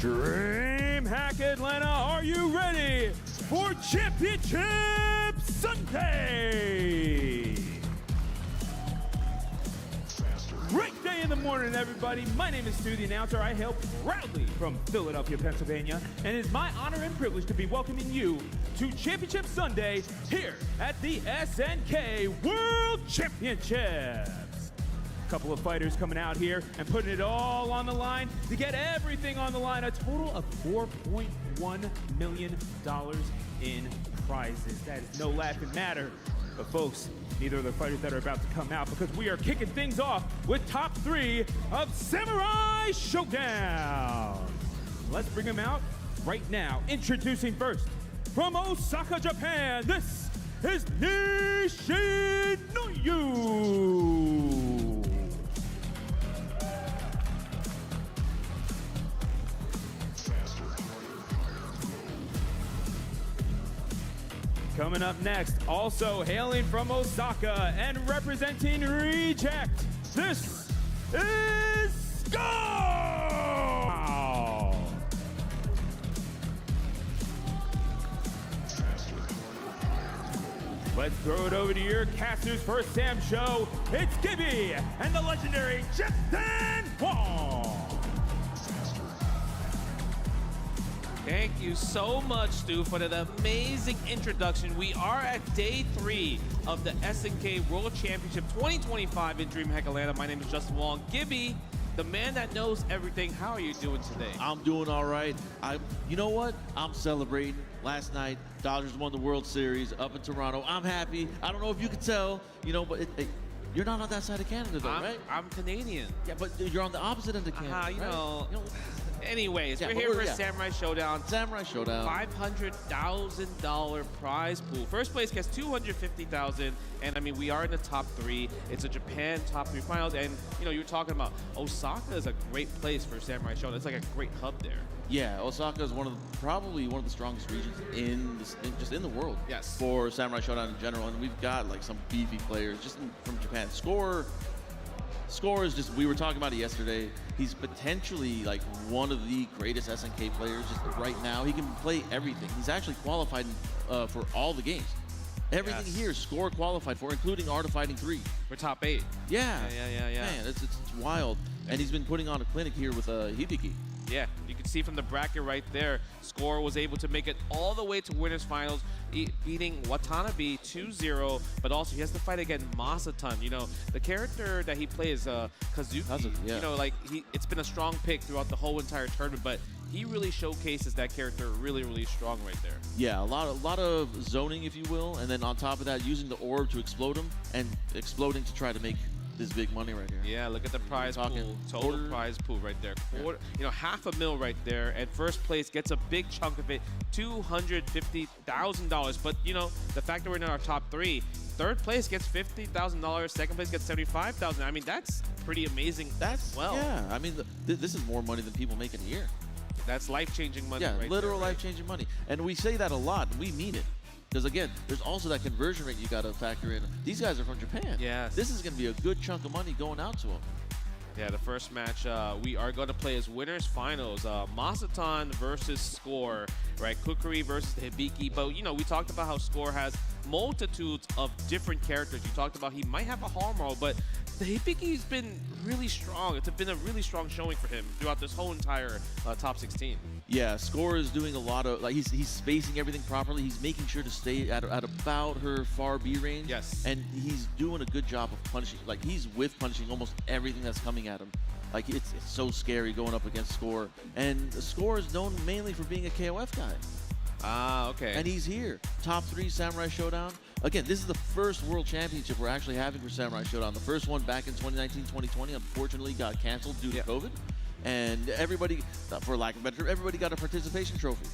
DreamHack Atlanta, are you ready for Championship Sunday? Great day in the morning, everybody. My name is Stu, the announcer. I hail proudly from Philadelphia, Pennsylvania, and it is my honor and privilege to be welcoming you to Championship Sunday here at the SNK World Championships. A couple of fighters coming out here and putting it all on the line to get everything on the line. A total of $4.1 million in prizes. That is no laughing matter. But folks, neither of the fighters that are about to come out, because we are kicking things off with top 3 of Samurai Showdown. Let's bring them out right now. Introducing first, from Osaka, Japan, this is Nishinobu. Coming up next, also hailing from Osaka and representing Reject, this is CoW! Let's throw it over to your casters for Sam Show. It's Gibby and the legendary Justin Wong. Thank you so much, Stu, for that amazing introduction. We are at day 3 of the SNK World Championship 2025 in DreamHack Atlanta. My name is Justin Wong. Gibby, the man that knows everything, how are you doing today? I'm doing all right. You know what? I'm celebrating. Last night, Dodgers won the World Series up in Toronto. I'm happy. I don't know if you can tell, but you're not on that side of Canada, though, right? I'm Canadian. Yeah, but you're on the opposite end of Canada, Anyways, yeah, we're here for Samurai Showdown. Samurai Showdown. $500,000 prize pool. First place gets $250,000, and I mean, we are in the top 3. It's a Japan top 3 finals, and you were talking about Osaka is a great place for Samurai Showdown. It's like a great hub there. Yeah, Osaka is probably one of the strongest regions just in the world. Yes. For Samurai Showdown in general, and we've got like some beefy players just from Japan. Score is just, we were talking about it yesterday. He's potentially like one of the greatest SNK players just right now. He can play everything. He's actually qualified for all the games. Everything here, Score qualified for, including Art of Fighting 3. We're top 8. Yeah. Yeah. Man, it's wild. And he's been putting on a clinic here with Hibiki. Yeah, you can see from the bracket right there, Score was able to make it all the way to winners finals, beating Watanabe 2-0, but also he has to fight against Masaton. The character that he plays, Kazuki, yeah. It's been a strong pick throughout the whole entire tournament, but he really showcases that character really, really strong right there. Yeah, a lot of zoning, if you will, and then on top of that, using the orb to explode him and exploding to try to make this big money right here. Yeah, look at the prize pool, total prize pool right there. $500,000 right there, and first place gets a big chunk of it, $250,000. But the fact that we're in our top 3, third place gets $50,000, second place gets $75,000. I mean, that's pretty amazing. Yeah. I mean, this is more money than people make in a year. That's life-changing money. Yeah, right literal there, life-changing money, and we say that a lot, and we mean it. Because again, there's also that conversion rate you got to factor in. These guys are from Japan. Yes. This is going to be a good chunk of money going out to them. Yeah, the first match we are going to play as winners finals. Masaton versus Score, right? Kukuri versus Hibiki. But, we talked about how Score has multitudes of different characters. You talked about he might have a Harmo, but the Hibiki's been really strong. It's been a really strong showing for him throughout this whole entire top 16. Yeah, Score is doing a lot of, he's spacing everything properly. He's making sure to stay at about her far B range. Yes. And he's doing a good job of punishing. He's with punishing almost everything that's coming at him. It's so scary going up against Score. And Score is known mainly for being a KOF guy. Ah, okay. And he's here. Top 3 Samurai Showdown. Again, this is the first World Championship we're actually having for Samurai Showdown. The first one back in 2019-2020 unfortunately got canceled due to COVID. And everybody, for lack of a better term, everybody got a participation trophy.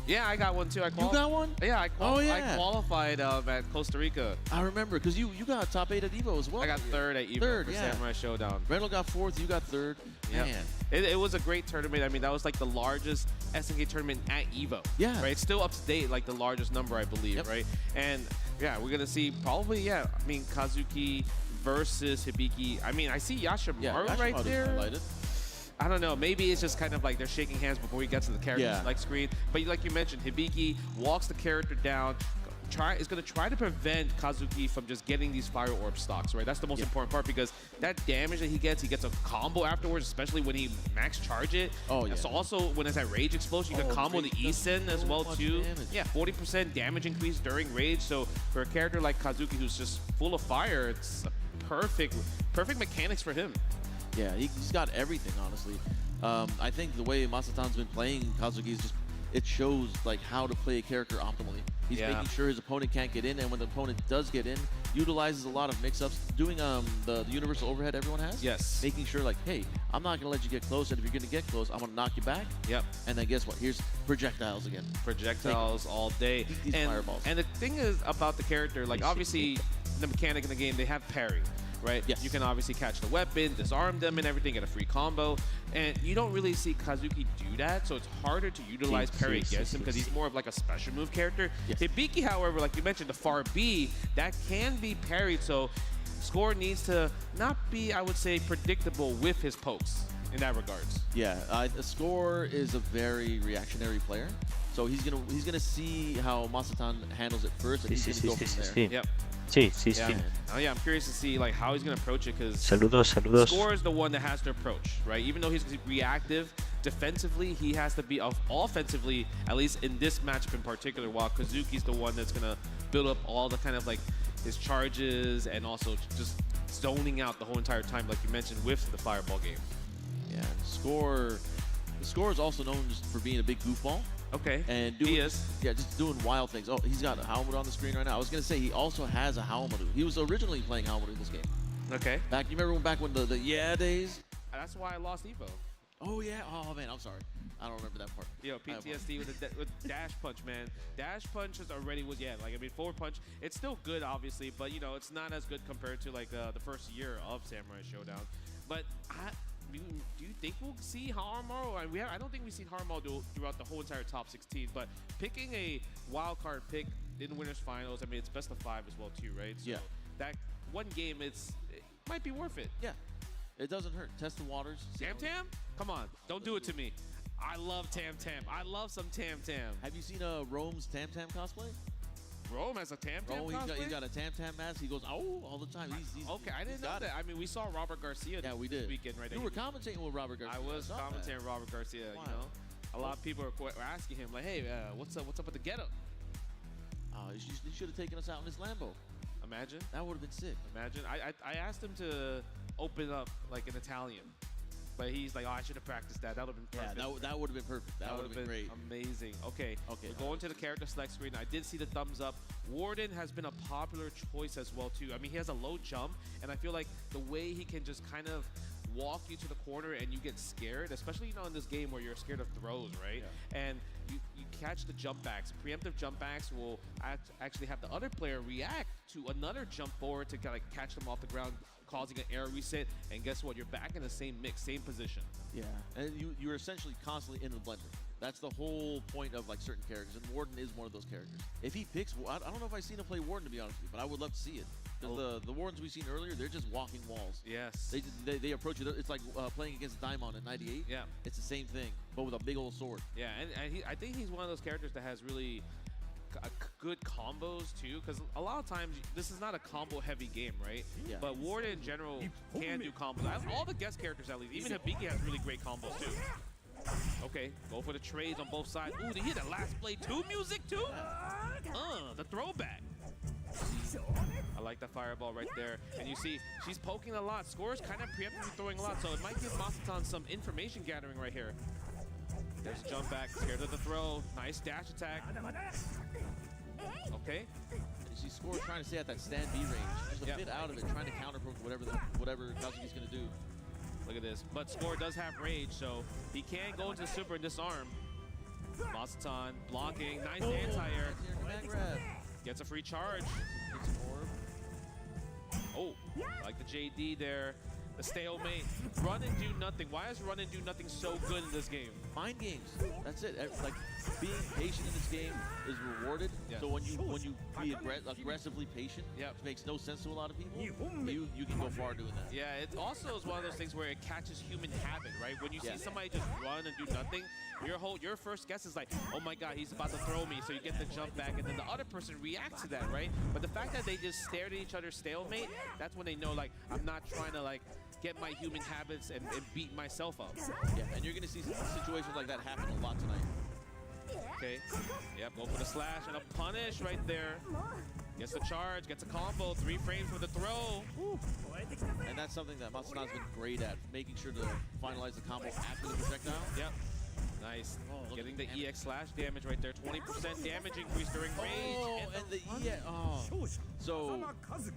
Yeah, I got one too. You got one? Yeah, I qualified at Costa Rica. I remember, because you got top 8 at EVO as well. I got 3rd at EVO for Samurai Showdown. Randall got 4th, you got 3rd. Yeah. Man. It was a great tournament. I mean, that was like the largest SNK tournament at EVO. Yeah. Right? It's still up to date, like the largest number, I believe, right? And yeah, we're going to see probably, Kazuki versus Hibiki. I mean, I see Yashimaru right there. Highlighted. I don't know. Maybe it's just kind of like they're shaking hands before he gets to the character select screen. But like you mentioned, Hibiki walks the character down. Is going to try to prevent Kazuki from just getting these fire orb stocks, right? That's the most important part because that damage that he gets a combo afterwards, especially when he max charge it. Oh, yeah. So also when it's that rage explosion, you can combo the E-Sin as well too. Damage. Yeah, 40% damage increase during rage. So for a character like Kazuki who's just full of fire, it's a perfect mechanics for him. Yeah, he's got everything, honestly. I think the way Masatan's been playing Kazuki is just, it shows like how to play a character optimally. He's making sure his opponent can't get in, and when the opponent does get in, utilizes a lot of mix-ups, doing the universal overhead everyone has. Yes. Making sure like, hey, I'm not gonna let you get close, and if you're gonna get close, I'm gonna knock you back. Yep. And then guess what? Here's projectiles again. Projectiles all day. These fireballs. And the thing is about the character, like obviously the mechanic in the game, they have parry. Right? Yes. You can obviously catch the weapon, disarm them and everything, get a free combo. And you don't really see Kazuki do that, so it's harder to utilize parry against him because he's more of like a special move character. Yes. Hibiki, however, like you mentioned, the far B, that can be parried, so Score needs to not be, I would say, predictable with his pokes in that regards. Yeah, Score is a very reactionary player, so he's gonna see how Masatan handles it first, and he's gonna go from there. Yep. Sí, sí, Yeah. sí. Oh, yeah, I'm curious to see like how he's gonna approach it because Saludos, saludos. Score is the one that has to approach, right? Even though he's reactive, defensively he has to be offensively, at least in this matchup in particular, while Kazuki's the one that's gonna build up all the kind of like his charges and also just zoning out the whole entire time, like you mentioned with the fireball game. Yeah, Score is also known just for being a big goofball. Okay. And just doing wild things. Oh, he's got a Haomaru on the screen right now. I was gonna say he also has a Haomaru. He was originally playing Haomaru in this game. Okay. You remember back when the days? That's why I lost Evo. Oh yeah. Oh man, I'm sorry. I don't remember that part. Yo, PTSD with dash punch, man. Dash punch is already forward punch. It's still good, obviously, but you know it's not as good compared to like the first year of Samurai Showdown. But do you think we'll see Harumaru? I don't think we've seen Harumaru throughout the whole entire top 16, but picking a wild card pick in winners finals, I mean, it's best of 5 as well too, right? So that one game, it might be worth it. Yeah, it doesn't hurt. Test the waters. Tam Tam? Come on, don't do it to me. I love Tam Tam. I love some Tam Tam. Have you seen Rome's Tam Tam cosplay? Rome has a Tam Tam cosplay? He's got a Tam Tam mask. He goes, oh, all the time. Okay, I didn't know that. I mean, we saw Robert Garcia this weekend, right? You were commentating with Robert Garcia. I was commentating Robert Garcia, you know. A lot of people were asking him, like, hey, what's up with the getup? He should have taken us out in his Lambo. Imagine. That would have been sick. Imagine. I asked him to open up, like, in Italian. But he's like, oh, I should have practiced that. That would have been perfect. Yeah, that would have been perfect. That would have been great. Amazing. Okay. We're going to the character select screen. I did see the thumbs up. Warden has been a popular choice as well, too. I mean, he has a low jump, and I feel like the way he can just kind of walk you to the corner and you get scared, especially, you know, in this game where you're scared of throws, right? Yeah. And you catch the jump backs. Preemptive jump backs will actually have the other player react to another jump forward to kind of catch them off the ground, causing an air reset, and guess what? You're back in the same mix, same position. Yeah, and you're essentially constantly in the blender. That's the whole point of like certain characters, and Warden is one of those characters. If he picks, I don't know if I've seen him play Warden, to be honest with you, but I would love to see it. Because the Wardens we've seen earlier, they're just walking walls. Yes. They approach it. It's like playing against Daimon in '98. Yeah. It's the same thing, but with a big old sword. Yeah, and I think he's one of those characters that has really good combos too, because a lot of times this is not a combo heavy game, right? Yeah. But Warden in general can do combos. All the guest characters at least. Even Hibiki has really great combos too. Okay, go for the trades on both sides. Ooh, did you hear the last play 2 music too? The throwback. I like the fireball right there. And you see, she's poking a lot. Score's kind of preemptively throwing a lot, so it might give Masatan some information gathering right here. There's a jump back, scared of the throw. Nice dash attack. Okay. And you see Score trying to stay at that stand B range. Just a bit out of it, trying to counter whatever Kazuki's going to do. Look at this. But Score does have rage, so he can go into the super and disarm. Masatan blocking. Nice anti-air. Gets a free charge. Oh, I like the JD there. The stalemate. Run and do nothing. Why is run and do nothing so good in this game? Mind games. That's it. Like being patient in this game is rewarded. Yeah. So when you be aggressively patient, which makes no sense to a lot of people, you can go far doing that. Yeah, it also is one of those things where it catches human habit, right? When you see somebody just run and do nothing, your first guess is like, oh my God, he's about to throw me, so you get the jump back, and then the other person reacts to that, right? But the fact that they just stared at each other stalemate, that's when they know, like, I'm not trying to like get my human habits and beat myself up. Yeah, and you're gonna see situations like that happen a lot tonight. Okay, yep, go for the slash and a punish right there. Gets the charge, gets a combo, 3 frames for the throw. And that's something that Masatan's been great at, making sure to finalize the combo after the projectile. Yep. Nice. Getting the EX slash damage right there. 20% damage increase during rage. Oh, and the EX. Oh. So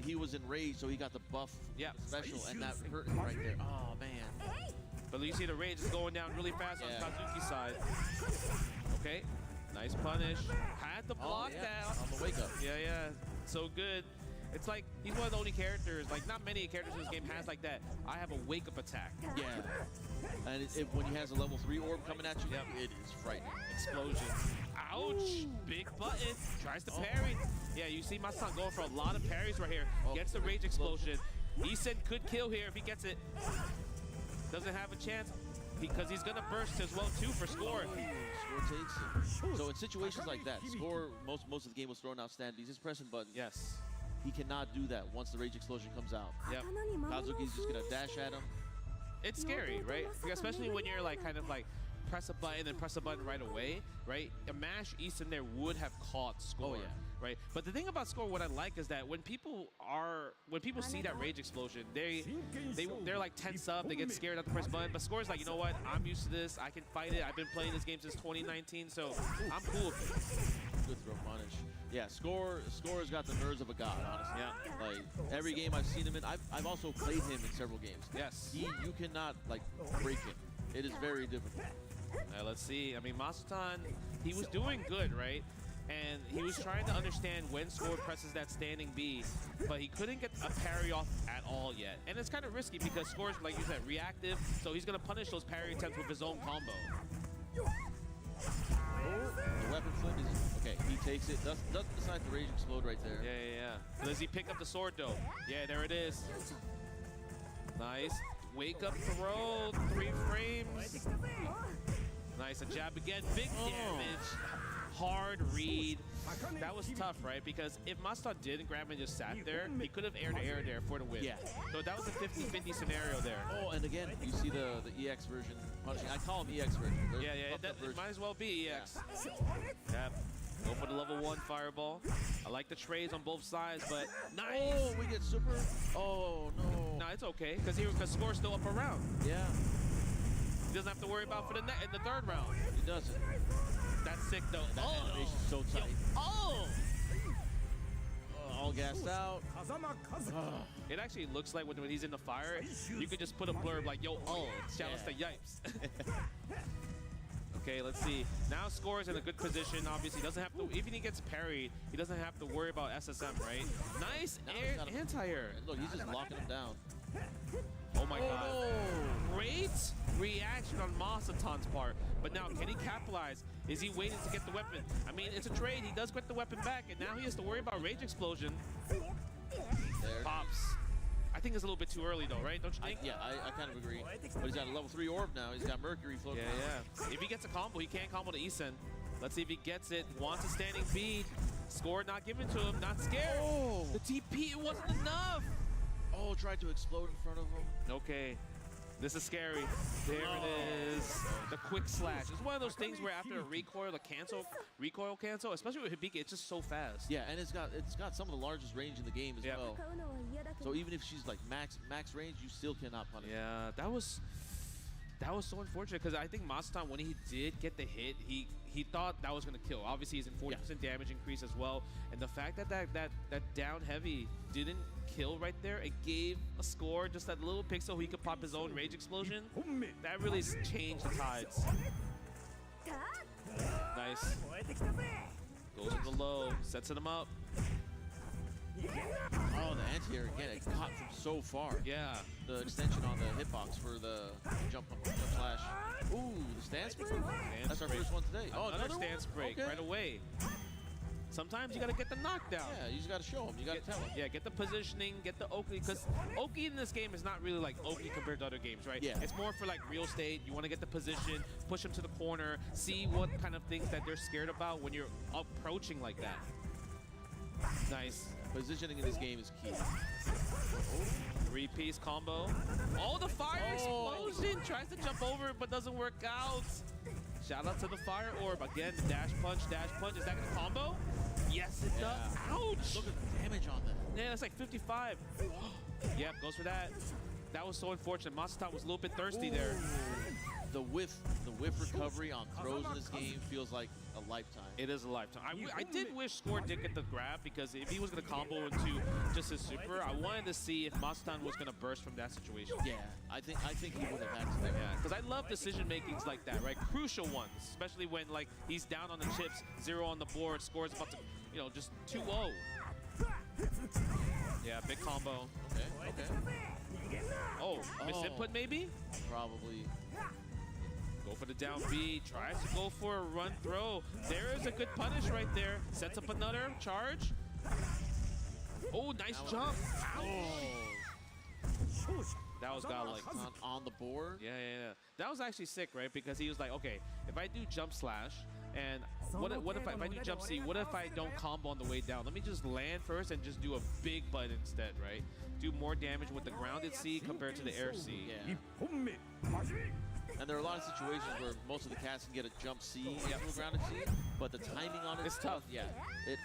he was in rage, so he got the buff special, and that hurt him right there. Oh, man. But you see the rage is going down really fast on Kazuki's side. Okay. Nice punish. Had to block that. On the wake up. Yeah. So good. It's like he's one of the only characters, like not many characters in this game has like that. I have a wake up attack. Yeah. And when he has a level 3 orb coming at you, it is frightening. Explosion. Ouch. Big button. Tries to parry. Yeah, you see Masatan going for a lot of parries right here. Gets the rage explosion. Isen could kill here if he gets it. Doesn't have a chance because he's going to burst as well too for Score. Score takes it. So in situations like that, Score, most of the game was throwing out stand. He's just pressing buttons. Yes. He cannot do that once the rage explosion comes out. Yep. Kazuki's just gonna dash at him. It's scary, right? Especially when you're like kind of like press a button and press a button right away, right? A mash Isen there would have caught Score, right? But the thing about Score, what I like is that when people see that rage explosion, they're like tense up, they get scared not to press button. But Score's like, you know what? I'm used to this. I can fight it. I've been playing this game since 2019, so I'm cool with it. Good throw punish. Yeah, Score's got the nerves of a god, honestly. Yeah. Like every game I've seen him in, I've also played him in several games. Yes. You cannot like break him. It is very difficult. Let's see. I mean, Masatan, he was doing good, right? And he was trying to understand when Score presses that standing B, but he couldn't get a parry off at all yet. And it's kind of risky because Score's, like you said, reactive, so he's going to punish those parry attempts with his own combo. The weapon flip is okay. He takes it. Doesn't decide to rage explode right there. Yeah. Does he pick up the sword though? Yeah, there it is. Nice. Wake up throw. 3 frames. Nice. A jab again. Big damage. Hard read. That was tough, right? Because if Masatan didn't grab and just sat there, he could have air there for the win. Yeah. So that was a 50-50 scenario there. Oh, and again, you see the EX version punching. I call him EX version. Yeah. It might as well be EX. Yep. Go for the level 1 fireball. I like the trades on both sides, but nice. Oh, we get super. Oh, no. No, it's okay, because Score's still up around. Yeah. He doesn't have to worry about for the in the 3rd round. He doesn't. That's sick, though. That animation's so tight. All gassed out. It actually looks like when he's in the fire, you could just put a blurb like, yo, shout out to Yipes. Okay, let's see. Now Score's in a good position. Obviously, doesn't have to. Even he gets parried, he doesn't have to worry about SSM, right? Nice anti-air. Look, he's just locking him down. Oh my God. Great reaction on Masatan's part. But now, can he capitalize? Is he waiting to get the weapon? I mean, it's a trade. He does get the weapon back, and now he has to worry about rage explosion. There. Pops. I think it's a little bit too early, though, right? Don't you think? I kind of agree. But he's got a level 3 orb now. He's got Mercury floating. Yeah. If he gets a combo, he can't combo to Isen. Let's see if he gets it. Wants a standing beat. Score not given to him. Not scared. Oh. The TP, it wasn't enough. Oh, tried to explode in front of him. Okay. This is scary. There it is. The quick slash. It's one of those things where after a recoil cancel, especially with Hibiki, it's just so fast. Yeah, and it's got some of the largest range in the game as well. So even if she's like max range, you still cannot punish. Yeah, that was so unfortunate because I think Masatan, when he did get the hit, he thought that was going to kill. Obviously, he's in 40% damage increase as well. And the fact that down heavy didn't kill right there, it gave a Score just that little pixel he could pop his own rage explosion. That really changed the tides. Nice. Goes in the low, sets him up. Oh, the anti-air again. It caught from so far. Yeah. The extension on the hitbox for the jump slash. Ooh, the stance break. That's our first one today. Oh, another stance break right away. Sometimes you got to get the knockdown. Yeah, you just got to show him. You got to tell him. Yeah, get the positioning, get the Oki, because Oki in this game is not really like Oki compared to other games, right? Yeah. It's more for like real estate. You want to get the position, push them to the corner, see what kind of things that they're scared about when you're approaching like that. Nice. Positioning in this game is key. Three-piece combo. Oh, the fire explosion! Tries to jump over it, but doesn't work out. Shout out to the fire orb. Again, dash punch, dash punch. Is that going to combo? Yes, it does. Ouch! Look at the damage on that. Yeah, that's like 55. Yep, goes for that. That was so unfortunate. Masatan was a little bit thirsty there. The whiff recovery on throws in this game feels like a lifetime. It is a lifetime. I did wish Score did get the grab, because if he was going to combo into just his super, I wanted to see if Masatan was going to burst from that situation. Yeah, I think he would have had to. Yeah, because I love decision makings like that, right? Crucial ones, especially when like he's down on the chips, 0 on the board, Score's about to, you know, just 2-0. Yeah, big combo. Okay. Oh, misinput maybe? Probably. Go for the down B, tries to go for a run throw. There is a good punish right there. Sets up another charge. Oh, nice jump. Oh. That was godlike. On the board? Yeah. That was actually sick, right? Because he was like, okay, if I do jump slash, and what if I do jump C, what if I don't combo on the way down? Let me just land first and just do a big butt instead, right? Do more damage with the grounded C compared to the air C. Yeah. And there are a lot of situations where most of the cats can get a jump C into a grounded C, but the timing on it It's tough. Yeah, it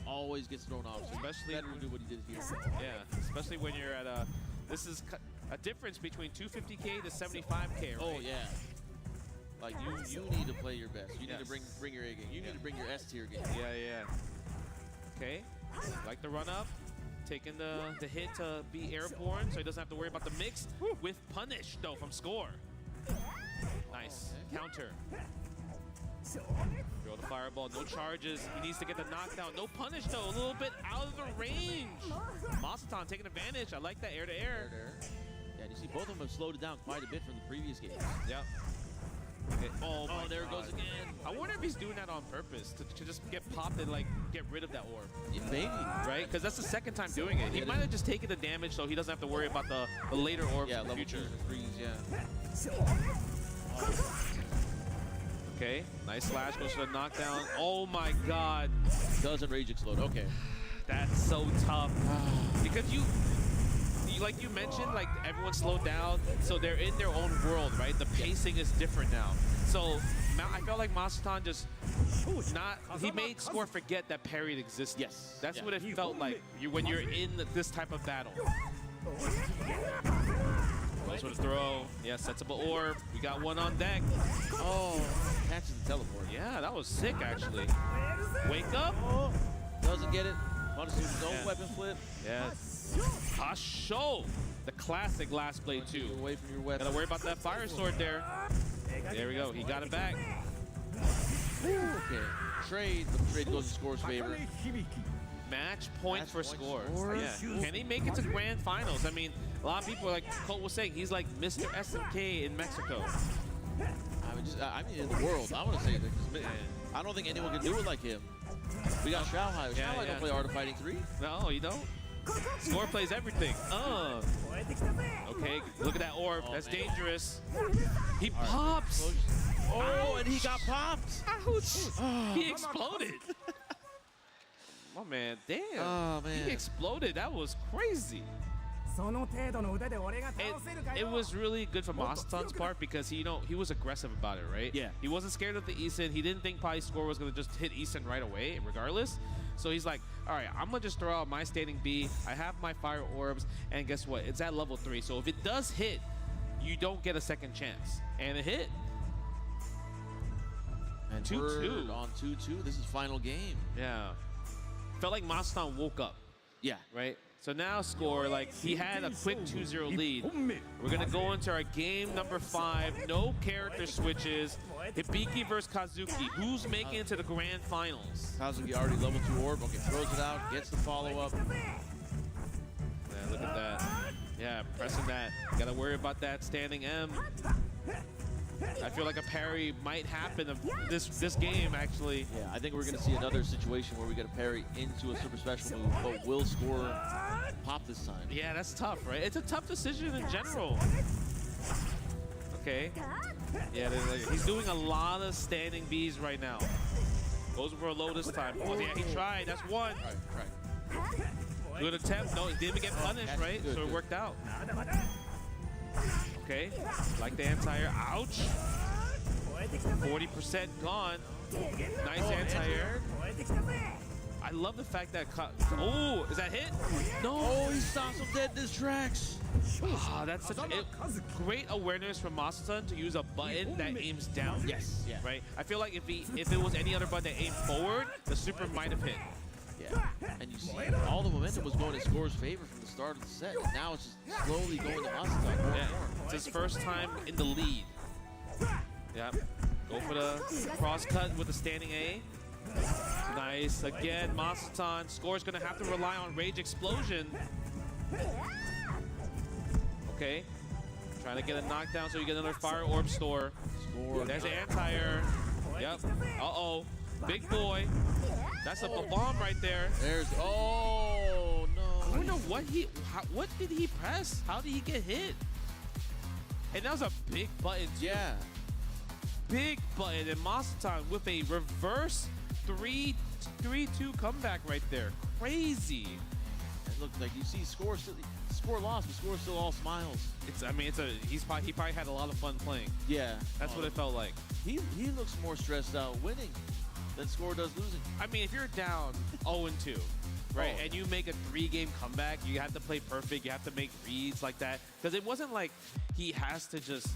always gets thrown off. So Especially better to do what he did here. Yeah, especially when you're at a. This is a difference between 250K to 75K, right? Oh yeah. Like you need to play your best. You need to bring your A game. You need to bring your S tier game. Yeah. Okay, like the run up, taking the hit to be airborne, so he doesn't have to worry about the mix with punish though from Score. Nice counter. Throw the fireball, no charges. He needs to get the knockdown. No punish though, a little bit out of the range. Masatan taking advantage. I like that air to air. Yeah, you see both of them have slowed it down quite a bit from the previous games. Yep. Okay. Oh, there it goes again. I wonder if he's doing that on purpose to just get popped and like get rid of that orb. Yeah, maybe. Right? Because that's the second time doing it. He might have just taken the damage so he doesn't have to worry about the later orbs in the future. Freeze, yeah. Okay, nice slash, goes for the knockdown. Oh my god. Doesn't rage explode. Okay. That's so tough. Because you like you mentioned, like everyone slowed down, so they're in their own world, right? The pacing is different now. So I felt like Masatan just he made Score forget that parry existed. Yes. That's what it felt like when you're in this type of battle. Goes for the throw. Yeah, sets up an orb. We got one on deck. Oh, catches the teleport. Yeah, that was sick actually. Wake up. Doesn't get it. Punishes his own weapon flip. Yeah. Hasho, the classic last play too. Away from your weapon. Gotta worry about that fire sword there. There we go. He got it back. Okay. Trade, but the trade goes in Score's favor. Match point for Score. Yeah. Can he make it to grand finals? I mean, a lot of people are like CoW was saying, he's like Mr. SNK in Mexico. I mean, in the world. I want to say that. I don't think anyone can do it like him. We got Xiaohai. Xiaohai don't play Art of Fighting 3. No, you don't. Score plays everything. Okay, look at that orb. That's dangerous. He pops. Oh, and he got popped. Ouch. He exploded. Oh, man. Damn. Oh, man. He exploded. That was crazy. It was really good from Masatan's part because he was aggressive about it, right? Yeah. He wasn't scared of the Eason. He didn't think probably Score was going to just hit Eason right away, regardless. So he's like, all right, I'm going to just throw out my standing B. I have my fire orbs, and guess what? It's at level 3. So if it does hit, you don't get a second chance. And it hit. And 2-2. On 2-2. This is final game. Yeah. Felt like Masatan woke up. Yeah. Right? So now Score, like, he had a quick 2-0 lead. We're going to go into our game number 5. No character switches. Hibiki versus Kazuki. Who's making it to the grand finals? Kazuki already level 2 orb. Okay, throws it out, gets the follow-up. Yeah, look at that. Yeah, pressing that. Got to worry about that standing M. I feel like a parry might happen of this game, actually. Yeah, I think we're going to see another situation where we get a parry into a super special move, but will Score pop this time? Yeah, that's tough, right? It's a tough decision in general. Okay. Yeah, he's doing a lot of standing Bs right now. Goes for a low this time. Oh, yeah, he tried. That's one. Right. Good attempt. No, he didn't even get punished, right? Good, so it worked out. Okay. Like the anti-air. Ouch. 40% gone. Nice anti-air. I love the fact that... Oh, is that hit? No. Oh, he stops him dead in his tracks. Ah, that's such a great awareness from Masa-san to use a button that aims down. Yes. Yeah. Right? I feel like if it was any other button that aimed forward, the super might have hit. Yeah. And you see, all the momentum was going in Score's favor from the start of the set. Now it's just slowly going to Masa-san. Yeah. It's his first time in the lead. Yeah. Go for the cross cut with the standing A. Nice. Again, Masa-san. Score's going to have to rely on Rage Explosion. Okay. Trying to get a knockdown so you get another Fire Orb store. Score. There's the anti-air. Yep. Uh-oh. Big boy. That's a bomb right there. There's... Oh, no. I wonder what did he press? How did he get hit? And that was a big button, too. Yeah. Big button. And Masa-san with a reverse 3-2 comeback right there. Crazy. It looked like you see Score lost, but Score still all smiles. He probably had a lot of fun playing. Yeah. That's what it felt like. He looks more stressed out winning than Score does losing. I mean, if you're down 0-2, right, and you make a 3-game comeback, you have to play perfect, you have to make reads like that. Because it wasn't like he has to just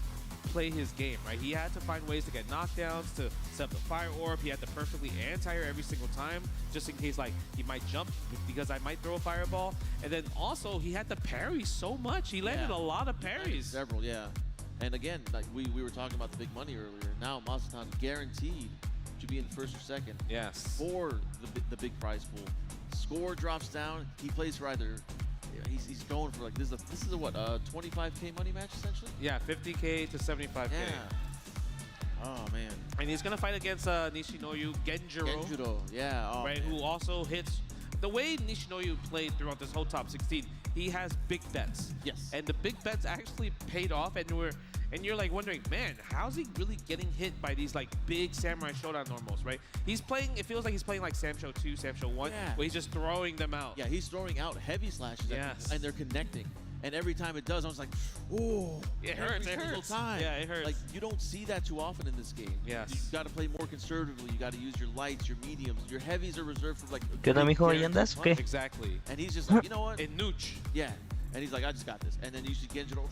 play his game, right? He had to find ways to get knockdowns, to set up the Fire Orb. He had to perfectly anti-air every single time, just in case, like, he might jump because I might throw a fireball. And then also, he had to parry so much. He landed a lot of parries. Several, yeah. And again, like we were talking about the big money earlier. Now Masa-san guaranteed to be in first or second. Yes. For the big prize pool. Score drops down. He plays for either. He's going for like this is a what 25K money match essentially. Yeah, 50K to 75K. Yeah. Oh man. And he's gonna fight against Nishinoyu Genjiro. Yeah. Oh, right. Man. Who also hits. The way Nishinoyu played throughout this whole top 16, he has big bets. Yes. And the big bets actually paid off, and you're like wondering, man, how's he really getting hit by these like big Samurai Showdown normals, right? He's playing, it feels like he's playing like Sam Show 2, Sam Show 1, where he's just throwing them out. Yeah, he's throwing out heavy slashes and they're connecting. And every time it does, I was like, oh, it hurts. It hurts. Time. Yeah, it hurts. Like, you don't see that too often in this game. Yes. You've got to play more conservatively. You got to use your lights, your mediums. Your heavies are reserved for like. ¿Qué onda, mijo? ¿Y andas? ¿Qué? Exactly. And he's just like, you know what? In Nooch. Yeah. And he's like, I just got this. And then you see Genjiro,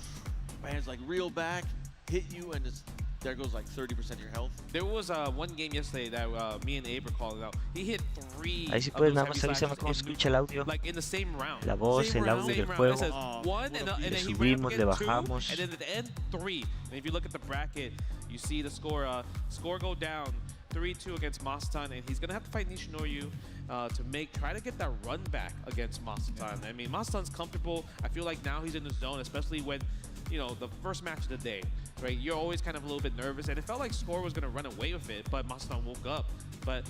man's like reel back, hit you, and there goes like 30% of your health. There was one game yesterday that me and Abe were calling out. He hit 3 Ahí sí of puedes those nada más heavy avísame slashes cómo in se escucha Nooch, el audio. like in the same round. La voz, Same el round, audio Same del round. It juego. says Oh, 1, and then Le he subimos, ran le up again 2, bajamos. and then at the end 3. And if you look at the bracket, you see the score go down 3-2 against Masa-san, and he's gonna have to fight Nishinoyu to try to get that run back against Masa-san. I mean, Masa-san's comfortable. I feel like now he's in the zone, especially when, you know, the first match of the day, right? You're always kind of a little bit nervous, and it felt like Score was gonna run away with it, but Masa-san woke up. But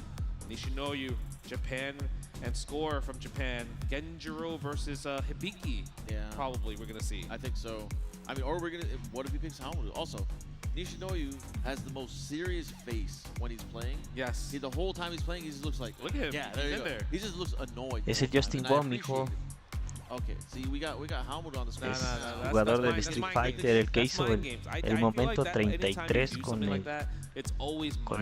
Nishinoyu, Japan, and Score from Japan. Genjiro versus Hibiki. Yeah. Probably we're gonna see. I think so. I mean, or what if he picks Hamudu? Also, Nishinoyu has the most serious face when he's playing. Yes. The whole time he's playing, he just looks like. Look at him. Yeah, He's there you in go. there. He just looks annoyed. Ese Justin Bomb, mijo. Okay, see, we got Hamudu on the screen. Jugador del Street Fighter, el que hizo el momento 33 con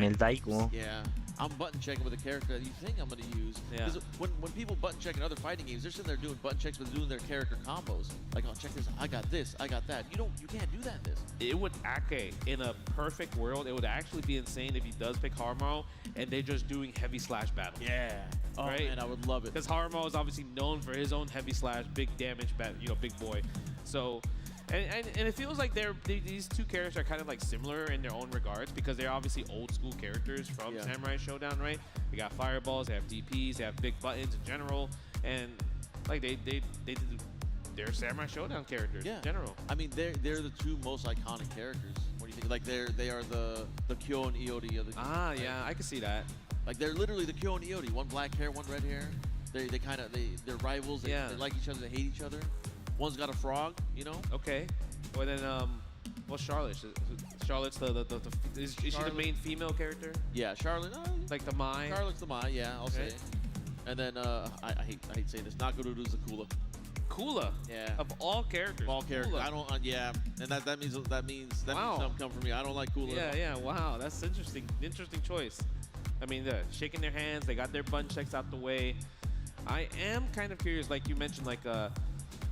el Daigo. Yeah. I'm button checking with a character that you think I'm going to use. Yeah. Because when people button check in other fighting games, they're sitting there doing button checks, but doing their character combos. Like, oh, check this, I got this, I got that. You can't do that in this. It would, okay, in a perfect world, it would actually be insane if he does pick Harumo and they're just doing heavy slash battle. Yeah. Oh, right? man, I would love it. Because Harumo is obviously known for his own heavy slash, big damage, big boy. So, and it feels like these two characters are kind of like similar in their own regards because they're obviously old school characters from Samurai Showdown, right? They got fireballs, they have DPs, they have big buttons in general, and like they're Samurai Showdown characters in general. I mean, they're the two most iconic characters. What do you think? Like they are the Kyo and Iori of the game. Ah, yeah, I can see that. Like they're literally the Kyo and Iori. One black hair, one red hair. They're rivals. They like each other. They hate each other. One's got a frog, you know. Okay. Well then, what's Charlotte? Charlotte's is she the main female character? Yeah, Charlotte. Like the Mai. Charlotte's the Mai. Yeah, I'll say. And then I hate saying this. Naguru's the Kula. Kula. Yeah. Of all characters. All characters. Kula. I don't. Yeah. And that means something come from me. I don't like Kula. Yeah. Wow, that's interesting. Interesting choice. I mean, shaking their hands. They got their bun checks out the way. I am kind of curious, like you mentioned, like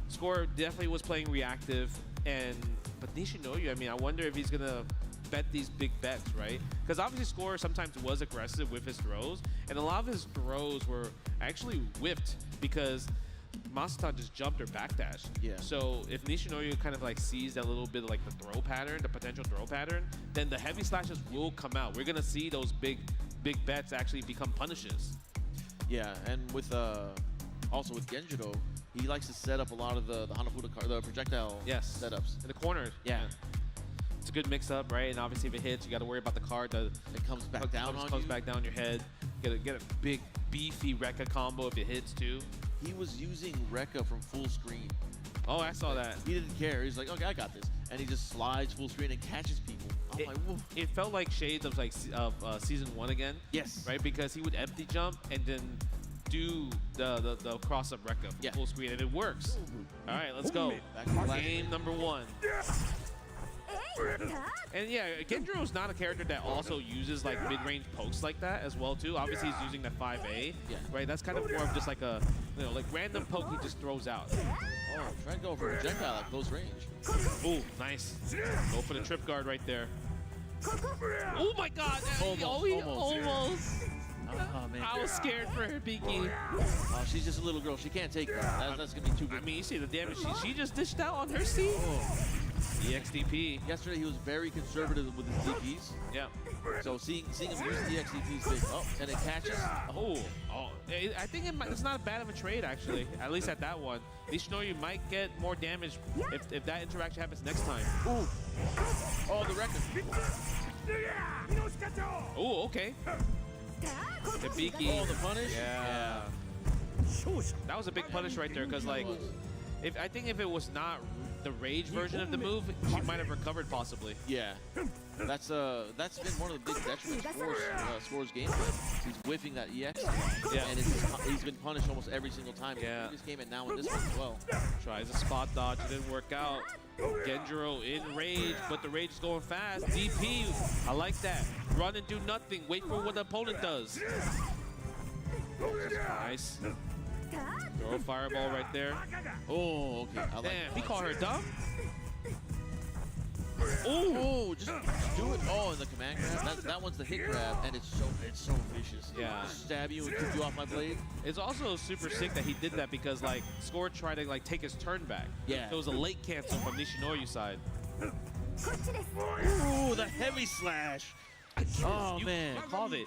Score definitely was playing reactive, but Nishinoyu, I mean, I wonder if he's gonna bet these big bets, right? Because obviously Score sometimes was aggressive with his throws, and a lot of his throws were actually whiffed because Masatan just jumped or backdashed. Yeah. So if Nishinoyu kind of like sees that little bit of like the throw pattern, the potential throw pattern, then the heavy slashes will come out. We're gonna see those big bets actually become punishes. Yeah, and with also with Genjiro, he likes to set up a lot of the Hanafuda the projectile setups in the corners. Yeah. It's a good mix-up, right? And obviously, if it hits, you got to worry about the card. It comes back down on you. Comes back down your head. Get a big, beefy Rekka combo if it hits, too. He was using Rekka from full screen. Oh, I saw that. He didn't care. He's like, okay, I got this. And he just slides full screen and catches people. I'm like, whoa. It felt like shades of like Season 1 again. Yes. Right? Because he would empty jump and then do the cross-up Rekka full screen, and it works. All right, let's go. Game number 1. And yeah, Genjiro's not a character that also uses like mid-range pokes like that as well too. Obviously he's using the 5A, right? That's kind of more of just like a, like random poke he just throws out. Oh, try to go for projectile at close range. Ooh, nice. Go for the trip guard right there. Oh my God! Almost. Oh, man. I was scared for her, Beaky. Oh, she's just a little girl. She can't take that. That's gonna be too good. I mean, you see the damage she just dished out on her seat. EXDP. Yesterday he was very conservative with his DPs. Yeah. So seeing him use the EXDPs big. Oh, and it catches. Oh. I think it's not bad of a trade actually. At least at that one. Nishinoyu might get more damage if that interaction happens next time. Ooh. Oh, the record. Oh, okay. Hibiki. Oh, the punish. Yeah. That was a big punish right there because like, I think if it was not the rage version of the move, she might have recovered possibly. Yeah. That's been one of the big detriments for Score's gameplay. He's whiffing that EX. Yeah. And he's been punished almost every single time in the previous game and now in this one as well. Tries a spot dodge, it didn't work out. Genjiro in rage, but the rage is going fast. DP, I like that. Run and do nothing. Wait for what the opponent does. Nice. Throw a fireball right there. Oh, okay. I like Damn, he called her dumb? Oh, just do it. Oh, and the command grab. That one's the hit grab, and it's so vicious. Yeah. Just stab you and kick you off my blade. It's also super sick that he did that because like Score tried to like take his turn back. Yeah. It was a late cancel from Nishinoyu's side. Ooh, the heavy slash. Oh, man. I called it.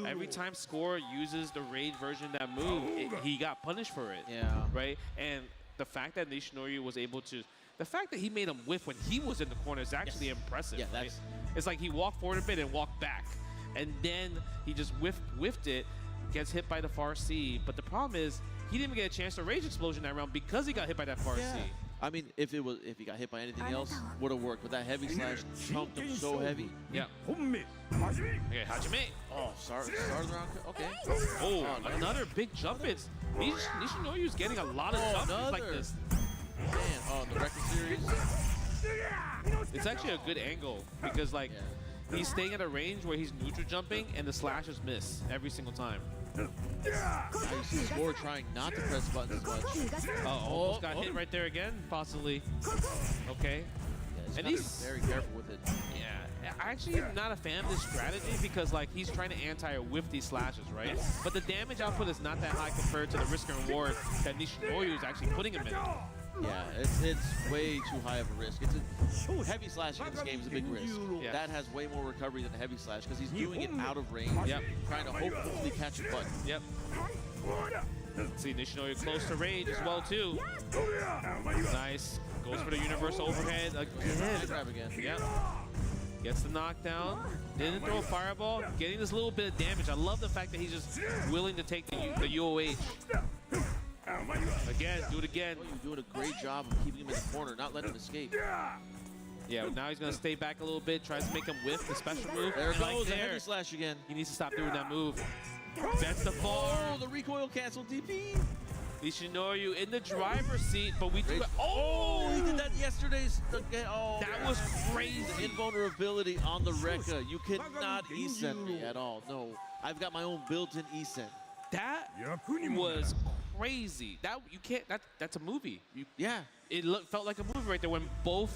Every time Score uses the rage version of that move, he got punished for it. Yeah. Right? And the fact that Nishinoyu was able to, the fact that he made him whiff when he was in the corner is actually impressive. Yeah, right? It's like he walked forward a bit and walked back. And then he just whiffed it, gets hit by the far C. But the problem is, he didn't even get a chance to rage explosion that round because he got hit by that far C. I mean, if he got hit by anything else, would have worked. But that heavy slash chunked him so heavy. Yeah. Okay, Hajime. Oh, start the round. Okay. Oh, another big jump hit. Nishinoyu's getting a lot of jump hits like this. Man, oh, the record series. It's actually a good angle because like he's staying at a range where he's neutral jumping and the slashes miss every single time. Now you see Score trying not to press buttons as much. Almost got hit right there again, possibly. Okay. Yeah, And he's he's very careful with it. Yeah, I actually am not a fan of this strategy because like he's trying to anti-whiff these slashes, right? But the damage output is not that high compared to the risk and reward that Nishinoyu is actually putting him in. Yeah, it's way too high of a risk. It's a heavy slashing in this game is a big risk. Yeah. That has way more recovery than the heavy slash because he's doing it out of range. Yep. Trying to hopefully catch a button. Yep. See Nishinoyu close to range as well too. Nice. Goes for the universal overhead again. Grab again. Yep. Gets the knockdown. Didn't throw a fireball. Getting this little bit of damage. I love the fact that he's just willing to take the UOH. Again, do it again. Oh, you're doing a great job of keeping him in the corner, not letting him escape. Yeah, now he's going to stay back a little bit, tries to make him whiff the special move. There it And goes, the there, heavy slash again. he needs to stop doing that move. That's the Oh, bar. the recoil cancel DP. Nishinoyu in the driver's seat, but we do Great. it. Oh, he did that yesterday's. Oh, That was crazy. the invulnerability on the Rekka. You cannot E-send me at all. No, I've got my own built-in E-send. That was crazy. That you can't. That's a movie. Yeah. It felt like a movie right there when both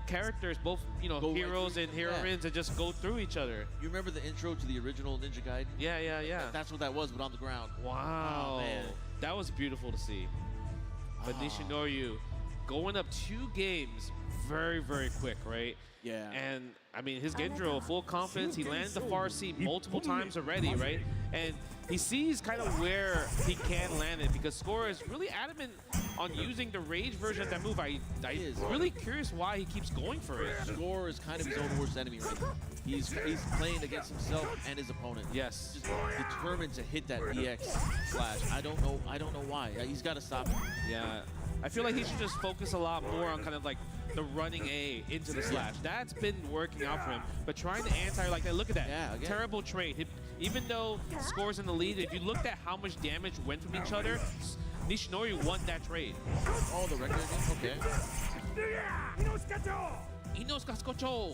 characters, both Go right heroes through. and heroines, and just go through each other. You remember the intro to the original Ninja Gaiden? Yeah. That's what that was, but on the ground. Wow. Oh, man. That was beautiful to see. But Nishinoyu going up 2 games very, very quick, right? Yeah. And I mean, his Gendro, full confidence. He landed the far seat multiple times already, right? And he sees kind of where he can land it because Score is really adamant on using the rage version of that move. I'm really curious why he keeps going for it. Score is kind of his own worst enemy right now. He's playing against himself and his opponent. Yes. Just determined to hit that EX slash. I don't know why. He's got to stop it. Yeah. I feel like he should just focus a lot more on kind of like the running A into the slash. That's been working out for him. But trying to anti like that, look at that. Yeah, again. Terrible trade. Even though Score's in the lead, if you looked at how much damage went from each other, Nishinoyu won that trade. Oh, the record again? Okay. Inos Kaskocho.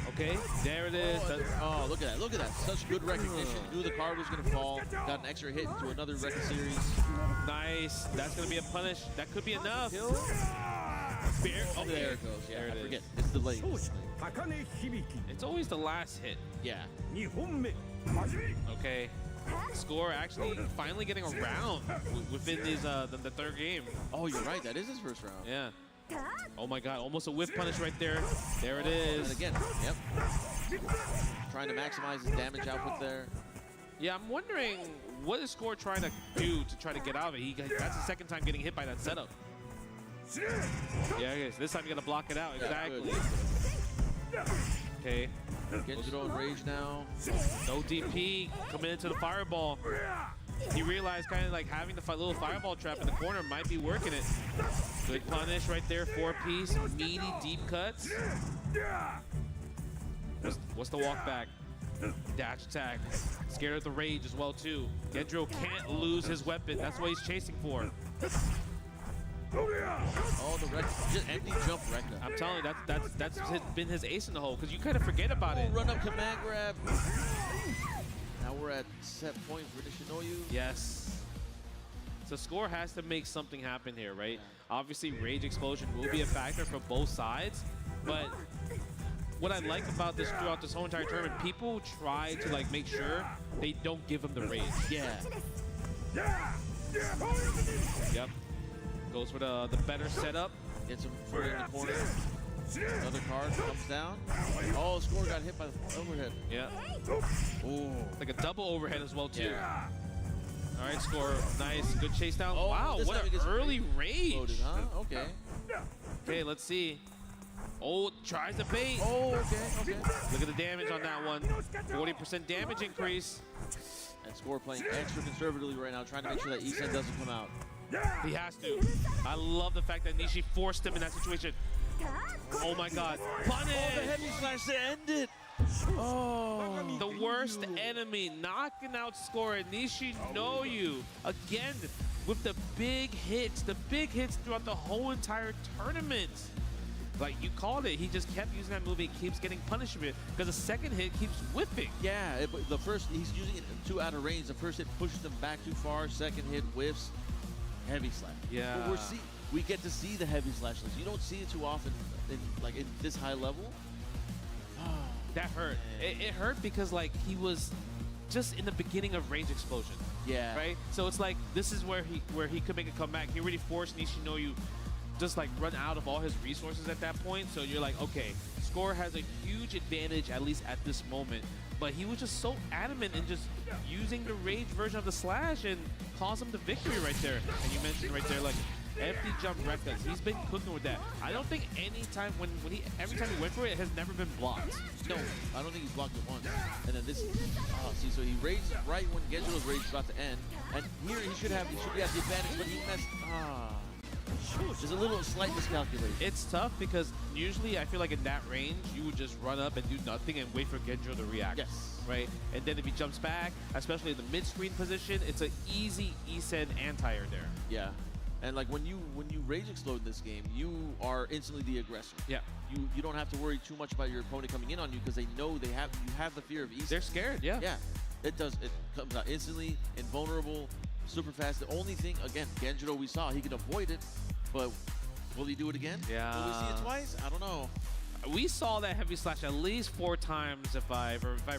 Okay, there it is. Oh, look at that. Look at that. Such good recognition. Knew the card was going to fall. Got an extra hit into another record series. Nice. That's going to be a punish. That could be enough. Bear. Oh, Okay. there it goes. Yeah, There it I is. forget. It's delayed. It's always the last hit. Yeah. Okay. Score actually finally getting around within these the third game. Oh, you're right. That is his first round. Yeah. Oh my God, almost a whiff punish right there. There it is. And again, yep. Trying to maximize his damage output there. Yeah, I'm wondering what is Score trying to do to try to get out of it. That's the second time getting hit by that setup. Yeah, okay, so this time you gotta block it out. Exactly. Okay. Genjiro in rage now. No DP coming into the fireball. He realized kind of like having the little fireball trap in the corner might be working it. Good punish right there, 4-piece, meaty deep cuts. What's the walk back? Dash attack. Scared of the rage as well too. Gendro can't lose his weapon. That's what he's chasing for. Oh, the just empty jump Rekka. I'm telling you, that's been his ace in the hole because you kind of forget about it. Run up command grab. Now we're at set point for Nishinoyu. Yes. So Score has to make something happen here, right? Obviously, Rage Explosion will be a factor for both sides, but what I like about this throughout this whole entire tournament, people try to like make sure they don't give him the rage. Yeah. Yep. Goes for the better setup. Gets him further in the corner. Another card comes down. Oh, Score got hit by the overhead. Yeah. Ooh. Like a double overhead as well, too. Yeah. All right, Score. Nice. Good chase down. Oh, wow, this what time an he gets early rage. Loaded, huh? Okay. Okay, let's see. Oh, tries to bait. Oh, okay. Look at the damage on that one. 40% damage increase. And Score playing extra conservatively right now, trying to make sure that E-Sen doesn't come out. He has to. I love the fact that Nishi forced him in that situation. Oh my God. Punish! Oh, the heavy slash to end it. Oh. The worst enemy knocking out Score. Nishinoyu again with the big hits throughout the whole entire tournament. like you called it, he just kept using that move. He keeps getting punishment because the second hit keeps whipping. Yeah, the first, he's using it too out of range. The first hit pushes him back too far. Second hit whiffs. Heavy slash. Yeah. But we get to see the heavy slash. You don't see it too often in this high level. That hurt. It hurt because like he was just in the beginning of range explosion. Yeah. Right? So it's like this is where he could make a comeback. He already forced Nishinoyu just like run out of all his resources at that point. So you're like, okay, Score has a huge advantage at least at this moment. But he was just so adamant in just using the rage version of the slash and caused him the victory right there. And you mentioned right there, like, empty jump rectas. He's been cooking with that. I don't think any time every time he went for it, it has never been blocked. No, I don't think he's blocked it once. And then this, see, so he raged right when Genjiro's rage is about to end. And here he should have the advantage, but he messed, there's a little slight miscalculation. It's tough because usually I feel like in that range, you would just run up and do nothing and wait for Genjiro to react. Yes. Right? And then if he jumps back, especially in the mid-screen position, it's an easy E-Sen anti-air there. Yeah. And like when you rage explode in this game, you are instantly the aggressor. Yeah. You don't have to worry too much about your opponent coming in on you because they know you have the fear of E-Sen. They're scared, yeah. Yeah. It comes out instantly, invulnerable, super fast. The only thing, again, Genjiro we saw, he can avoid it, but will he do it again? Yeah. Will we see it twice? I don't know. We saw that heavy slash at least 4 times, if I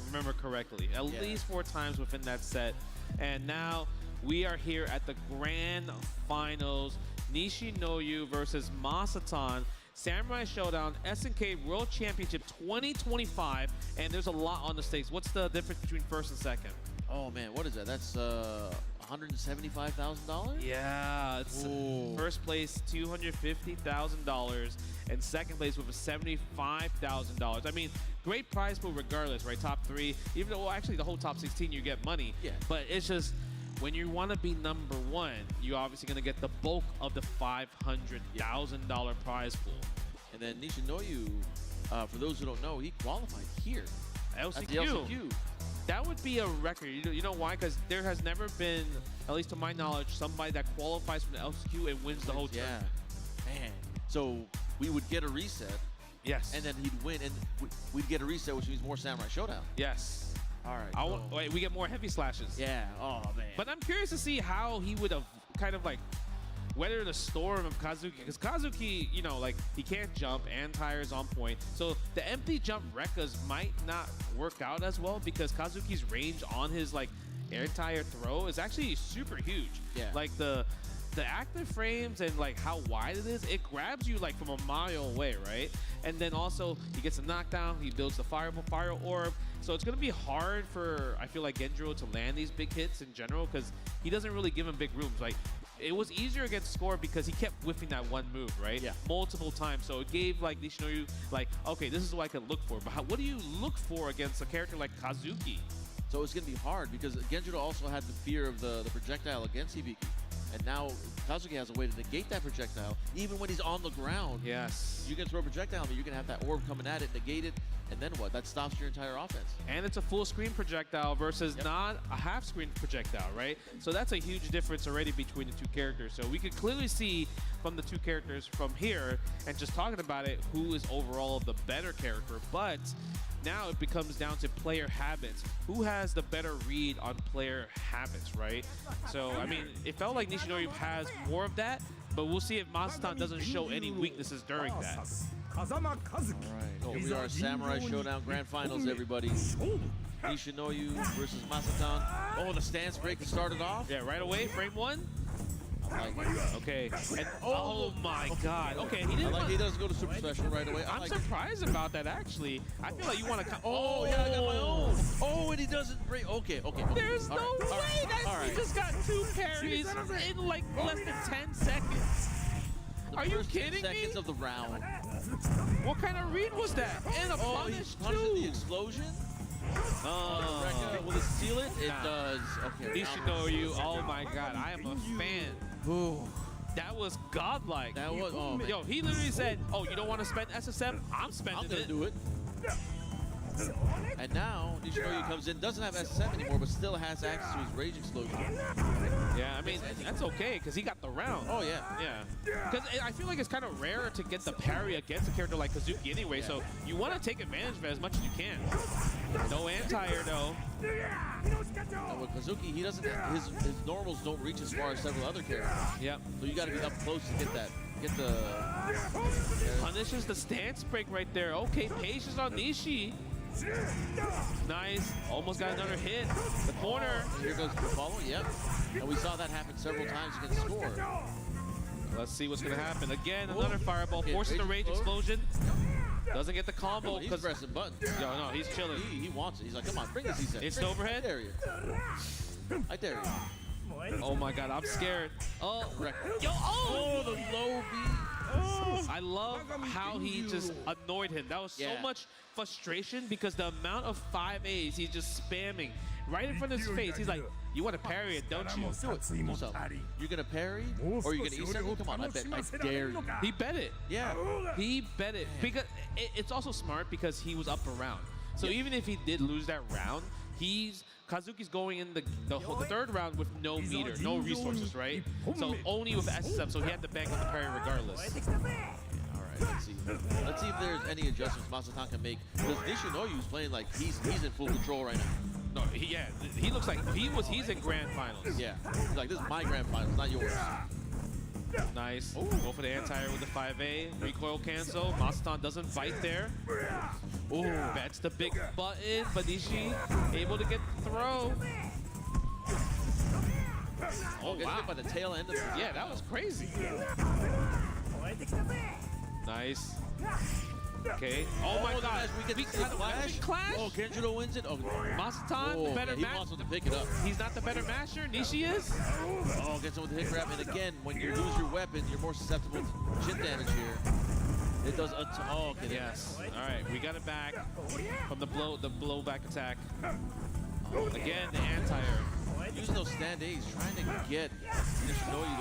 remember correctly. At least 4 times within that set. And now we are here at the grand finals. Nishinoyu versus Masaton. Samurai Showdown, SNK World Championship 2025. And there's a lot on the stakes. What's the difference between first and second? Oh, man, what is that? That's $175,000? Yeah, it's first place $250,000 and second place with a $75,000. I mean, great prize pool regardless, right? Top 3, even though, well, actually the whole top 16 you get money. Yeah. But it's just when you want to be number 1, you're obviously going to get the bulk of the $500,000 prize pool. And then Nishinoyu, for those who don't know, he qualified here LCQ. at the LCQ. That would be a record. You know why? Because there has never been, at least to my knowledge, somebody that qualifies from the LCQ and wins the whole tournament. Man. So we would get a reset. Yes. And then he'd win, and we'd get a reset, which means more Samurai Showdown. Yes. All right. Wait, we get more heavy slashes. Yeah. Oh, man. But I'm curious to see how he would have kind of like weathered the storm of Kazuki. Because Kazuki, you know, like he can't jump and tires on point. So the empty jump Rekkas might not work out as well because Kazuki's range on his like air-tire throw is actually super huge. Yeah. Like the active frames and like how wide it is, it grabs you like from a mile away, right? And then also he gets a knockdown, he builds the fire orb. So it's gonna be hard for, I feel like, Genjiro to land these big hits in general because he doesn't really give him big rooms. Like it was easier against Score because he kept whiffing that one move, right? Yeah. Multiple times. So it gave like Nishinoyu like, okay, this is what I can look for. But what do you look for against a character like Kazuki? So it's going to be hard because Genjiro also had the fear of the projectile against Hibiki. And now Kazuki has a way to negate that projectile, even when he's on the ground. Yes. You can throw a projectile, but you can have that orb coming at it, negate it, and then what? That stops your entire offense. And it's a full screen projectile versus not a half screen projectile, right? So that's a huge difference already between the two characters. So we could clearly see from the two characters from here and just talking about it, who is overall the better character. But now it becomes down to player habits. Who has the better read on player habits, right? So, I mean, it felt like Nishinoyu has more of that, but we'll see if Masaton doesn't show any weaknesses during that. All right, here we are, Samurai Showdown Grand Finals, everybody. Nishinoyu versus Masaton. Oh, the stance break started off. Yeah, right away, frame 1. Okay, and Oh, my God. Okay, he I didn't. like he doesn't go to super special right away. I'm surprised about that, actually. I feel like you want to come. Oh, yeah, I got my own. Oh, and he doesn't break. Okay. There's no way that he just got 2 parries in like less than 10 seconds. Are you kidding 10 me? seconds of the round. What kind of read was that? And a Oh, he punish punished too. the explosion. Will it steal it? It does. Okay. Nishinoyu, oh my God, I am a fan. Ooh. That was godlike. That was, oh man. Yo, he literally said, oh, you don't want to spend SSM? I'm spending I'm gonna it. do it. And now Nishinoyu comes in, doesn't have SSM anymore, but still has access to his rage explosion. Yeah, I mean, that's okay, because he got the around. Oh, yeah. Yeah. Because I feel like it's kind of rare to get the parry against a character like Kazuki anyway, so you want to take advantage of it as much as you can. No anti-air, though. And with Kazuki, he doesn't, his normals don't reach as far as several other characters. Yep. So you got to be up close to get that, Punishes the stance break right there. Okay, patience on Nishi. Nice. Almost got another hit. The corner. Here goes the follow. Yep. And we saw that happen several times against Score. Let's see what's going to happen. Again, another fireball. Okay, Forces the rage explosion. Doesn't get the combo. He's pressing buttons. No, he's chilling. He wants it. He's like, come on, bring this. He said. It's overhead. I dare you. I dare you. Oh my God, I'm scared. Oh, Yo, oh, the low B. Oh. I love how he just annoyed him. That was so much frustration because the amount of 5As he's just spamming right in front of his face. He's like, you want to parry it, don't you? Do it. Do something. You're going to parry or you're going to E7? Come on, I dare you. He bet it. Yeah. He bet it. Because it's also smart because he was up around. So even if he did lose that round, Kazuki's going in the third round with no meter, no resources, right? So only with SSF, so he had to bank on the parry regardless. All right, let's see. Let's see if there's any adjustments Masatan can make. Because Nishinoyu's playing like he's in full control right now. No, he looks like he's in grand finals. Yeah, he's like, this is my grand finals, not yours. Nice. Go for the anti-air with the 5A. Recoil cancel. Masatan doesn't bite there. Ooh, bets the big button. But Nishi able to get the throw. Oh, Gets hit by the tail end of it. Yeah, that was crazy. Nice. Okay. Oh my God. We get the clash. Oh, Kenjiro wins it. Oh, Masatan, better he wants him to pick it up. He's not the better masher. Nishi is. Oh, gets him with the hit grab. And again, when you lose your weapon, you're more susceptible to chip damage here. It does oh, okay. Yes. All right, we got it back from the blowback attack. Again, the anti-air. Using those stand A's, trying to get Nishinoyu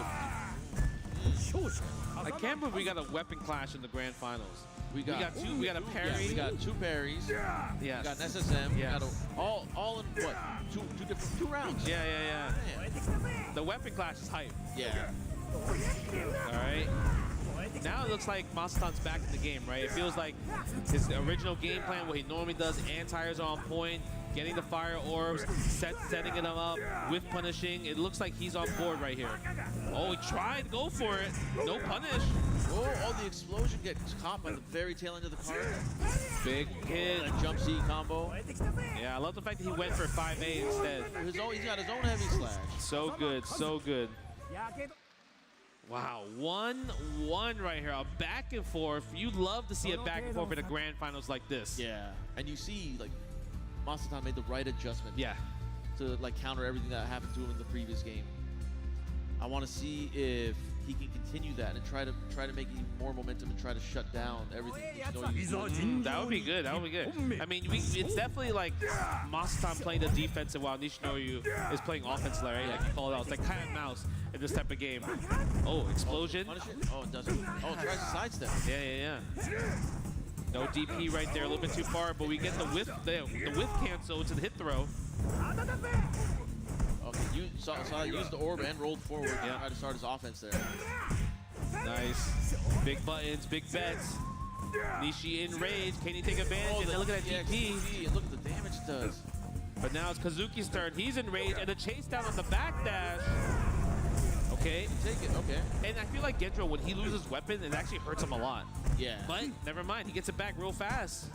to. I can't believe we got a weapon clash in the grand finals. We got a parry. Yeah, we got two parries. Yes. We got an SSM. Yes. We got all in what? Two rounds. Yeah. Man. The weapon clash is hype. Yeah. All right. Now it looks like Masatan's back in the game, right? It feels like his original game plan, what he normally does, anti-airs on point, getting the fire orbs, setting it up with punishing. It looks like he's on board right here. Oh, he tried to go for it. No punish. Oh, the explosion gets caught by the very tail end of the card. Big hit. And a jump C combo. Yeah, I love the fact that he went for 5A instead. He's got his own heavy slash. So good, so good. Wow, 1-1 right here, a back and forth. You love to see a back and forth in the grand finals like this. Yeah, and you see, like, Masatan made the right adjustment. Yeah. To, like, counter everything that happened to him in the previous game. I want to see if he can continue that and try to make even more momentum and try to shut down everything. That would be good. That would be good. I mean, it's definitely like Masatan playing the defensive while Nishinoyu is playing offensive, right? Like you call it out. It's like cat and mouse in this type of game. Oh, explosion. Oh, it doesn't. Oh, it tries to sidestep. Yeah. No DP right there, a little bit too far, but we get the whiff cancel to the hit throw. Okay, you saw use the orb and rolled forward. Yeah, try to start his offense there. Nice. Big buttons, big bets. Nishi in rage. Can he take advantage? And then look at that DP. And look at the damage it does. But now it's Kazuki's turn. He's in rage, and the chase down on the backdash. Okay. Take it, okay. And I feel like Gendro, when he loses weapon, it actually hurts him a lot. Yeah. But never mind, he gets it back real fast.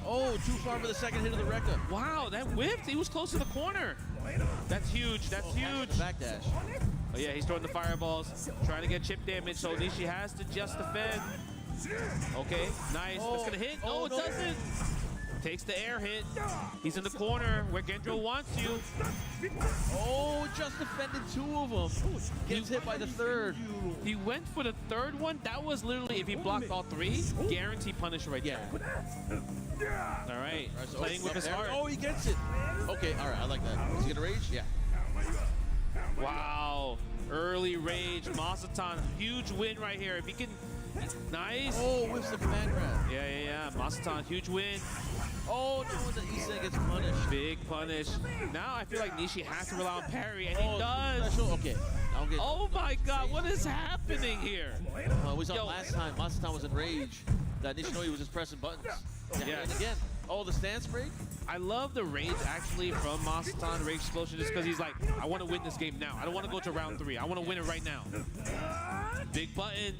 Oh, too far for the second hit of the Rekka. Wow, that whipped. He was close to the corner. That's huge. That's huge. Backdash. Oh yeah, he's throwing the fireballs, trying to get chip damage, so Nishi has to just defend. Okay, nice. That's gonna hit. No, it doesn't. Takes the air hit. He's in the corner where Gendro wants you. Oh, just defended two of them. Gets hit by the third. He went for the third one. That was literally, if he blocked all three, guaranteed punish right there. All right, So playing with his heart. Oh, he gets it. Okay, all right, I like that. Is he gonna rage? Yeah. Wow, early rage. Masatan, huge win right here. If he can, nice. Oh, whiffs the command grab. Yeah. Masatan, huge win. Oh no, the Issa gets punished. Big punish. Now I feel like Nishi has to rely on parry, and he Oh, does. special. Okay. Okay. Oh my god, what is happening here? We saw Yo. last time Masatan was in rage. That Nishinoya was just pressing buttons. Yeah. Yes. And again, oh, the stance break. I love the rage actually from Masatan, Rage Explosion, just because he's like, I want to win this game now. I don't want to go to round 3. I want to win it right now. Big button.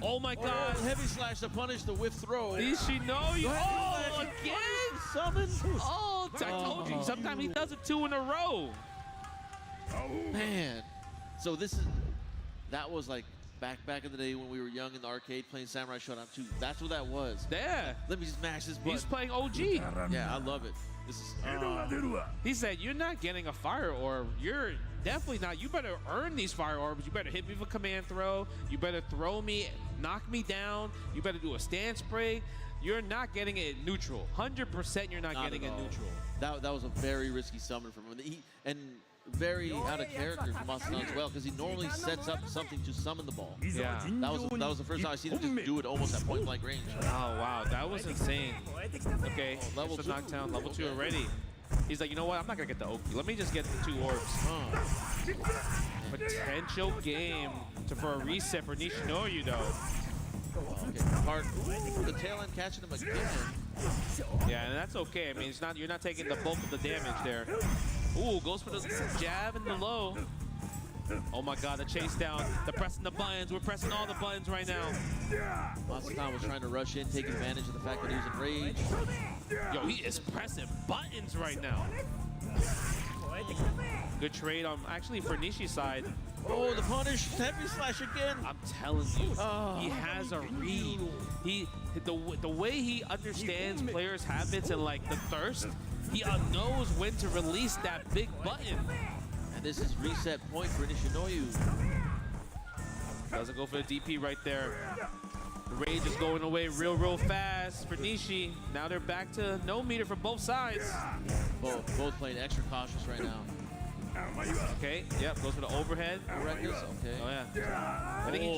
Oh my god. Oh, heavy slash to punish the whiff throw. Nishinoya. Oh, again. Summon. Oh, I told you. Sometimes he does it 2 in a row. Man. So that was like back in the day when we were young in the arcade playing Samurai Shodown 2. That's what that was. Yeah. Let me just mash this button. He's playing OG. Yeah, I love it. This is. He said, you're not getting a fire orb. You're definitely not. You better earn these fire orbs. You better hit me with a command throw. You better throw me, knock me down. You better do a stance break. You're not getting it neutral. 100% you're not getting it neutral. That was a very risky summon from him. And very out of character from Masatan as well, because he normally sets up something to summon the ball. Yeah. That was the first time I seen him just do it almost at point blank range. Oh, wow. That was insane. Okay. Level level 2. knockdown. Level 2 already. He's like, you know what? I'm not going to get the Oki. Let me just get the 2 orbs. Potential game for a reset for Nishinoya, though. Okay. The tail end catching him again. Yeah, and that's okay. I mean, it's not. You're not taking the bulk of the damage there. Ooh, goes for the jab in the low. Oh my god, the chase down. The pressing the buttons. We're pressing all the buttons right now. Masatan was trying to rush in, take advantage of the fact that he was in rage. Yo, he is pressing buttons right now. Good trade on, actually, for Nishi's side. Oh, the punish, heavy slash again. I'm telling you, he has a read. The way he understands players' habits and like the thirst, he knows when to release that big button. And this is reset point for Nishinoya. Doesn't go for the DP right there. The rage is going away real fast for Nishi. Now they're back to no meter for both sides. Both playing extra cautious right now. Okay, yep, goes for the overhead. Reckless, okay. Oh yeah. I think he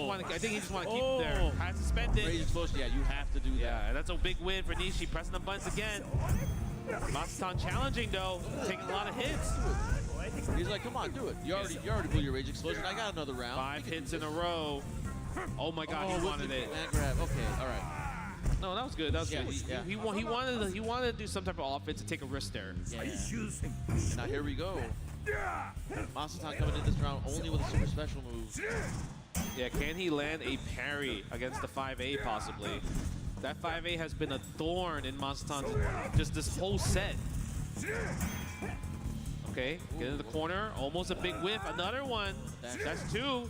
just want to keep it there. High suspended. Rage explosion, yeah, you have to do that. Yeah, that's a big win for Nishi, pressing the buttons again. Masatan challenging though, taking a lot of hits. He's like, come on, do it. You already blew your rage explosion. I got another round. 5 hits in a row. Oh my god, he wanted it. Man grab. Okay, all right. No, that was good. That was good. Yeah. He wanted to do some type of offense to take a risk there. Yeah. Now here we go. Masatan coming in this round only with a super special move. Yeah, can he land a parry against the 5A possibly? That 5A has been a thorn in Masatan's just this whole set. Okay, get in the corner. Almost a big whiff. Another one. That's 2.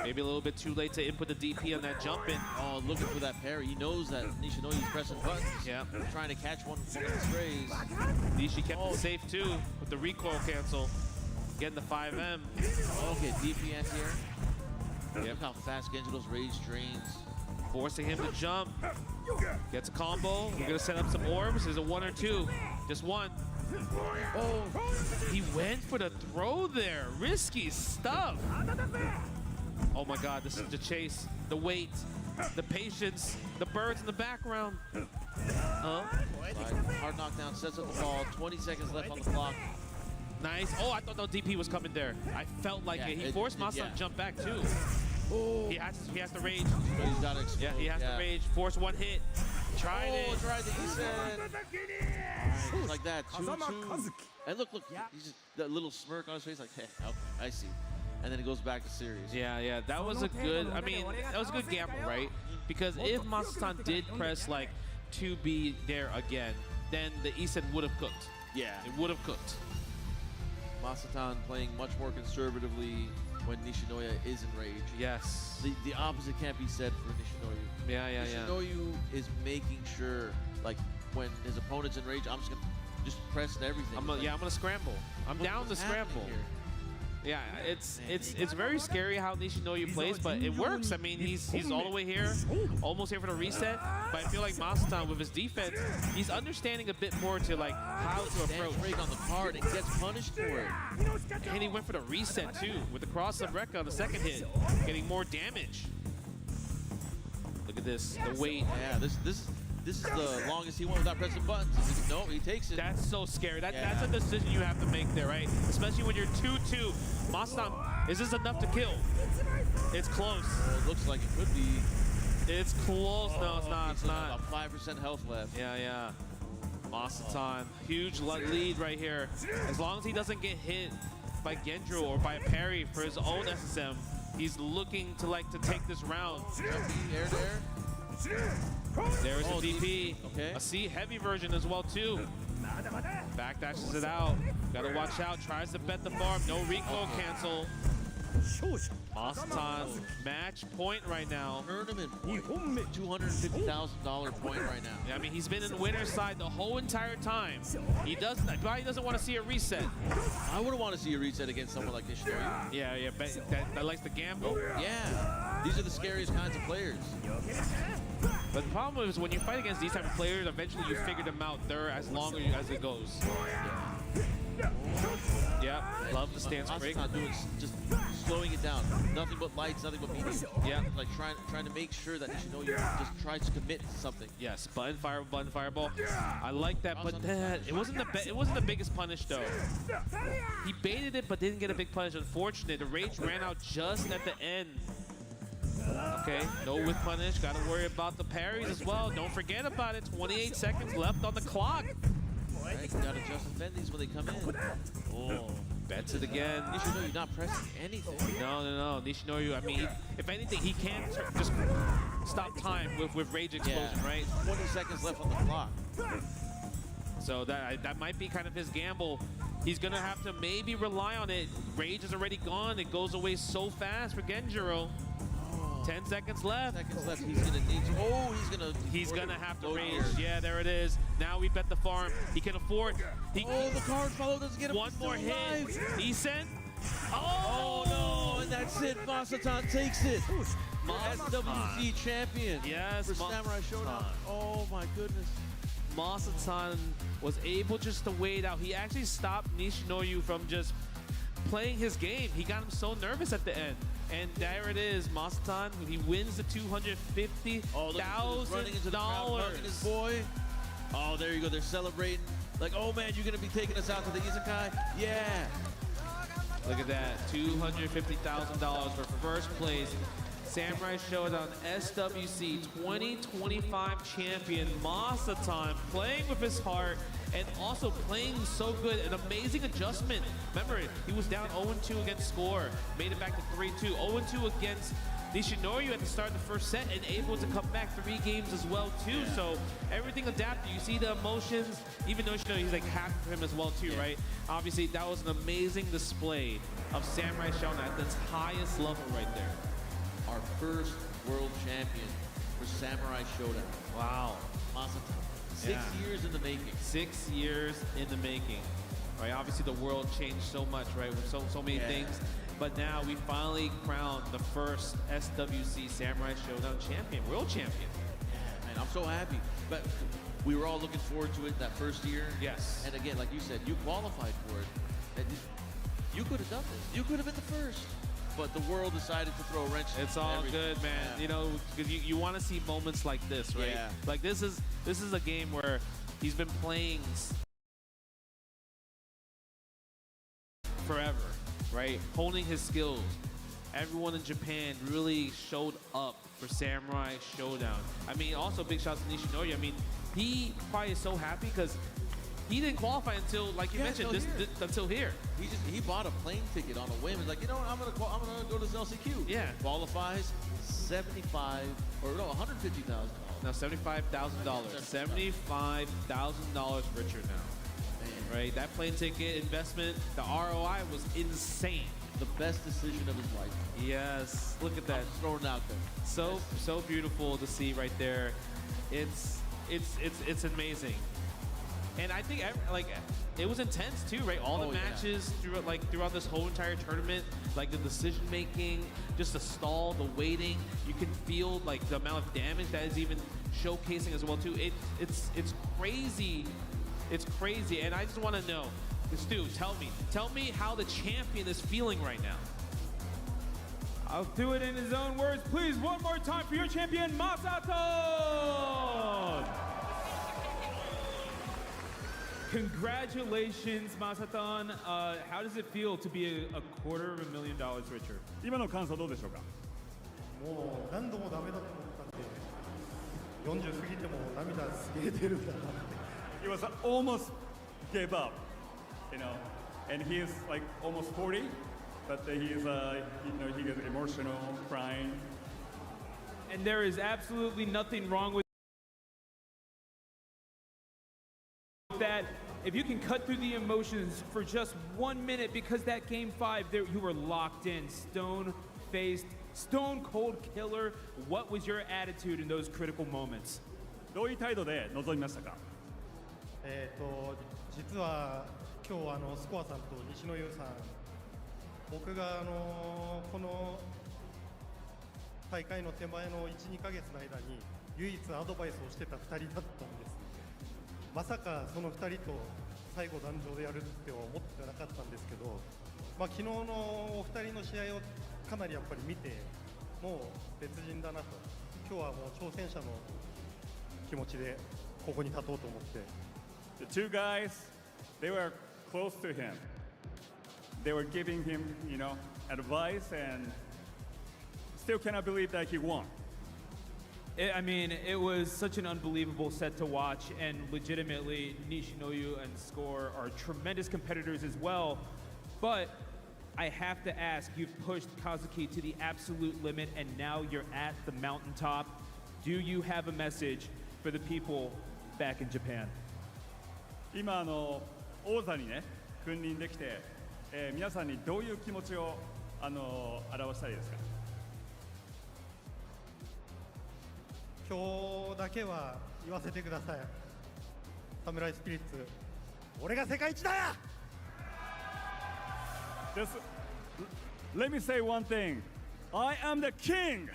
Maybe a little bit too late to input the DP on that jump in. Oh, looking for that parry. He knows that Nishinoya is pressing buttons. Yeah. Trying to catch one of the sprays. Nishi kept it safe too with the recoil cancel. Getting the 5M. Okay, DP anti-air. Look how fast Genjiro's rage drains. Forcing him to jump. Gets a combo. We're gonna set up some orbs. There's a 1 or 2. Just 1. Oh, he went for the throw there. Risky stuff. Oh my god, this is the chase, the wait, the patience, the birds in the background. Hard knockdown, sets up the ball, 20 seconds left on the clock. Nice. Oh, I thought no DP was coming there. I felt like it. He forced Masatan to jump back too. Oh. He has to rage. But he's got to explode. Yeah, he has to rage. Force 1 hit. Tried it. Tried the Isen. Right, like that, 2-2. And look, he's just that little smirk on his face like, hey, okay, I see. And then it goes back to series. Yeah, that was a good, I mean, that was a good gamble, right? Because if Masatan did press like to be there again, then the Isen would have cooked. Yeah. It would have cooked. Masatan playing much more conservatively when Nishinoya is in rage. Yes. The opposite can't be said for Nishinoya. Yeah. Nishinoya is making sure, like, when his opponent's in rage, I'm just gonna press everything. I'm gonna scramble. I'm down to scramble. Here? Yeah, it's very scary how Nishinoya plays, but it works. I mean, he's all the way here, almost here for the reset. But I feel like Masatan, with his defense, he's understanding a bit more to like how to approach. Break on the card and gets punished for it. And he went for the reset too, with the cross-up Rekka on the second hit, getting more damage. Look at this, the weight. Yeah, this this is the longest he went without pressing buttons. No, he takes it. That's so scary. That's Yeah. a decision you have to make there, right? Especially when you're 2-2. Masatan, is this enough to kill? It's close. Well, it looks like it could be. It's close. No, it's not. It's He's got not. about 5% health left. Yeah. Masatan, huge lead right here. As long as he doesn't get hit by Gendro or by a parry for his own SSM, he's looking to take this round. Air there. There's a DP. Okay. A C heavy version as well too. Backdashes it out. Gotta watch out. Tries to bet the farm. No recoil cancel. Masatan match point right now. Tournament point. $250,000 point right now. I mean, he's been in the winner's side the whole entire time. He probably doesn't want to see a reset. I wouldn't want to see a reset against someone like Nishinoya. Yeah, but that likes to gamble. Yeah, these are the scariest kinds of players. But the problem is when you fight against these type of players, eventually you figure them out. They're as long as it goes. Yeah, love the stance break. Not doing just slowing it down. Nothing but lights, nothing but medium. Yeah, like trying to make sure that Nishinoya just tries to commit to something. Yes, button fireball. I like that, but it wasn't the biggest punish though. He baited it, but didn't get a big punish. Unfortunate. The rage ran out just at the end. Okay, no whip punish. Got to worry about the parries as well. Don't forget about it. 28 seconds left on the clock. Right, you gotta just defend these when they come in. Oh, bets it again. Nishinoya not pressing anything. No. Nishinoya, I mean, if anything, he can just stop time with Rage Explosion, right? 20 seconds left on the clock. So that might be kind of his gamble. He's gonna have to maybe rely on it. Rage is already gone. It goes away so fast for Genjiro. 10 seconds left. He's gonna need to. Oh, he's gonna have to rage. Yeah, there it is. Now we bet the farm. He can afford. The card follow doesn't get him. One more hit. Eason. Oh no, and that's it. Masatan takes it. SWC champion. Yes, for Samurai Showdown. Oh my goodness. Masatan was able just to wait out. He actually stopped Nishinoya from just playing his game. He got him so nervous at the end. And there it is, Masatan. He wins the $250,000. Running into the crowd, hugging his boy. Oh, there you go. They're celebrating. Like, oh man, you're gonna be taking us out to the Isekai? Yeah. Look at that, $250,000 for first place. Samurai Showdown SWC 2025 champion Masatan, playing with his heart and also playing so good. An amazing adjustment. Remember, he was down 0-2 against Score, made it back to 3-2. 0-2 against Nishinoya at the start of the first set and able to come back 3 games as well too. So everything adapted. You see the emotions, even though Nishinoya, he's like happy for him as well too, right? Obviously, that was an amazing display of Samurai Showdown at its highest level right there. Our first world champion for Samurai Showdown. Wow. Masatan. 6 years in the making. 6 years in the making. Right, obviously the world changed so much, right, with so many things. But now we finally crowned the first SWC Samurai Showdown champion, world champion. Yeah, man, I'm so happy. But we were all looking forward to it that first year. Yes. And again, like you said, you qualified for it. And you could have done this. You could have been the first. But the world decided to throw a wrench. It's all good, man. Yeah. You know, because you want to see moments like this, right? Yeah. Like this is a game where he's been playing forever, right? Honing his skills. Everyone in Japan really showed up for Samurai Showdown. I mean, also big shout out to Nishinoya. I mean, he probably is so happy because he didn't qualify until, like you mentioned, until here. He bought a plane ticket on a whim. He's like, you know what, I'm gonna go to this LCQ. Yeah. Qualifies $150,000. No, $75,000. $75,000 richer now. Man. Right, that plane ticket investment, the ROI was insane. The best decision of his life. Yes, look at that. I'm thrown out there. So beautiful to see right there. It's amazing. And I think it was intense too, right? All the matches throughout this whole entire tournament, like the decision making, just the stall, the waiting. You can feel like the amount of damage that is even showcasing as well too. It's crazy. It's crazy. And I just want to know, Stu, tell me how the champion is feeling right now. I'll do it in his own words. Please, one more time for your champion, Masatan! Congratulations, Masatan. How does it feel to be a $250,000 richer? 今の感想どうでしょうか。もう何度もダメだと思ったんで、40過ぎても涙すげえ出るんだなって。He was almost gave up, you know, and he is like almost 40, but he is, he gets emotional, crying. And there is absolutely nothing wrong with that. If you can cut through the emotions for just 1 minute, because that game 5, there you were locked in, stone-faced, stone-cold killer. What was your attitude in those critical moments? どういう態度で臨みましたか。実は今日スコアさんと西野優さん、僕がこの大会の手前の 1,2 ヶ月の間に唯一アドバイスをしてた2人だったんです。まさかその2人と最後壇上でやるって思ってなかったんですけど、昨日のお二人の試合をかなりやっぱり見て、もう別人だなと、今日はもう挑戦者の気持ちでここに立とうと思って。The two guys, they were close to him. They were giving him, you know, advice, and still cannot believe that he won. I mean, it was such an unbelievable set to watch, and legitimately, Nishinoyu and Score are tremendous competitors as well. But I have to ask, you've pushed Kazuki to the absolute limit, and now you're at the mountaintop. Do you have a message for the people back in Japan? 今王座にね君臨できて、皆さんにどういう気持ちを表したいですか。今日だけは言わせてください。サムライスピリッツ、俺が世界一だ。 Just let me say one thing. I am the king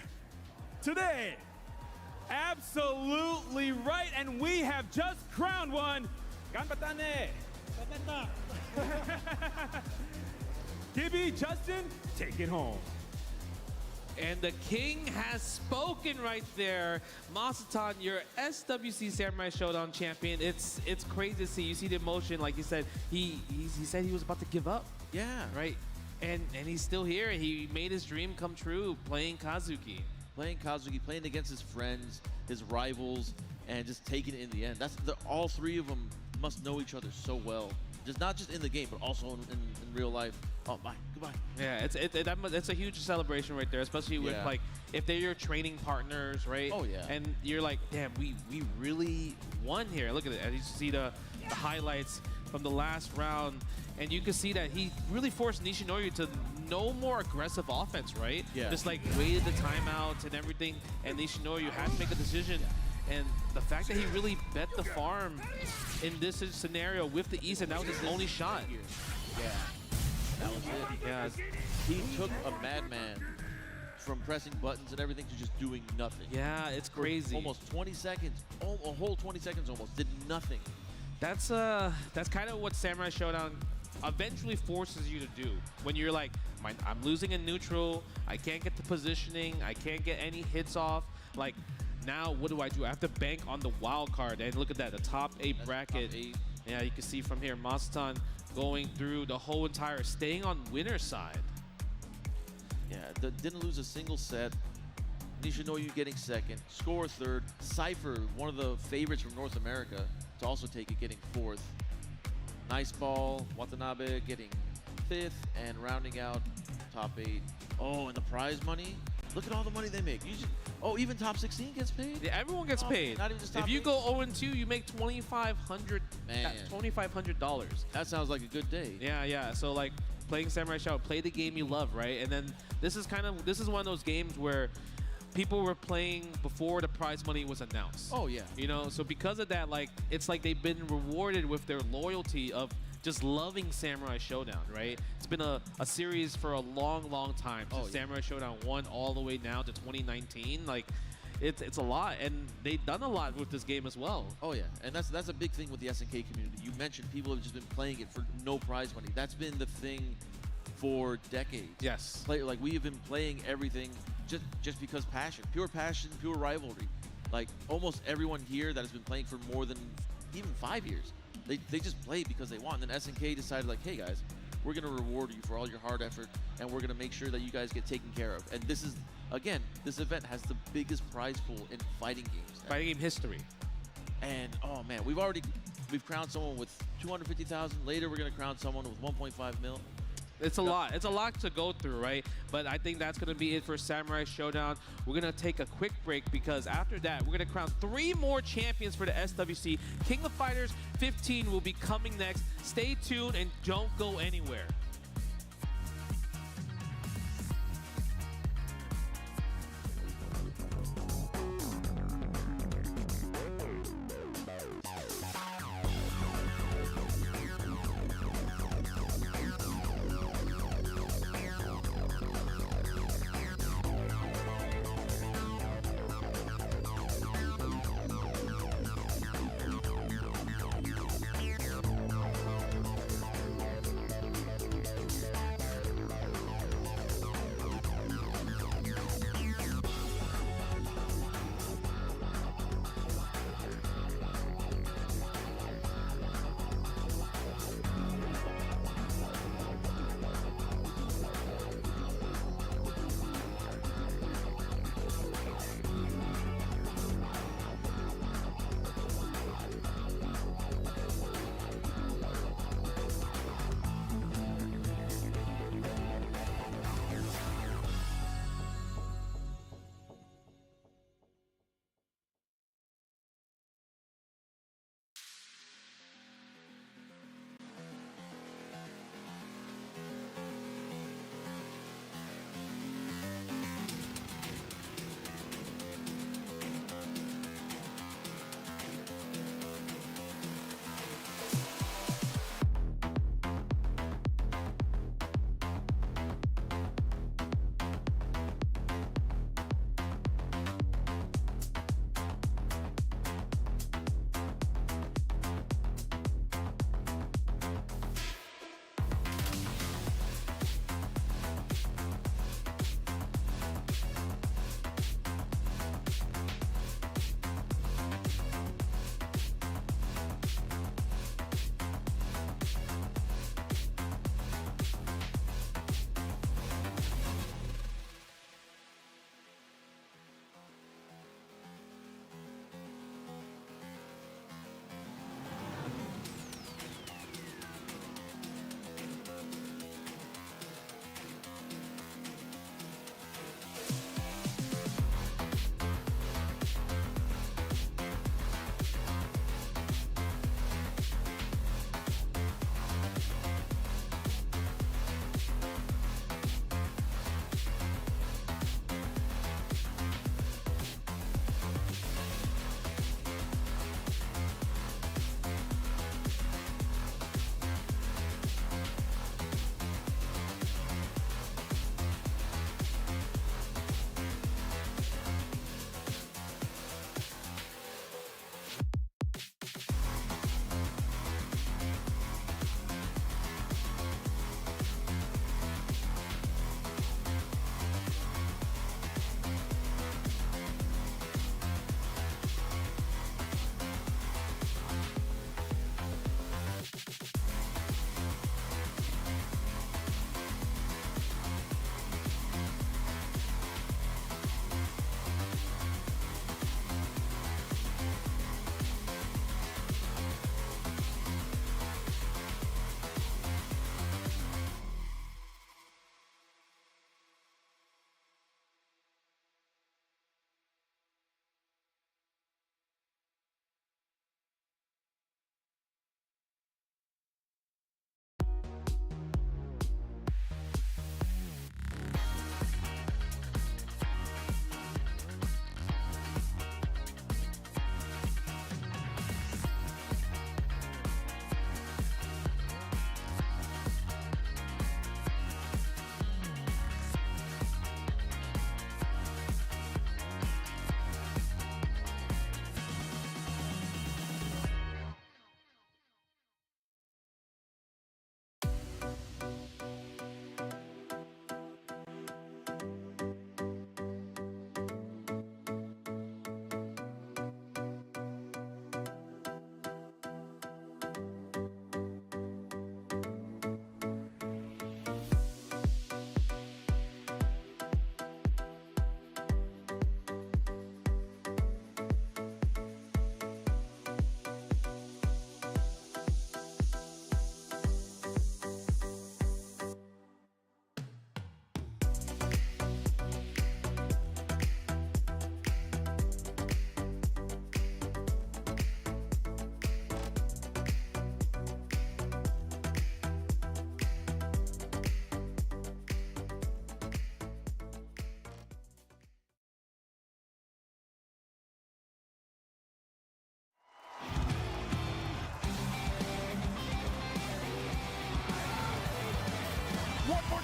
today. Absolutely right, and we have just crowned one. Ganbatane. Gibby, Justin, take it home. And the king has spoken right there. Masatan, your SWC Samurai Showdown champion. It's crazy to see. You see the emotion, like you said. He said he was about to give up. Yeah. Right. And he's still here. He made his dream come true playing Kazuki. Playing Kazuki, playing against his friends, his rivals, and just taking it in the end. All three of them must know each other so well. Not just in the game, but also in real life. Oh, bye, goodbye. Yeah, it's a huge celebration right there, especially with like if they're your training partners, right? Oh yeah. And you're like, damn, we really won here. Look at it. And you see the highlights from the last round, and you can see that he really forced Nishinoyu to no more aggressive offense, right? Yeah. Just like waited the timeouts and everything, and Nishinoyu had to make a decision. And the fact that he really bet the farm in this scenario with the East, and that was his only shot. Yeah, that was it. Yeah. He took a madman from pressing buttons and everything to just doing nothing. Yeah, it's crazy. Almost 20 seconds, a whole 20 seconds almost, did nothing. That's kind of what Samurai Showdown eventually forces you to do. When you're like, I'm losing in neutral, I can't get the positioning, I can't get any hits off. Like, now what do? I have to bank on the wild card. And look at that, the top 8 bracket. Top 8. Yeah, you can see from here, Masatan going through the whole entire, staying on winner's side. Yeah, didn't lose a single set. Nishinoyu getting second, Score third, Cypher, one of the favorites from North America, to also take it, getting 4th. Nice ball, Watanabe getting 5th, and rounding out top 8. Oh, and the prize money. Look at all the money they make. Even top 16 gets paid? Yeah, everyone gets paid. Not even just top if you 8? go 0-2, you make $2,500. That sounds like a good day. Yeah. So like playing Samurai Shodown, play the game you love, right? And then this is one of those games where people were playing before the prize money was announced. Oh yeah. You know, so because of that, like it's like they've been rewarded with their loyalty of just loving Samurai Showdown, right? It's been a series for a long time since Samurai Showdown 1 all the way now to 2019. Like, it's a lot, and they've done a lot with this game as well. Oh yeah, and that's a big thing with the SNK community. You mentioned people have just been playing it for no prize money. That's been the thing for decades. Yes. Like we have been playing everything just because passion, pure rivalry. Like almost everyone here that has been playing for more than even 5 years They just play because they want. And then SNK decided, like, hey guys, we're gonna reward you for all your hard effort, and we're gonna make sure that you guys get taken care of. And this is, again, this event has the biggest prize pool in fighting games. Fighting game history. And oh man, we've crowned someone with 250,000. Later, we're gonna crown someone with 1.5 mil. It's a lot. It's a lot to go through, right? But I think that's going to be it for Samurai Showdown. We're going to take a quick break because after that, we're going to crown 3 more champions for the SWC. King of Fighters 15 will be coming next. Stay tuned and don't go anywhere.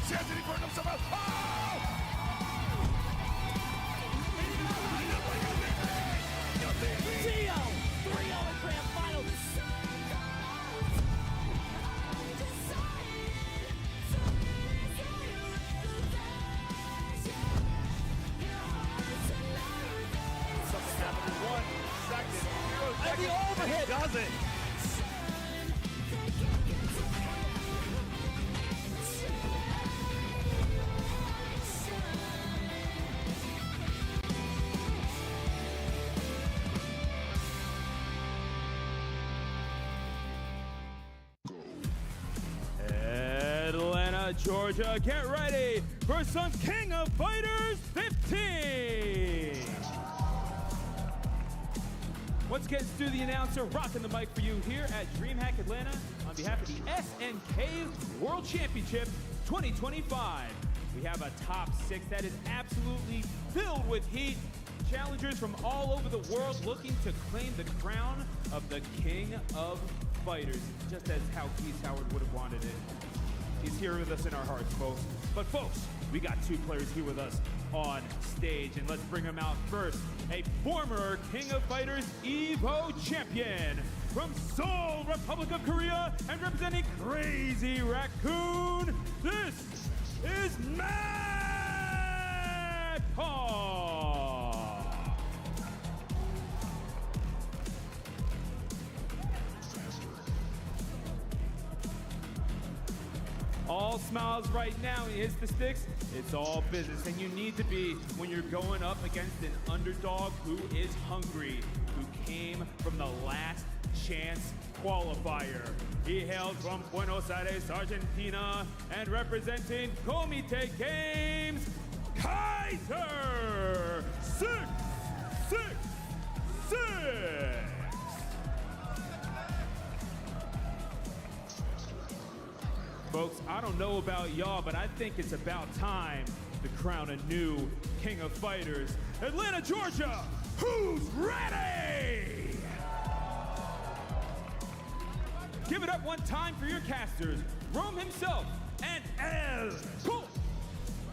And the overhead does it. Atlanta, Georgia, get ready for some King of Fighters 15. Once again, Stu the announcer, rocking the mic for you here at DreamHack Atlanta on behalf of the SNK World Championship 2025. We have a top 6 that is absolutely filled with heat. Challengers from all over the world looking to claim the crown of the King of Fighters, just as how Keith Howard would have wanted it. He's here with us in our hearts, folks. But folks, we got 2 players here with us on stage, and let's bring them out first. A former King of Fighters Evo champion from Seoul, Republic of Korea, and representing Crazy Raccoon, this is Matt Paul. All smiles right now. He hits the sticks. It's all business, and you need to be when you're going up against an underdog who is hungry, who came from the last chance qualifier. He hails from Buenos Aires, Argentina, and representing Comité Games, Kaiser 666. Folks, I don't know about y'all, but I think it's about time to crown a new King of Fighters. Atlanta, Georgia, who's ready? Give it up one time for your casters, Rome himself and El Cool.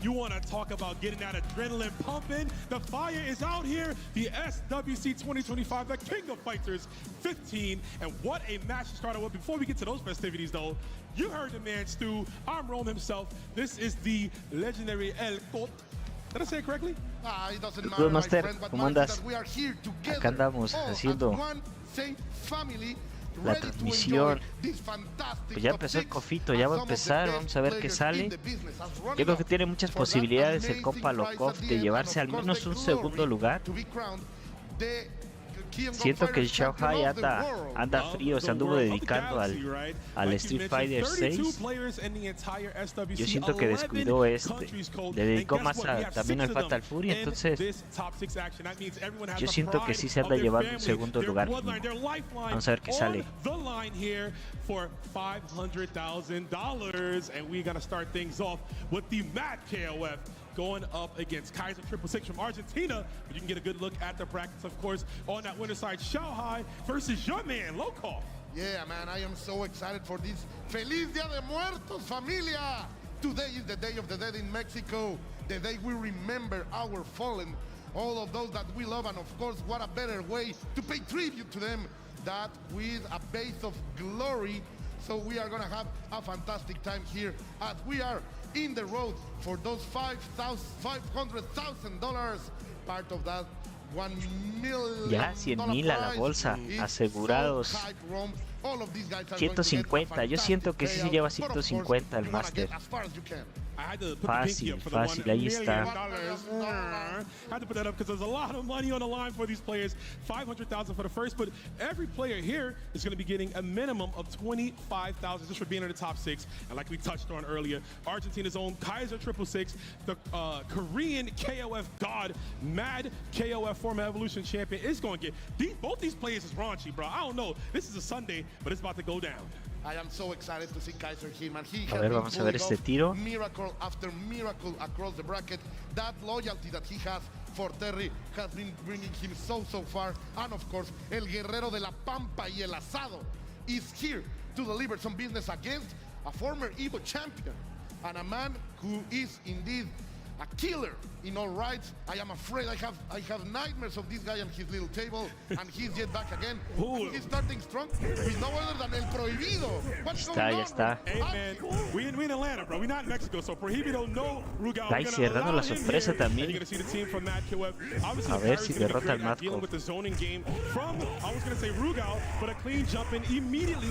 You want to talk about getting that adrenaline pumping? The fire is out here. The SWC 2025, the King of Fighters 15. And what a match to start out with. Before we get to those festivities, though, you heard the man, Stu. I'm Rome himself. This is the legendary El Cow. Did I say it correctly? It doesn't Good, matter, my Master. friend, but ¿Cómo matters andas? that we are here together, Acá andamos all haciendo as one same family, la ready to transmisión. enjoy this fantastic Pues ya top empezó el 6 cofito, ya va a as some of the empezar, best vamos a ver qué players sale. in the business. As running Yo creo que up tiene muchas for that posibilidades el amazing compa prize Lokov at the de end, llevarse and al of menos course un the segundo glory lugar. to be crowned the King of Siento que el Fighters Xiao champion Hai of the world. anda frío, se anduvo dedicando al Street Fighter 6. Yo siento que descuidó le dedicó más también al Fatal Fury, entonces yo siento que sí se anda llevando un segundo lugar. Vamos a ver qué sale. For $500,000, and we're gonna start things off with the Mad KOF going up against Kaiser 666 from Argentina. But you can get a good look at the brackets, of course, on that winner side, Xiaohai versus your man, Lokov. Yeah, man, I am so excited for this. Feliz Dia de Muertos, familia! Today is the Day of the Dead in Mexico, the day we remember our fallen, all of those that we love, and of course, what a better way to pay tribute to them that with a base of glory. So we are gonna have a fantastic time here as we are in the road for those $500,000, part of that $1 million. Ya 100,000 a la bolsa, asegurados. 150, yo siento que sí se lleva 150 el Master. Fácil, fácil, ahí está. Had to put that up because there's a lot of money on the line for these players. $500,000 for the first, but every player here is going to be getting a minimum of $25,000 just for being in the top 6. And like we touched on earlier, Argentina's own Kaiser 666, the Korean KOF god, Mad KOF former Evolution champion, is going to get both these players is raunchy, bro. I don't know. This is a Sunday, but it's about to go down. I am so excited to see Kaiser here, man. He A ver, vamos a ver este tiro. Miracle after miracle across the bracket. That loyalty that he has for Terry has been bringing him so far. And of course, El Guerrero de la Pampa y El Asado is here to deliver some business against a former Evo champion. and a man who is indeed a killer in all rights. I am afraid I have nightmares of this guy and his little table, and he's yet back again. And he's starting strong with no other than El Prohibido. What's going on? Ya está. Hey man, we in Atlanta, bro. We not in Mexico, so Prohibido no Rugal. Ahí cerrando la sorpresa también. You're gonna see the team from Mad KOF. A ver si derrota al Mad dealing with the zoning game from, I was gonna say Rugal, but a clean jump in immediately.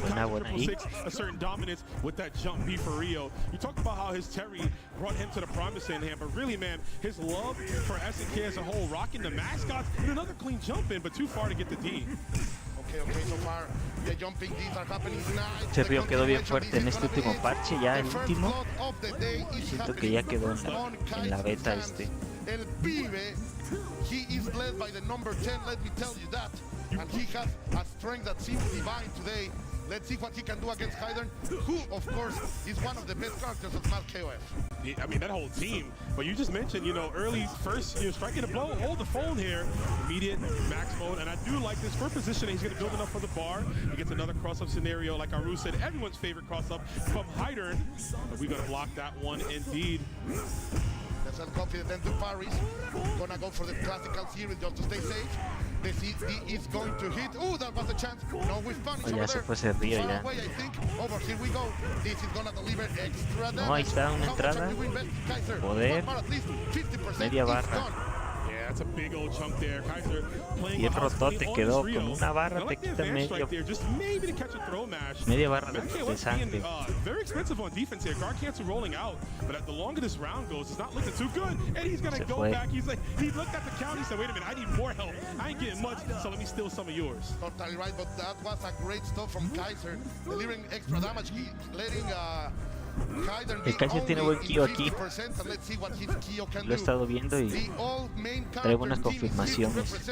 A certain dominance with that jump B for Rio. You talked about how his Terry brought him to the promised land, but really, man, his love for SNK as a whole, rocking the mascots, and another clean jump in, but too far to get the D. Okay, so far the jumping Ds are happening tonight. Este Río quedó bien fuerte en este último parche, ya el último. Siento que ya quedó en la beta este. El pibe, he is led by the number 10, let me tell you that. And he has a strength that seems divine today. Let's see what he can do against Hydern, who, of course, is one of the best characters of Mad KOF. I mean, that whole team. But you just mentioned, early first, striking a blow, hold the phone here, immediate max mode. And I do like this for positioning. He's going to build enough for the bar. He gets another cross-up scenario, like Aru said, everyone's favorite cross-up from Hydern. We're going to block that one indeed. That's confident into Paris. Gonna go for the classical series just to stay safe. The CD is going to hit. Oh, that was a chance. No, with punish over there. Far away, I think. Over here we go. This is gonna deliver extra damage. No, ahí está una entrada. Poder. Media barra. That's a big old chunk there. Kaiser playing bien rotote quedó con una barra, te quita media barra de sangre. Very expensive on defense here. Guard cancel rolling out, but at the longer this round goes, it's not looking too good. And he's gonna go back. He's like, he looked at the count. He said, "Wait a minute, I need more help. I ain't getting much, so let me steal some of yours." Totally right, but that was a great stuff from Kaiser, delivering extra damage, letting El Kaiser tiene buen Kyo aquí. Lo he estado viendo y trae buenas confirmaciones.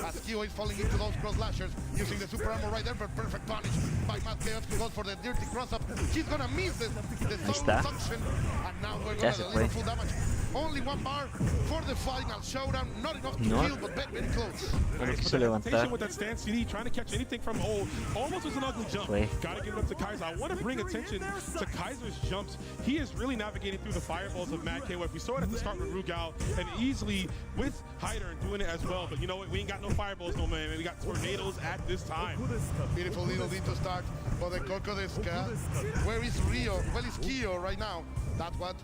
As Kyo is falling into those cross lashers, using the super armor right there, but perfect punish by Mad KOF, who goes for the dirty cross up. He's gonna miss the suction, and now we're gonna deliver full damage. Only one bar for the final showdown. Not enough to kill, but very close. No quiso levantar. With that stance CD, trying to catch anything from almost was an ugly jump. Gotta give it up to Kaiser. I want to bring attention to Kaiser's jumps. He is really navigating through the fireballs of Mad KOF. We saw it at the start with Rugal, and easily with Hydern doing it as well. But you know what? We ain't got no fireballs, no man. We got tornadoes at this time. Beautiful little lead to start for the Coco de Ska. Where is Rio? Well, it's Kyo right now. That's what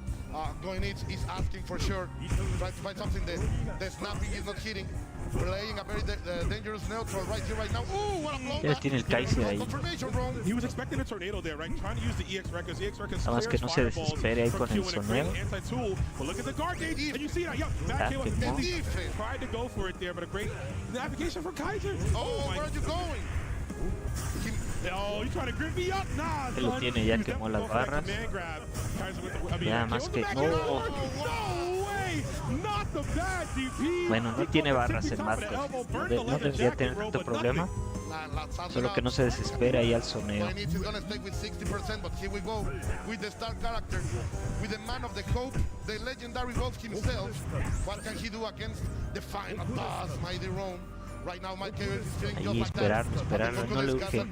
going is asking for sure. Try to find something. The snapping is not hitting. Playing a very dangerous neutral right here, right now. Ooh, what a blow! Ya tiene el Kaiser ahí. He was expecting a tornado there, right? Trying to use the EX records. The EX records. Nada más que no se desespere ahí con el soneo. But look at the guard gauge, and you see that. Yep, Mad KOF tried to go for it there, but a great navigation for Kaiser. Oh, where are you going? Oh, you trying to grip me up? Nah, él lo tiene, ya quemó las barras. Ya más que no. Bueno, no tiene barras el Marcos. No debería tener tanto problema. Solo que no se desespera ahí al soneo. Ahí esperarlo, no le urge.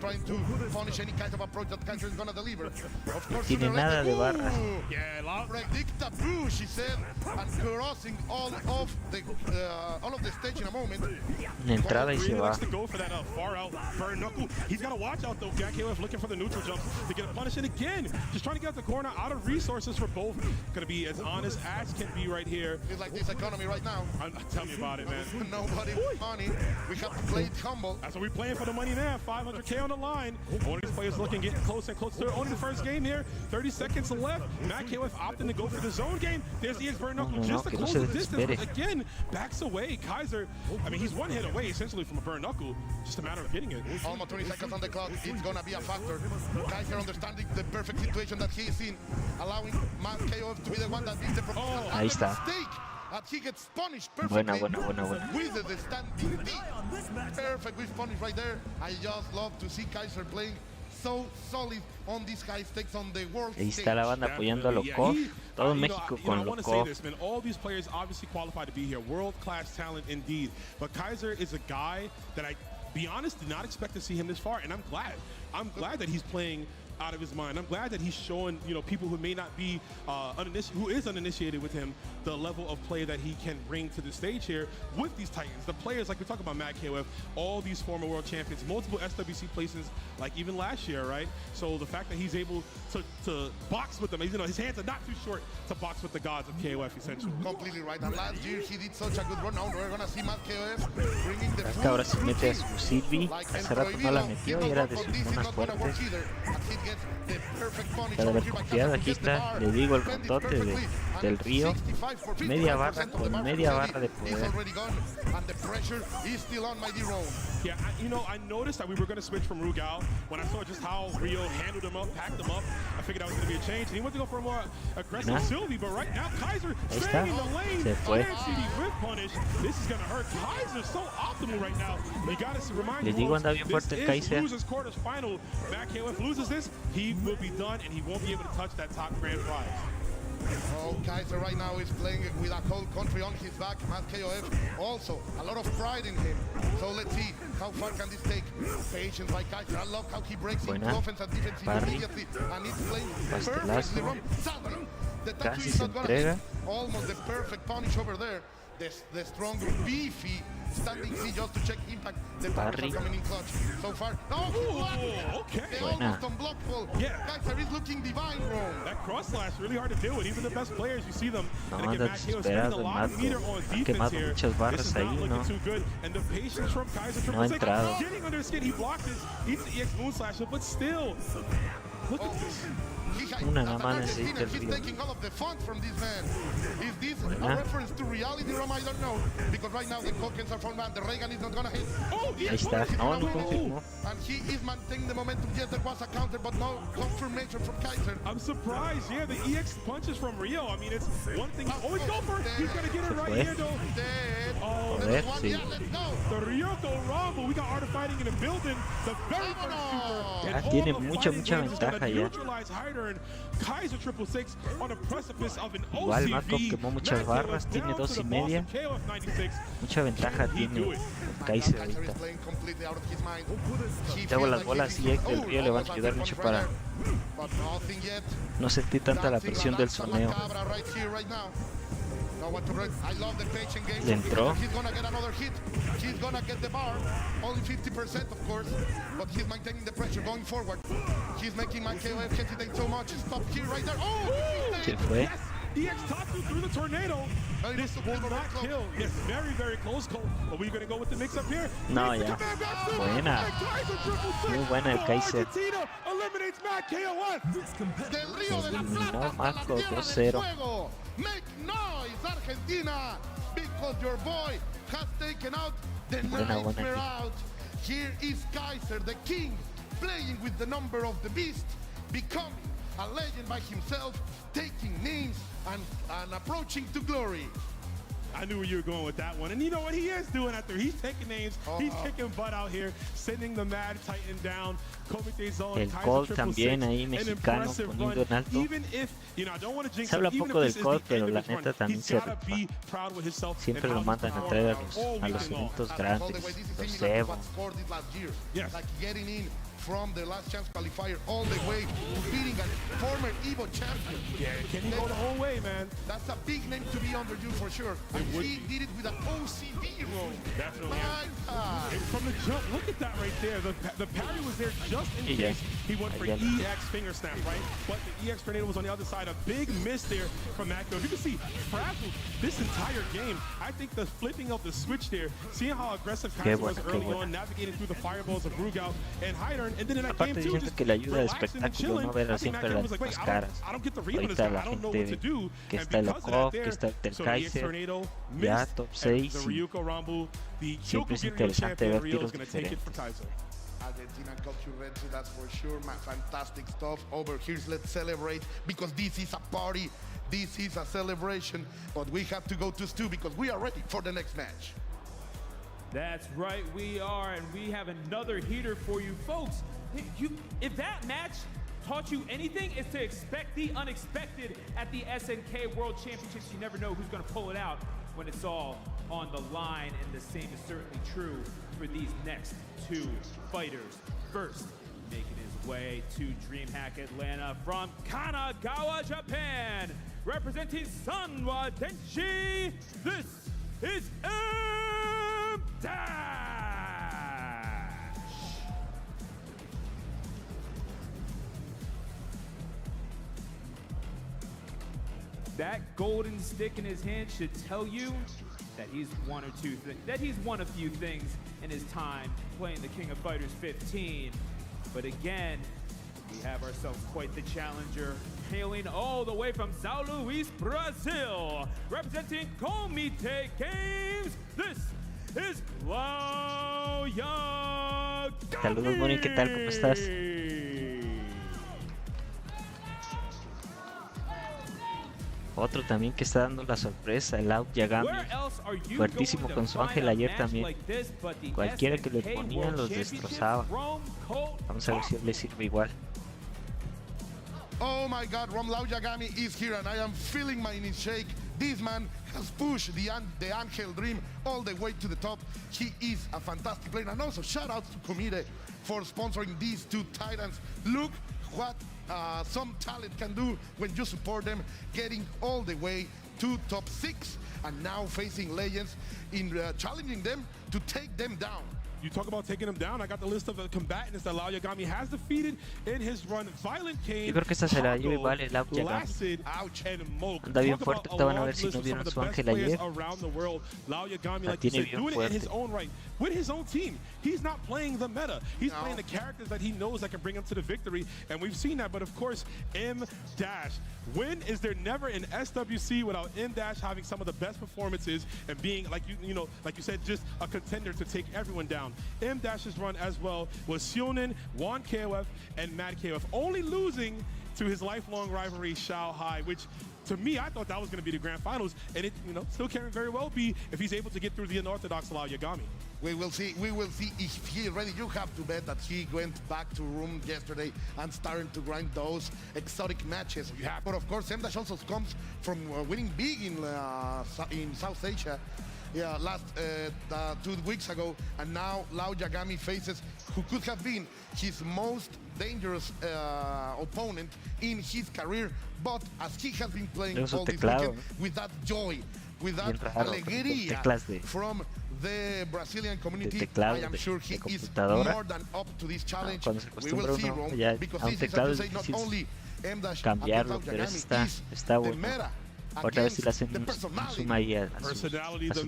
No tiene nada de barra. Una entrada y se va. He's got to watch out though. KOF looking for the neutral jumps to get a punish, and again, just trying to get out the corner, out of resources for both. Gonna be as honest as can be right here. It's like this economy right now. Tell me about it, man. Nobody with money. We have to play it humble. That's what we're playing for the money now. 500K on the line. One of these players looking, getting closer and closer. Only the first game here. 30 seconds left. Mad KOF opting to go for the zone game. There's the Burn Knuckle just to close the distance. Again, backs away. Kaiser, I mean, he's one hit away essentially from a Burn Knuckle. Just a matter of getting it. Almost 20 seconds on the clock. It's going to be a factor. Kaiser understanding the perfect situation that he is in, allowing Mad KOF to be the one that beats the Ahí está. He gets punished perfectly. Buena. With the standing D. Perfect with punish right there. I just love to see Kaiser playing so solid on these high stakes on the world stage. Ahí está la banda apoyando a los KOF. Todo México con los KOF. All these players obviously qualified to be here. World-class talent indeed. But Kaiser is a guy that I, be honest, did not expect to see him this far, and I'm glad. I'm glad that he's playing out of his mind. I'm glad that he's showing, you know, people who may not be uninitiated with him, the level of play that he can bring to the stage here with these Titans. The players, like we talk about Matt KOF, all these former world champions, multiple SWC places, like even last year, right? So the fact that he's able to box with them, you know, his hands are not too short to box with the gods of KOF, essentially. Completely right. And last year he did such a good run. Now we're gonna see Matt KOF bringing the Es que ahora sí mete a su Sylvie. Hace rato no la metió y era de sus zonas fuertes. Para ver confiado, aquí está, le digo, el condote del Río. Media barra con media barra de poder. Yeah, you know, I noticed that we were going to switch from Rugal when I saw just how Rio handled him up, packed him up. I figured that was going to be a change, and he went to go for a more aggressive Sylvie, but right now Kaiser staying in the lane. Se fue. With punish. This is going to hurt. Kaiser's so optimal right now. You got to remind Les digo, anda bien fuerte el Kaiser. Loses quarters final. Matt KOF loses this, he will be done, and he won't be able to touch that top grand prize. Oh, Kaiser right now is playing with a whole country on his back. Matt KOF also a lot of pride in him. So let's see how far can this take. Patience by Kaiser. I love how he breaks into offense and defense immediately, and he's playing perfectly wrong. Sadly, the tattoo is not gonna hit. Almost the perfect punish over there. The stronger, beefy standing C just to check impact. The powers are coming in clutch. So far, okay. They almost unblockable. Yeah. Kaiser is looking divine, bro. That cross slash really hard to deal with. Even the best players, you see them. No, and again, Matt KOF spending a lot of meter on defense here. This is not looking too good. And the patience from Kaiser Triple Six, getting under his skin, he blocked his, eats the EX Moon Slasher, but still, look at this. Una nada más necesita el He's Río. taking all of the fun from this man. Is this a reference to reality, Roma? I don't know. Because right now the tokens are from man. The Reagan is not gonna hit. Ahí está. No, no confirmó. And he is maintaining the momentum. Yes, there was a counter, but no confirmation from Kaiser. I'm surprised. Yeah, the EX punches from Rio. I mean, it's one thing. Oh, he's going for it. He's gonna get it right here, though. Oh, there's one. Yeah, let's go. The Rio go wrong, but we got Art of Fighting in the building. The very first super. Ya tiene mucha ventaja ya. Kaiser Triple Six on the precipice of an Igual Marco quemó muchas barras, tiene 2.5. Mucha ventaja tiene Kaiser ahorita. Tengo las bolas y del Río le van a ayudar mucho para no sentir tanta la presión del soneo. Le entró. He's gonna get another hit. He's gonna get the bar. Only 50%, of course, but he's maintaining the pressure going forward. He's making my KOF hesitate so much. Stop here, right there. Oh! Se fue. Yes. EX Tatsu through the tornado. This will not kill. Yes, very, very close call. Are we gonna go with the mix up here? No, ya. Buena. Muy buena el Kaiser. Eliminates Matt KOF. Eliminó Marco 2-0. Make noise, Argentina, because your boy has taken out the nightmare out. Here is Kaiser, the king, playing with the number of the beast, becoming a legend by himself, taking names and approaching to glory. I knew where you were going with that one. And you know what he is doing out there? He's taking names. He's kicking butt out here, sending the Mad Titan down. El CoW también ahí mexicano poniendo en alto. Se habla poco del CoW, pero la neta también se rifa. Siempre lo mandan a traer a los eventos grandes, los Evo. From the last chance qualifier all the way to beating a former Evo champion. Yeah, can he go the whole way, man? That's a big name to be under you for sure. And he did it with an OCD role. Definitely. And from the jump, look at that right there. The parry was there just in case he went for EX finger snap, right? But the EX tornado was on the other side. A big miss there from Mako. You can see frazzled this entire game. I think the flipping of the switch there, seeing how aggressive Kaiser was early on, navigating through the fireballs of Rugal and Hyder. Aparte diciendo que le ayuda de espectáculo no ver siempre las mismas caras. Ahorita la gente que está el CoW, que está el Kaiser, ya top 6. Siempre es interesante ver tiros diferentes. Argentina culture red, that's for sure. Fantastic stuff over here. Let's celebrate because this is a party. This is a celebration. But we have to go to Stu because we are ready for the next match. That's right, we are, and we have another heater for you folks. If that match taught you anything, it's to expect the unexpected at the SNK World Championships. You never know who's going to pull it out when it's all on the line, and the same is certainly true for these next two fighters. First, Making his way to DreamHack Atlanta from Kanagawa, Japan, representing Sanwa Denshi, this is M-Dash! That golden stick in his hand should tell you that he's won a few things in his time playing the King of Fighters 15. But again, we have ourselves quite the challenger, hailing all the way from São Luís, Brazil, representing Comité Games. This is Lau Yagami. Saludos, Bonnie, ¿qué tal? ¿Cómo estás? Otro también que está dando la sorpresa, el Lau Yagami, fuertísimo con su ángel ayer también. Cualquiera que le ponía los destrozaba. Vamos a ver si le sirve igual. Oh my God, Lau Yagami is here and I am feeling my knees shake. This man has pushed the Angel Dream all the way to the top. He is a fantastic player. And also shout out to Comide for sponsoring these two titans. Look what some talent can do when you support them, getting all the way to top 6 and now facing legends in challenging them to take them down. You talk about taking him down. I got the list of the combatants that Lau Yagami has defeated in his run. Violent Kane, Yo creo que esta se la lleva igual el Lau Yagami. Anda bien fuerte, te van a ver si no vieron su ángel ayer. La tiene bien fuerte. With his own team, he's not playing the meta. He's playing the characters that he knows that can bring him to the victory, and we've seen that. But of course, M-Dash. When is there never an SWC without M-Dash having some of the best performances and being, like you said, just a contender to take everyone down? M-Dash's run as well was Sionin, Juan KOF, and Mad KOF, only losing to his lifelong rivalry, Shao Hai, which to me, I thought that was going to be the grand finals, and it, still can very well be if he's able to get through the unorthodox Lau Yagami. We will see if he is ready. You have to bet that he went back to room yesterday and started to grind those exotic matches. But of course, M-Dash also comes from winning big in South Asia. Yeah, last 2 weeks ago, and now Lau Yagami faces who could have been his most dangerous opponent in his career, but as he has been playing all this weekend with that joy, with that alegría from the Brazilian community, I am sure he is more than up to this challenge. We will see, Ron, because this is as you say, not only M-Dash and Lau Yagami, is the meta. Otra vez si le hacen un zoom ahí a su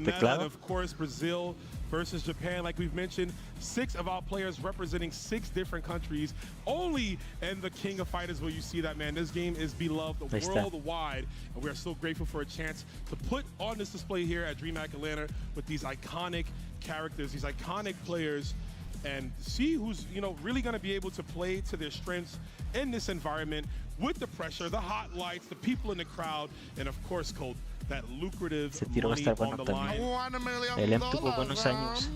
teclado. Of course, Brazil versus Japan, like we've mentioned, 6 of our players representing 6 different countries. Only in the King of Fighters will you see that, man. This game is beloved worldwide, and we are so grateful for a chance to put on this display here at DreamHack Atlanta with these iconic characters, these iconic players, and see who's really going to be able to play to their strengths in this environment with the pressure, the hot lights, the people in the crowd, and of course, CoW, that lucrative money on the line. El M tuvo buenos años.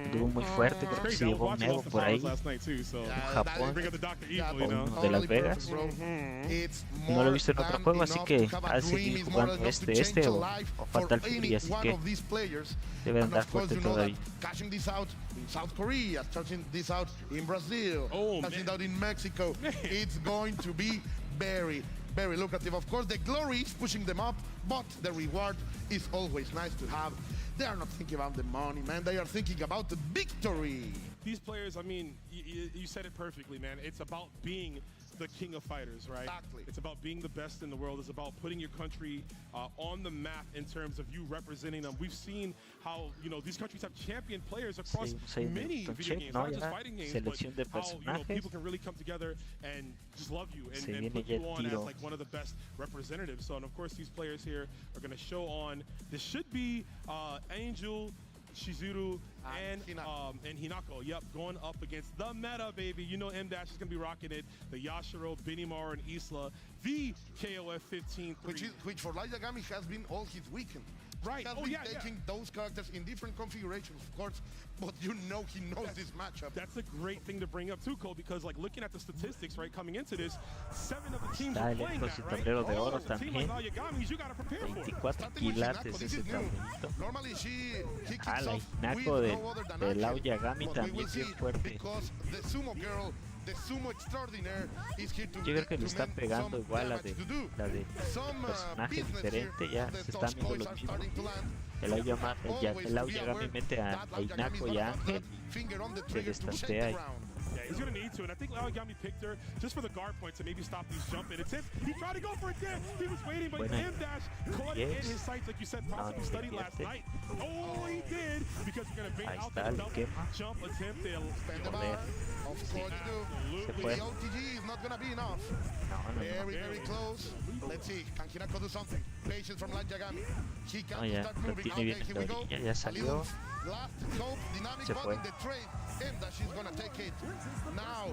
Estuvo muy fuerte, creo que se llevó un Evo por ahí, un Japón, uno de Las Vegas. No lo he visto en otro juego, así que ha de seguir jugando este o falta el Fury, así que debe andar fuerte todavía. Cashing this out in South Korea, cashing this out in Brazil, cashing out in Mexico. It's going to be very, very lucrative. Of course, the glory is pushing them up, but the reward is always nice to have. They are not thinking about the money, man. They are thinking about the victory. These players, I mean, you said it perfectly, man. It's about being the King of Fighters, right? Exactly. It's about being the best in the world. It's about putting your country on the map in terms of you representing them. We've seen how, these countries have champion players across many video games, not just fighting games, but how, people can really come together and just love you and put you on as like one of the best representatives. So, and of course, these players here are going to show on. This should be Angel, Shizuru, and Hinako. Yep, going up against the meta, baby. M-Dash is going to be rocking it. The Yashiro, Benimar, and Isla. The KOF 15. Which for Lau Yagami has been all his weekend. Right. He has been taking those characters in different configurations, of course, but he knows this matchup. That's a great thing to bring up too, CoW, because like looking at the statistics, right, coming into this, 7 of the teams are playing that, right? A team like Lau Yagami's, you gotta prepare for it. 24 quilates ese tablito. Normally he kicks La off Hinako with no other than de Lau Angel, Yagami but we will también see bien fuerte. because the sumo girl The sumo extraordinaire is here to Yo creo que le está pegando igual la de personaje diferente, ya se están viendo los mismos. El Aoyagami mete a Inako y a Ángel y se destantea ahí. Yeah, he's going to need to, and I think Aoyagami picked her just for the guard points to maybe stop these jump in attempts. He tried to go for it there. He was waiting, but M-Dash caught it in his sights, like you said, possibly studied last night. Oh, he did, because you're going to bait out the double jump attempt. They'll spend the bar. Of course you do. The OTG is not going to be enough. Very, very close. Let's see. Can Hinako do something? Patience from Aoyagami. He can start moving. Okay, here we go. Ya salió. Last scope, dynamic button, the trade, and that she's gonna take it. Now,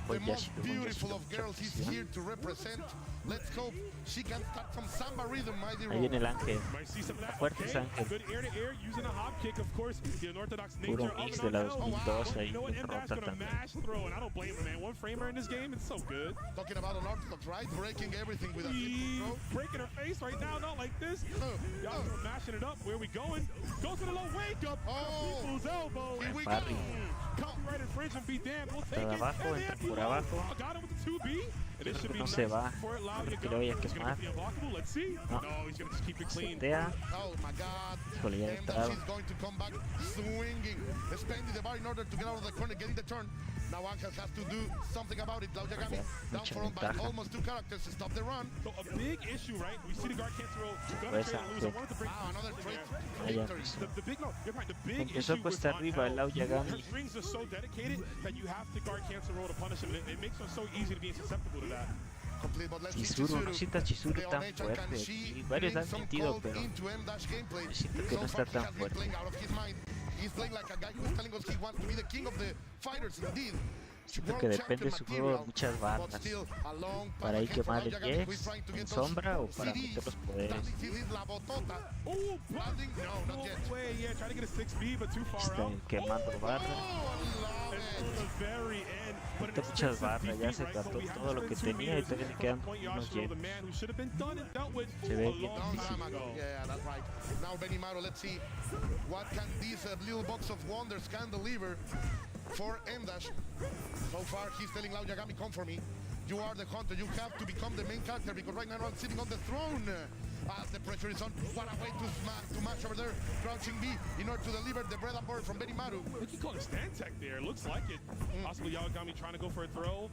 the most beautiful of girls is here to represent. Let's hope she can start some samba rhythm, mighty Ahí viene el Ángel. might see some of that. Fuerte es Ángel. Good air to air using a hop kick, of course. The unorthodox nature Puro of mix it de la on hell. 2002 ahí You know what? en M-Dash rota gonna también. mash throw, and I don't blame him, man. One framer in this game, it's so good. Talking about unorthodox, right? Breaking everything with a simple throw. Breaking her face right now, not like this. Y'all mashing it up. Where we going? Go to the low wake up. People's elbow. Here we go. Barry. Copyright infringement, be damned. We'll take Por it. abajo, And entra there por you abajo. go. Got him with the 2B. And it should be No nice se va. for Lau Creo que le voy a He's gonna quemar. be unblockable. Let's see. No. No, he's gonna just keep it clean. Setea. Oh my God. Híjole, ya And entrado. she's going to come back swinging, spending the bar in order to get out of the corner, getting the turn. Now Angel has to do something about it. Aoyagami down Mucha for by ventaja. almost 2 characters to stop the run. So a big issue, right? We see the guard cancel roll. Gonna Pues, trade and lose. I Ángel. wanted to bring Another trade Ahí ya victory. empezó. the big no, you're right. The big Empezó issue with cuesta arriba el Angel, Aoyagami. her strings are so dedicated that you have to guard cancel roll to punish him. It makes her so easy to be susceptible to that. Complete, but let's see Chizuru, no siento a Chizuru The tan Onechan, fuerte. can she Y varios bring han some mentido, cold pero into M-Dash gameplay? siento que no So far, está he tan has been fuerte. playing out of his mind. He's playing like a guy who is telling us he wants to be the king of the fighters, indeed. Siento que depende de su juego de muchas barras. Para ahí quemar el Jex en sombra o para meter los poderes. Oh, No, not yet. way, yeah, trying to get a 6B, but too far Está out. quemando barras. Oh, At the very end, but an Mete muchas expensive barras, ya defeat, se right? gastó So we have todo lo to que spend 2 tenía y meters todavía le at quedan the point unos Yashiro, the Jex. man who should have been done and dealt with Se ve a bien long difícil. time ago. Yeah, that's right. Now Benny Maro, let's see what can this little box of wonders can deliver for M-Dash. So far, he's telling Aoyagami, come for me. You are the hunter. You have to become the main character because right now I'm sitting on the throne. As the pressure is on, what a way to match over there. Crouching B in order to deliver the bread and butter from Benny Maru. I think he called a stand tech there. Looks like it. Possibly Aoyagami trying to go for a throw.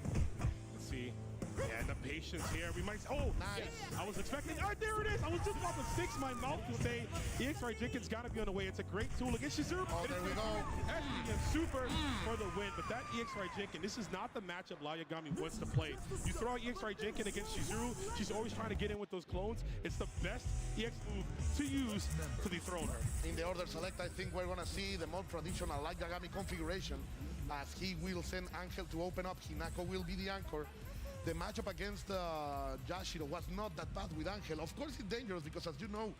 Let's see. Yeah, the patience here. We might. Oh, Nice. I was expecting. Oh, there it is. I was just about to fix my mouth to say EX Jenkins got to be on the way. It's a great tool against Shizuru. Oh, there we go. And super for the win. But that EX Jenkins, this is not the matchup Aoyagami wants to play. You throw out EX Jenkins against Shizuru, she's always trying to get in with those clones. It's the best EX move to use to dethrone her. In the order select, I think we're going to see the more traditional Aoyagami configuration as he will send Angel to open up. Hinako will be the anchor. The matchup against Yashiro was not that bad with Angel. Of course, it's dangerous because, as you know,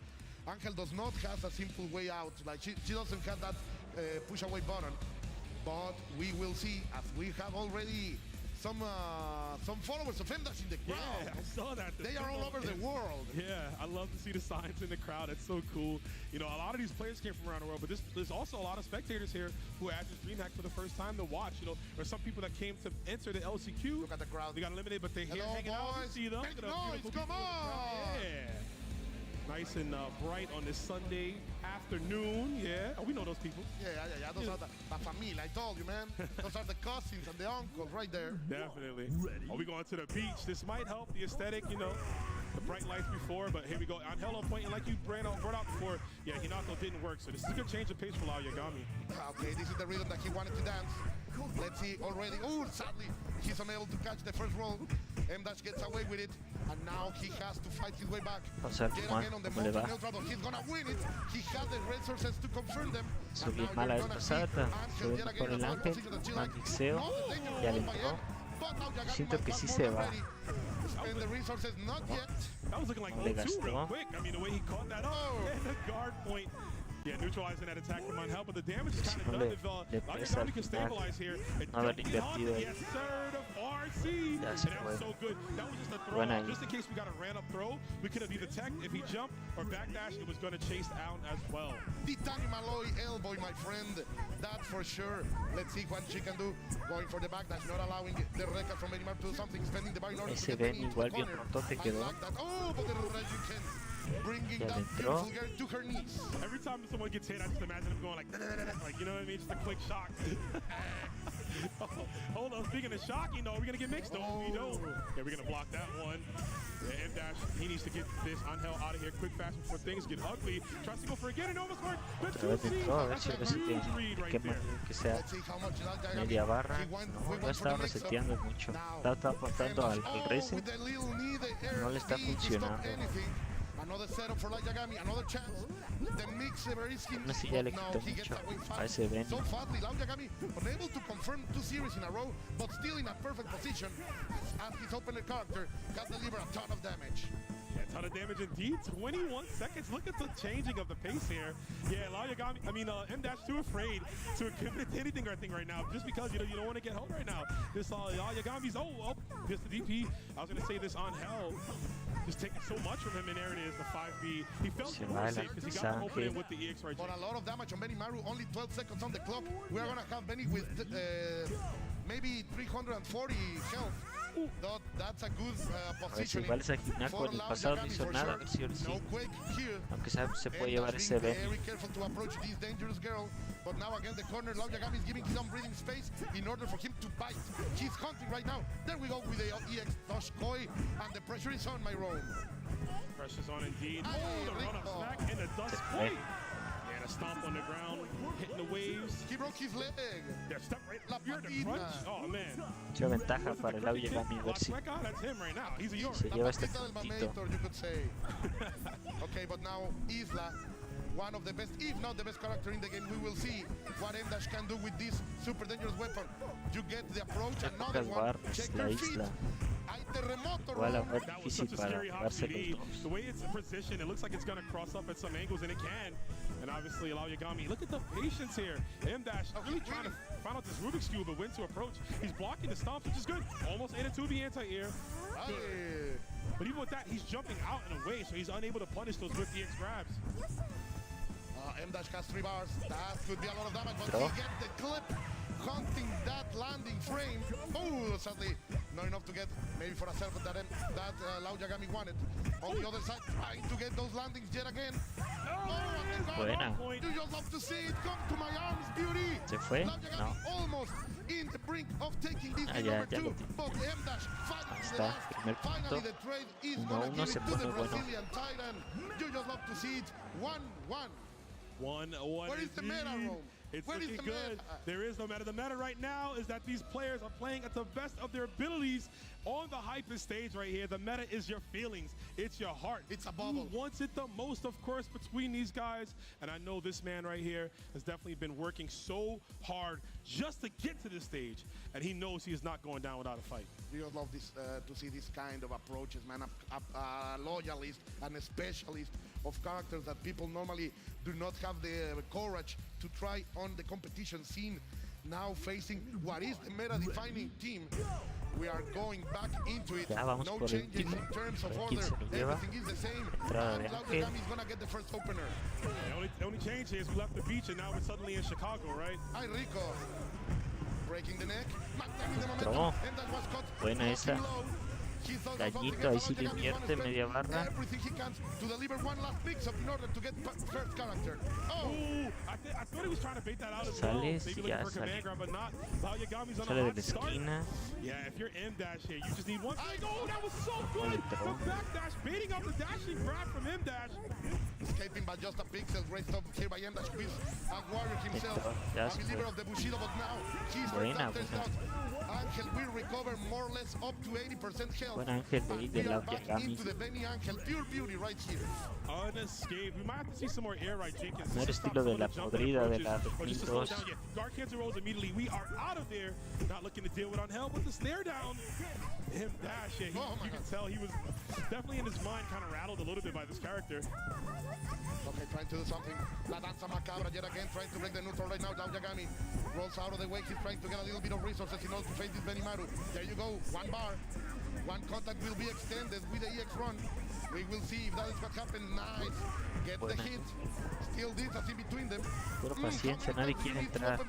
Angel does not have a simple way out. Like she doesn't have that push away button. But we will see, as we have already some followers of M-Dash in the crowd. Yeah, I saw that. They are all over the world. Yeah, I love to see the signs in the crowd. It's so cool. You know, a lot of these players came from around the world, but there's also a lot of spectators here who added DreamHack for the first time to watch. You know, there's some people that came to enter the LCQ. Look at the crowd. They got eliminated, but they're here Hello, hanging out. boys. See them. Make Look at the noise, beautiful come people in the crowd. on. Yeah. Nice and bright on this Sunday afternoon. Yeah. Oh, we know those people. Yeah. Those are the familia. I told you, man. Those are the cousins and the uncles right there. Definitely. Are we going to the beach? This might help the aesthetic, you know, the bright lights before, but here we go. Angelo pointing like you brought out before. Yeah, Hinako didn't work, so this is a good change of pace for Aoyagami. Okay, this is the rhythm that he wanted to dance. Let's see already. Oh, sadly, he's unable to catch the first roll. M-Dash gets away with it, and now he has to fight his way back. Vamos a ver Get cómo, again on the cómo le va. neutral, but he's gonna win it. He has the resources to confirm them. Hizo And bien now mal you're la gonna vez see pasada, Angel se ve yet mejor again in el a Ángel, position that she más likes. mixeo, Not the danger ya le roll by entró. M, but Aoyagami Siento might que have sí more se than va. ready. Spend the resources, not yet. That was looking like Le 0-2 real gastó. quick. I mean, the way he caught that up and the guard point Yeah, neutralizing that attack from Angel, but the damage is kind of done. If le Laoya pesa al Gami can final stabilize here, and no haber jump beyond invertido it, ahí. yes sir, to RC, Ya and se that was fue. so good. That was just a throw Buena off, ahí. just in case we got a ran up throw. We could have either tech if he jumped or backdash. It was going to chase out as well. Titanium alloy elbow, my friend. That's for sure. Let's see what she can do. Going for the backdash, not allowing the Rekka from Benimar to do something, spending the bar in order to Ese get Ben into the igual bien corner. rotote I quedó. like that. Oh, but the Rejuken bringing Ya le that entró. beautiful girl to her knees. Every time someone gets hit, I just imagine him going like, like, you know what I mean? Just a quick shock. Oh, hold on, speaking of shocking, though, we're going to get mixed. No, we don't. Yeah, we're going to block that one. Yeah, M-Dash, he needs to get this Angel out of here quick, fast, before things get ugly. Tries to go for it again, and almost worked. But Otra vez entró, a ver si that's a hubiese huge read right que there. sea Let's see how much that guy media barra. He went- No, we lo went for the estaba mix-up. reseteando mucho. Now, Estaba apuntando al reset. with the little knee, the air No le está speed to stop funcionando. anything. Another setup for Laoya Gami, another chance. The mix is him. Aún así ya le No, quitó he gets mucho away a fast. ese Ben. So fastly, Laoya Gami unable to confirm 2 series in a row, but still in a perfect position. As his opener character can deliver a ton of damage. Yeah, a ton of damage indeed. 21 seconds. Look at the changing of the pace here. Yeah, Laoya Gami, M-Dash too afraid to commit to anything, I think, right now, just because, you don't want to get held right now. This Laoya Gami's, just the DP. I was going to say this on hell. Just taking so much from him, and there it is, the 5B. He felt Se more va safe because he got the el opening Ángel. with the EX right. But a lot of damage on Benny Maru, only 12 seconds on the clock. We are gonna have Benny with maybe 340 health. That's a good A ver si position. igual esa Ginaco en el pasado no hizo nada, a ver si ahora sí. No quake here. Aunque se puede And llevar that's ese being Ben. very careful to approach this dangerous girl. But now again, the corner, Laoya Gami is giving some breathing space in order for him to bite. He's hunting right now. There we go with the EX Tosh Koi, and the pressure is on my roam. Pressure's on indeed. Ay, Oh, the run-up rico. smack and the dust Se plate. fue. And a stomp on the ground, hitting the waves. He broke his leg. Yeah, step right La here, the patina. crunch. Oh, man. Mucha ventaja para el Laoya Gami, a ver si That's him right now. He's a York. se La lleva este patita del puntito. Mamator, you could say. Okay, but now Isla, one of the best, if not the best character in the game. We will see what M-Dash can do with this super dangerous weapon. You get the approach, another Pocas one. barras, Check la your feet. Isla. Hay terremoto, Igual a Ron. ver That was difícil such a para scary hop darse CD. los dos. The way it's positioned, it looks like it's going to cross up at some angles, and it can. And obviously, Laoya Gami, look at the patience here. M-Dash really trying to find out this Rubik's Cube, but when to approach. He's blocking the stomps, which is good. Almost ate a 2B anti-air. Ay. But even with that, he's jumping out and away, so he's unable to punish those with DX grabs. M-Dash has 3 bars. That could be a lot of damage, but Draw. he gets the clip. Hunting that landing frame. Oh, sadly, not enough to get maybe for a self that Laoya Gami wanted. On the other side, trying to get those landings yet again. Oh, and the Buena. You just love to see it come to my arms, beauty. ¿Se fue? Laoya Gami No. almost in the brink of taking this game ya number lo 2. tiene. But M-Dash Ahí finally the está, last. primer punto. Finally the trade is 1-1 gonna give se it to the pone bueno. Brazilian Titan. You just love to see it. 1-1. 1-1. Where is the meta, indeed. Rome? It's Where is looking the good. meta? There is no meta. The meta right now is that these players are playing at the best of their abilities on the hypest stage right here. The meta is your feelings. It's your heart. It's a bubble. Who wants it the most, of course, between these guys? And I know this man right here has definitely been working so hard just to get to this stage. And he knows he is not going down without a fight. You just love this to see this kind of approaches, man. A loyalist and a specialist of characters that people normally do not have the courage to try on the competition scene. Now facing what is the meta-defining team. We are going back into it. Ya vamos No por el changes in último. terms A of ver order. quién se lo lleva. Everything is the same. Entrada And de Laoya Ángel. Gami is gonna get the first opener. The only change here is we left the beach and now we're suddenly in Chicago, right? Ay, Rico. Breaking the neck. Manteniendo the Entró. momentum. And that was cut. Buena esa. Low. He's also Gallito, ahí sí le invierte media barra. everything he can to deliver one last mix-up in order to get first character. Oh, Ooh, I thought he was trying to bait that out as Sale, well. Maybe sí, looking ya for command sale. grab, but not. Laoya Gami's on Sale a de hot la start. esquina. Yeah, if you're M-Dash here, you just need one. Oh, that was so Buen good! throw. The back dash, baiting out the dashing grab from M-Dash. escaping by just a pixel. Great stop here by M-Dash, who is a warrior himself. Ya A se believer fue. of the Bushido, but now he's Buena, first buena. out. Angel will recover more or less up to 80% health. Buen Ángel de ahí And de we la are back Yagami. into the Benny Angel pure beauty right here. Unescaped. We might have to see some more air right, Jenkins. No era estilo de la podrida de la 2002. Guard cancel rolls immediately. We are out of there. Not looking to deal with on hell, but the stare down. Him dash, yeah, you can tell he was definitely in his mind kind of rattled a little bit by this character. Okay, trying to do something. La danza macabra yet again, trying to break the neutral right now. Now Yagami rolls out of the way. He's trying to get a little bit of resources in order to face this Benimaru. There you go, one bar. One contact will be extended with the EX run. We will see if that is what happened. Nice. Get the hit. Still distance in between them. Pura paciencia, nadie quiere entrar.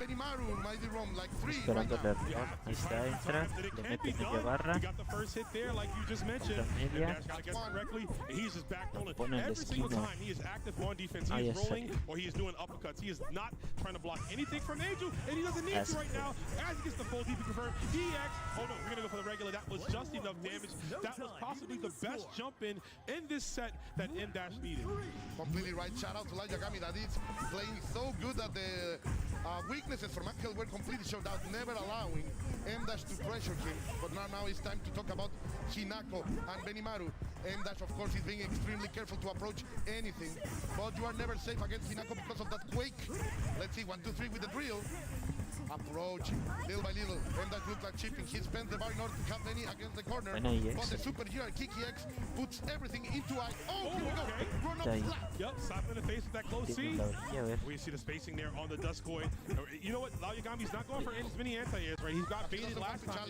Esperando el error. Ahí está, entra. Le mete media barra. La media. Lo pone en la esquina. Ahí está. Or he is doing uppercuts. He is not trying to block anything from Angel, and he doesn't need to right now. As he gets the full DP confirmed, EX. Oh no, we're gonna go for the regular. That was just enough damage. That was possibly the best jump in this set that M-Dash needed. Completely right. Shout out to La Yagami that is playing so good that the weaknesses from Angel were completely showed out, never allowing M-Dash to pressure him. But now it's time to talk about Hinako and Benimaru. M-Dash, of course, is being extremely careful to approach anything, but you are never safe against Hinako because of that quake. Let's see, 1, 2, 3 with the drill. Approach little by little. M-Dash looks like chipping. He spends the bar in order to have Benny against the corner. But the super hero Kiki X puts everything into eye. Oh, here we go. Run up flat. Yep, slap in the face with that close C. We see the spacing there on the Duskoi. You know what? Lao Yagami's not going for as many anti-airs, right? He's got baited last time.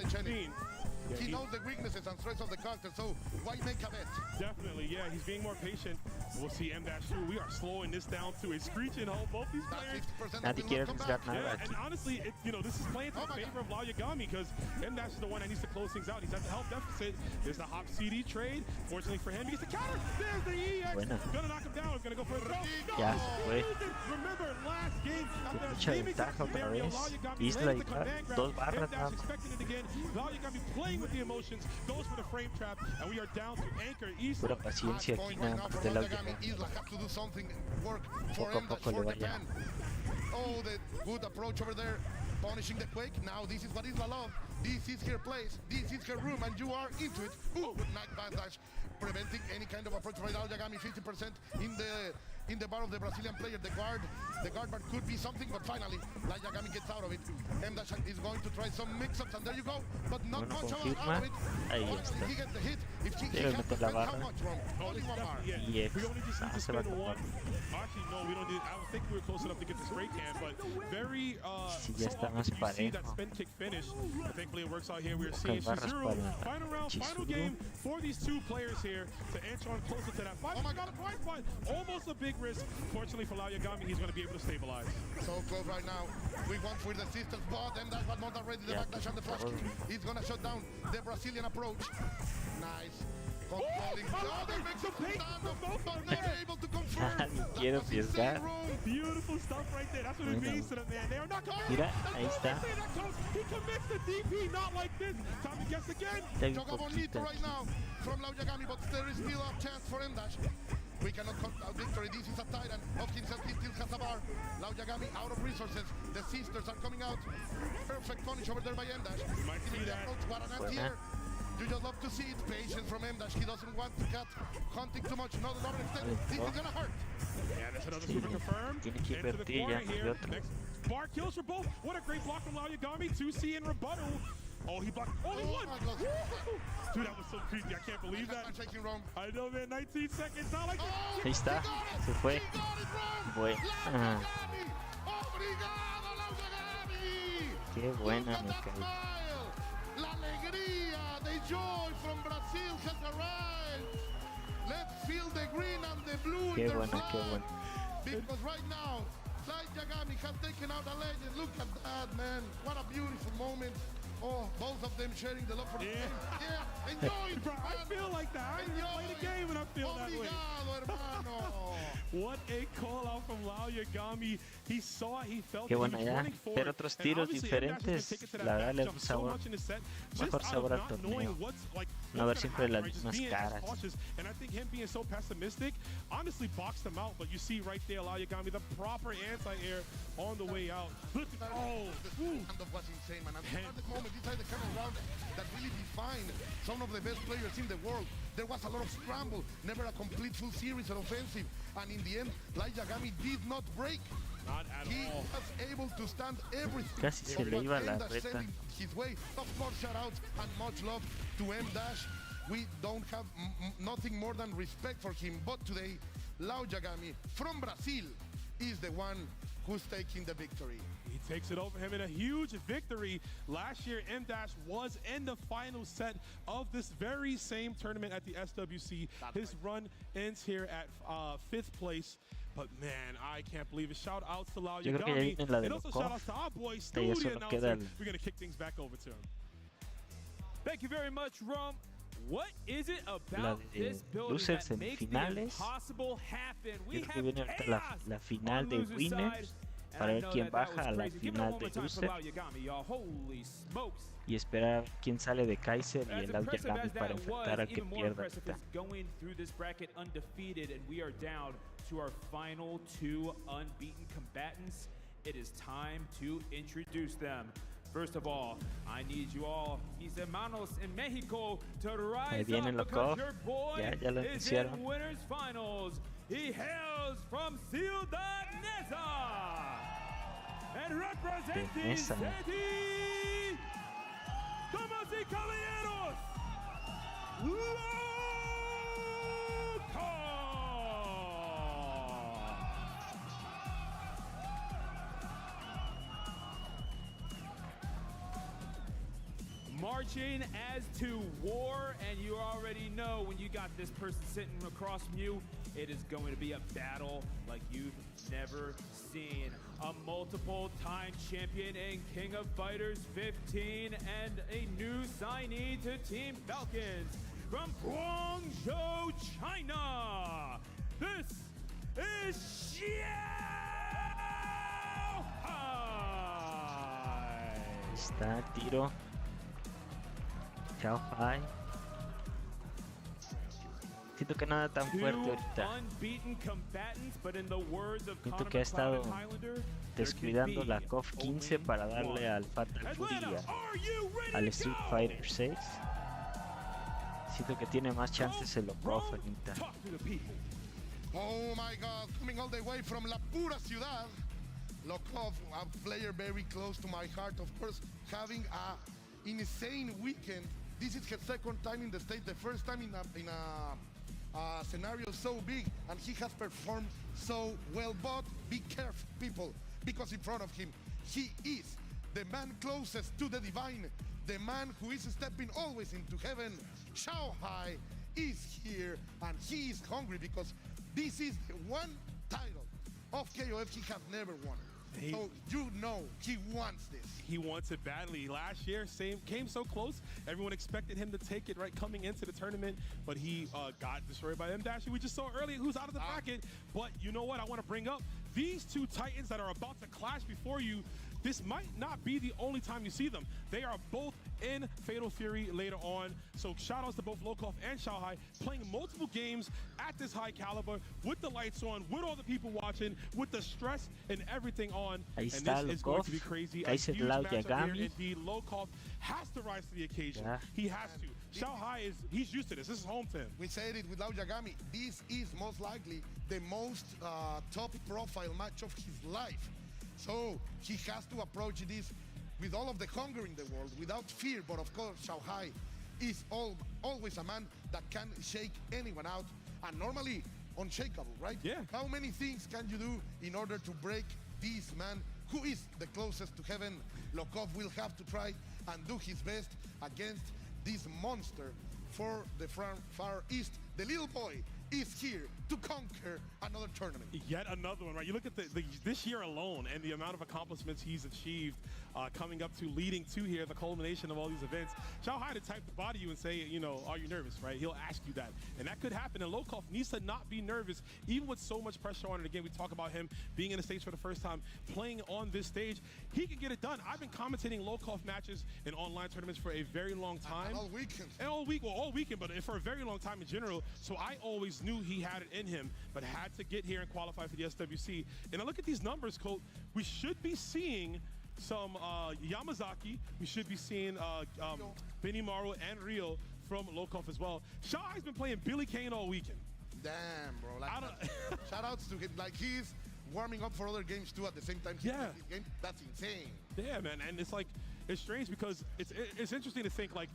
He knows the weaknesses and strengths of the character, so why make a bet? Definitely, yeah. He's being more patient. We'll see M-Dash through. We are slowing this down to a screeching halt. Both these players. And honestly, this is playing to the favor of Lao Yagami because M-Dash is the one that needs to close things out. He's at the health deficit. There's the hop CD trade. Fortunately for him, he gets the counter. There's the EX. Gonna knock him down. He's gonna go for a throw. Ya se fue. Remember last game. Mucha ventaja otra vez. Isla y dos barras nada más. Lao Yagami playing with the emotions, goes for the frame trap, and we are down to anchor Isla. Pura paciencia aquí nada más de Lao Yagami. Isla have to do something, work for Poco a poco le va ya. Oh, the good approach over there, punishing the quake. Now this is what Isla loves. This is her place, this is her room, and you are into it. Ooh, good night bandage, preventing any kind of approach right now. Yagami 50% in the bar of the Brazilian player. The guard bar could be something, but finally, La Yagami gets out of it. M-Dash is going to try some mix-ups, and there you go, but not much out of it. Ahí está. He gets the hit. If he Quiero meter la barra. Only one bar. Y We only just need to se va a spend one. tomar. Actually, no, we don't need. I don't think we were close enough to get the spray can, but very. Sí, ya está más You see that parejo. spin kick finish. Thankfully, it works out here. We are Pocas seeing barras Shizuru. para Final round, final Chizuru. game for these two players here to inch on closer to that. Oh my God, a prize fight. Almost a big risk. Fortunately for Lao Yagami, he's going to be able to stabilize. So close right now. We want for the sisters, but M-Dash was not already the backdash and the flash kick. He's gonna shut down the Brazilian approach. Nice. Controlling. Oh, they make some stand-up, but they're able to confirm. Quiero arriesgar. Beautiful stuff right there. That's what it means to the man. They are not committed. Mira, ahí está. He commits the DP, not like this. Time to guess again. Choco bonito right now from Lao Yagami, but there is still a chance for M-Dash. We cannot cut out victory. This is a titan of himself. He still has a bar. Lao Yagami out of resources. The sisters are coming out. Perfect punish over there by M-Dash. You might see that. What an anti-air. You just love to see it. Patience from M-Dash. He doesn't want to cut hunting too much. Not another extent. This is gonna hurt. Yeah, that's another super confirmed. Tiene que Into the invertir corner ya. here. Next bar kills for both. What a great block from Lao Yagami. 2C in rebuttal. Oh, he blocked only one. Dude, that was so creepy. I can't believe that. I know, man. 19 seconds. Not like that. Ahí está. Se fue. Bueno. Qué buena me caí. La alegría, the joy from Brazil has arrived. Let's feel the green and the blue Qué in their buena, flag. qué buena. Because right now, Lai Yagami has taken out a legend. Look at that, man. What a beautiful moment. Oh, both of them sharing the love for the game. Yeah, enjoy. Bro, I feel like that. I didn't play the game and I feel that way. Hermano. What a call out from Lao Yagami. He saw it, he felt Qué it, buena he was ya. running forward. Ver otros tiros diferentes, la verdad le da un sabor, mejor sabor al torneo. No ver siempre las mismas caras. And I think him being so pessimistic honestly boxed him out. But you see right there, Lao Yagami, the proper anti-air on the way out. Look, oh, the stand-up was insane, man. And at this moment, because this is the kind of round that really defined some of the best players in the world. There was a lot of scramble, never a complete full series of offensive, and in the end, Light Yagami did not break. Not at he all. was able to stand everything. Casi se le iba la reta. His way. Of course, shout outs and much love to M-Dash. We don't have nothing more than respect for him, but today, Lau Yagami from Brazil is the one who's taking the victory. He takes it over him in a huge victory. Last year, M-Dash was in the final set of this very same tournament at the SWC. His run ends here at 5th place. But man, I can't believe it. Shout outs to Lau Yagami. And also shout outs to our boy, Studio Announcer. We're going to kick things back over to him. Thank you very much, Rum. What is it about this building losers that makes the impossible happen? We have chaos la final de winners para ver quién baja a la final de losers y esperar quién sale de Kaiser y el Lau Yagami para enfrentar al que pierda. Going through this bracket undefeated, and we are down to our final 2 unbeaten combatants. It is time to introduce them. First of all, I need you all, mis hermanos in Mexico, to rise up because your boy is in winners finals. He hails from Ciudad Neza and representing City. Damas y caballeros, marching as to war, and you already know when you got this person sitting across from you, it is going to be a battle like you've never seen. A multiple-time champion and King of Fighters 15 and a new signee to Team Falcons from Guangzhou, China. This is Xiao Hai. Está tiro. CoW. Siento que nada tan fuerte ahorita. Siento que ha estado descuidando la KOF 15 para darle al Fatal Fury al Street Fighter 6. Siento que tiene más chances en lo KOF ahorita. Oh my God, coming all the way from La Pura Ciudad. Lokov, a player very close to my heart, of course, having a insane weekend. This is his second time in the state, the first time in a scenario so big, and he has performed so well. But be careful, people, because in front of him, he is the man closest to the divine, the man who is stepping always into heaven. Xiao Hai is here, and he is hungry because this is the one title of KOF he has never won. So you know he wants this. He wants it badly. Last year, came so close. Everyone expected him to take it right coming into the tournament, but he got destroyed by M-Dash. We just saw earlier who's out of the bracket. But you know what? I want to bring up these two titans that are about to clash before you. This might not be the only time you see them. They are both in Fatal Fury later on. So shout outs to both Lokov and Xiao Hai playing multiple games at this high caliber with the lights on, with all the people watching, with the stress and everything on. Ahí and está this is going to be Lokov. crazy. A huge matchup here. Indeed, Lokov has to rise to the occasion. He has to. Xiao Hai he's used to this. This is home to him. We said it with Lau Yagami. This is most likely the most top profile match of his life. So he has to approach this with all of the hunger in the world, without fear. But of course, Xiao Hai is always a man that can shake anyone out, and normally unshakable, right? Yeah. How many things can you do in order to break this man who is the closest to heaven? Lokov will have to try and do his best against this monster for the Far East. The little boy is here to conquer another tournament. Yet another one, right? You look at this year alone and the amount of accomplishments he's achieved coming up to leading to here, the culmination of all these events. Xiao Hai to type to body you and say, you know, are you nervous, right? He'll ask you that. And that could happen. And Lokov needs to not be nervous, even with so much pressure on it. Again, we talk about him being in the stage for the first time, playing on this stage. He can get it done. I've been commentating Lokov matches in online tournaments for a very long time. And all weekend. And all weekend, but for a very long time in general. So I always knew he had it in him, but had to get here and qualify for the SWC. And I look at these numbers, Colt. We should be seeing some Yamazaki. We should be seeing Benimaru and Rio from LoCoF as well. Shai's been playing Billy Kane all weekend. Damn, bro. Like, shout outs to him. Like, he's warming up for other games too at the same time. Yeah. His game. That's insane. Yeah, man. And it's like, it's strange because it's interesting to think, like,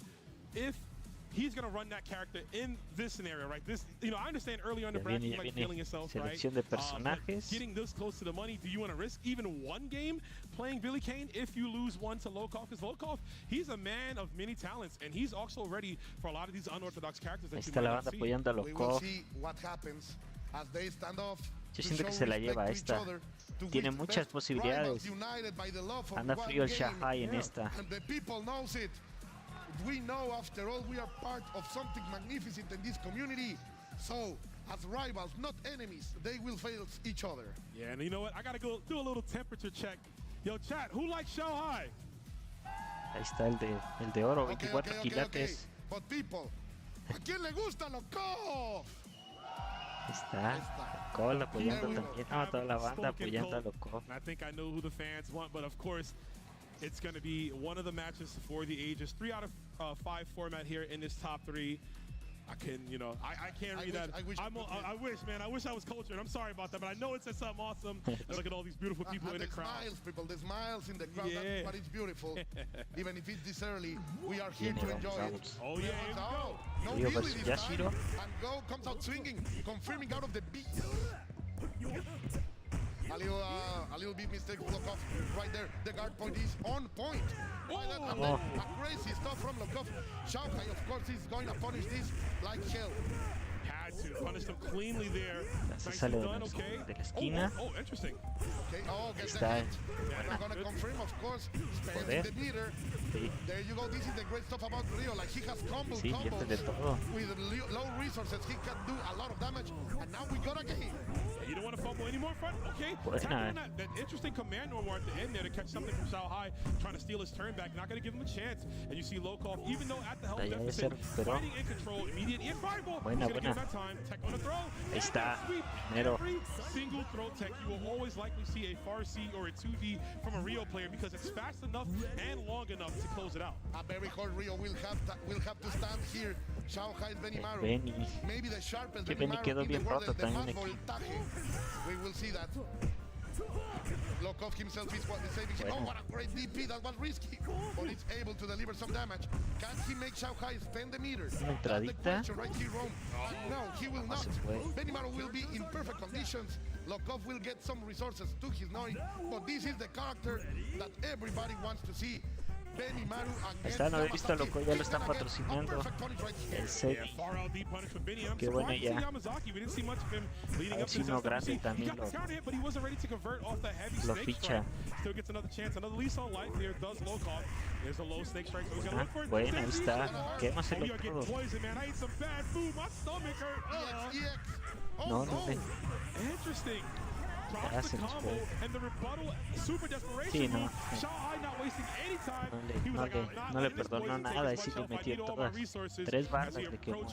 if he's going to run that character in this scenario, right? This, you know, I understand early on the bracket, you might be feeling yourself, right? Selección de personajes. Getting this close to the money, do you want to risk even one game playing Billy Kane if you lose one to LoCoF? Because LoCoF, he's a man of many talents, and he's also ready for a lot of these unorthodox characters that Está la banda apoyando a We will LoCoF. see what happens as they stand off. Yo siento que se la lleva esta. Tiene muchas posibilidades. Anda frío el Shanghai en esta. And the people knows it. We know, after all, we are part of something magnificent in this community. So, as rivals, not enemies, they will face each other. Yeah, and you know what? I gotta go do a little temperature check. Yo, chat, who likes Shanghai? Ahí está el de oro, 24 quilates. But people, ¿a quién le gusta LoCoF? Ahí está. LoCoF apoyando también. No, toda la banda apoyando a LoCoF. I think I know who the fans want, but of course, it's going to be one of the matches for the ages. 3 out of 5 format here in this top 3. I can, you know, I can't read that. I wish, man. I wish I was cultured. I'm sorry about that, but I know it said something awesome. And look at all these beautiful people in the crowd. Smiles, people. The smiles in the crowd. Yeah. That's what is beautiful. Even if it's this early, we are here to enjoy it. Oh, yeah. Here we go. No Billy this time. And Go comes out swinging, confirming out of the beat. A little bit mistake of LoCoF right there. The guard point is on point. A crazy stuff from LoCoF. Shanghai, of course, is going to punish this like hell. Had to punish them cleanly there. Nicely done, okay. De la esquina. Oh, interesting. Okay, get the hit. I'm going to confirm, of course, spending the meter. Sí. There you go. This is the great stuff about Rio. Like, he has combos with low resources. He can do a lot of damage. And now we got a game. You don't want to fumble any more front? Okay. That interesting command normal at the end there to catch something from Shanghai, trying to steal his turn back. Not going to give him a chance. And you see LoCoF, even though at the health deficit, fighting in control, immediate and fireball. He's going to give that time. Tech on the throw. Ahí está. Every single throw tech, you will always likely see a far C or a 2D from a Rio player because it's fast enough and long enough to close it out. A very hard Rio will have to stand here. Shanghai's Benimaru. Maybe the sharpest Benimaru in the world is the más voltaje. We will see that. LoCoF himself is saving him. Oh, what a great DP. That was risky. But he's able to deliver some damage. Can he make Shanghai spend the meter? That's the question right here, Rome. No, he will not. Benimaru will be in perfect conditions. LoCoF will get some resources to his Nori. But this is the character that everybody wants to see. Está, no he visto a LoCoF, ya lo están patrocinando. El set. Qué bueno ya. A ver si uno grande también lo ficha. Bueno, ahí está. Quémaselo todo. No, no ve. Ya se nos fue. Sí, no. No le perdonó nada y sí le metió todas. 3 barras le quemó.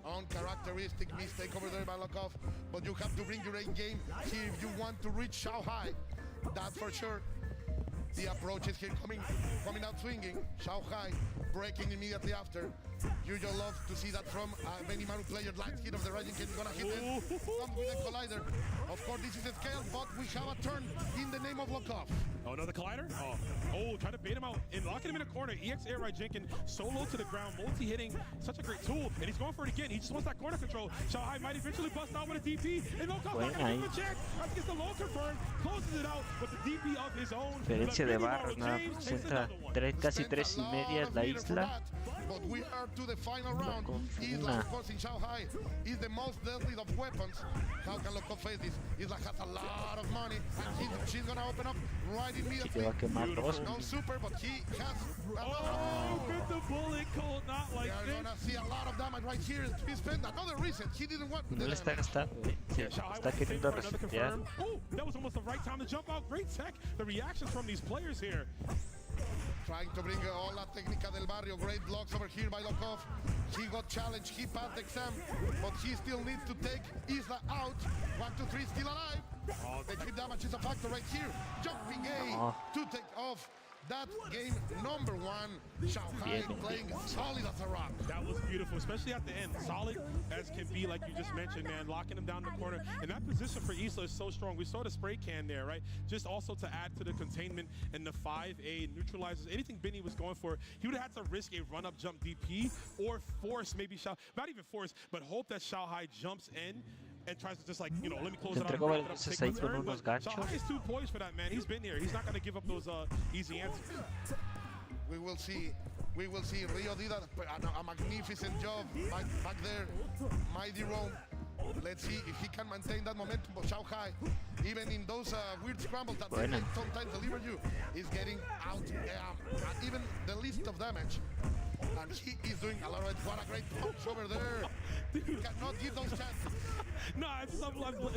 Uncharacteristic mistake over there by LoCoF, but you have to bring your A game here if you want to reach Shanghai. That's for sure. The approach is here coming out swinging. Shanghai breaking immediately after. You just love to see that from a Benimaru player. Light hit of the Rising King is gonna hit it. Comes with a collider. Of course, this is a scale, but we have a turn in the name of LoCoF. Oh, another collider? Oh, trying to bait him out and locking him in a corner. EX Air Right Jenkins solo to the ground, multi-hitting. Such a great tool, and he's going for it again. He just wants that corner control. Shanghai might eventually bust out with a DP, and LoCoF not going to give him a chance. As gets the low confirmed, closes it out with the DP of his own. Diferencia de barras, ¿no? Representa casi 3.5 la isla. But we are to the final round. Isla, of course, in Shanghai is the most deadly of weapons. How can LoCoF face this? Isla has a lot of money, and she's gonna open up right immediately. No super, but he has a lot. Get the bullet cold, not like this. They are gonna see a lot of damage right here. He spent another reason. He didn't want. No le está gastando, está queriendo resetear. Oh, that was almost the right time to jump out. Great tech. The reactions from these players here. Trying to bring all la técnica del barrio. Great blocks over here by LoCoF. He got challenged. He passed the exam, but he still needs to take Isla out. 1, 2, 3, still alive. The crit damage is a factor right here. Jumping A to take off. That game number 1, Shanghai playing solid as a rock. That was beautiful, especially at the end. Solid as can be, like you just mentioned, man. Locking him down in the corner. And that position for Isla is so strong. We saw the spray can there, right? Just also to add to the containment and the 5A neutralizes anything Benny was going for. He would have had to risk a run-up jump DP or force maybe not even force, but hope that Shanghai jumps in and tries to just, like, you know, let me close it out. Shanghai is too poised for that, man. He's been here. He's not going to give up those easy answers. We will see Rio did a magnificent job back there. Mighty Rome. Let's see if he can maintain that momentum. But Shanghai, even in those weird scrambles that they sometimes deliver you, is getting out even the least of damage. And he is doing a lot of it. What a great punch over there. You cannot give those chances. No, I'm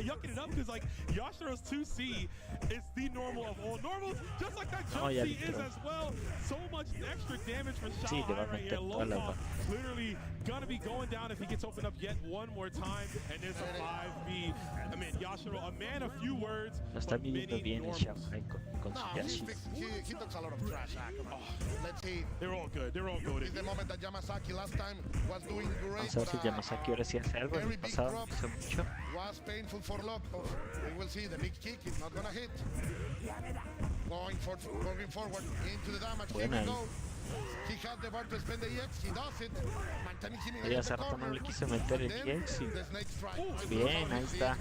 yucking it up because, like, Yashiro's 2C is the normal of all normals, just like that jump C is as well. So much extra damage for Shanghai right here. Low literally gonna be going down if he gets opened up yet one more time. And there's a 5B. I mean, Yashiro, a man of few words, but many normals. He talks a lot of trash. Let's see. They're all good. They're all good. The moment that Yamasaki last time was doing great. Vamos a ver si Yamasaki ahora sí hace algo. El pasado hizo mucho. Was painful for Lokov. We will see the big kick is not gonna hit. Going forward into the damage. Here we go. He has the bar to spend the EX. He does it. Maintaining him in the corner. No le quiso meter el EX. Bien, ahí está.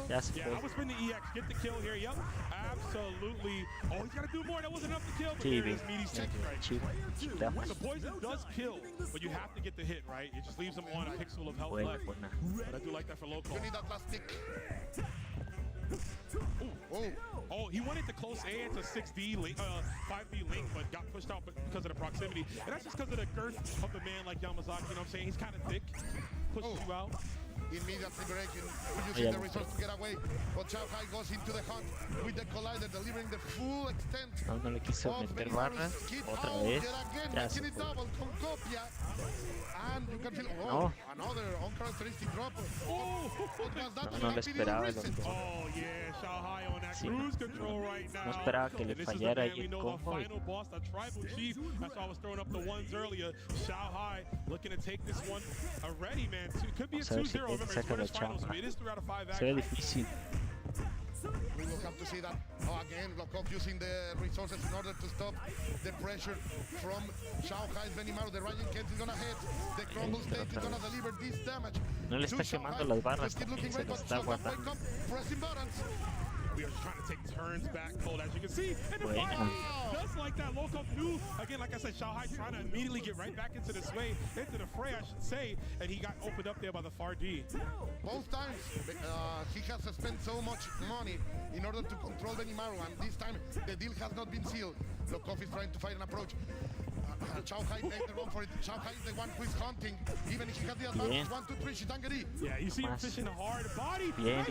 Ya se fue. I was spending the EX. Get the kill here. Yep. Absolutely. Oh, he's got to do more. That wasn't enough to kill. But Sí, there is Meaty's check right. The poison does kill, but you have to get the hit, right? It just leaves him on a pixel of health left. But I do like that for local. You need that last tick. Oh, he wanted to close A into 6D link, 5B link, but got pushed out because of the proximity. And that's just because of the girth of the man like Yamazaki, you know what I'm saying? He's kind of thick, pushes you out. Immediately breaking, using the resource to get away. But Shanghai goes into the hunt with the collider, delivering the full extent no le quiso meter barras. Otra vez. Ya se fue. And you can feel, another uncharacteristic drop. No lo esperaba el otro. Oh yeah, Shanghai on that cruise control right now. No esperaba que le fallara ahí el the combo. final boss, the tribal chief. That's why I was throwing up the ones earlier. Shanghai looking to take this one already, man. It could be a 2-0. Remember, it's winners finals, so it is 3 out of 5 Se ve difícil. We will have to see that. Again, Lokov using the resources in order to stop the pressure from Shanghai's Benimaru. The Ryan Kent is gonna hit. The crumble state is gonna deliver this damage. No le está quemando las barras, también se las está guardando. Pressing buttons. We are just trying to take turns back, Cold, as you can see. And the final, just like that, Lokov knew. Again, like I said, Shanghai trying to immediately get right back into the into the fray, I should say, and he got opened up there by the far D. Both times, he has spent so much money in order to control Benimaru, and this time the deal has not been sealed. Lokov is trying to find an approach. Shanghai made the run for it. Shanghai is the one who is hunting. Even if he has the advantage, 1, 2, 3, Shitangari. Yeah, you see him fishing hard body. Bien.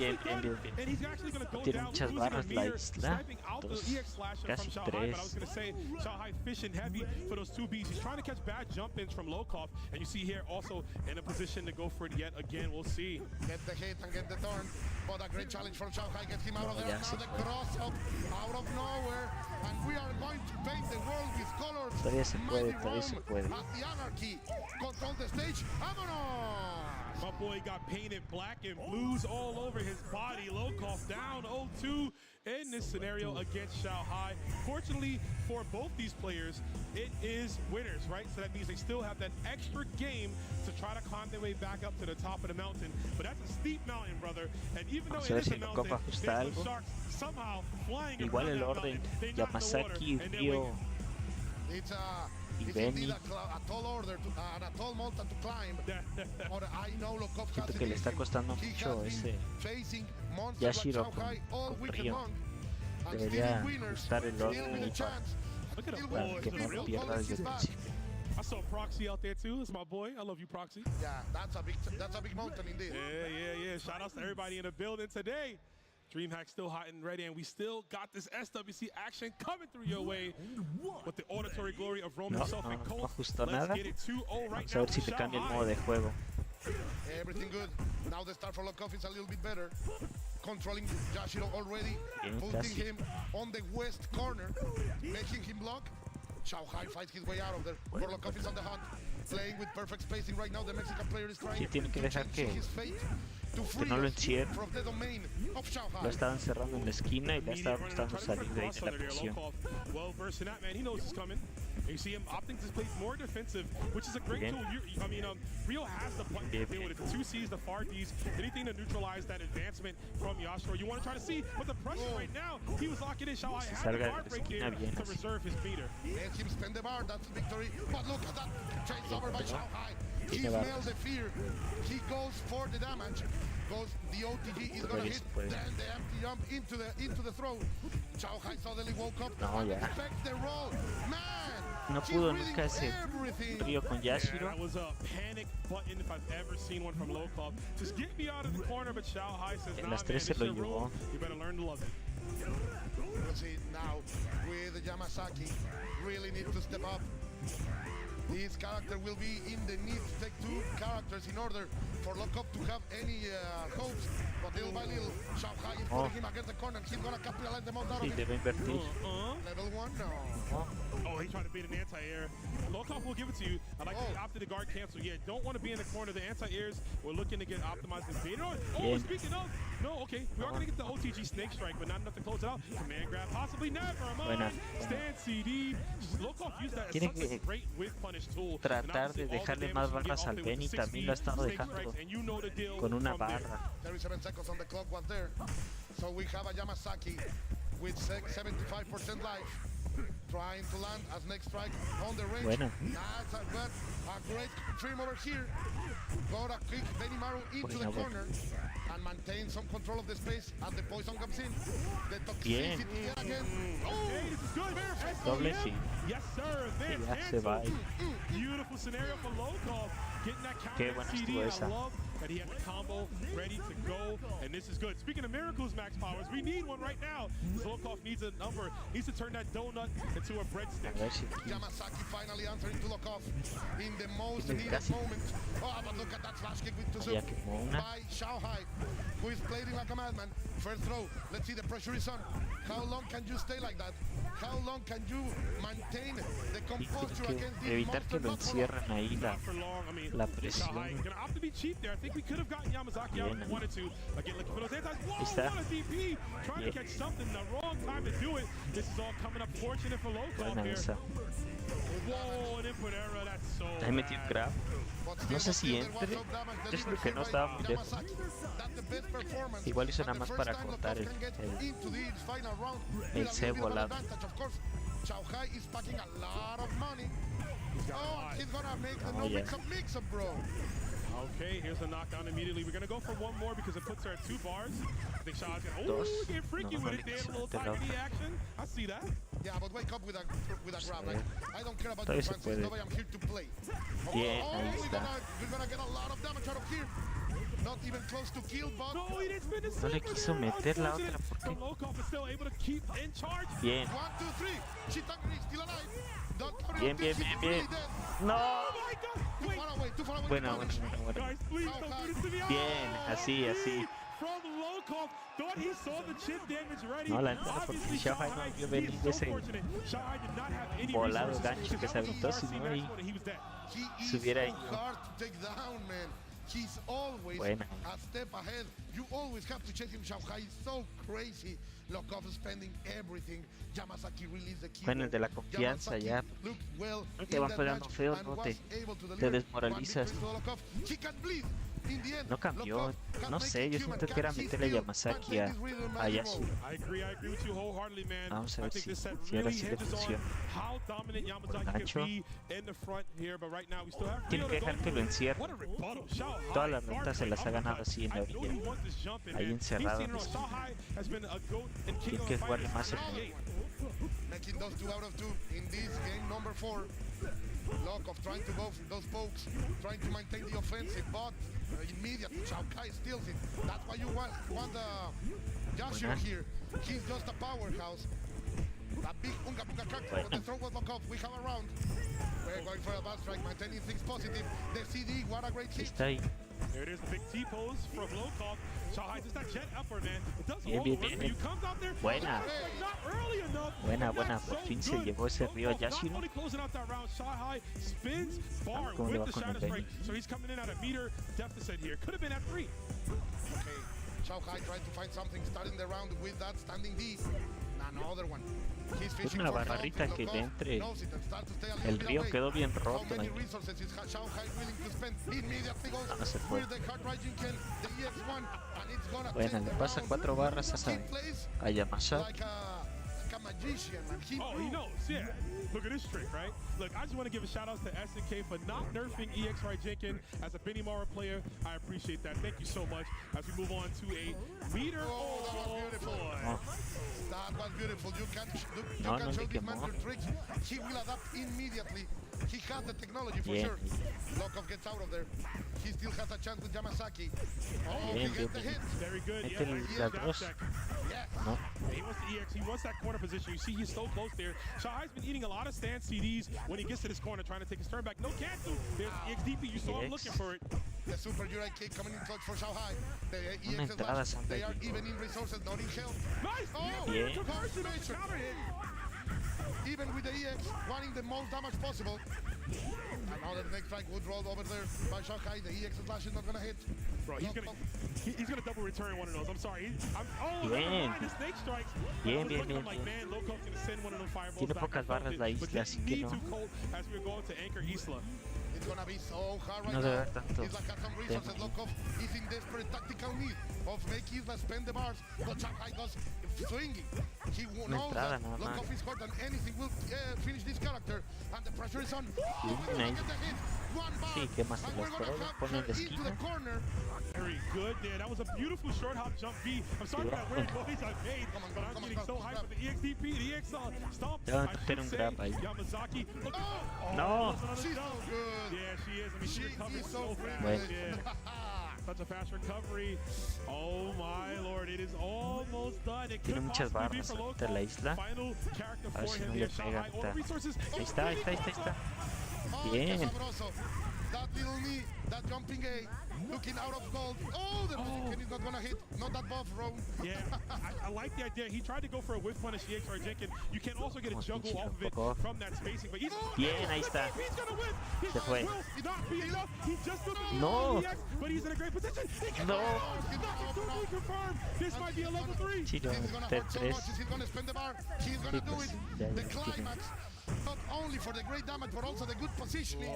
And he's actually going to go Tiene down, muchas losing barras a la meter, isla. sniping out the EX slasher from Shanghai. But I was going to say, Shanghai fishing heavy for those 2Bs. He's trying to catch bad jump-ins from Lokov. And you see here also in a position to go for it yet again. We'll see. Get the hit and get the turn. But a great challenge from Shanghai. Gets him out of there. Now the cross-up out of nowhere. And we are going to paint the world with colors. Todavía se puede. As the anarchy controls the stage. Vámonos! My boy got painted black and blues all over his body. Lokov down 0-2 in this scenario against Shanghai. Fortunately for both these players, it is winners, right? So that means they still have that extra game to try to climb their way back up to the top of the mountain. But that's a steep mountain, brother. And even though it is a mountain, there's some sharks somehow flying igual el orden, Yamasaki, Rio y Benny. Siento que le está costando mucho ese Yashiro con Rio. Debería ajustar el orden para que no pierda desde el principio. I saw Proxy out there too. It's my boy. I love you, Proxy. Yeah, that's a big mountain indeed. Yeah. Shout outs to everybody in the building today. DreamHack still hot and ready, and we still got this SWC action coming through your way with the auditory glory of Rome himself and CoW. No ajustó nada. Vamos a ver si te cambia el modo de juego. Everything good. Now the start for Lokov is a little bit better. controlling Yashiro already, putting him on the west corner, making him block. Shanghai fights his way out of there. Vorlokov is on the hunt, playing with perfect spacing right now. The Mexican player is trying tiene que dejar change his fate to que free no lo us encierre. from the domain of Shanghai. Lo estaba encerrando en la esquina y le estaba costando salir de ahí de la prisión. Well versed in that, man. He knows it's coming. And you see him opting to play more defensive, which is a great tool. I mean, Rio has the button to deal with it. The 2Cs, the far Ds, anything to neutralize that advancement from Yashiro. You want to try to see, but the pressure right now, he was locking in. Shanghai had the guard break here to reserve his meter. Let him spend the bar, that's victory. But look at that, chase over by Shanghai. He smells the fear. He goes for the damage. Goes the OTG is gonna hit. Then the empty jump into the throw. Shanghai suddenly woke up and expects the roll. Man! No pudo nunca ese trío con Yashiro. That was a panic button if I've ever seen one from Lokov. Just get me out of the corner, but Shanghai says, En las tres se lo llevó. You better learn to love it. We'll see now with Yamasaki. Really need to step up. This character will be in the need to take two characters in order for Lokov to have any hopes. But little by little, Shanghai is putting him against the corner. He's gonna capitalize the most out of Sí, it. debe invertir. Level 1, no. Oh, he tried to beat an anti-air. Lokov will give it to you. I like the opted to guard cancel. Yeah, don't want to be in the corner. The anti-airs, we're looking to get optimized and beat. Oh, speaking of, no, okay, we are going to get the OTG snake strike, but not enough to close it out. Command grab, possibly never mind. Stand CD. Lokov used that as such a great whip punish tool. Tratar de dejarle más barras al Benny también lo ha estado dejando con una barra. 37 seconds on the clock was there. So we have a Yamasaki with 75% life. Trying to land as next strike on the range. Bueno. That's a great trim over here. Got a quick Benimaru into the corner and maintain some control of the space as the poison comes in. The toxicity again. Oh, this is good. Doble sí. Yes, sir. Y ya se va. Beautiful scenario for Lokov. Getting that Qué counter buena CD. estuvo I esa. love that he had the combo ready to go, and this is good. Speaking of miracles, Max Powers, we need one right now. Lokov needs a number. Needs to turn that donut into a breadstick. Yamasaki finally answering to Lokov in the most needed moment. Oh, but look at that flash kick with Tuzuk by Shanghai, who is playing like a madman. First throw. Let's see, the pressure is on. How long can you stay like that? How long can you maintain the composure against these evitar que lo encierren ahí la presión. Gonna opt to be cheap there. I think we could have gotten Yamazaki out if we wanted to. Again, looking for those antis. Whoa, what a DP! Trying to catch something, the wrong time to do it. This is all coming up fortunate for Lokov here. Whoa, an input error, that's so Ahí metió un grab. No sé si entre. Yo creo que no estaba muy lejos. Igual hizo nada más para cortar el cebo al lado. Shanghai is packing a lot of money. Oh, he's gonna make the no mix-up, bro. Okay, here's the knockdown immediately. We're gonna go for one more because it puts her at 2 bars. I think Shah's gonna get freaky with it. They had a little target action. I see that. Yeah, but wake up with a grab. Like, I don't care about the Francis. Nobody, I'm here to play. Bien, ahí está. We're gonna get a lot of damage out of here. Not even close to kill, but No le quiso meter la otra porque... Lokov is still able to keep in charge. Bien. 1, 2, 3. Chitangri still alive. Bien, bien, bien, bien. No. Too far away. Bueno. Guys, please don't do this to me. Bien, así. From Lokov, thought he saw the chip damage ready. No, la neta, porque Shanghai no vio venir ese volado gancho que se aventó, si no ahí se hubiera ido. He's always a step ahead. You always have to chase him. Shanghai is so crazy. Lokov spending everything. Yamasaki released the key. Bueno, el de la confianza ya. Te van pegando feo, no te desmoralizas. No cambió, no sé, yo siento que era meterle a Yamasaki a Yashiro. Vamos a ver si ahora sí le funciona. Gancho. Tiene que dejar que lo encierre. Todas las rentas se las ha ganado así en la orilla. Ahí encerrado. Tiene que jugarle más el medio. Making those 2 out of 2 in this game number 4. Lokov trying to go for those pokes, trying to maintain the offensive, but immediately Shanghai steals it. That's why you want Yashiro here. He's just a powerhouse. A big unga bunga character, but the throw was Lokov. We have a round. We're going for a bad strike, maintaining things positive. The CD, what a great hit. Está ahí. There it is, the big T-pose from Lokov. Shanghai, just that jet upper, man. It does Bien, all bien, the work bien. for you. Comes out there. Buena. Like not early enough. Buena, but buena. that's Por so fin se good. llevó ese Río Lokov not Yashiro. only closing out that round, Shanghai spins bar ¿Cómo le with va the con el shadow strike. Benny? So he's coming in at a meter deficit here. Could have been at 3. Okay, Shanghai tried to find something starting the round with that standing D. Another one. He's fishing una for barrita help. que le entre. Knows it and starts to stay a little El bit río away. quedó bien How roto many ahí. resources is Shanghai willing to spend? Immediately goes No se puede. with the card right Jinken, the EX1, and it's gonna Buena, take le the pasa round. 4 barras He a plays Yamashita. like a magician, and he Oh, he knows, yeah. Look at this trick, right? Look, I just want to give a shout out to SNK for not nerfing EX Raijinkin as a Benny Mara player. I appreciate that. Thank you so much. As we move on to a meter. Oh, that was beautiful. Oh, That was beautiful. You can No, show le this man quemó. your tricks. He will adapt immediately. He has the technology for Bien. sure. Lokov gets out of there. He still has a chance with Yamasaki. Oh, Bien, he bien, gets the bien. hit. Very good. Mete Yeah, el- he las is dos. check. Yes. no. He wants the EX. He wants that corner position. You see, he's so close there. Shanghai's been eating a lot of stand CDs when he gets to this corner, trying to take his turn back. No can't do. There's EXDP. You saw him EX. looking for it. The super Uri kick coming in clutch for Shanghai. The Una EX entrada slash, they are Santa even in resources, not in health. Nice. Oh, Bien. Conversion on the counter hit. Even with the EX, wanting the most damage possible. Another neck strike would roll over there by Shanghai. The EX slash is not gonna hit. Bro, he's gonna double return one of those. I'm sorry. Oh, Bien. never mind. The snake strikes. Bien, I was bien, looking, I'm bien, like, man, Lokov's gonna send one of those fireballs Tiene back. pocas I felt barras it. la But isla, just así que need no. to Colt as we're going to anchor Isla. It's gonna be so hard right No now. debe haber tanto Isla has some resources. tema. Lokov is in desperate tactical need of making Isla spend the bars, but Shanghai goes swinging. He knows entrada that nada más. Lokov is hurt and anything will finish this character, and the pressure is on. Oh, we're gonna ahí. get the hit. One bar, Sí, ¿qué más? and Los we're gonna toros have ponen her la into the esquina. corner. Very good there. That was a beautiful short hop jump B. I'm sorry for that weird noise I made, Come on, but I'm come on, getting so come on, hyped for the EXDP, the EX stomp. Ya van a I meter should un say, grab ahí. Yamazaki. Look, No. that's another She's jump. so good. Yeah, she is. I mean, she She recovered is so so fast. Bueno. Yeah. Such a fast recovery. Oh my lord, it is almost done. It Tiene could muchas possibly be barras for ahorita la Lokov. isla. Final character A ver for si him no here. le pega Shanghai, all the ahorita. resources. Ahí está, ahí está, ahí está. Oh, Bien. qué sabroso. That little knee, that jumping A, looking out of gold. Oh, the Mexican is not gonna hit. Not that buff, Rome. Yeah, I like the idea. He tried to go for a whiff punish EX or Jenkins. You can also get a Vamos, juggle pinche off of it poco. from that spacing. But he's Bien, ahí está. He's gonna win. His Se fue. will not be enough. He just took No. EX, but he's in a great position. He can No. Nothing confirmed. This might be a level 3. Sí, no, He's gonna usted hurt so 3. much. He's gonna spend the bar. He's gonna Sí, do pues, it. ya, The ya tiene. climax, not only for the great damage, but also the good positioning.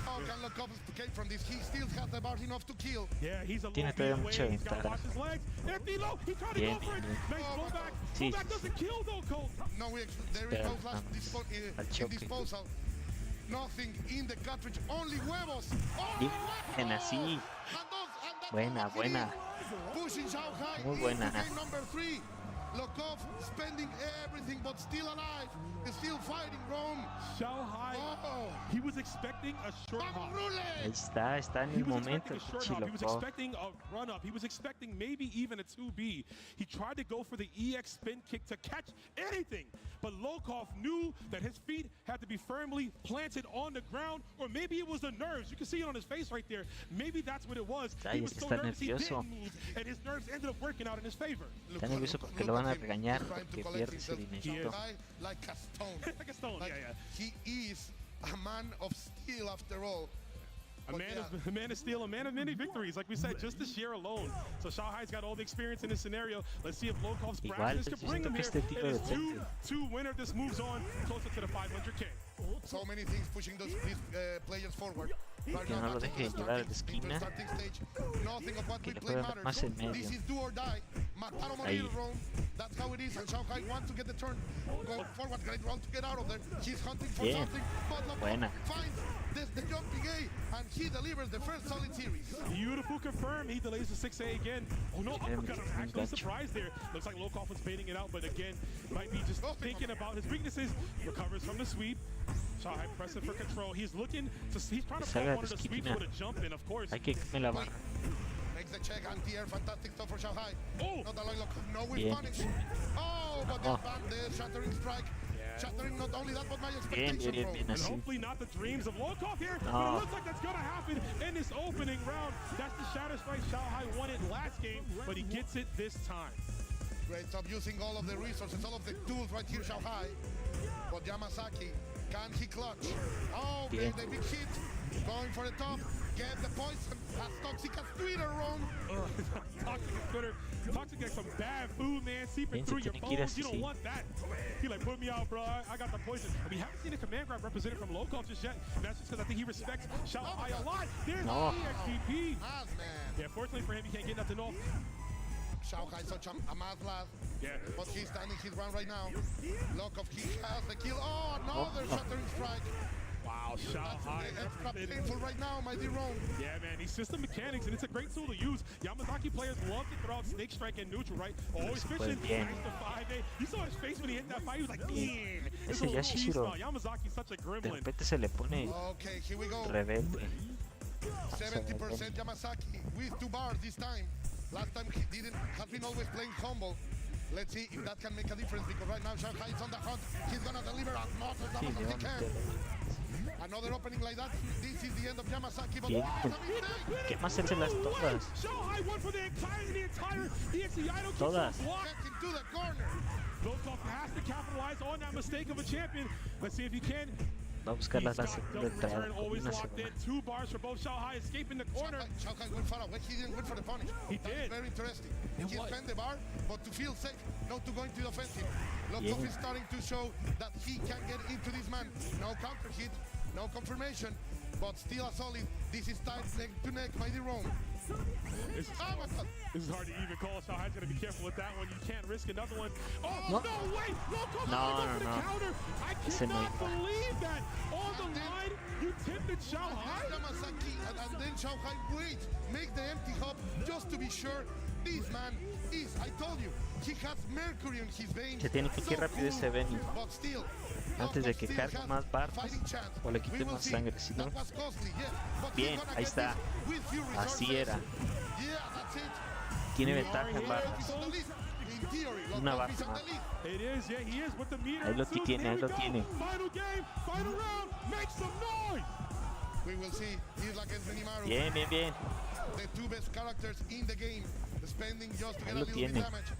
Oh, can Lokov escape from this? He still has the bar enough to kill. Yeah, he's a Tiene little bit todavía away. mucha He's got to ventaja. watch his legs. Empty low. He tried to Bien, go for it. bien. Nice blowback. Sí, Blowback sí, doesn't kill though, Colt. No, there Pero is no last al in choque. disposal. Nothing in the cartridge, only huevos. Bien, Only así. huevos. And that's Buena, what he buena. did. Pushing Shanghai Muy buena. into game number 3. Lokov spending everything but still alive. Still fighting Rome. Shanghai, Oh. he was expecting a short hop. Ahí está en He el was momento. expecting a short Pinche hop. He was loco. expecting a run up. He was expecting maybe even a 2B. He tried to go for the EX spin kick to catch anything. But Lokov knew that his feet had to be firmly planted on the ground, or maybe it was the nerves. You can see it on his face right there. Maybe that's what it was. Ay, He was es que so está nervous he nervioso. didn't move, and his nerves ended up working out in his favor. Está nervioso porque lo van a regañar porque pierde ese He dinerito. died like a stone. Like a stone, Like, yeah. He is a man of steel after all. A But man of steel, a man of many victories, like we said, just this year alone. So Shanghai's got all the experience in this scenario. Let's see if Lokov's Igual, practice yo can bring siento him que here. este tiro It is de 2-2 winner. This moves on closer to the 500K. So many things pushing these players forward. Right Que now, no lo back deje into the llevar a la starting- into the esquina. starting stage. Nothing of what Que we le play pueda dar matters. más en medio. This is do or die. Matar o morir, Ahí. Rome. That's how it is. And Shanghai wants to get the turn. Go forward, great roll to get out of there. He's hunting for Bien. something. But Lokov Buena. finds the jumping A, and he delivers the first solid series. Beautiful confirm. He delays the 6A again. Oh no, uppercut. I'm actually Gotcha. surprised there. Looks like Lokov was baiting it out, but again, might be just thinking about his weaknesses. Recovers from the sweep. Shanghai pressing for control. He's looking to, he's trying to Salga block one de of the sweeps esquina. with a jump in, of course. Hay que quitarme la barra. Makes the check, anti-air, fantastic stuff for Shanghai. Oh! Not allowing Lokov. No with Bien. punish. Oh, but Oh. the shattering strike. shattering not only that, but my Bien, expectation, bien, bro. bien, And así. hopefully not the dreams of Lokov here, but No. it looks like that's gonna happen in this opening round. That's the Shatter Strike. Shanghai won it last game, but he gets it this time. Great job using all of the resources, all of the tools right here, Shanghai. But Yamasaki, can he clutch? Oh, Bien. the big hit. Going for the top. Get the poison. As toxic as Twitter, Ron. Toxic as Twitter. Toxic like some bad food, man. Seeping Bien, through se your tiene que ir bones. así, You don't sí. want that. He like, put me out, bro. I got the poison. We haven't seen a command grab represented from Lokov just yet. And that's just because I think he respects Shanghai a lot. There's No. the EXPP. Maz, man. Yeah, fortunately for him, he can't get nothing off. Shanghai such a mad lad. Yeah. But he's standing his ground right now. Lokov, he has the kill. Oh, another shattering strike. Wow, Shanghai. That's extra painful right now, my dear Ron. Yeah, man, these system mechanics, and it's a great tool to use. Yamazaki players love to throw out Snake Strike and neutral, right? Always Se fishing. fue bien. Nice to 5A. You saw his face when he hit that fight. He was like, man. It's Ese a little Yashishiro. cheese now. Yamazaki's such a De gremlin. repente se le pone Okay, here we go. rebelde. 70% Yamasaki with 2 bars this time. Last time he has been always playing humble. Let's see if that can make a difference, because right now Shanghai is on the hunt. He's gonna deliver as much as Sí, le he va a can. meter. Another opening like that. This is the end of Yamasaki. But Bien. what a mistake! ¿Qué más hacen las todas? Shanghai won for the entire EXE idol. Todas. Gets into the corner. Lokov has to capitalize on that mistake of a champion. Let's see if he can. Va a buscar la He's got segunda double entrada return, con always una locked in. segunda. 2 bars for both. Shanghai escaping the corner. Shanghai went far away. He didn't win for the punish. He That is did. very interesting. It He was. spent the bar, but to feel safe, not to go into the offensive. Lokov Yeah. is starting to show that he can get into this man. No counter hit, no confirmation, but still a solid. This is tight neck to neck, my dear Rome. This is, Oh my God. this is hard to even call. Shanghai's gonna be careful with that one. You can't risk another one. Oh, No. no way! Lokov No, going for the no. counter. I Ese no cannot iba. believe that. On the line, you tempted Shanghai. Yamasaki, and then Shanghai wait, make the empty hop just to be sure. This man is, I told you, he has mercury in his veins. Se tiene que ir rápido ese Benny. But still, Antes de Lokov que still cargue has más barras fighting chance. o le We quite will más see. sangre, si no. That was costly, yes, but Bien, he's gonna ahí get está. this with few Así resources. era. Yeah, that's it. Tiene We ventaja are en here. barras. He's on the lead. In theory, Una Lokov is barra on más. the lead. It is, yeah, he is with the meter. Ahí lo Susan, tiene, here ahí we lo go. tiene. Final game, final round, make some noise. We will see Isla against Benimaru. Bien, bien, bien. The 2 best characters in the game, spending just to get Ahí a lo little bit tiene. damage.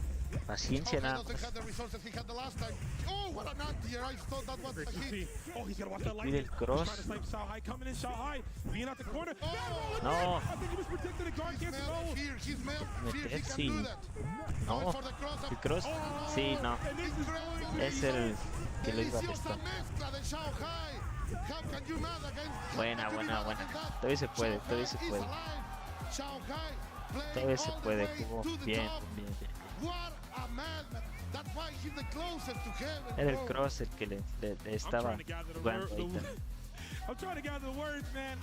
Paciencia Shanghai nada doesn't más. have the resources he had the last time. Oh, what an anti-air. I thought that was a hit. Oh, he's gonna watch that Mira lightning. el cross. He's trying to snipe Shanghai, coming in Shanghai, being out the corner. Oh, No. I think he was protected. The guard He can't smelled go. fear. He smelled fear. He can Sí. do that. No. Going for the cross-up. El cross. Sí, no. And this is going Es el que lo iba a deliciosa restar. mezcla de Shanghai. How can you mad against? Buena, how can you buena, mad buena. against that? Todavía se puede, todavía se Shanghai is puede. alive. Shanghai playing Todavía se all the puede, way jugó to the bien, top. bien, bien. What a madman. That's why he's the closest to heaven. Era el bro. cross el que le estaba trying to gather the jugando word- ahorita. I'm trying to gather the words, man.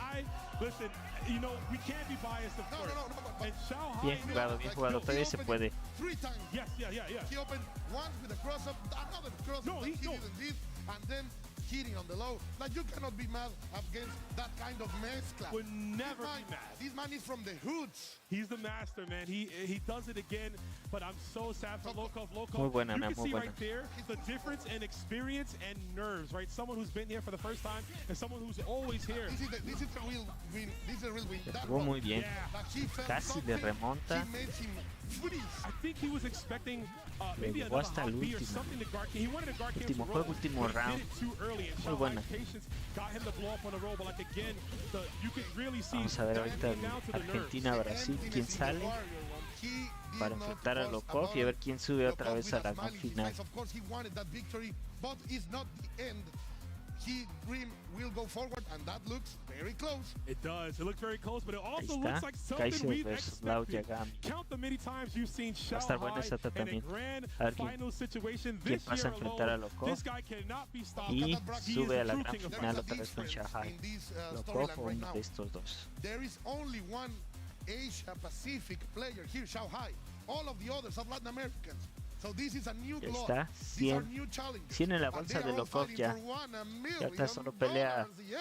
Listen, you know, we can't be biased, of No, course. no, no, but- And Shanghai, Bien jugado, bien jugado. He Todavía se opened puede. it 3 times. yes, yeah. He opened once with a cross-up, another cross-up No, that he- he no. didn't did, and then hitting on the low. Like, you cannot be mad against that kind of mezcla. Would never be mad. This man is from the hoods. He's the master, man. He does it again, but I'm so sad for Lokov. Muy buena, you man, can muy see buena. right there the difference in experience and nerves, right? Someone who's been here for the first time and someone who's always here. This is the real win. This is the real win. Le That jugó one, muy bien. Yeah. that he felt Casi le something, remonta. He made him freeze. I think he was expecting maybe llegó another hasta el hot B or último. something to guard. He wanted to guard him Último to juego, roll, último but he round. did it too early, and Muy buena. Shanghai's patience got him to blow up on the roll. But like again, you can really see Vamos a ver that ahorita came down to the nerves. Argentina-Brasil, quién sale para enfrentar a Lokov y a ver quién sube otra vez a la gran final. Of course, he wanted that victory, but it's not the end. He dream will go forward, and that looks very close. It does. It looks very close, but it Ahí also está. looks like something Kaiser we've versus Lau expected. Yagami. Count the many times you've seen Va a estar buena Shanghai esa in a también. grand A ver quién- final situation quién this pasa a year enfrentar a alone. Lokov. This guy cannot be stopped. Y He sube is a la the gran true king of final There is a otra vez con difference Shanghai. in this Lokov storyline o right uno now. de estos dos. There is only one Asia Pacific player here, Shanghai. All of the others are Latin Americans. So this is a new Ya blood. está, These are 100. new challenges. 100 en la And bolsa they de are all Lokov fighting ya. for $1 Ya está, million. solo pelea Yeah.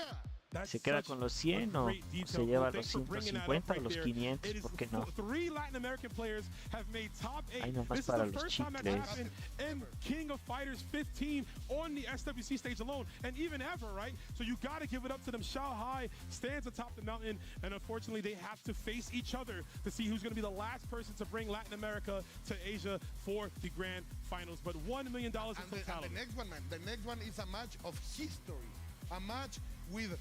¿Se queda con los 100 o se lleva los 150 o los 500? ¿Por qué no? Hay nomás para los chicles. And King of Fighters 15 on the SWC stage alone, and even ever, right? So you got to give it up to them. Shanghai stands atop the mountain, and unfortunately, they have to face each other to see who's going to be the last person to bring Latin America to Asia for the grand finals. But $1 million in totality. And the next one, man, the next one is a match of history, a match with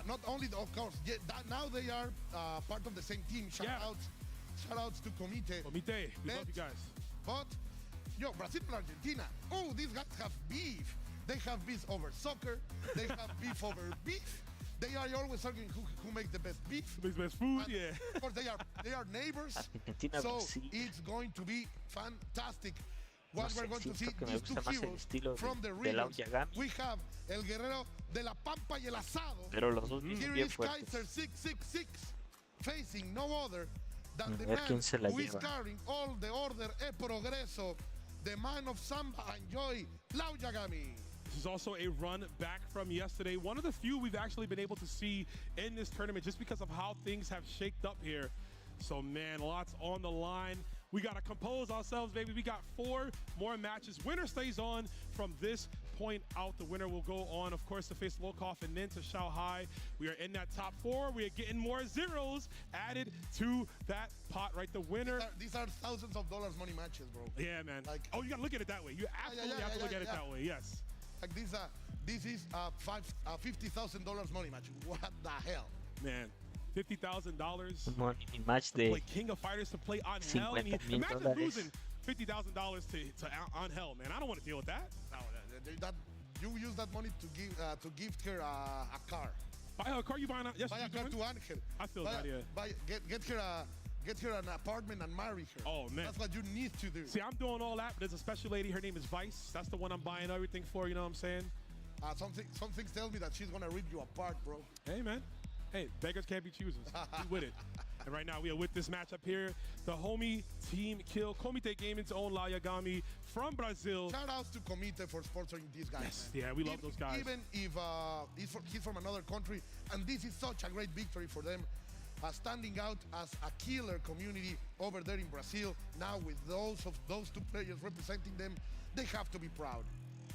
not only, of course, now they are part of the same team. Shout outs to Comite. Comite, we love you guys. But, Brazil and Argentina. Oh, these guys have beef. They have beef over soccer. They have beef over beef. They are always arguing who makes the best beef. Who makes the best food, and yeah. Of course, they are neighbors. So it's going to be fantastic. What we're going to see, these two heroes from the regions. We have El Guerrero de la Pampa y el Asado. Here is Kaiser 666 facing no other than the man who is carrying all the order e progreso, the man of Samba and Joy, Lau Yagami. This is also a run back from yesterday. One of the few we've actually been able to see in this tournament just because of how things have shaped up here. So, man, lots on the line. We got to compose ourselves, baby. We got 4 more matches. Winner stays on from this point out. The winner will go on, of course, to face Lokoff and then to Shanghai. We are in that top 4. We are getting more zeros added to that pot, right? The winner. These are thousands of dollars money matches, bro. Yeah, man. Like, oh, you got to look at it that way. You absolutely have to look at it that way, yes. Like this is $50,000 money match. What the hell? Man. $50,000 money match de play King of Fighters to play Angel. Imagine losing $50,000 to Angel, man. I don't want to deal with that. No, you use that money to gift her a car. Buy her a car? You buying a, yes, buy a car to Angel. I feel that, yeah. Get her an apartment and marry her. Oh, man. That's what you need to do. See, I'm doing all that, but there's a special lady. Her name is Vice. That's the one I'm buying everything for, you know what I'm saying? Some things tell me that she's going to rip you apart, bro. Hey, man. Hey, beggars can't be choosers. We with it. And right now, we are with this matchup here. The homie team kill Comite Gaming's own Lau Yagami from Brazil. Shout outs to Comite for sponsoring these guys. Yes, yeah, we love those guys. Even if he's from another country, and this is such a great victory for them. Standing out as a killer community over there in Brazil. Now with those 2 players representing them, they have to be proud.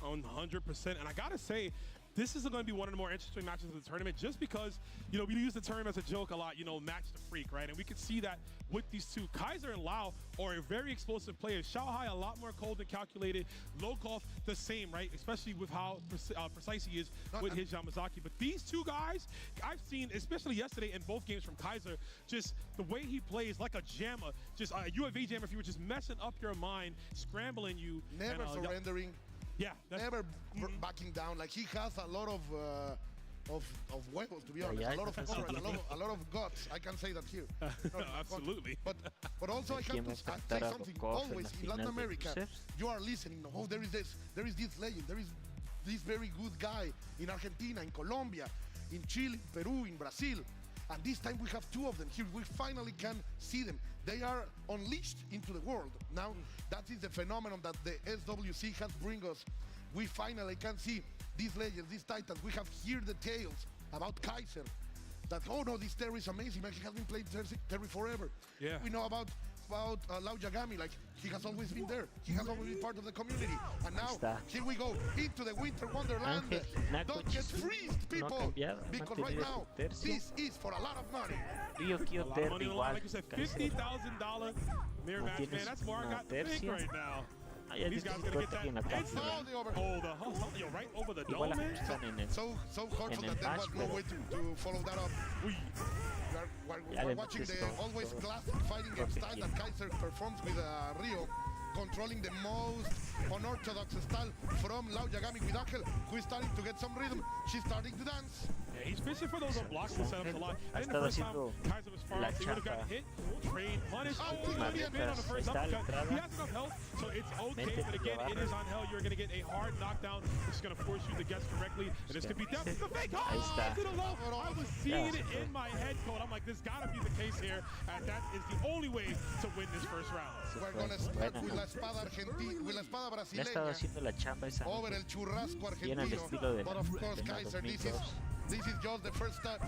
100%. And I gotta say, this is going to be one of the more interesting matches of the tournament just because, we use the term as a joke a lot, match the freak, right? And we could see that with these two. Kaiser and Lau are very explosive players. Shanghai a lot more cold and calculated. Lokoff the same, right? Especially with how precise he is with his Yamazaki. But these two guys, I've seen, especially yesterday in both games from Kaiser, just the way he plays like a jammer, just a UAV jammer, if you were just messing up your mind, scrambling you. Never surrendering. Yeah, never backing down. Like he has a lot of huevos, to be honest. A lot of courage, a lot of guts. I can say that here. Absolutely. But also I have to say something. Always in Latin America, you are listening. Oh, there is this legend. There is this very good guy in Argentina, in Colombia, in Chile, Peru, in Brazil. And this time we have 2 of them here. We finally can see them. They are unleashed into the world. Now, that is the phenomenon that the SWC has bring us. We finally can see these legends, these titans. We have heard the tales about Kaiser. That, oh no, this Terry is amazing, man. He has been playing Terry forever. Yeah. We know about Lau Yagami, like he has always been there. He has always been part of the community. And now, here we go into the winter wonderland. Don't get freezed, people, because right now, this is for a lot of money. Money like you said, $50,000 mirror match, man. That's more I got to think right now. These guys gonna get that. It's right over the dome, man. So hurtful that there was no way to follow that up. We're watching the always classic fighting game style that Kaiser performs with Rio, controlling the most unorthodox style from Lau Yagami with Angel, who is starting to get some rhythm. She's starting to dance. Yeah, he's fishing for those blocks and setups a lot. I think the first time Kaiser was far off, he would have gotten hit, trade, punished. Oh, he on the first uppercut. He has enough health, so it's okay. But again, it is on hell. You're going to get a hard knockdown, which is going to force you to guess correctly. And this could be death. The fake. Oh, to the low. I was seeing it in my head code. I'm like, this got to be the case here. And that is the only way to win this first round. We're going to start with la espada argentina, with la espada brasileña over el churrasco argentino. But of course, Kaiser, This is just the first step.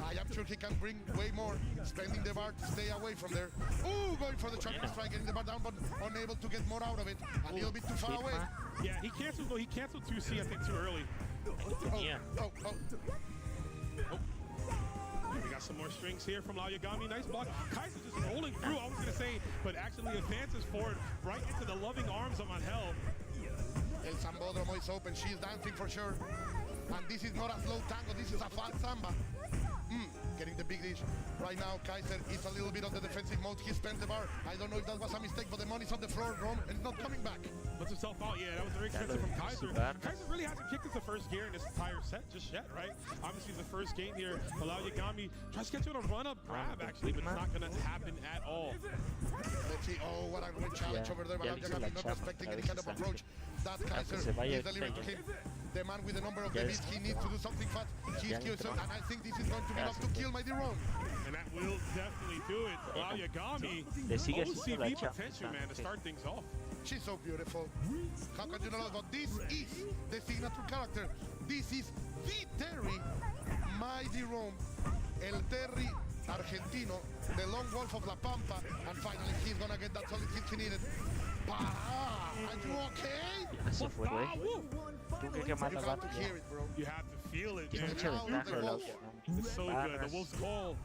I am sure he can bring way more, spending the bar to stay away from there. Ooh, going for the champion strike, getting the bar down, but unable to get more out of it. A little bit too far away. Yeah, he canceled 2C, I think, too early. We got some more strings here from Lao Yagami. Nice block. Kaiser just rolling through, I was going to say, but actually advances forward right into the loving arms of Angel. El Sambódromo is open. She's dancing for sure. And this is not a slow tango. This is a fast samba. Getting the big dish. Right now, Kaiser is a little bit on the defensive mode. He spent the bar. I don't know if that was a mistake, but the money's on the floor, Ron, and it's not coming back. Puts himself out. Yeah, that was very expensive from Kaiser. Kaiser really hasn't kicked into first gear in this entire set just yet, right? Obviously, it's the first game here. Lao Yagami tries to get you on a run-up grab, actually, but it's not going to happen at all. Let's see. Oh, what a great challenge over there. Lao Yagami not respecting any kind of approach. That Kaiser is delivering to him. The man with the number of debits, he needs to do something fast. He's killed, and I think this is going to be enough to kill my Ron. And that will definitely do it. Lao Yagami, OCV potential, man, to start things off. She's so beautiful. How can you not? But this is the signature character. This is the Terry, Mighty Rome, El Terry Argentino, the lone wolf of La Pampa, and finally he's gonna get that solid hit he needed. Are you okay? Eso fue, güey. Tú crees que mata la You have to feel it, man. It's It's so good. The Wolf's Call.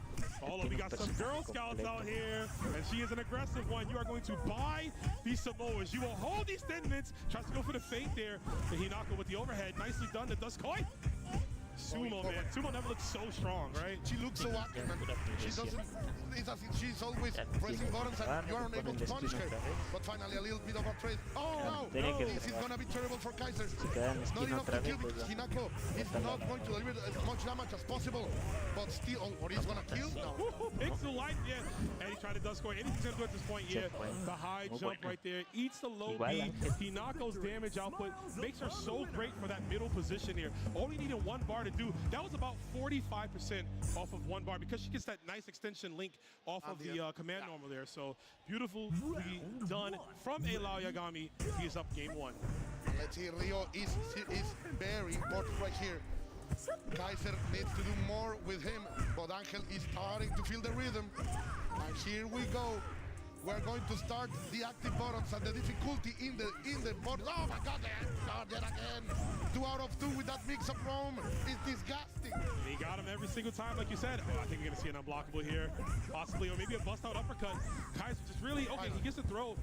We got some Girl Scouts out here, and she is an aggressive one. You are going to buy these Samoas. You will hold these tendons. Tries to go for the fake there. The Hinako with the overhead. Nicely done. The Dust Koi. Sumo, man. Sumo never looks so strong, right? She looks so active, man. She doesn't, it's as if she's always pressing buttons and you are unable to punish her. But finally, a little bit of a trade. Oh, no! This is going to be terrible for Kaiser. Not enough to kill because Hinako is not going to deliver as much damage as possible. But still, or he's going to kill? No. Pixel life, yeah. And he tried to dust score. Anything's going to do at this point, yeah. The high jump right there. Eats the low B. Hinako's damage output makes her so great for that middle position here. Only needed one bar to do. That was about 45% off of one bar because she gets that nice extension link off of the command normal there. So beautifully done from a Lao Yagami. He is up game one. Let's see, Rio is very important right here. Kaiser needs to do more with him, but Angel is starting to feel the rhythm. And here we go. We're going to start the active buttons and the difficulty in the board. Oh my God, yet again. 2 out of 2 with that mix-up roam. It's disgusting. He got him every single time, like you said. Oh, I think we're gonna see an unblockable here, possibly, or maybe a bust-out uppercut. Kaiser just really, okay, he gets to throw.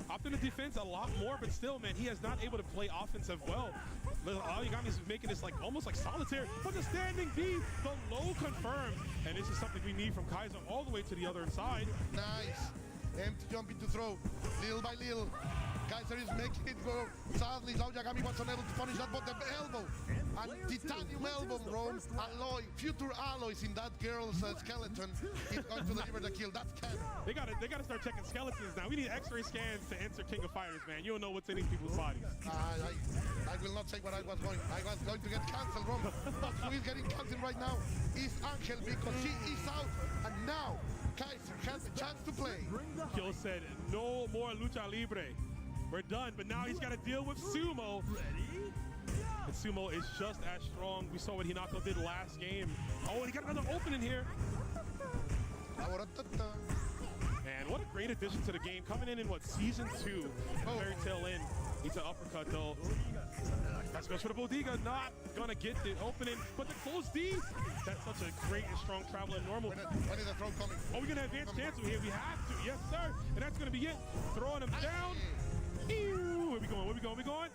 Up in the defense a lot more, but still, man, he is not able to play offensive well. Lao Yagami is making this like almost like solitaire, but the standing B, the low confirmed. And this is something we need from Kaiser all the way to the other side. Nice. Empty jumping to throw, little by little. Kaiser is making it go. Sadly, Lao Yagami was unable to punish that, but the elbow and titanium elbow, Rome, alloy, future alloys in that girl's skeleton is going to deliver the kill. That's Ken. They gotta start checking skeletons now. We need X-ray scans to enter King of Fighters, man. You don't know what's in these people's bodies. I will not say what I was going. I was going to get cancelled, Rome. But who is getting cancelled right now is Angel because she is out, and now Kaiser has a chance to play. Kill said, no more lucha libre. We're done, but now he's got to deal with Sumo. And Sumo is just as strong. We saw what Hinako did last game. Oh, and he got another opening here. Man, what a great addition to the game. Coming in what, season 2, very tail end. Needs an uppercut though. That's goes for the Bodega, not gonna get the opening, but the close D. That's such a great and strong traveler normal. When is the throw coming? Oh, we're gonna advance cancel here. We have to, yes sir. And that's gonna be it. Throwing him down. Ew. Where we going? Where we going? We going?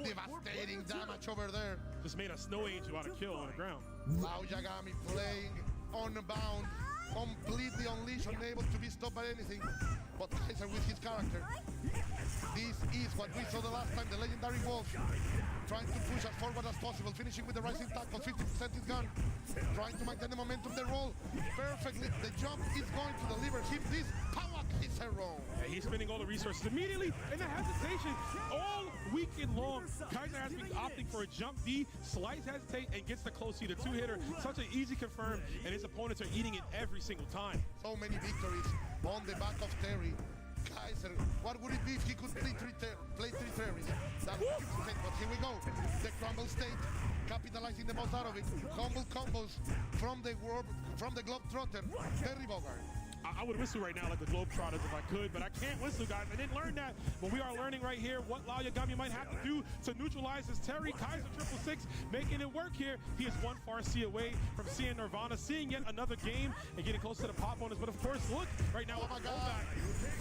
Devastating damage over there. Just made a snow angel out of kill on the ground. Lao Yagami playing unbound, completely unleashed, unable to be stopped by anything. But Kaiser with his character. This is what we saw the last time, the legendary Wolf. Trying to push as forward as possible, finishing with the rising tackle, 50% is gone. Trying to maintain the momentum, the roll perfectly. The jump is going to deliver him this power Kaiser roll. Yeah, he's spending all the resources immediately, and the hesitation all weekend long. Kaiser has been opting for a jump D, slice hesitate, and gets the close C, the 2-hitter. Such an easy confirm, and his opponents are eating it every single time. So many victories on the back of Terry. Kaiser, what would it be if he could play three terrorists? That would be great, but here we go. The crumble state, capitalizing the most out of it. Humble combos from the Globetrotter, Terry Bogard. I would whistle right now like the Globetrotters if I could, but I can't whistle, guys. I didn't learn that, but we are learning right here what Lao Yagami might have to do to neutralize this Terry. Kaiser 666 making it work here. He is one Farsi away from seeing Nirvana, seeing yet another game and getting close to the pop bonus. But of course, look right now. Oh my God!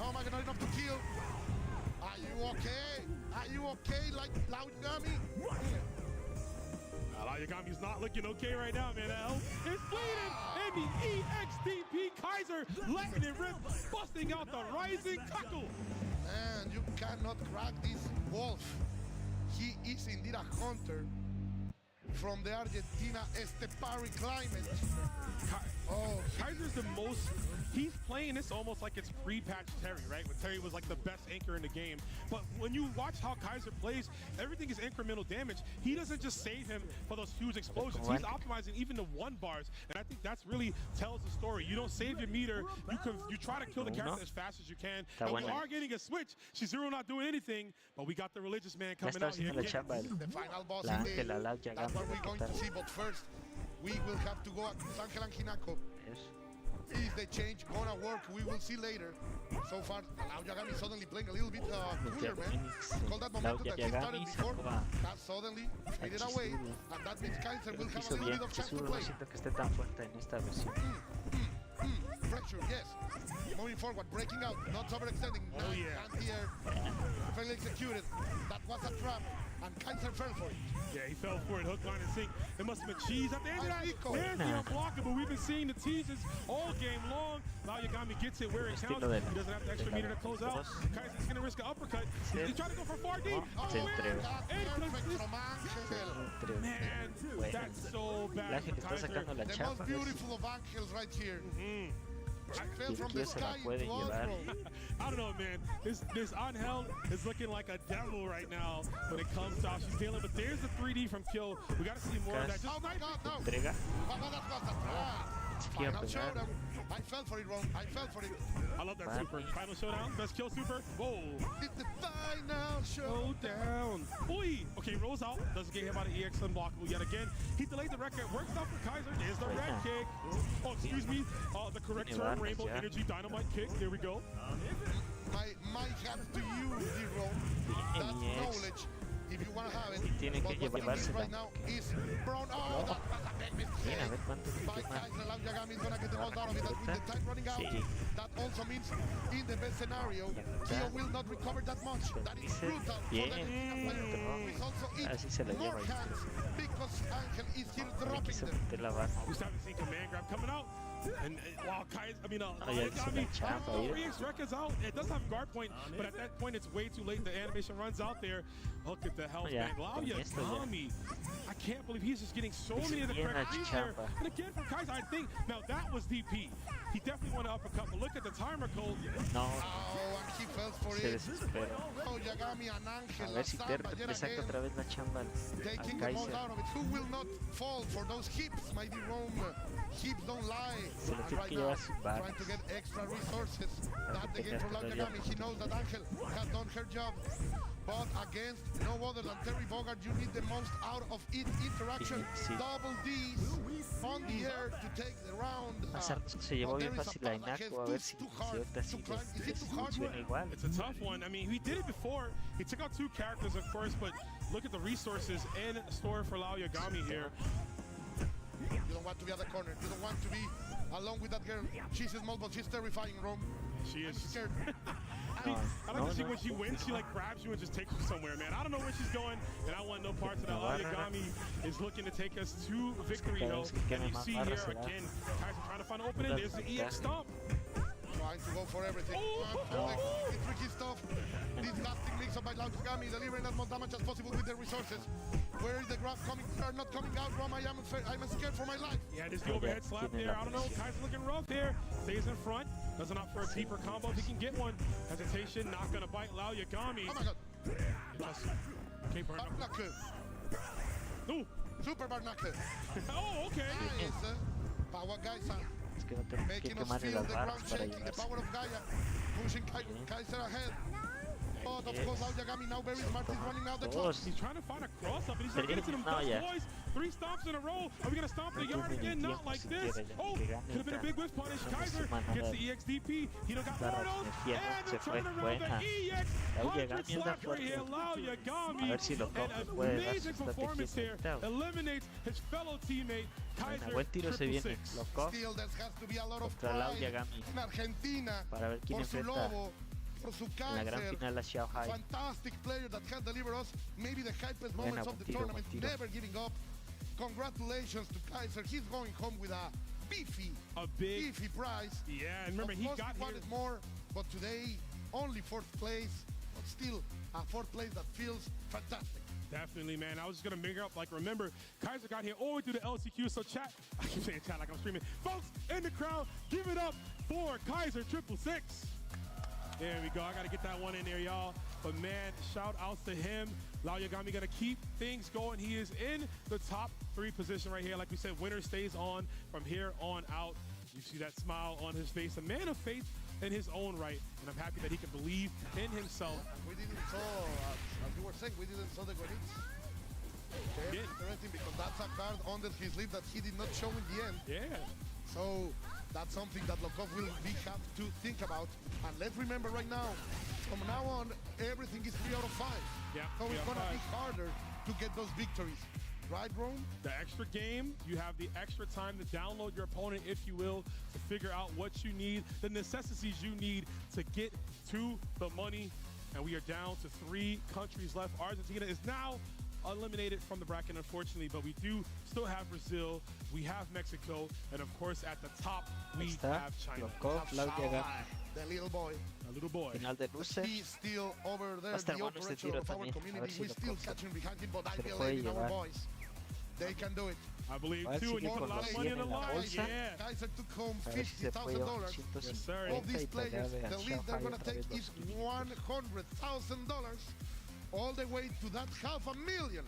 Oh my God! Not enough to kill. Are you okay? Are you okay, like Lao Yagami? Lao Yagami's not looking okay right now, man. L is bleeding, and the EXDP Kaiser letting it rip, busting out the rising tackle. Man, you cannot crack this wolf. He is indeed a hunter from the Argentina Estepari climate. Kaiser's the most, he's playing this almost like it's pre-patch Terry, right? When Terry was like the best anchor in the game. But when you watch how Kaiser plays, everything is incremental damage. He doesn't just save him for those huge explosions. He's optimizing even the 1 bars. And I think that's really tells the story. You don't save your meter. You try to kill the character as fast as you can. And we are getting a switch. Shizuru not doing anything, but we got the religious man coming out here. The final boss indeed. That's what we're going to see, but first, we will have to go at Angel and Hinako. Is the change gonna work? We will see later. So far, Lao Yagami suddenly playing a little bit cooler, man. Call that momentum that he started before has suddenly faded away, and that means Kaiser will have a little bit of chance to play. Pressure, yes. Moving forward, breaking out, not overextending. And here, perfectly executed. That was a trap, and Kaiser fell for it. Yeah, he fell for it, hook, line, and sink. It must have been cheese at the end of that. There's the unblockable. We've been seeing the teases all game long. Lao Yagami gets it where it counts. He doesn't have the extra meter to close out. Kaiser's going to risk an uppercut. He's trying to go for 4D. Man, that's so bad. The most beautiful of angels right here. I fell from the sky into Oslo. I don't know, man. This Angel is looking like a devil right now when it comes out. She's dealing, but there's the 3D from Kill. We got to see more of that. Oh my God, no! Final showdown. I fell for it, Ron. I fell for it. I love that super. Final showdown. Best kill super. Whoa. It's the final showdown. Boy. Okay, rolls out. Doesn't get hit by the EX unblockable yet again. He delayed the record. Works out for Kaiser. There's the red kick. Oh, excuse me. The correct term. Rainbow Energy Dynamite kick. There we go. My hat to you, D-Roll. That's knowledge. If you want to have it, but what he right now is Brown. Oh, that was a big mistake. By Kaiser, Lao Yagami is going to get the most out of it. That with the time running out, that also means in the best scenario, Kyo will not recover that much. That is brutal for the Argentina player. He's also in more hands because Angel is here dropping them. We haven't seen command grab coming out. And wow, Yagami, 3x records out. It does have guard point, but at that point, it's way too late. The animation runs out there. Look at the health, man. Lao Yagami. I can't believe he's just getting so many of the correct keys there. And again, from Kaiser, I think, now that was DP. He definitely wanted to uppercut, but look at the timer code. No. Oh, and he fell for it. Oh, Yagami and Angel, taking the most out of it. Who will not fall for those hips, mighty Rome? Hips don't lie. And right now, trying to get extra resources. That's the game for Lao Yagami. He knows that Angel has done her job. But against no other than Terry Bogard, you need the most out of each interaction. Double D's on the air to take the round. Se llevó bien fácil a Inako, a ver si ahorita funciona igual. It's a tough one. I mean, he did it before. He took out 2 characters, of course, but look at the resources in store for Lao Yagami here. You don't want to be at the corner. You don't want to be along with that girl. She's small, but she's terrifying, Rome. She is. I'm scared. I like to see when she wins, she like grabs you and just takes you somewhere, man. I don't know where she's going, and I want no parts of that. Lao Yagami is looking to take us to victory hill. And you see here again, Kaiser trying to find an opening. There's the EX stomp. Trying to go for everything. The tricky stuff. Disgusting mix-up by Lao Yagami, delivering as much damage as possible with their resources. Where is the grab coming? They're not coming out, Rom. I'm scared for my life. Yeah, just the overhead slap there. I don't know. Kaiser looking rough here. Stays in front. Doesn't opt for a deeper combo if he can get one. Hesitation, not going to bite Lao Yagami. Oh my God. Okay, Barnacle. Ooh. Super Barnacle. Oh, okay. Nice. Power guy, son. que no tenemos que making us quemarle feel las the barras ground para shaking, the llevarse. power of Gaia, pushing Kaiser ahead. But of course, Aoyagami now very smart, he's running out the clock. Dos. He's trying to find a cross up, and he's gonna get it to them No, dust ya. boys. 3 stomps in a row. Are we gonna stomp the yard again? Not like this. Oh, could have been a big whiff punish. Kaiser gets the EXDP. He don't got more of those. And the turnaround, the EX 100 slap right here. Aoyagami. An amazing performance here. Eliminates his fellow teammate, Kaiser Buen tiro se viene. 666. Los KOF Still, there has to be a lot of contra la pride Aoyagami in Argentina para ver quién por su enfrenta lobo, por su en la gran Kaiser. final a Xiao Hai. Fantastic player that has delivered us maybe the hypest moments of the tournament, never giving up. Congratulations to Kaiser. He's going home with a beefy prize. Yeah, and remember, of he course, got he here. wanted more, but today only 4th place, but still a 4th place that feels fantastic. Definitely, man. I was just going to bring up, like, remember, Kaiser got here all the way through the LCQ. So, chat, I keep saying chat like I'm streaming. Folks in the crowd, give it up for Kaiser 666. There we go. I got to get that one in there, y'all. But, man, shout outs to him. Aoyagami going to keep things going. He is in the top 3 position right here. Like we said, winner stays on from here on out. You see that smile on his face. A man of faith in his own right. And I'm happy that he can believe in himself. We didn't saw, as you were saying, we didn't saw the Gorits. Okay, interesting, because that's a card under his sleeve that he did not show in the end. Yeah. So that's something that Lokov will have to think about. And let's remember right now, from now on, everything is 3 out of 5. Yeah, So 3 it's out of going to be 5. harder to get those victories. Right, Rome? The extra game, you have the extra time to download your opponent, if you will, to figure out what you need, the necessities you need to get to the money. And we are down to 3 countries left. Argentina is now eliminated from the bracket, unfortunately, but we do still have Brazil, we have Mexico, and of course at the top we have China. Los KOF, la Aoyagami. The little boy. A little boy. Final de luces. He's still over there, estar the bueno este operator tiro of our también. A ver community. si We're los still KOF catching behind him, but I se lo puede believe in our llevar. boys. They can do it. I believe A ver too, si and you con put a lot los of money on the 100 en la line. bolsa. Yeah. Kaiser took home A ver si se puede llevar $50,000. Yes, sir. All these 150 players, y the pegarle a least they're Xiao going Hai to otra take vez is los $100,000, all the way to that $500,000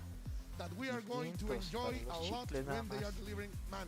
that we are going to 500 enjoy para a los lot chicles nada when they are más. delivering. Man,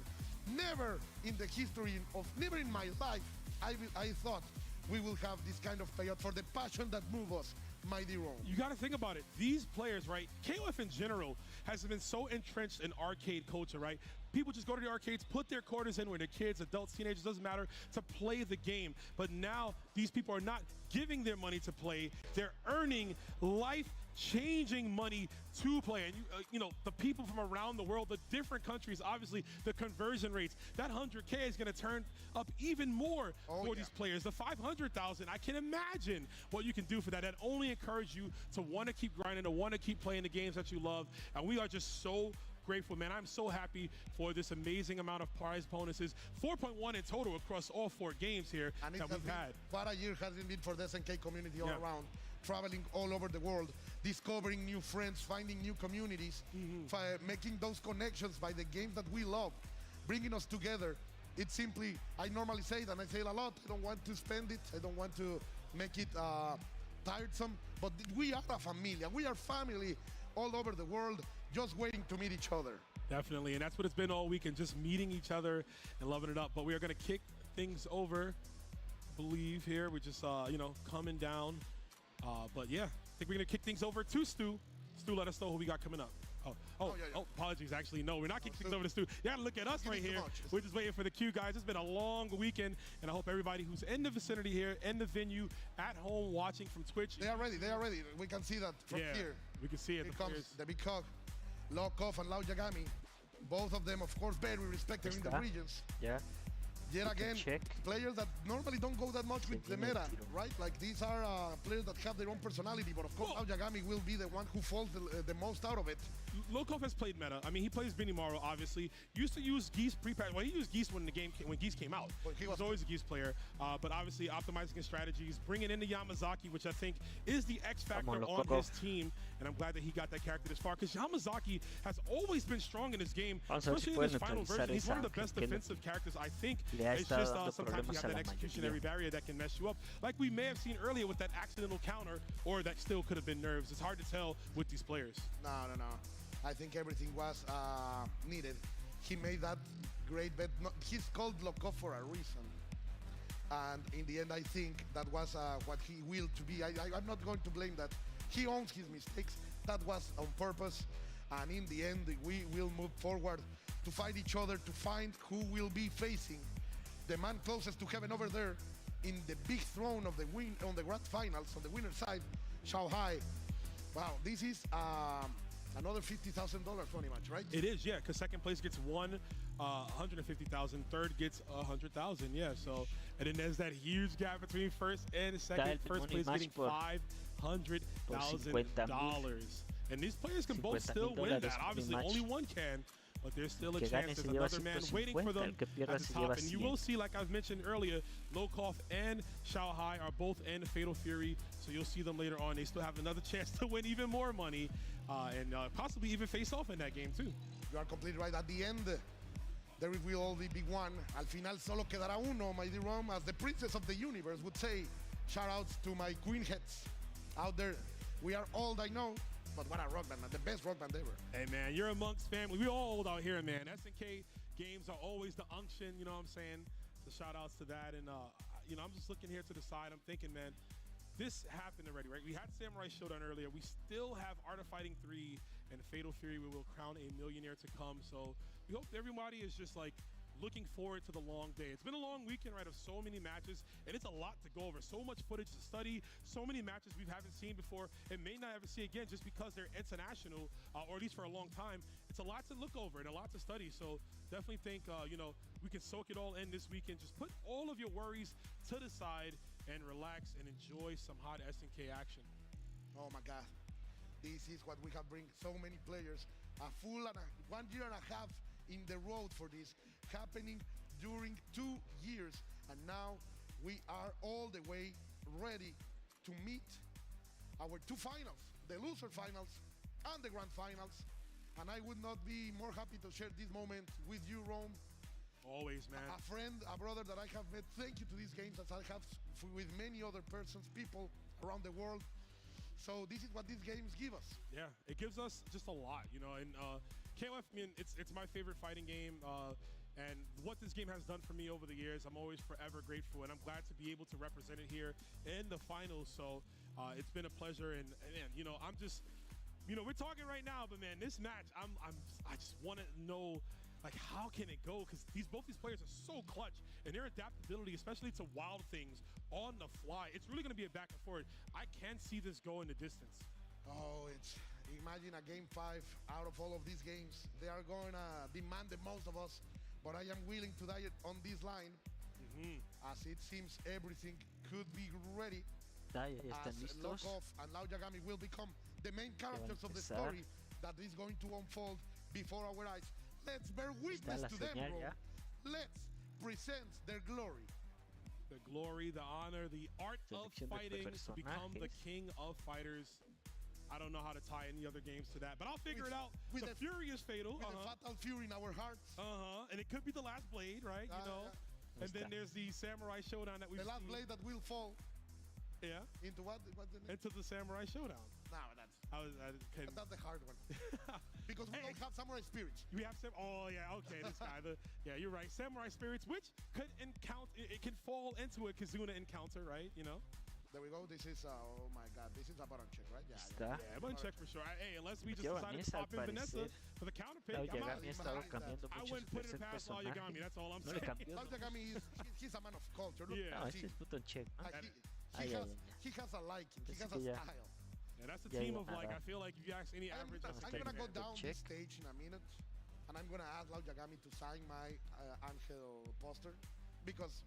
never in the history of, never in my life, I thought we will have this kind of payout for the passion that moves us, mighty Rome. You got to think about it. These players, right? KOF in general has been so entrenched in arcade culture, right? People just go to the arcades, put their quarters in when they're kids, adults, teenagers, doesn't matter, to play the game. But now these people are not giving their money to play. They're earning life-changing money to play. And you know, the people from around the world, the different countries, obviously the conversion rates, that 100K is going to turn up even more for these players. The 500,000, I can imagine what you can do for that. That only encourage you to want to keep grinding, to want to keep playing the games that you love. And we are just so grateful, man. I'm so happy for this amazing amount of prize bonuses. 4.1 in total across all 4 games here And that we've had. What a year has it been for the SNK community all Yeah. around, traveling all over the world, discovering new friends, finding new communities, making those connections by the games that we love, bringing us together. It's simply, I normally say it, and I say it a lot, I don't want to spend it, I don't want to make it tiresome, but we are a familia. We are family all over the world, just waiting to meet each other. Definitely, and that's what it's been all weekend, just meeting each other and loving it up. But we are going to kick things over, I believe, here. We're just, you know, coming down. But yeah, I think we're going to kick things over to Stu. Stu, let us know who we got coming up. Oh, apologies. Actually, no, we're not kicking things over to Stu. You got to look at us right here. We're just waiting for the cue, guys. It's been a long weekend, and I hope everybody who's in the vicinity here, in the venue, at home, watching from Twitch. They are ready. They are ready. We can see that from here. We can see it. Here comes the big CoW, KOF and Aoyagami. Both of them, of course, very respected in the regions. Yeah. Yet again, players that normally don't go that much with the meta, right? Like these are players that have their own personality, but of course Aoyagami will be the one who falls the most out of it. Lokov has played meta. I mean, he plays Benimaru, obviously. Used to use Geese pre-patch. Well, he used Geese when Geese came out. Well, he was always a Geese player, but obviously optimizing his strategies, bringing in the Yamazaki, which I think is the X factor on his team, and I'm glad that he got that character this far, because Yamazaki has always been strong in this game, especially in this final version. He's one of the best defensive characters, I think. It's just sometimes you have that executionary barrier that can mess you up, like we may have seen earlier with that accidental counter, or that still could have been nerves. It's hard to tell with these players. No. I think everything was needed. He made that great bet. No, he's called Loco for a reason. And in the end, I think that was what he willed to be. I'm not going to blame that. He owns his mistakes. That was on purpose. And in the end, we will move forward to fight each other, to find who will be facing the man closest to heaven over there in the big throne of the on the grand finals, on the winner's side, Shanghai. Wow, this is another $50,000 funny match, right? It is, yeah, because second place gets $150,000, third gets $100,000, yeah. So, and then there's that huge gap between first and second. First place getting $500,000, and these players can both still win that. Obviously, only one can. But there's still a chance. There's another man waiting for them at the top. And you will see, like I've mentioned earlier, CoW and Shanghai are both in Fatal Fury. So you'll see them later on. They still have another chance to win even more money and possibly even face off in that game too. You are completely right. At the end, there will only be one. Al final solo quedará uno, my dear Rome. As the princess of the universe would say, shout outs to my queen heads out there. We are old, I know. But what a rock band, man. The best rock band ever. Hey, man, you're amongst family. We're all old out here, man. SNK games are always the unction, you know what I'm saying? So shout-outs to that. And, you know, I'm just looking here to the side. I'm thinking, man, this happened already, right? We had Samurai Showdown earlier. We still have Art of Fighting 3 and Fatal Fury. We will crown a millionaire to come. So we hope everybody is just, like, looking forward to the long day. It's been a long weekend, right, of so many matches, and it's a lot to go over. So much footage to study, so many matches we haven't seen before and may not ever see again just because they're international, or at least for a long time. It's a lot to look over and a lot to study. So definitely think, you know, we can soak it all in this weekend. Just put all of your worries to the side and relax and enjoy some hot SNK action. Oh my God. This is what we have bring so many players. A full 1 year and a half in the road for this, happening during 2 years. And now we are all the way ready to meet our two finals, the loser finals and the grand finals. And I would not be more happy to share this moment with you, Rome. Always, man. A friend, a brother that I have met. Thank you to these games as I have with many other persons, people around the world. So this is what these games give us. Yeah, it gives us just a lot, you know. And KOF, I mean, it's my favorite fighting game. And what this game has done for me over the years, I'm always forever grateful. And I'm glad to be able to represent it here in the finals. So it's been a pleasure. And man, you know, I'm just, you know, we're talking right now, but man, this match, I just want to know, like, how can it go? Because both these players are so clutch, and their adaptability, especially to wild things on the fly, it's really going to be a back and forth. I can see this going the distance. Oh, imagine a game 5 out of all of these games. They are going to demand the most of us, but I am willing to die on this line, as it seems everything could be ready. As CoW and Lao Yagami will become the main characters of the story that is going to unfold before our eyes. Let's bear witness to them, bro. Let's present their glory. The glory, the honor, the art of fighting to become the king of fighters. I don't know how to tie any other games to that, but I'll figure it out. With the Fury is fatal. With the fatal Fury in our hearts. And it could be the last blade, right? You know. And then there's the Samurai Showdown that we've seen. The last blade that will fall. Yeah. Into what? What's the name? Into the Samurai Showdown. No, that's the hard one. Because we don't have Samurai Spirits. We have oh yeah, okay, this guy. Yeah, you're right. Samurai Spirits, which could encounter, it can fall into a Kizuna encounter, right? You know. There we go. This is oh my God. This is a button check, right? Yeah, button check for sure. Hey, unless we just decided to pop in Vanessa for the counter pick, I wouldn't put it past Lao Yagami. That's all I'm saying. Lao Yagami he's a man of culture. Look, no, este es button check. He has a liking. He has a style. Yeah, that's a team of, like, I feel like if you ask any average... I'm going to go down this stage in a minute, and I'm going to ask Lao Yagami to sign my Angel poster, because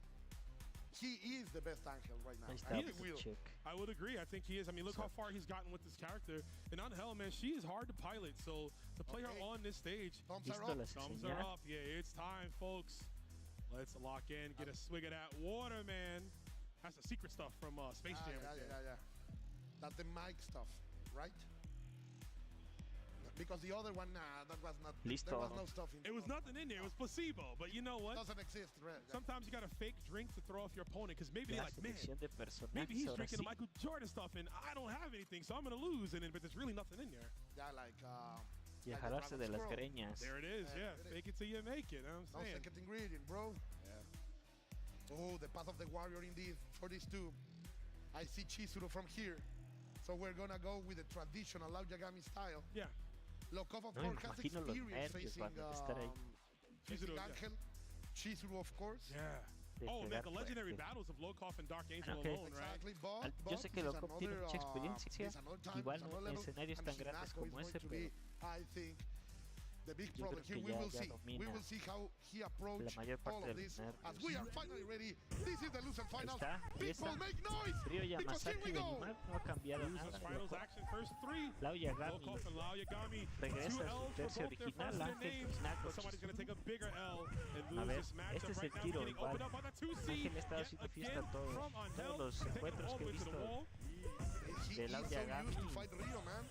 he is the best Angel right now. I would agree. I think he is. I mean, look how far he's gotten with this character. And Angel, man, she is hard to pilot. So to play her on this stage... Thumbs are up. Thumbs are up. Yeah, it's time, folks. Let's lock in, get a swig of that water, man. That's the secret stuff from Space Jam. Yeah. That's the mic stuff, right? Because the other one, nah, that was not. Listo. There was no stuff in. It was nothing in there. It was placebo. But you know what? It doesn't exist, right? Sometimes you got a fake drink to throw off your opponent, because maybe they're like, man, maybe he's drinking the Michael Jordan stuff, and I don't have anything, so I'm gonna lose. But there's really nothing in there. Yeah, like Y a jalarse de las greñas. There it is, yeah. Fake it till you make it, you know what I'm saying? No second ingredient, bro. Yeah. Oh, the path of the warrior indeed for these two. I see Chizuru from here. So we're gonna go with the traditional Lao Yagami style. Yeah. Lokov, of No, course, has imagino los experience nervios facing van a estar ahí. facing Angel. Chizuru, of course. Yeah. De Oh, man, pegar the legendary fuerte. battles of Lokov and Dark Angel Okay. alone, right? Exactly, Yo sé que there's Lokov tiene another, mucha experiencia, there's another time, igual there's no another en level, escenarios and tan grandes Hinako como is going ese, to pero be, I think, the big yo problem creo here. que We will ya see. We domina will see how he la approaches mayor parte all de of los this. nervios. As we are finally ready, this is the loser final. está, y People esa. make noise Ryo because here Yamasaki we de go. Animal no ha cambiado Losers nada. finals action, first three. Lao Yagami Lokov and Lao Yagami. regresa Two a su L's for tercio both their original, first Ángel names. Hinako But somebody's going to take a bigger L and A lose ver, this matchup. este es el Right now, tiro getting igual. opened up on the 2C. Ángel está Yet haciendo fiesta again todos from Angel, los taking them encuentros all que the he way to the visto wall. He de is Lao so Yagami. used to fight Rio, man.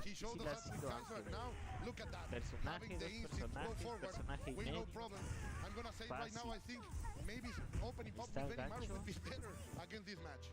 He showed Sí us la ha that with sido cancer. Ángel. Now, look at that. Personaje, Having the dos instinct to go personajes, forward personaje y with no medio. problem. I'm going to say right now, Fácil. I think maybe opening up Está with Benny Maru gacho. would be better against this match.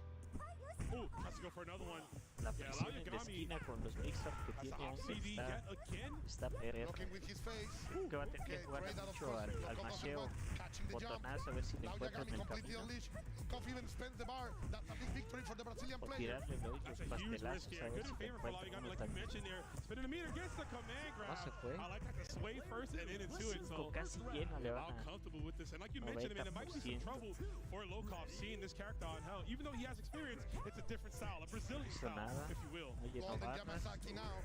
Ooh, has to go for another one. La Yeah, presión Lao en la Yagami esquina con los mix-up que has the tiene off Ángel CD yet está, again. está perro. Looking with his face. Que va a tener que Okay, jugar great out of mucho course. al Lokov doesn't macheo, want catching the jump. botonazo, a ver si le Lao encuentran Yagami el completely camino. unleashed. Kof even spends the bar. That's a big victory for the Brazilian O player. tirarle los That's a huge risk pastelazos here. a ver Good si in le favor for Lao encuentran Yagami, uno like you también. mentioned there. Spinning the meter gets the command grab. se fue. I like that, the sway first and then into it. So Casi lleno le Lao van a... comfortable with this. And like you mentioned, man, it might be some 90%. trouble for Lokov seeing this character on hell. Even though he has experience, it's a different style, a Brazilian hizo style, nada. if you will. Oye, no Golden va Yamasaki now.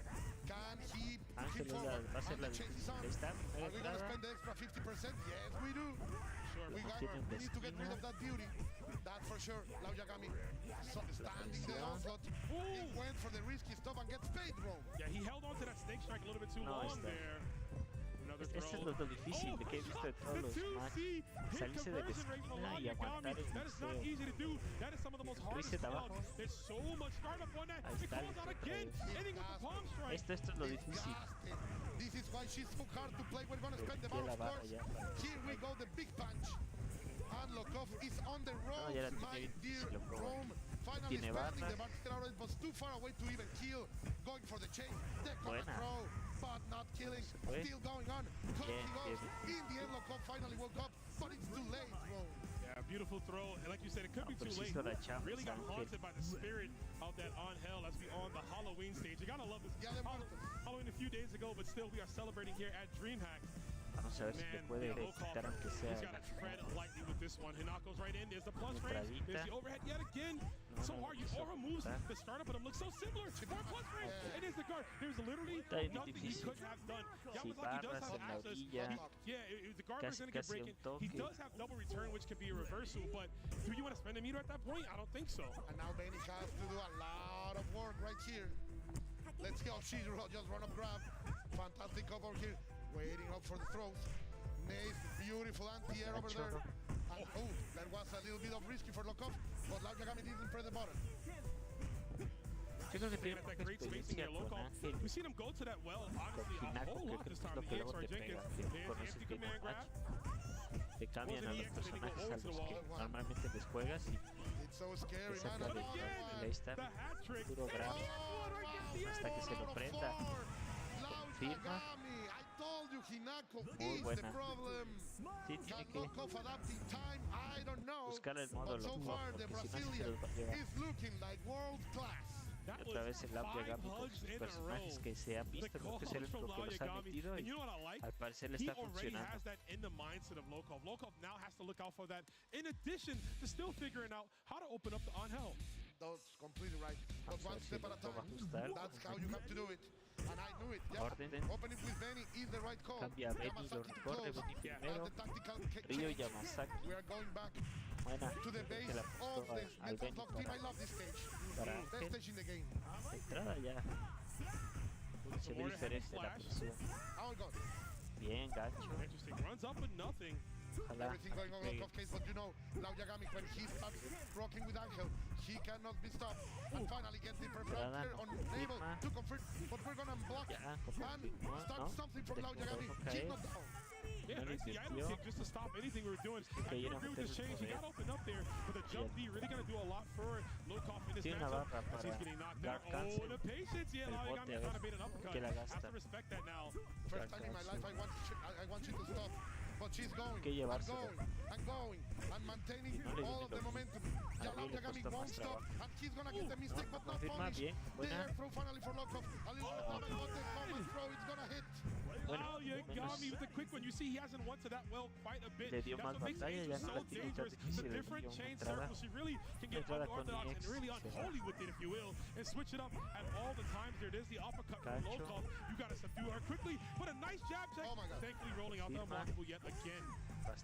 Can he push Ángel it forward? va a ser And la the chase is on. está Are we going to entrada. spend the extra 50%? Yes, we do. Sure. We need to get rid of that beauty. That's for sure. Lao Yagami standing the onslaught. He went for the risky stuff and gets paid wrong. Yeah, he held on to that snake strike a little bit too No, long está. there. Another Este es throw. lo difícil de que he visto de todos los matches. Salirse de la esquina y aguantar el That is not mixeo. easy to do. That is some of the most hardest Irse de abajo. calls. There's so much startup on that. Ahí It está, calls out again, otra ending with the palm strike. Esto es lo difícil. This is why she's so hard to play. We're going to spend the Aquí la bar, of barra course. ya. Here we go, the big punch. And Lokov is on the ropes, ya la my tiene dear difícil, Lokov. Rome. Finally Tiene spending barra. the bartender out, was too far away to even kill. Going for the chase, the cover Buena. throw, but not killing. fue. Still going on. Close Bien, he goes. bien. In the end, Lokov finally woke up, but it's too late, Rome. Yeah, beautiful throw. And like you said, it could be too pero sí late. hizo la chamba, Really got Ángel. haunted by the spirit of that on hell as we on the Halloween stage. You gotta love this. Yeah, de muertos. Halloween a few days ago, but still we are celebrating here at DreamHack. Vamos a ver si le Man, puede yeah, quitar aunque Lokov, sea he's got to tread lightly with this one. Hinako's right in. There's the plus range. Entradita. There's the overhead yet again. So hard. You all her moves, the startup of them look so similar. More plus range. And there's the guard. There's literally Está bien nothing he difícil. could have done. Si Yamazaki does barras have en la access. orilla, The guard is going to get casi un breaking. toque. He does have double return, which can be a reversal. But do you want to spend a meter at that point? I don't think so. And now Benny has to do a lot of work right here. Let's go, Shizuru, just run up grab. Fantastic cover here, waiting up for the throws. Nice, beautiful anti-air over there. And, oh, that was a little bit of risky for Lokov, but Lao Yagami didn't press the button. Yo creo que Looking tiene at that poca great spacing experiencia here, con Lokov. Ángel, We've seen him go to that well, honestly, con a Hinako, whole que lot this es time. lo The que luego EXR te Jenkins. pega, que There's the conoces empty bien command los grab. matches. Te cambian a los personajes a los que normalmente les juegas y It's so scary, esa man. es la Another Again, y ahí one. está, the hat trick. puro grab, hasta que se lo Out of prenda. four. Lao Confirma. Yagami, I told you Hinako Muy is the buena. problem. Sí, Can tiene que Lokov adapt in time? I don't know. buscar el modo But so Lokov, far, the porque si no, sí se Brazilian los va a llevar. is looking like world class. That Y otra was vez el Lao 5 Yagami con hugs sus in a personajes row. que se han The visto, creo que es el calls from único que Lao los ha Yagami. metido And you y know what I like? al parecer le He está already funcionando. has that in the mindset of Lokov. Lokov now has to look out for that. In addition to still figuring out how to open up the on hell. That's completely right. But Vamos a one ver si step lo at a va a time. ajustar. That's how you have to do it. And I knew it. Yeah. Orden. Opening with Benny is the right call. Cambia a Benny, lo Yamasaki to recorre close. Benny Yeah. primero, And the tactical Ryo change. Yamasaki, We are going back buena, to the base que la of puso the al Metal Benny Slug team. I para love this stage. para Best Ángel, stage in the game. de entrada ya se Some ve more diferente la flash. presión. Oh my God. Bien, gancho, Interesting. Runs up with nothing. ojalá Everything going on in pegue. Lokov case, but you know, Lao Yagami, when he starts rocking with Angel, he cannot be stopped. And finally get the perfect Entrada, here, unable confirma. to confirm, but we're gonna block Ya, and confirmó, start ¿no? something from Lao Dejó Yagami. no He's caer. not down. Yeah, nice the idle kick just to stop anything we were doing. I do agree with this change. He got opened up there, but the jump D really going to do a lot for Lokov in this matchup as he's getting knocked down. Oh, the patience. Yeah, Lao Yagami trying to beat an uppercut. I have to respect that now. First time in my life I want you to stop. But she's going, and going, and maintaining all of the momentum. Lao Yagami won't stop, and he's gonna get the mistake, but not punish. There throw finally for Lokov. A little bit of the common throw, it's gonna hit. Lao Yagami with the quick one. You see he hasn't won to that well quite a bit. That's what makes Angel so dangerous. The different chain circles. She really can get unorthodox and really unholy with it, if you will, and switch it up at all the times. There's the uppercut from Lokov. You gotta subdue her quickly, but a nice jab check. Oh my God. Thankfully rolling out the multiple yet again.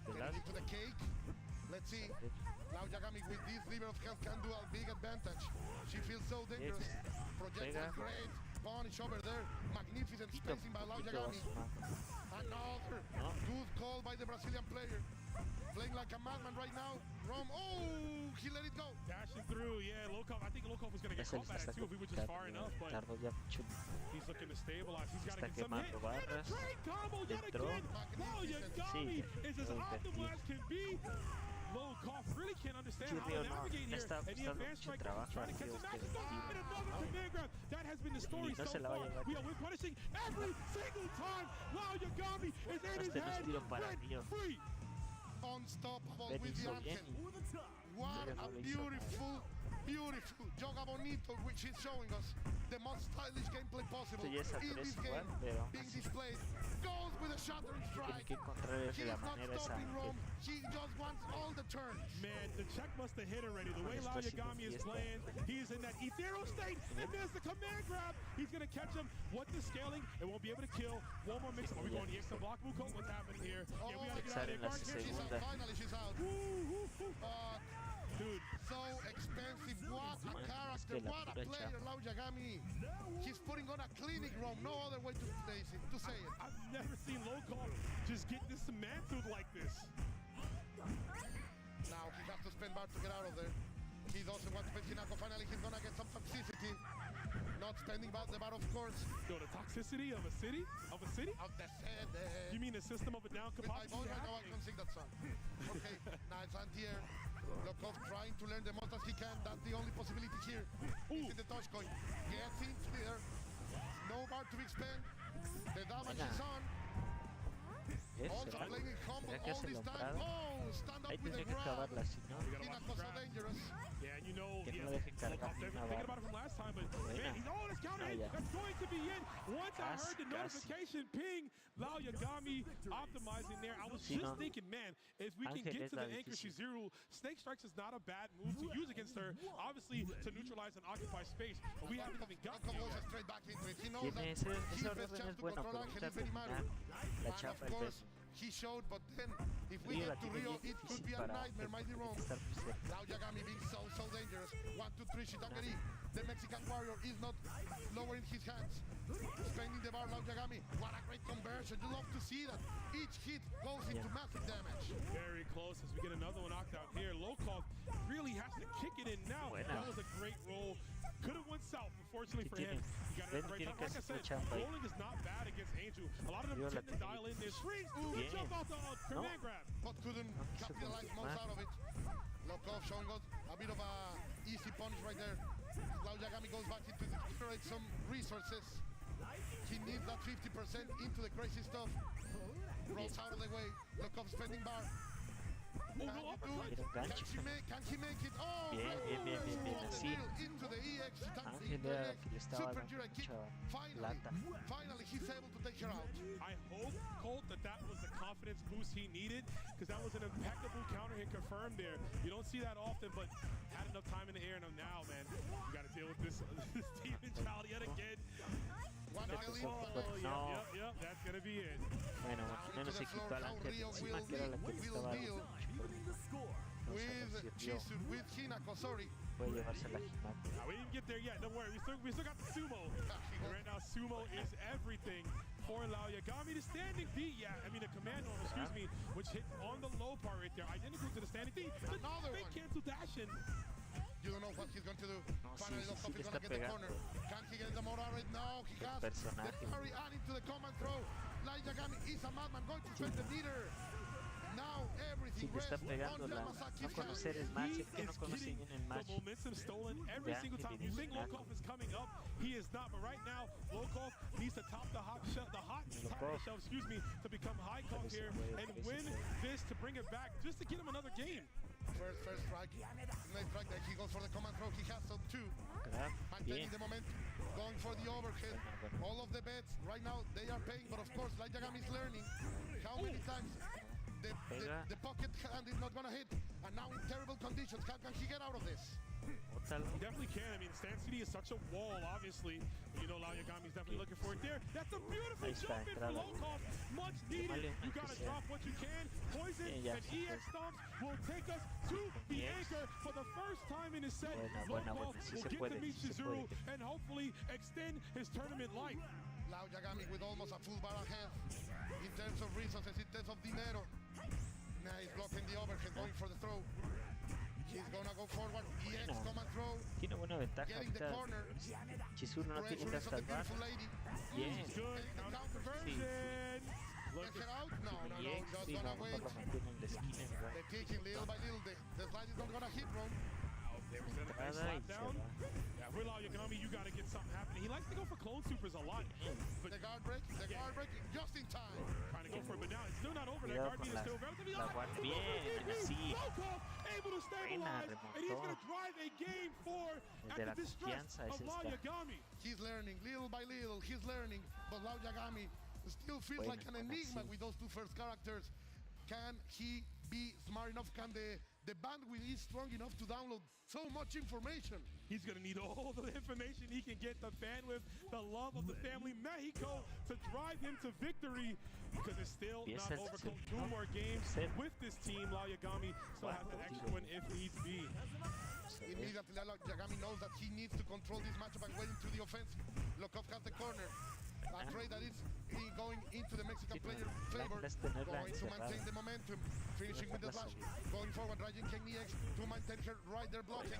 Getting into the cake. Let's see. Lao Yagami with this lever of health can do a big advantage. She feels so dangerous. Projectile great. Punish over there. Magnificent spacing by Lao Yagami. Another good call by the Brazilian player. Playing like a madman right now. Oh, he let it go. Dashing through, yeah, Lokov. I think Lokov was going to get caught by that too if he was just far enough, but he's looking to stabilize. He's got to get some hit. And a trade combo yet again. Lao Yagami is as optimal as can be. Lokov really can't understand how to navigate here. And the advanced strike trying to catch a match. And another command grab. That has been the story so far. We are punishing every single time. Lao Yagami is in his head. Rent free. Unstoppable with the anthem. What a beautiful, beautiful Yoga Bonito which is showing us the most stylish gameplay possible in this game being displayed. Goes with a shattering strike. He's not stopping Rome. He just wants all the turns. Man, the check must have hit already. The way Lao Yagami is playing, he's in that ethereal state. And there's the command grab. He's going to catch him. What the scaling? It won't be able to kill. One more mix. Are we going to extra block, Muko? What's happening here? Yeah, we got to get out of there. She's out. Finally, she's out. Dude, so expensive. What a character. What a player, Lao Yagami. He's putting on a clinic, Rome. No other way to say it. I've never seen Lokov just get dismantled like this. Now he has to spend bar to get out of there. He doesn't want to spend Hinako. Finally, he's gonna get some toxicity. Not spending the bar, of course. Yo, the toxicity of a city? Of a city? Of the city. You mean the system of a down capacity? With my voice right now, I can sing that song. Okay, now it's anti-air. Lokov trying to learn the most as he can. That's the only possibility here. He's in the touch coin. Gets in there. No bar to expend. The damage is on. Also playing in humble all this time. Oh, stand up with the grab. Hinako's so dangerous. Yeah, and you know, thinking about it from last time, but man, he's this counter hit. That's going to be in. Once I heard the notification ping, Lao Yagami optimizing there. I was just thinking, man, if we can get to the anchor Shizuru, Snake Strikes is not a bad move to use against her. Obviously, to neutralize and occupy space, but we haven't even gotten there. Straight back into it. He knows that he's best chance to control Angel is very matter. And of course, he showed, but then if we get to Rio, it could be a nightmare, mighty Rome. Lao Yagami being so dangerous. 1, 2, 3, Shitakeri. The Mexican warrior is not lowering his hands. Spending the bar, Lao Yagami. What a great conversion. You love to see that. Each hit goes into massive damage. Very close as we get another one knocked out here. Lokov really has to kick it in now. That was a great roll. Could have went south, unfortunately for him. He got it right time. Like I said, rolling is not bad against Angel. A lot of them tend to dial in their strings. Ooh, jump out the command grab. But couldn't capitalize most out of it. Lokov showing us a bit of a easy punish right there. Lao Yagami goes back into generate some resources. He needs that 50% into the crazy stuff. Rolls out of the way. Lokov spending bar. Can he make it? Oh, into the EX super direct kick. Finally, he's able to take her out. I hope, Colt, that was the confidence boost he needed, because that was an impeccable counter hit confirmed there. You don't see that often, but had enough time in the air, and now, man, you got to deal with this demon child yet again. One Yep, that's gonna be it. Bueno, menos se quitó al ángel encima, que era la que le estaba with Hinako, sorry. Puede llevarse la Hinako. We didn't get there yet, don't worry. We still got the sumo. And right now, sumo is everything for Lao Yagami. The standing D, the command norm, excuse me, which hit on the low part right there. Identical to the standing D. The fake cancel dash in. You don't know what he's going to do. No, Finally, sí, Lokov sí is le going to está get the pegando. corner. Can he get the more out of it? No, he has the parry and into the command throw. Light Yagami is a madman, going to spend the meter. Now Sí everything le está rests pegando on la, Yamasaki's no conocer el hands. match, He es que no is conoce getting bien el match. the momentum stolen every De single Ángel time. You think Eliminato. Lokov is coming up? He is not. But right now, Lokov needs to top the hot shelf, top of the shelf, excuse me, to become high comp here and win this to bring it back, just to get him another game. First strike. Next strike that he goes for the command throw. He has some two. Maintaining the momentum, going for the overhead. All of the bets right now they are paying, but of course, Light Yagami is learning how many times the pocket hand is not gonna hit, and now in terrible conditions. How can he get out of this? He definitely can. I mean, Stand City is such a wall, obviously. You know, Lao Yagami is definitely looking for it there. That's a beautiful jump in for Lokov. Much needed. You got to drop what you can. Poison and EX stomps will take us to the anchor for the first time in his set. Lokov will get to meet Chizuru and hopefully extend his tournament life. Lao Yagami with almost a full bar of hand in terms of resources, in terms of dinero. Now he's blocking the overhead, going for the throw. He's gonna go forward, EX command throw. Tiene buena ventaja Getting the corner. Chizuru no tiene que Pressure of the salvar. beautiful lady. Bien. Good counter version. Get her out? No, just Sí, gonna vamos wait. a lo mantiene en la esquina, ¿verdad? The kicking little by little. The slide is not gonna hit, bro. There was a nice slap down. Yeah, if we're Lao Yagami, you got to get something happening. He likes to go for clone supers a lot. But The guard break, just in time. trying to go for it, but now it's still not over. That guard beat is still relatively la guardia. Bien, sí. Lokov able to stabilize, Buena, and he's remontó. going to drive a game 4 at de the la distress confianza of es Lao esta. Yagami. He's learning, little by little, he's learning. But Lao Yagami still feels like an enigma with those two first characters. Can he be smart enough? Can the bandwidth is strong enough to download so much information? He's going to need all the information he can get, the bandwidth, the love of the family Mexico to drive him to victory, because it's still not over. 2 more games with this team. Lao Yagami still has an extra one if needs be. Immediately, Lao Yagami knows that he needs to control this matchup and wait into the offensive. Lokov has the corner. A trade that is going into the Mexican player favor, going to maintain the momentum, finishing with the slash, going forward, Ryan King EX to maintain her right there blocking,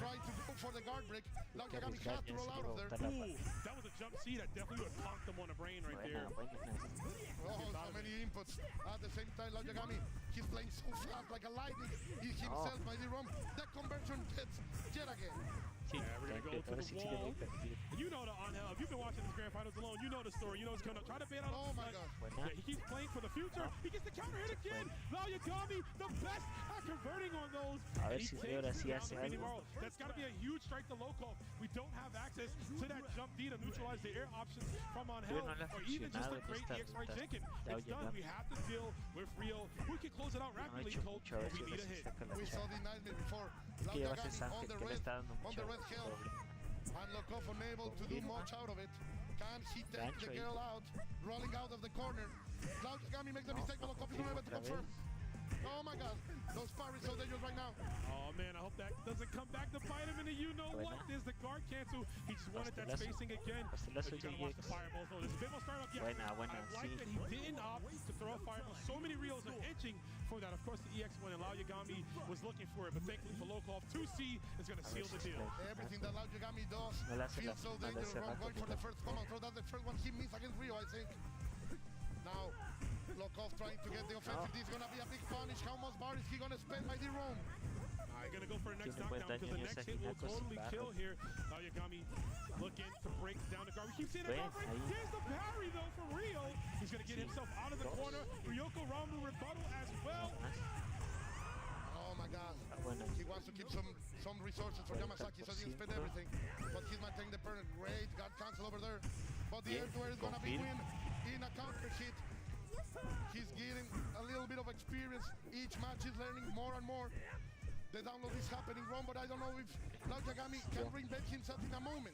trying to go for the guard break. Lao Yagami has to roll out of there. Ooh, that was a jump C that definitely would have conked him on the brain right there. Oh, so many inputs. At the same time, Lao Yagami, he's playing so fast like a lightning. He himself might be wrong. That conversion hits yet again. Yeah, we're going to go to the wall. You know the Angel. If you've been watching this grand finals alone, you know the story. You know it's coming up. Try to bait out. Oh my God. Yeah, he keeps playing for the future. He gets the counter hit again. Lao Yagami, the best at converting on those. A ver And he si takes ahora it sí down hace to algo. Minimal. That's got to be a huge strike to Lokov. We don't have access to that jump D to neutralize the air options from Angel, no le ha or even just a funcionado great esta EX-Ray ruta. Jenkins. Lao It's done. Yagami. We have to deal with Rio. We can close it out No ha rapidly, hecho Coach. mucho, a ver We si need a ahora sí hit. saca la We saw chava. the nightmare before. Lao Que llevas ese Yagami on Ángel the que le red, está dando on the mucho red hill. problema. And Lokov unable to do much out of it. Can he take the girl out? Rolling out of the corner. Lao Yagami makes the mistake, but Lokov is not able to confirm. Oh my God, those parries so dangerous right now. Oh man, I hope that doesn't come back to bite him in the you-know-what. There's the guard cancel. He just wanted that spacing again. But you gotta watch the fireballs though. This is a bit more start up. Yeah, I like that he didn't opt to throw a fireball. So many Rios are itching for that. Of course, the EX one and Lao Yagami was looking for it, but thankfully for Lokov, 2C is gonna seal the deal. Everything that Lao Yagami does feels so dangerous. Going for the first command throw. That's the first one he missed against Rio, I think. Now, Lokov trying to get the offensive. This is going to be a big punish. How much bar is he going to spend by the room? I'm going to go for the next knockdown because the next hit will totally kill here. Lao Yagami looking to break down the guard. We keep seeing the guard break. Here's the parry though for Rio. He's going to get himself out of the corner. Ryoko Ramu rebuttal as well. Oh my God. He wants to keep some resources for Yamasaki, so he didn't spend everything. But he's maintaining the parent. Great guard cancel over there. But the air-to-air is going to be win in a counter hit. He's getting a little bit of experience. Each match he's learning more and more. The download is happening wrong, but I don't know if Lao Yagami can reinvent himself in a moment.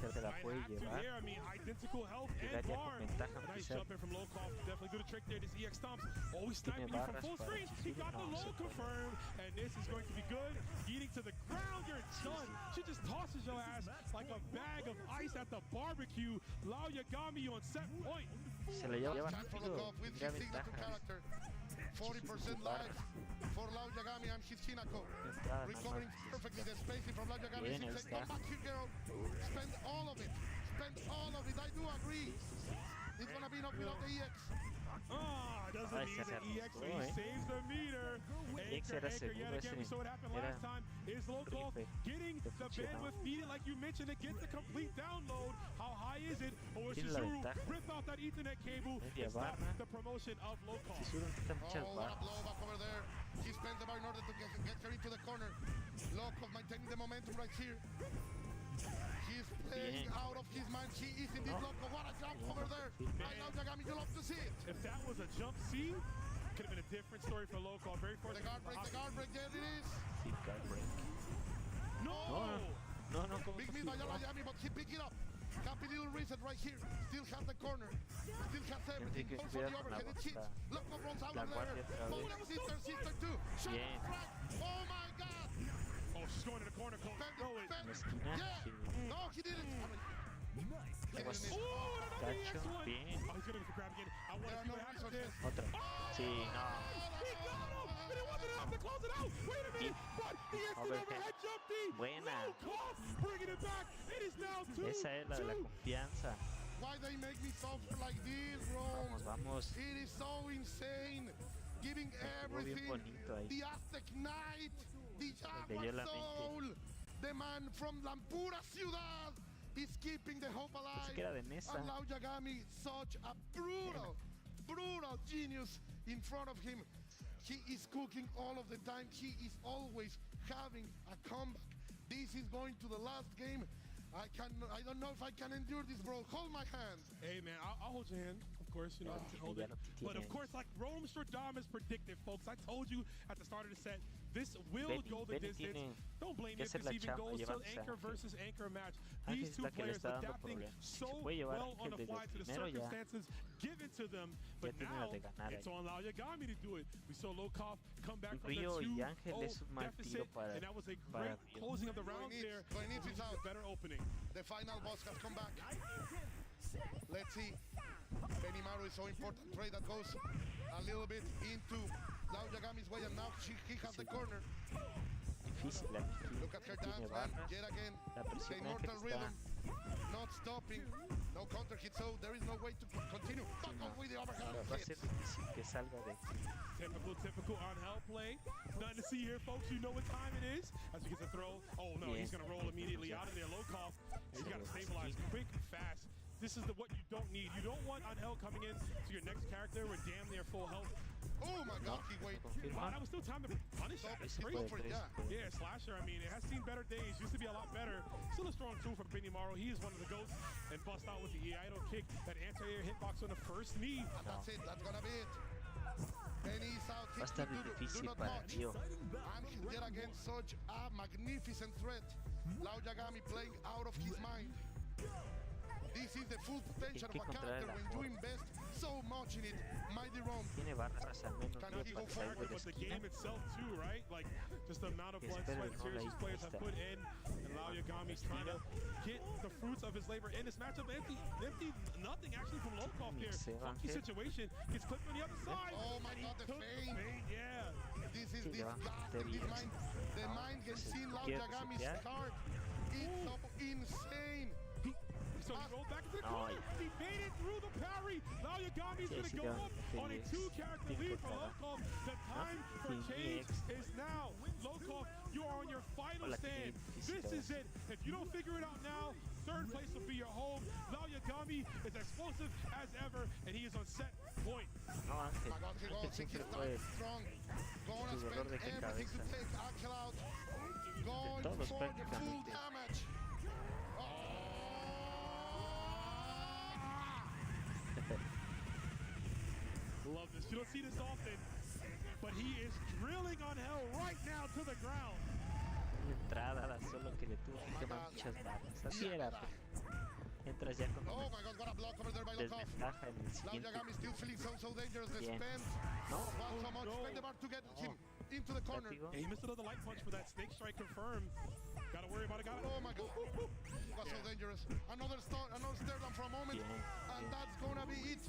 I mean, identical health and bar. Nice jump in from Lokov. Definitely do the trick there. This EX stomps always sniping you from full screen. He got the low confirmed, and this is going to be good. Getting to the ground, you're done. She just tosses your ass like a bag of ice at the barbecue. Lao Yagami on set point. Se lo lleva Chance for Lokov with his signature character. 40% life for Lau Yagami and his Hinako. Recovering perfectly the spacing from Lau Yagami. Come back here, girl. Spend all of it. Spend all of it. I do agree. It's gonna be enough without the EX. Doesn't need the EX, but he saves the meter. Anchor yet again. We saw what happened last time. Is Lokov getting the bandwidth needed, like you mentioned, to get the complete download? How high is it? Or will Shizuru rip out that Ethernet cable and stop the promotion of Lokov? Oh, what a blowback over there. He spends the bar in order to get her into the corner. Lokov maintaining the momentum right here. He's playing out of his mind. He is indeed Loco. What a jump over there. I love Yagami. You love to see it. If that was a jump C, could have been a different story for Loco. Very first. The guard break. There it is. Guard break. No. Big miss by Yagami, but he picked it up. Happy little reset right here. Still has the corner. Still has everything. Goes for the overhead. It hits. Loco runs out of there. Falling sister too. Shot track. Oh my God. Oh, she's going to the corner. Yeah. No, he didn't. Nice. Oh, another EX one. Oh, he's going to go for grab again. I want to see what happens there. Otra. Sí, no. He got him, but it wasn't enough to close it out. Wait a minute, but the instant overhead jump D. Buena. Bringing it back. It is now 2-2. Esa es la de la confianza. Why they make me suffer like this, bro? Vamos. It is so insane. Giving everything. The Aztec Knight, the Jaguar Soul, the man from La Pura Ciudad is keeping the hope alive. And Lau Yagami, such a brutal genius in front of him. He is cooking all of the time. He is always having a comeback. This is going to the last game. I don't know if I can endure this, bro. Hold my hand. Hey, man, I'll hold your hand. Of course, you know, hold it. But of course, like Rome Stradamus predicted, folks. I told you at the start of the set, this will go the distance. Don't blame me if this even goes to Anchor versus Anchor match. These two players adapting so well on the fly to the circumstances given to them. But now it's on Lau Yagami to do it. We saw Lokov come back from the 2-0 deficit, and that was a great closing of the round there. Is out. Better opening. The final boss has come back. Let's see. Benimaru is so important trade that goes a little bit into Lau Yagami's way, and now he has the corner. Look at her dance, man. Yet again, the immortal rhythm, not stopping. No counter hit, so there is no way to continue. Back on with the overhead hits. Typical on hell play. Nothing to see here, folks. You know what time it is. As he gets a throw. Oh, no, he's going to roll immediately out of there. Lokov. He's got to stabilize quick and fast. This is what you don't need. You don't want Angel coming in to your next character with damn near full health. Oh my God, he wait. Wow, that was still time to punish that. Yeah, Slasher, I mean, it has seen better days. Used to be a lot better. Still a strong tool for Benimaru. He is one of the GOATs. And bust out with the idle kick. That anti-air hitbox on the first knee. And that's it. That's going to be it. Benny's out. Do not much. And yet again, such a magnificent threat. Lau Yagami playing out of his mind. This is the full potential of a character when you invest so much in it. Mighty Rome. Can he go forward with the game itself too, right? Like just the amount of blood, sweat, and tears these players have put in. And Lau Yagami's trying to get the fruits of his labor in this matchup. Empty, nothing actually from Lokov here. Funky situation. Gets clipped on the other side. Oh my God, the feint. Yeah. This is disgusting. The mind can see Lau Yagami's card. It's so insane. So he rolled back to the corner. He made it through the parry. Lau Yagami's going to go up on a 2-character lead for Lokov. The time for change is now. Lokov, you are on your final stand. This is it. If you don't figure it out now, third place will be your home. Lau Yagami is explosive as ever, and he is on set point. My God, he goes. He's strong. Going to spend everything to take Angel out. Going for the full damage. Love this. You don't see this often, but he is drilling on hell right now to the ground. Entrada, solo que le tuvo que quemar muchas balas. Así era. Entras ya con oh my God, what a block over there by desventaja en el siguiente. Lau Yagami still feeling so dangerous. They spend so much. Spend the bar to get him into the corner. He missed another light punch for that snake strike confirmed. Gotta worry about it. Oh my God. was so dangerous. Another stare down for a moment, and that's gonna be it.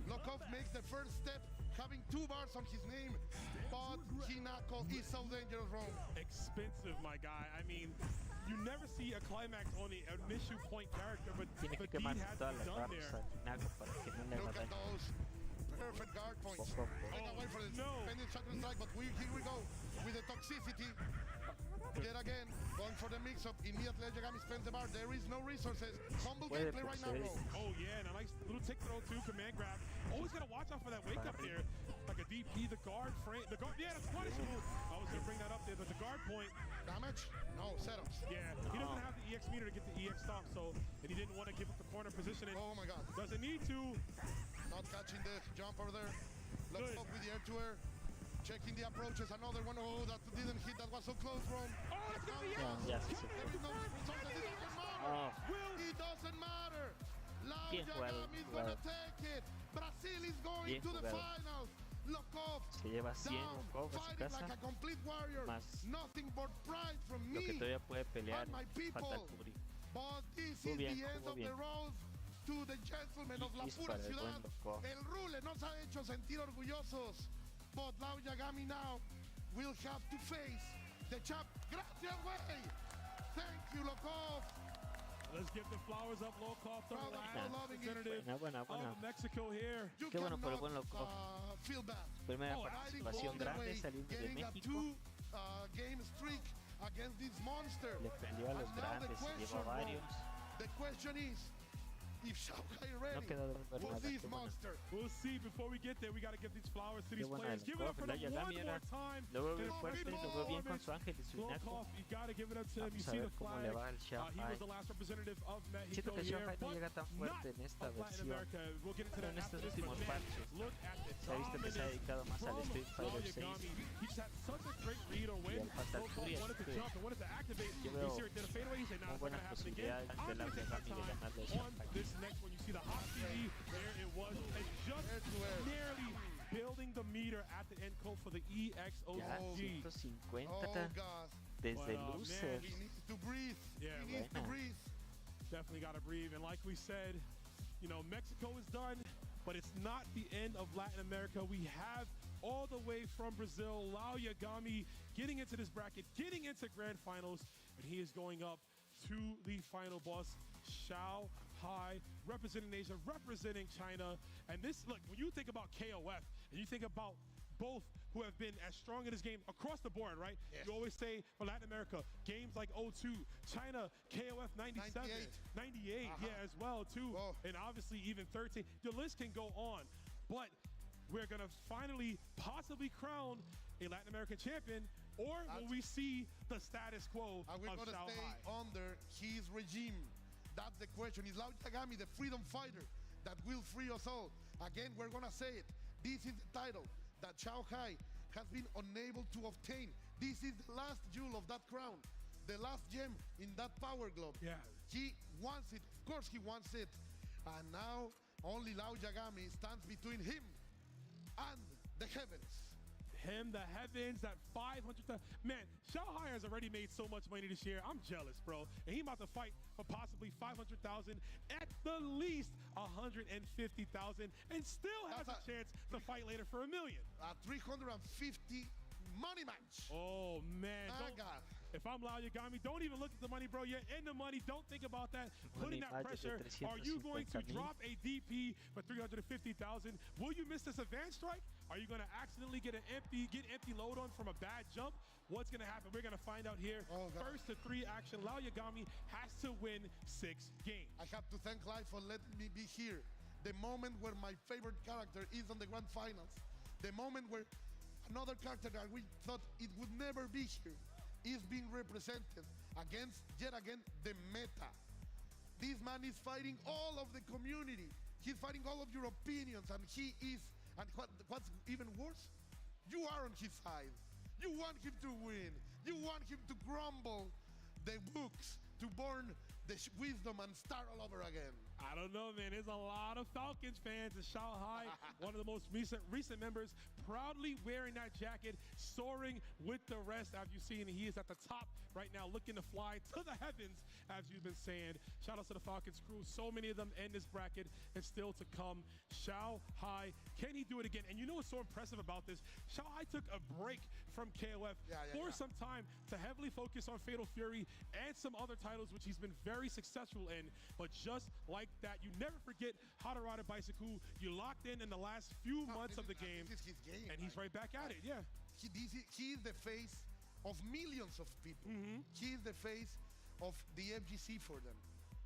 Lokov makes the first step, having 2 bars on his name, but Hinako is so dangerous, Ron. Expensive, my guy. I mean, you never see a climax on the initial point character, but Tiene que the quemar deed has todas been las done barras there. al final para que no le haga Look at daño. those perfect guard points. Poco a Take poco. away for the pending shotgun strike, but here we go with the toxicity. Yet again, going for the mix-up. Immediately, Yagami spends the bar. There is no resources. Humble Puede gameplay right now, bro. Oh, yeah, and a nice little tick throw, too, command grab. Always got to watch out for that wake up there. Like a DP, the guard frame. The guard, yeah, that's punishable. I was going to bring that up there, but the guard point. Damage? No, setups. Yeah, he doesn't have the EX meter to get the EX stop, so, and he didn't want to give up the corner positioning. Oh, my God. Doesn't need to. Not catching the jump over there. Looks up with the air-to-air. Checking the approaches. Another one. Oh, that didn't hit. That was so close, Ron. Oh, that's going to be it. Ya se There is no resources. It doesn't matter. It doesn't matter. Lau Bien jugado, Yagami is going to take it. Brazil is going Bien to the jugado. finals. Lokov Se lleva 100 down, Lokov a su fighting like a casa. complete warrior. Más Nothing but pride from Lo que me todavía puede pelear, and my falta el people. cubrir. But this Muy is bien, the end muy of the bien. road to the gentlemen of La Y Pura para el Ciudad. buen Lokov. El Rule nos ha hecho sentir orgullosos. But Lau Yagami now will have to face the champ. Gracias, güey. Thank you, Lokov. Let's give the flowers up, Lokov, the Proud of last you, loving it. representative Buena. of Mexico here. You Qué bueno por el cannot, buen Lokov. feel bad. Primera Riding all participación the grande way, saliendo de getting a México. 2-game streak against this monster. Le peleó a los And now the grandes, se llevó a question, varios. The question is, if Shanghai No ready quedó de ver for nada. this Qué bueno. monster. We'll see. Before we get there, we got to give these flowers to these buena players. el Give it up Lokov, for them la one Yagami more era- time. Lo veo Get bien a fuerte, great lo veo bien con performance. su ángel y su Lokov, Hinako. you got to give it up to him. You Vamos a see ver the cómo le va flag. al He Shanghai. was the last representative of Mexico Siento que here, Shanghai no but llega tan fuerte en esta not of Latin versión. America. We'll get into Pero that en after estos this, últimos but man, parches look at the se ha visto que se ha dedicado más al dominance Street from Fighter Lau 6. Yagami. He just had such a great read or win. Y al falta Lokov Furia, wanted to que jump and wanted to activate. yo He veo did a fadeaway. He said, "No, it's not muy going to buenas happen again." posibilidades I'm de going Lau to take my Yagami de time ganarle a on Shanghai. this next one. You see the hot TV. There it was. And just nearly building the meter at the end code for the Ya EXOG. 150 Oh, God. desde But, man, luces. He needs to breathe. Yeah, he needs to buena. breathe. Definitely got to breathe. And like we said, you know, Mexico is done, but it's not the end of Latin America. We have all the way from Brazil, Lau Yagami getting into this bracket, getting into grand finals, and he is going up to the final boss, Xiao Hai, representing Asia, representing China. And this, look, when you think about KOF and you think about both who have been as strong in this game across the board, right? Yes. You always say for Latin America, games like 02, China, KOF 97, 98, yeah, as well, too. Whoa. And obviously even 13. The list can go on, but we're gonna finally possibly crown a Latin American champion, or will we see the status quo And we're of going to Xiao stay Hai? under his regime. That's the question. Is Lau Yagami the freedom fighter that will free us all? Again, we're going to say it. This is the title that Xiao Hai has been unable to obtain. This is the last jewel of that crown, the last gem in that power glove. Yeah. He wants it. Of course he wants it. And now only Lau Yagami stands between him and the heavens. Him, the heavens, that 500,000. Man, Xiao Hai has already made so much money this year. I'm jealous, bro. And he about to fight for possibly 500,000, at the least 150,000, and still has That's a chance to fight later for $1 million. A 350 money match. Oh, man. My Don't- God. If I'm Lau Yagami, don't even look at the money, bro. You're in the money. Don't think about that. Putting that Money budget pressure. de Are you going to 350,000. drop a DP for 350,000? Will you miss this advance strike? Are you going to accidentally get empty load on from a bad jump? What's going to happen? We're going to find out here. Oh, God. First to 3 action. Lau Yagami has to win 6 games. I have to thank life for letting me be here. The moment where my favorite character is on the grand finals. The moment where another character that we thought it would never be here is being represented against, yet again, the meta. This man is fighting all of the community. He's fighting all of your opinions, and he is, and what's even worse, you are on his side. You want him to win. You want him to crumble the books, to burn the wisdom and start all over again? I don't know, man. There's a lot of Falcons fans in Shanghai. One of the most recent members, proudly wearing that jacket, soaring with the rest. As you've seen, he is at the top right now, looking to fly to the heavens, as you've been saying. Shout out to the Falcons crew. So many of them in this bracket, and still to come. Shanghai, can he do it again? And you know what's so impressive about this? Shanghai took a break from KOF for some time to heavily focus on Fatal Fury and some other titles, which he's been very successful in. But just like that, you never forget how to ride a bicycle. You locked in the last few months of the game, this is his game, and he's right back at it. Yeah, he is the face of millions of people. He is the face of the FGC for them,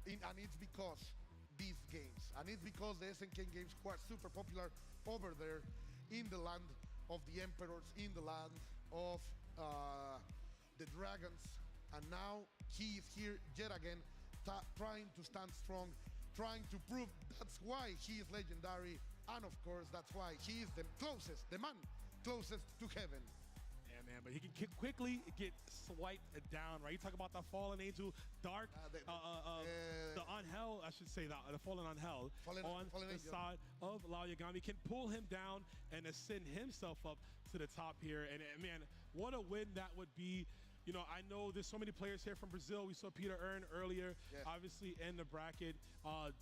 and it's because these games, and it's because the SNK games who are super popular over there in the land of the emperors, in the land of the dragons, and now he is here yet again, trying to stand strong, trying to prove that's why he is legendary, and of course that's why he is the man closest to heaven. Yeah, man, but he can quickly get swiped down, right? You talk about the fallen angel, dark, the Angel, I should say, the fallen Angel on the side of Lao Yagami can pull him down and ascend himself up to the top here. And man, what a win that would be. You know, I know there's so many players here from Brazil. We saw Peter Earn earlier, obviously in the bracket.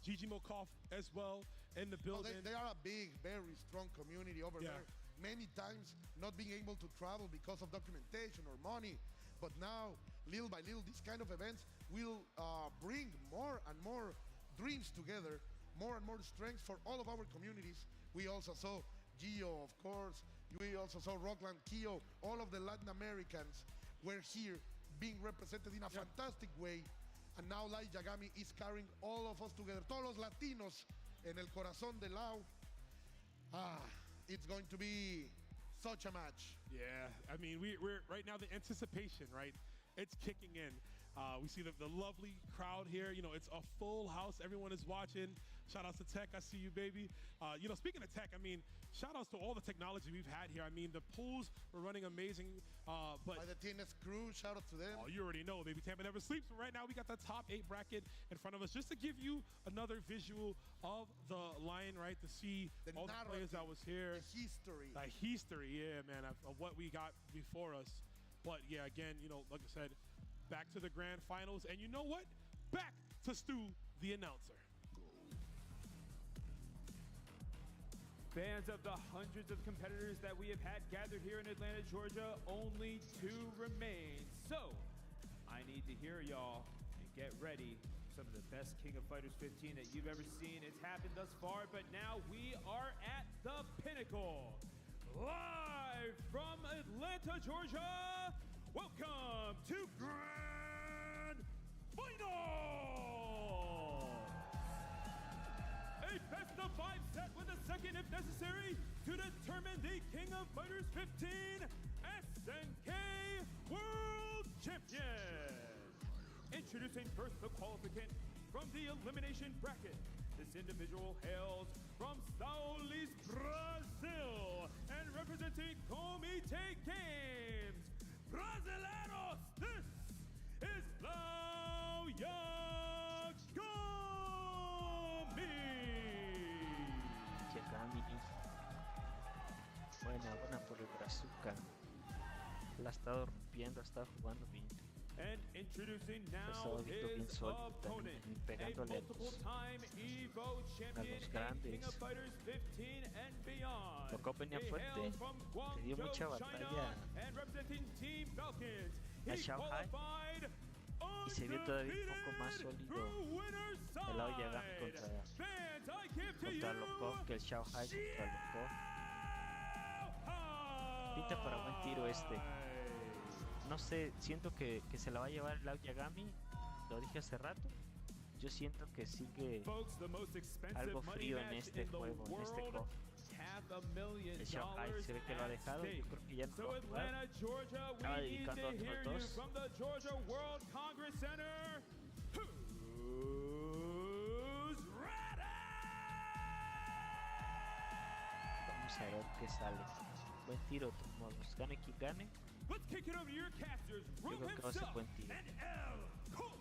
Gigi Mokov as well in the building. They are a big, very strong community over there. Many times not being able to travel because of documentation or money. But now, little by little, these kind of events will bring more and more dreams together, more and more strength for all of our communities. We also saw Gio, of course. We also saw Rockland, Kyo. All of the Latin Americans were here being represented in a fantastic way. And now Lai Yagami is carrying all of us together. Todos los Latinos en el corazón de Lao. It's going to be such a match. Yeah, I mean, we're right now, the anticipation, right? It's kicking in. We see the lovely crowd here. You know, it's a full house. Everyone is watching. Shout outs to Tech. I see you, baby. You know, speaking of Tech, I mean, shout outs to all the technology we've had here. I mean, the pools were running amazing. But by the TNS crew, shout out to them. Oh, you already know, baby. Tampa never sleeps. But right now, we got the top 8 bracket in front of us, just to give you another visual of the line, right? To see all the players that was here. The history, yeah, man, of what we got before us. But yeah, again, you know, like I said, back to the grand finals. And you know what? Back to Stu, the announcer. Fans of the hundreds of competitors that we have had gathered here in Atlanta, Georgia, only 2 remain. So I need to hear y'all and get ready. Some of the best King of Fighters 15 that you've ever seen. It's happened thus far, but now we are at the pinnacle. Live from Atlanta, Georgia, welcome to Grand Final! A best-of-5 set with a second if necessary to determine the King of Fighters 15 SNK World Champion. Introducing first the qualificant from the elimination bracket. This individual hails from São Luís, Brazil, and representing Comité Games. Brasileiros, this is Lao Yagami. Buena por el brazuca. La ha estado rompiendo, ha estado jugando bien. And introducing now his opponent, a multiple-time Evo champion and King of Fighters 15 and beyond. Tocó venía fuerte, le dio mucha batalla a Shanghai y se vio todavía un poco más sólido el Lao Yagami contra Lokov que el Shanghai contra Lokov. Pinta para buen tiro este. No sé, siento que se la va a llevar el Lao Yagami, lo dije hace rato. Yo siento que sigue algo frío en este juego, en este CoW. El Shanghai se ve que lo ha dejado, yo creo que ya no va a jugar. Estaba dedicando a otros dos. Vamos a ver qué sale. Buen tiro, de todos modos. Gane quien gane. Let's kick it over to your casters, Room himself, and El CoW.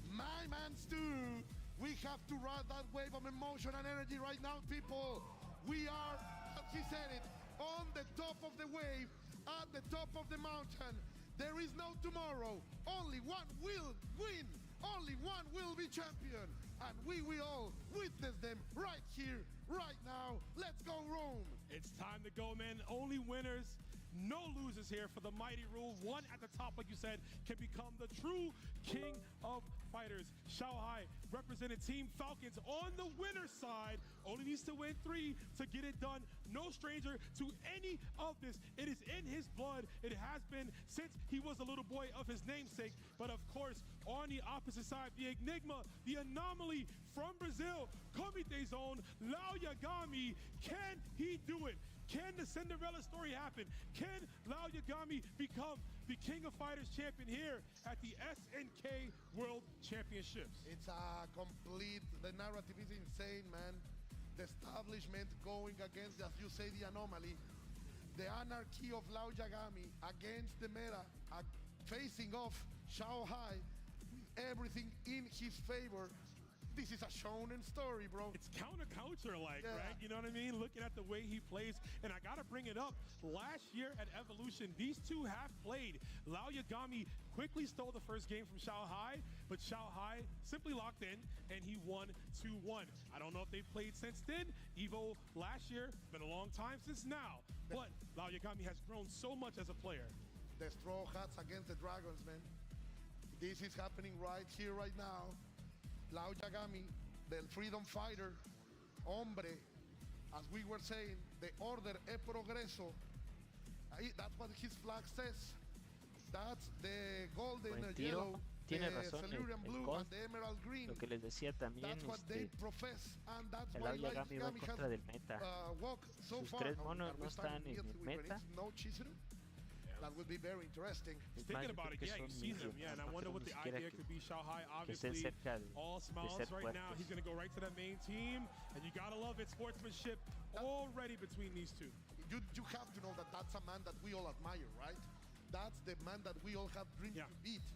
My mans too. We have to ride that wave of emotion and energy right now, people. We are, as he said it, on the top of the wave, at the top of the mountain. There is no tomorrow. Only one will win. Only one will be champion. And we will all witness them right here, right now. Let's go, Rome. It's time to go, man. Only winners. No losers here for the mighty rule. One at the top, like you said, can become the true king of fighters. Xiaohai represented Team Falcons on the winner's side. Only needs to win 3 to get it done. No stranger to any of this. It is in his blood. It has been since he was a little boy of his namesake. But of course, on the opposite side, the enigma, the anomaly from Brazil, Komite's own Lao Yagami. Can he do it? Can the Cinderella story happen? Can Lao Yagami become the King of Fighters champion here at the SNK World Championships? It's a complete, the narrative is insane, man. The establishment going against, as you say, the anomaly. The anarchy of Lao Yagami against the meta, facing off Xiaohai, everything in his favor. This is a shonen story, bro. It's counter-culture like, right? You know what I mean? Looking at the way he plays. And I got to bring it up. Last year at Evolution, these two have played. Lao Yagami quickly stole the first game from Xiaohai, but Xiaohai simply locked in, and he won 2-1. I don't know if they've played since then. Evo last year, been a long time since now. But Lao Yagami has grown so much as a player. The straw hats against the dragons, man. This is happening right here, right now. Lao Yagami, the freedom fighter, hombre, as we were saying, the order e progreso. That's what his flag says. That's the golden, yellow, tiene the razón, Silurian blue, CoW, and the emerald green. lo que les decía también, that's what they profess, and that's el why Lao Yagami va en contra del meta. So Sus far. 3 monos no están en el meta. No Chizuru. That would be very interesting. Thinking about it, yeah, you see them, yeah, and I wonder what the idea could be. Xiaohai, obviously, all smiles right now. He's going to go right to that main team, and you got to love it. Sportsmanship already between these two. You have to know that that's a man that we all admire, right? That's the man that we all have dreamed to beat.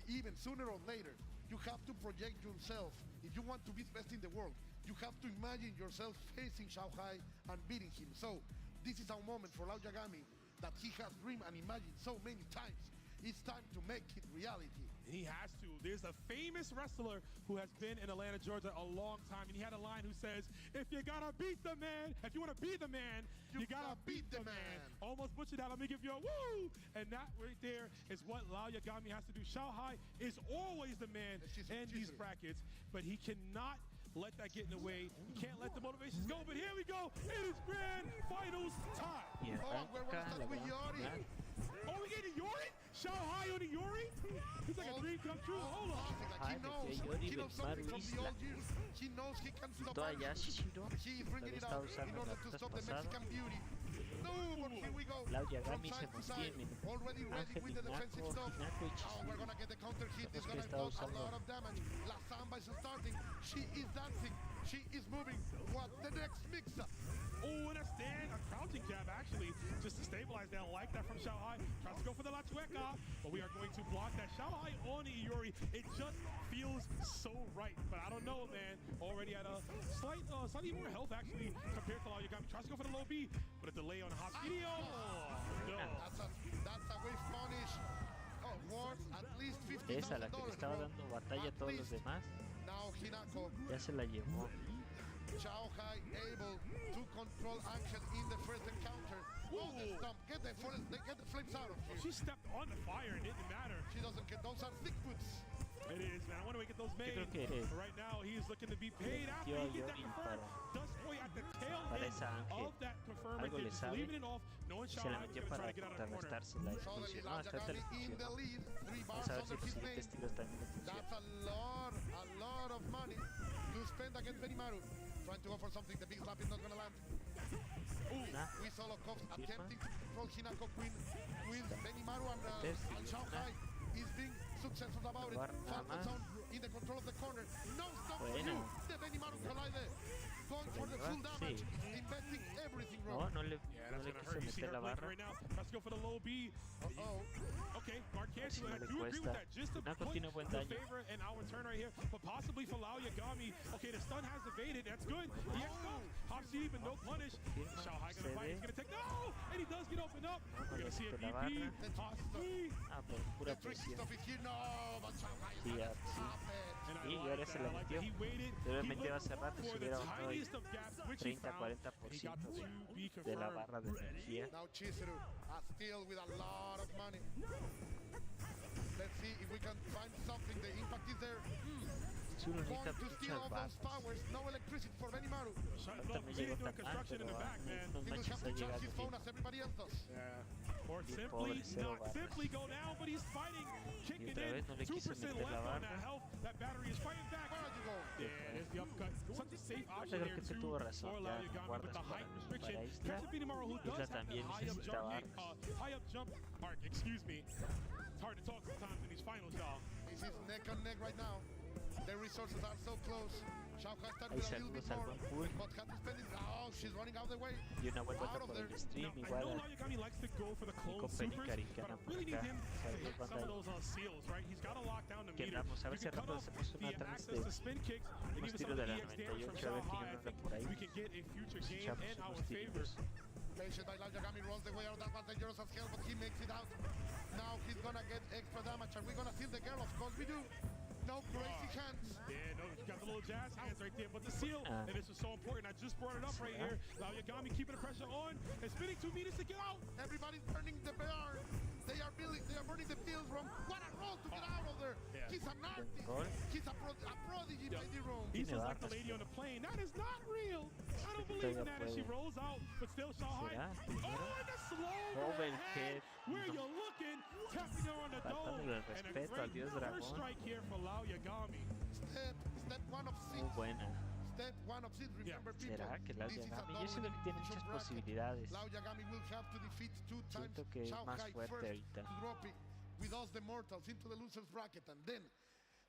Even sooner or later, you have to project yourself. If you want to be the best in the world, you have to imagine yourself facing Xiaohai and beating him. So this is our moment for Lao Yagami that he has dreamed and imagined so many times. It's time to make it reality. And he has to. There's a famous wrestler who has been in Atlanta, Georgia a long time, and he had a line who says, if you gotta beat the man, if you wanna be the man, you gotta beat the man. Almost butchered that. Let me give you a woo! And that right there is what Lao Yagami has to do. Xiaohai is always the man in these brackets, but he cannot let that get in the way. You can't let the motivations go, but here we go. It is grand finals time. Oh, we're going to start with Yori. Oh, we getting Yori? Xiaohai on the Yori? He's like a dream come true. Hold on. Like he knows something from the old years. He knows he can stop everything. He is bringing it out in order to stop the Mexican beauty. No, but here we go. Lao Yagami se mantiene. Already ready with the defensive stuff. Oh, we're going to get the counter hit. It's going to cause a lot of damage. La Samba is starting. She is dancing. She is moving. What the next mix-up? Oh, and a stand, a crouching jab actually, just to stabilize that. I like that from Xiaohai. Tries to go for the La Chueca, but we are going to block that. Xiaohai on Iori. It just feels so right, but I don't know, man. Already at a slightly more health actually compared to Lao Yagami. Tries to go for the low B, but a delay on the hot video. No. That's a wave punish. Oh, worth at least $50,000. Esa, la que le estaba dando batalla a todos los demás, now Hinako. ya se la llevó. Xiaohai able to control action in the first encounter. Oh, the stump. Get the flames out of here. She stepped on the fire and it didn't matter. She doesn't get those are thick boots. It is, man. I wonder if we get those made. But right now, he's looking to be paid after he gets that confirmed. Dustboy at the tail end of that confirmed. Just leaving it off. Knowing Xiaohai is going to try to get out of the corner. Suddenly, Lao Yagami in the lead. 3 bars under his name. That's a lot of money to spend against Benimaru. Trying to go for something. The big slap is not going to land. Ooh, we saw CoW attempting to control Hinako Queen with Benimaru and Xiaohai is being successful about it. Falcon Zone in the control of the corner. No stop for you. The Benimaru Collider going for the full damage. Investing everything wrong. Yeah, that's going to hurt. You see her blink right now. Let's go for the low B. Okay, guard can't potential, and I do agree with that. Just to put the favor in our turn right here, but possibly for Lao Yagami. Okay, the stun has evaded. That's good. He has stunned. Hop CD, but no punish. Xiaohai gonna fight. He's gonna take. No! And he does get opened up. We're gonna see a VP. Possibly. Pura presión. Y ahora se la metió. Debe metido hace rato si hubiera bajado ahí 30-40% de la barra de energía. Now Chizuru still with a lot of money. Let's see if we can find something. The impact is there. Chizuru Born necesita to steal all muchas those barras. powers. No electricity for Benimaru. También llegó tan mal, pero He no will manches have ha to charge llegado his phone bien. as everybody else does. Yeah. Or simply not simply go down, but he's fighting, kicking in. 2% left on that health. That battery is fighting back. Where are you going? Yeah, there's the upcut. Such a safe option Creo there que se too tuvo for razón, Lao ya Yagami with the height restriction. Catch Benimaru, who does have that también high up necesita barras. high up jump arc. Excuse me. It's hard to talk sometimes in these finals, y'all. This is neck on neck right now. The resources are so close. Xiaohai started Ahí with a little bit saludos al more, buen pool. but had to spend it. Oh, she's running out of the way. Y una vuelta Out of por there. el stream, I know igual Lao Yagami likes to go for the clone compañía supers, Karikana but I por really need acá. him to Saludos, hit some banda. of those seals, right? He's got to lock down the Que meter. andamos, a ver You si can rato cut off hacemos una the trans access de to spin kicks and unos even some tiros of de the la EX damage from 98, a ver quién Xiaohai. I anda think por ahí. we can get a future game Echamos in our unos favor. tiros. Patient by Lao Yagami rolls the way out. That was dangerous as hell, but he makes it out. Now he's gonna get extra damage. Are we gonna steal the girl? Of course we do. No crazy hands. Yeah, no, you got the little jazz hands right there, but the seal, and this is so important. I just brought it up right here. Lao Yagami keeping the pressure on and spinning 2 meters to get out. Everybody's burning the bear. They are burning the fields wrong. What a roll to get out of there. Yeah. He's an artist. He's a prodigy by the room. He says like the lady on the plane. That is not real. I don't believe in that. And she rolls out, but still Xiaohai. Oh, and the slow overhead. Where you looking? Tapping her on the dome. And a great first strike here for Lao Yagami. Step 1 of 6. Muy buena. Step 1 of 6. Remember, people. ¿Será que Lao This is a Yagami? Yo siento que tiene muchas posibilidades. Lao Yagami will have to defeat 2 times Siento que es más Xiaohai fuerte first ahorita. to drop it with us the mortals into the loser's bracket and then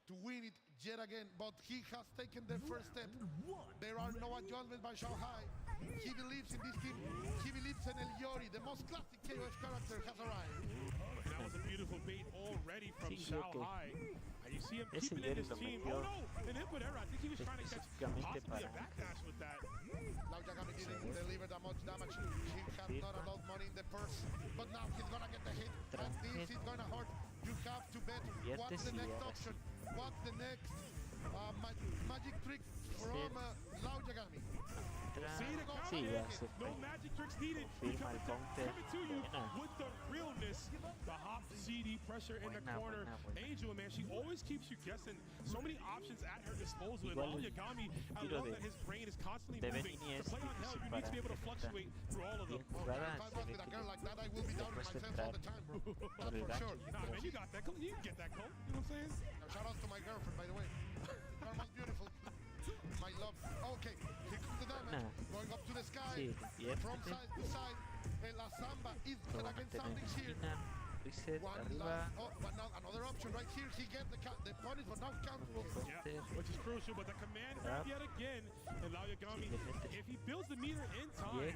to win it yet again. But he has taken the first step. There are no adjustments by Xiaohai. He believes in this team. He believes in El Yori. The most classic KOF character has arrived. That was a beautiful bait already from Xiaohai. And you see him Ese keeping in his lo team. metió Oh no, an input error. I think he was trying to catch possibly a backdash with that. Lao Yagami didn't deliver that much damage. He has not enough money in the purse. But now he's gonna get the hit. And this is gonna hurt. You have to bet. What's the next option? What's the next magic trick from Lao Yagami? No magic tricks needed. Coming to you with the realness, the hop CD pressure in the corner. Angel, man, she always keeps you guessing. So many options at her disposal. And Lao Yagami, I love that his brain is constantly moving. To play on hell, you need to be able to fluctuate through all of them. If I was with a girl like that, I will be doubting myself all the time, bro. That's for sure. Nah, man, you got that. You can get that, Cole. You know what I'm saying? Shout out to my girlfriend, by the way. You're most beautiful. My love. Okay, here comes the damage. Going up to the sky. From side to side. La Samba is again sounding here. One last, but now another option right here. He gets the punish, but now count. Yeah, which is crucial. But the command grab yet again. And Lao Yagami, if he builds the meter in time,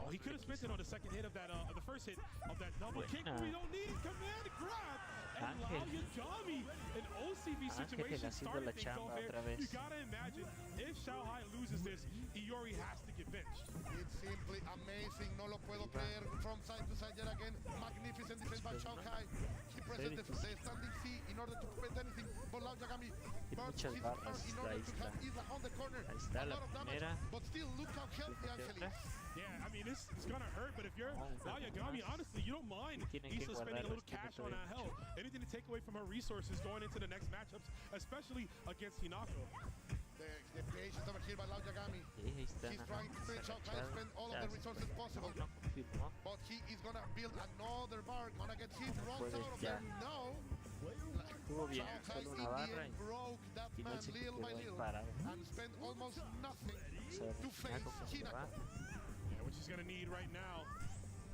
oh, he could have spent it on the second hit of that, the first hit of that double kick. We don't need command grab. And Lao Yagami, an OCV situation started things off here. You gotta imagine if Xiaohai loses this, Iori has to get benched. It's simply amazing. No lo puedo creer. From side to side yet again. Magnificent defense by Xiaohai. He presses the standing C in order to prevent anything. But Lao Yagami bursts his arm in order to have Isla on the corner. A lot of damage, but still look how healthy Angel is. Yeah, I mean, it's gonna hurt, but if you're Lao Yagami, honestly, you don't mind Isla spending a little cash on that hell. Anything to take away from her resources going into the next matchups, especially against Hinako. The patience over here by Lao Yagami. He's trying to finish out and spend all of the resources possible. But he is gonna build another bar, gonna get hit, runs out of there. No! Xiaohai broke that man little by little and spent almost nothing to face Hinako. Yeah, which he's gonna need right now.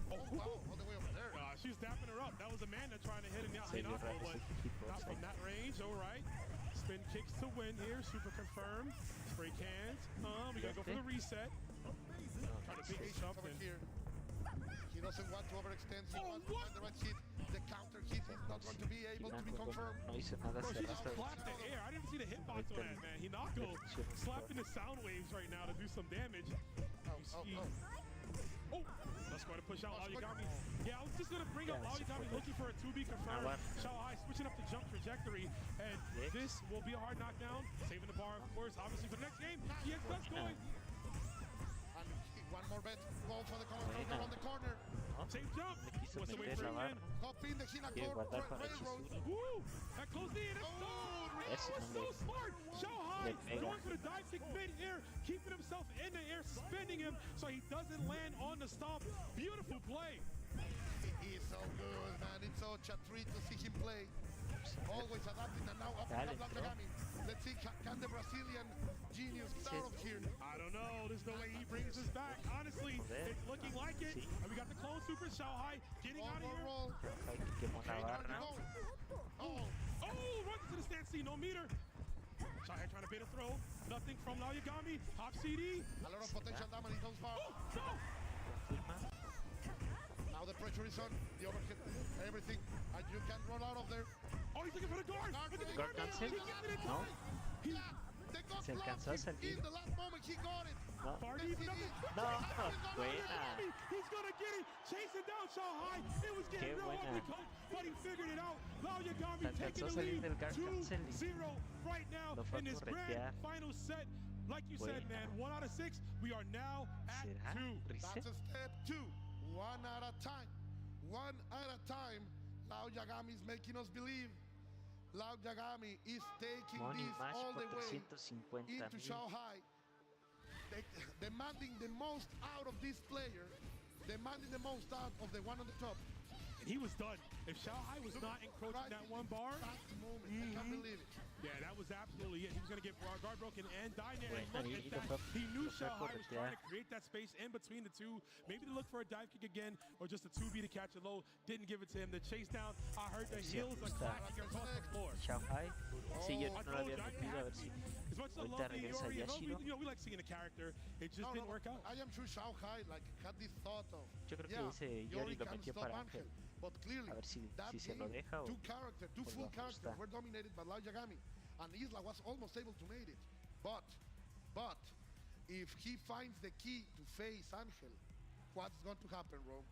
Oh, wow, all the way over there. She's dapping her up. That was Amanda trying to hit him out, Hinako, but not from that range. All right. Spin kicks to win here. Super confirmed. Spray cans. We gotta go for the reset. Try to big something. Here. He doesn't want to overextend. He wants to find the right hit. The counter hit is not going to be able to be confirmed. No hizo nada Bro, hace she just rato. clapped the air. I didn't see the hitbox on that, man. Hinako slapping the sound waves right now to do some damage. Oh, let's go to push out Aoyagami. Yeah, I was just going to bring up Aoyagami looking for a 2B confirmed. Xiaohai switching up the jump trajectory, and this will be a hard knockdown. Saving the bar, of course, obviously for the next game. He has best going. And one more bet. Go for the corner on the corner. Safe jump. What's the way for him in? Hop in the Hinako railroad. Woo! That closed in. It's so smart. Xiaohai going for the dive kick mid-air, keeping himself in the air, spinning him so he doesn't land on the stomp. Beautiful play. He is so good, man. It's such a treat to see him play. Always adapting, and now up to Aoyagami. Let's see, can the Brazilian genius get out of here? I don't know. There's no way he brings us back. Honestly, it's looking like it. And we got the clone super Xiaohai getting out of here. Roll. Okay, Oh, runs into the stance, no meter. Xiaohai trying to bait a throw. Nothing from Aoyagami. Hop CD. a lot of potential damage in those bars. No! Now the pressure is on, the overhead, everything, and you can roll out of there. Oh, he's looking for the guard. Guard cancel? No. They got Se alcanzó a salir. in the last moment, he got it. No. Party, No, buena. He's gonna get it. Chasing down Xiaohai. It was getting real ugly, but he figured it out. Aoyagami taking the lead 2-0 right now in this grand final set. Like you said, man, 1 out of 6. We are now at 2. That's a step 2. 1 at a time. 1 at a time. Aoyagami is making us believe. Aoyagami is taking this all the way into Xiaohai. Demanding the most out of this player. Demanding the most out of the one on the top. And he was done. If Xiaohai was not encroaching that one bar, that moment, I can't believe it. Yeah, that was absolutely it. He was going to get guard broken and die there. And look at that. He knew Xiaohai was trying to create that space in between the two. Maybe to look for a dive kick again or just a 2B to catch it low. Didn't give it to him. The chase down, I heard the heels are clapping across the floor. Xiaohai. Sí, yo no lo había metido, a ver si as much as I ahorita love the regresa Iori, Yashiro. we like seeing the character. It just didn't work out. I am sure Xiaohai had this thought of, Yo creo que ese Yori lo metió para Ángel. But clearly, A ver si that se lo game, deja o two full characters were dominated by Aoyagami, and Isla was almost able to make it. But if he finds the key to face Angel, what's going to happen, Rome?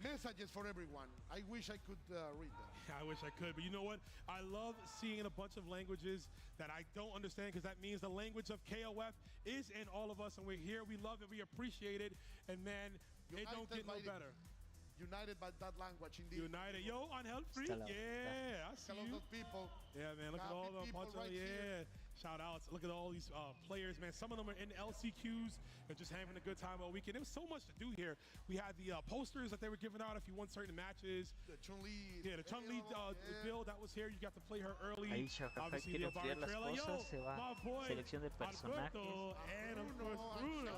Messages for everyone. I wish I could read them. I wish I could, but you know what? I love seeing a bunch of languages that I don't understand because that means the language of KOF is in all of us, and we're here. We love it. We appreciate it. And, man, it don't get no better. United by that language, indeed. United. Yo, Angel Free. Yeah, I see Hello, you. those people. Yeah, man, look at all the bunch of, shout outs. Look at all these players, man. Some of them are in LCQs and just having a good time all weekend. There was so much to do here. We had the posters that they were giving out if you won certain matches. The Chun-Li. Yeah, the Chun-Li build that was here. You got to play her early. Ahí Xiaohai quiere enfriar las cosas, se va selección de personajes. And of course, Bruno.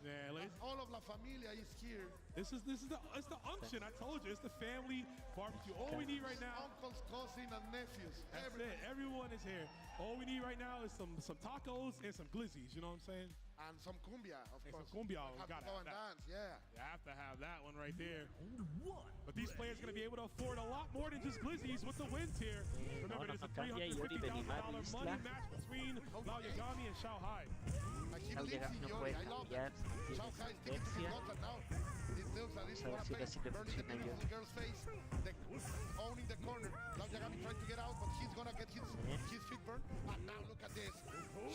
Yeah, all of La Familia is here. It's the unction. I told you, it's the family barbecue. All we need right now. Uncles, cousins, and nephews. That's it. Everyone is here. All we need right now is some tacos and some glizzies. You know what I'm saying? And some cumbia, of course. Some cumbia. We have to go and dance, yeah. You have to have that one right there. But these players are going to be able to afford a lot more than just glizzies with the wins here. Remember, there's a $350,000 money match between Aoyagami and Xiaohai. He believes in Yori. I love that. Xiaohai is sticking to his guns now. It looks like this is what a burning the beautiful girl's face, owning the corner. Aoyagami trying to get out, but he's going to get his feet burned. And now look at this.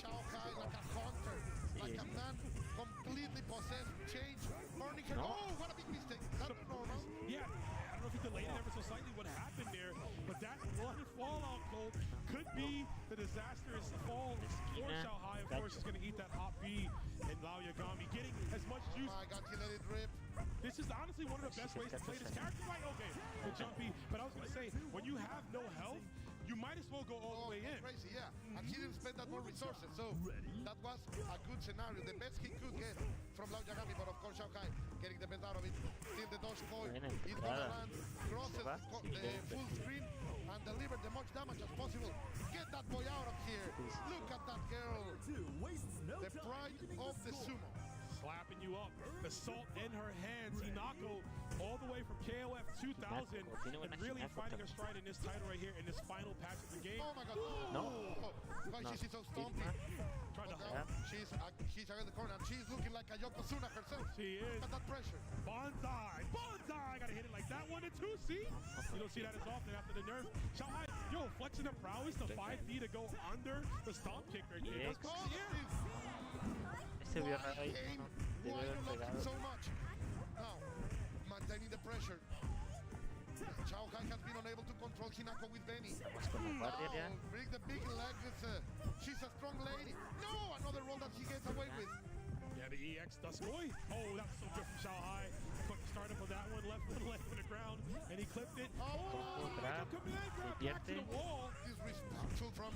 Xiaohai like a hunter, like a man completely possessed, changed, burning her. Oh, what a big mistake. That's normal. Yeah, I don't know if he delayed it ever so slightly what happened there, but that one fallout goal could be the disastrous fall for Xiaohai. Of course, he's going to eat that hot B, and Aoyagami getting as much juice. Oh my God, he let it rip. This is honestly one of the best ways to play this character. Right, okay, the jumpy. But I was going to say, when you have no health, you might as well go all the way in. Crazy, yeah. And he didn't spend that more resources, so that was a good scenario. The best he could get from Aoyagami, but of course Xiaohai getting the best out of it. Still the dodge coil. He's gonna land, crosses the full screen, and deliver the much damage as possible. Get that boy out of here. Look at that girl. The pride of the sumo. Slapping you up. The salt in her hands. Hinako all the way from KOF 2000 and really finding her stride in this title right here in this final patch of the game. Oh my God. No. Why she's so stompy. Trying to hold. She's around the corner and she's looking like a Yokozuna herself. She is. Look at that pressure. Bonsai. Bonsai. Gotta hit it like that. 1 and 2. See? You don't see that as often after the nerf. Shanghai, yo, flexing the prowess to 5D to go under the stomp kicker. Yes. Yeah. Se vio raro ahí. Debe Why haber you love him pegado. so much? Now, maintaining the pressure. Shanghai has been unable to control Hinako with Benny. Vamos con la guardia ya. Bring the big leg. She's a strong lady. No, another roll that he gets away with. Yeah, the EX Duskoy. Oh, that was so good from Shanghai. Quick startup of that one, left one leg on the ground, and he clipped it. Oh, command grab back to the wall. Disrespectful from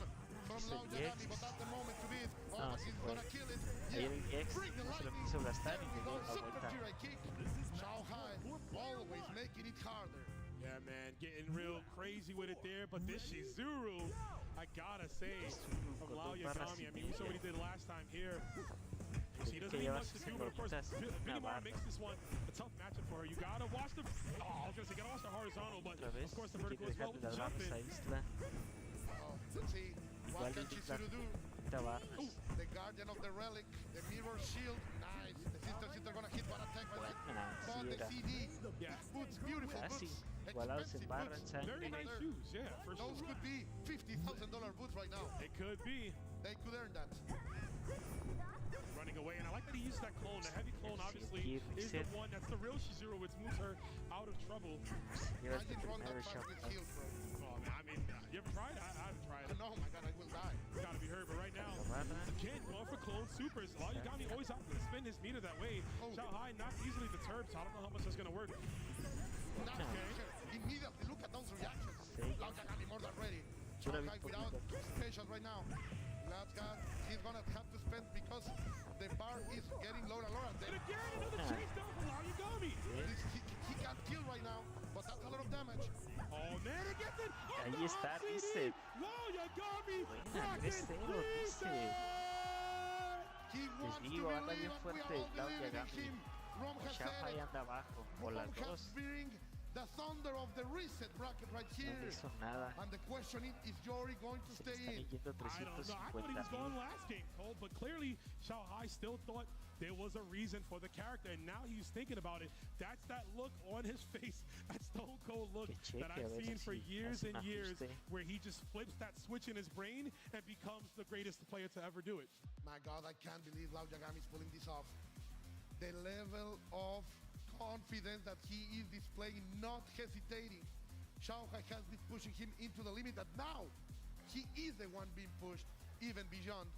Lao Yagami, but at the moment to be it. Oh, he's gonna kill it. Ahí el EX Bring the no se lo lightning. quiso gastar y There we llegó go. la Super vuelta. Jirai kick. Shanghai always making it harder. Yeah, man, getting real crazy with it there, but this Shizuru, I gotta say, from Lao Yagami, I mean, we saw what he did last time here. He doesn't need much to do, but of course, Minimar makes this one a tough matchup for her. You gotta watch the, I was gonna say, gotta watch the horizontal, but of course the vertical as well with the jump in. Oh, let's see. What can Chizuru do? The guardian of the relic, the mirror shield, nice. The sister gonna hit one attack by that. But the CD, yeah, boots, beautiful boots, expensive boots. Very nice shoes, yeah, for sure. Those could be $50,000 boots right now. It could be. They could earn that. Running away, and I like that he used that clone. The heavy clone, obviously, is the one that's the real Shizuru, which moves her out of trouble. I didn't run that fast with heels, bro. Oh, man, I mean, you ever tried? I haven't tried it. No, my God, I will die. It's gotta be hurt, but right now, again, going for clone supers. Lao Yagami always out to spin his meter that way. Shanghai not easily deterred, so I don't know how much that's gonna work. Okay. Immediately, look at those reactions. Lao Yagami more than ready. Shanghai without special right now. He's gonna have to spend because the bar is getting lower and lower. And again, another chase down from Lao Yagami. He can't kill right now, but that's a lot of damage. Oh man, he gets it. Ahí está, dice. Lao Yagami. Buena, 3-0, dice. He wants to digo, anda believe, bien and we fuerte all Lao believe in Yagami. him. Rom has said Shanghai it. anda abajo, o las dos. The thunder of the reset bracket right here. No hizo nada. And the question is Yori going to Se stay están in? yendo I don't know. I thought he was going last game, Cole, but clearly Shanghai still thought there was a reason for the character, and now he's thinking about it. That's that look on his face, that Stone Cold look that I've seen for years and years, where he just flips that switch in his brain and becomes the greatest player to ever do it. My God, I can't believe Lao Yagami is pulling this off. The level of confidence that he is displaying, not hesitating. Shanghai has been pushing him into the limit, that now he is the one being pushed even beyond.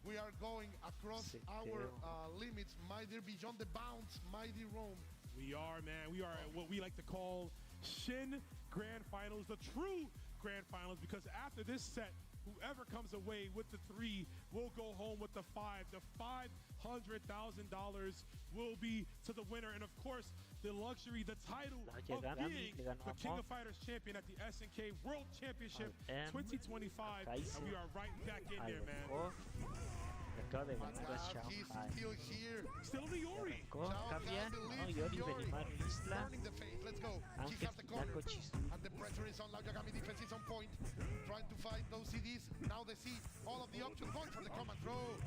We are going across our limits, mighty beyond the bounds, mighty Rome. We are, man. We are at what we like to call Shin Grand Finals, the true Grand Finals, because after this set, whoever comes away with the 3 will go home with the 5. The $500,000 will be to the winner. And of course, the luxury, the title of being the King of Fighters champion at the SNK World Championship 2025. And we are right back in there, man. He's still here. Still the Yori. Turning the face. Let's go. He has the corner. And the pressure is on. Lao Yagami defense is on point. Trying to fight those CDs. Now they see all of the options going for the command throw.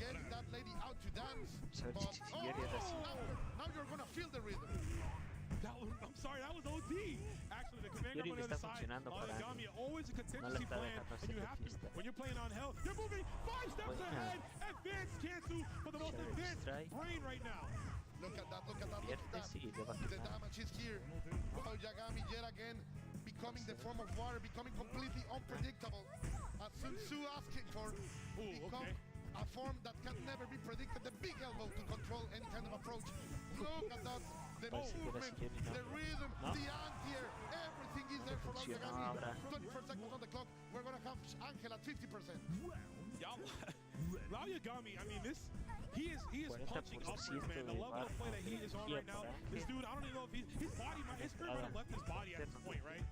Getting that lady out to dance. But, now you're going to feel the rhythm. I'm sorry, that was OD. Actually, the commander on the other side, Yagami, always a contingency plan, and you have to, when you're playing on hell, you're moving 5 steps ahead. Advanced cancel for the most advanced brain right now. Look at that, look at that, look at that. The damage is here. Lao Yagami yet again becoming the form of water, becoming completely unpredictable. As Sun Tzu asking for, become a form that can never be predicted. The big elbow to control any kind of approach. Look at that. The movement, the rhythm, the anti-air, everything is there for Lao Yagami. 24 seconds on the clock. We're going to have Angel at 50%. Lao Yagami, I mean, he is punching upwards, man. The level of play that he is on right now, this dude, I don't even know if his body, his spirit might have left his body at this point, right?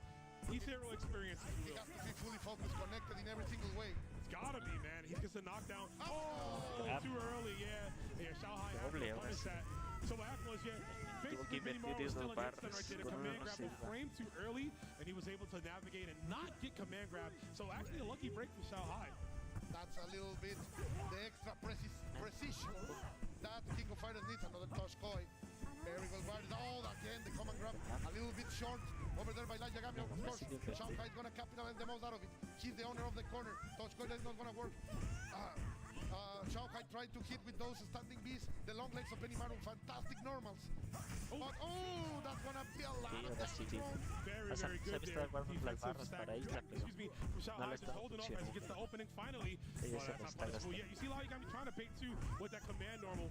He's zero experience. He has to be fully focus, connected in every single way. It's gotta be, man. He gets a knockdown. Oh, too early, yeah. Yeah, Shanghai had to punish that. So what happened was, basically Minimaru was still against him right there. The command grab was framed too early, and he was able to navigate and not get command grab. So actually a lucky break for Shanghai. That's a little bit the extra precision that King of Fighters needs. Another touch CoW. Very well guarded. Oh, again, the command grab a little bit short over there by Light Yagami. Of course, Shanghai is going to capitalize the most out of it. He's the owner of the corner. Touch CoW is not going to work. Shanghai tried to hit with those standing bees. The long legs of Benimaru, fantastic normals. But, that's going to be a lot of damage. Very, very good there. Defensive stack, excuse me, from Shanghai just holding off as he gets the opening finally. Well, that's not punishable. Yeah, you see Light Yagami trying to bait too with that command normal.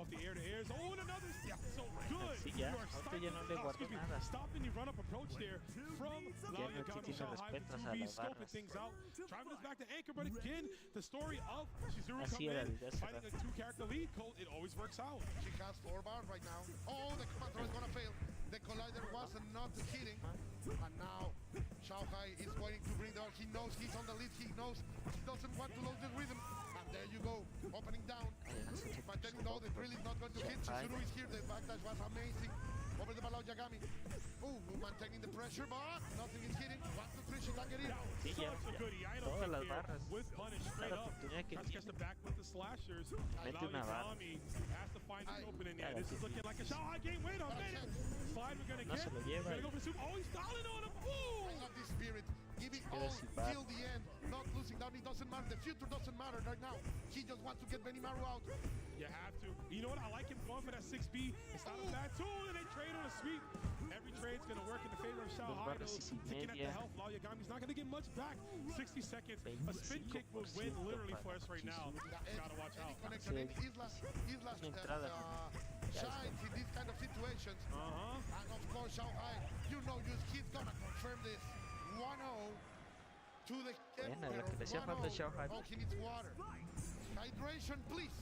Off the air to airs. Oh, and another. Yeah, so good. You are stopping the run-up approach there from Lao Yagami. Shanghai with 2B, scoping things out. Driving us back to anchor, but again, the story of Shizuru coming in, fighting a two-character lead. Colt, it always works out. She has 4 bars right now. Oh, the command throw is going to fail. The collider was not hitting. And now Shanghai is waiting to bring down. He knows he's on the lead. He knows he doesn't want to lose the rhythm. And there you go, opening down. But then you know the drill is not going to hit. Shizuru is here. The backdash was amazing. Over the Lao Yagami. Oh, Movement taking the pressure, but nothing is hitting. 1, 2, 3, she can get in. Such a goodie. I don't think here with punish straight up. Tries to catch the back with the slashers. Lao Yagami has to find the opening there. This is looking like a Shanghai game. Wait a minute. Slide we're going to get. We're going to go for the soup. Oh, he's stalling on him. Ooh. I love this spirit. Giving all till the end. Not losing down. It doesn't matter. The future doesn't matter right now. He just wants to get Benimaru out. You have to. You know what? I like him going for that 6B. It's not a bad tool, and they trade on a sweep. Every trade's going to work in the favor of Shanghai, though. Taking at the health, Lao Yagami's not going to get much back. 60 seconds. A spin kick will win literally for us right now. Got to watch out. Isla shines in these kind of situations. And of course, Shanghai, you know, he's going to confirm this. 1-0 to the Emperor. Oh, he needs water. Hydration, please.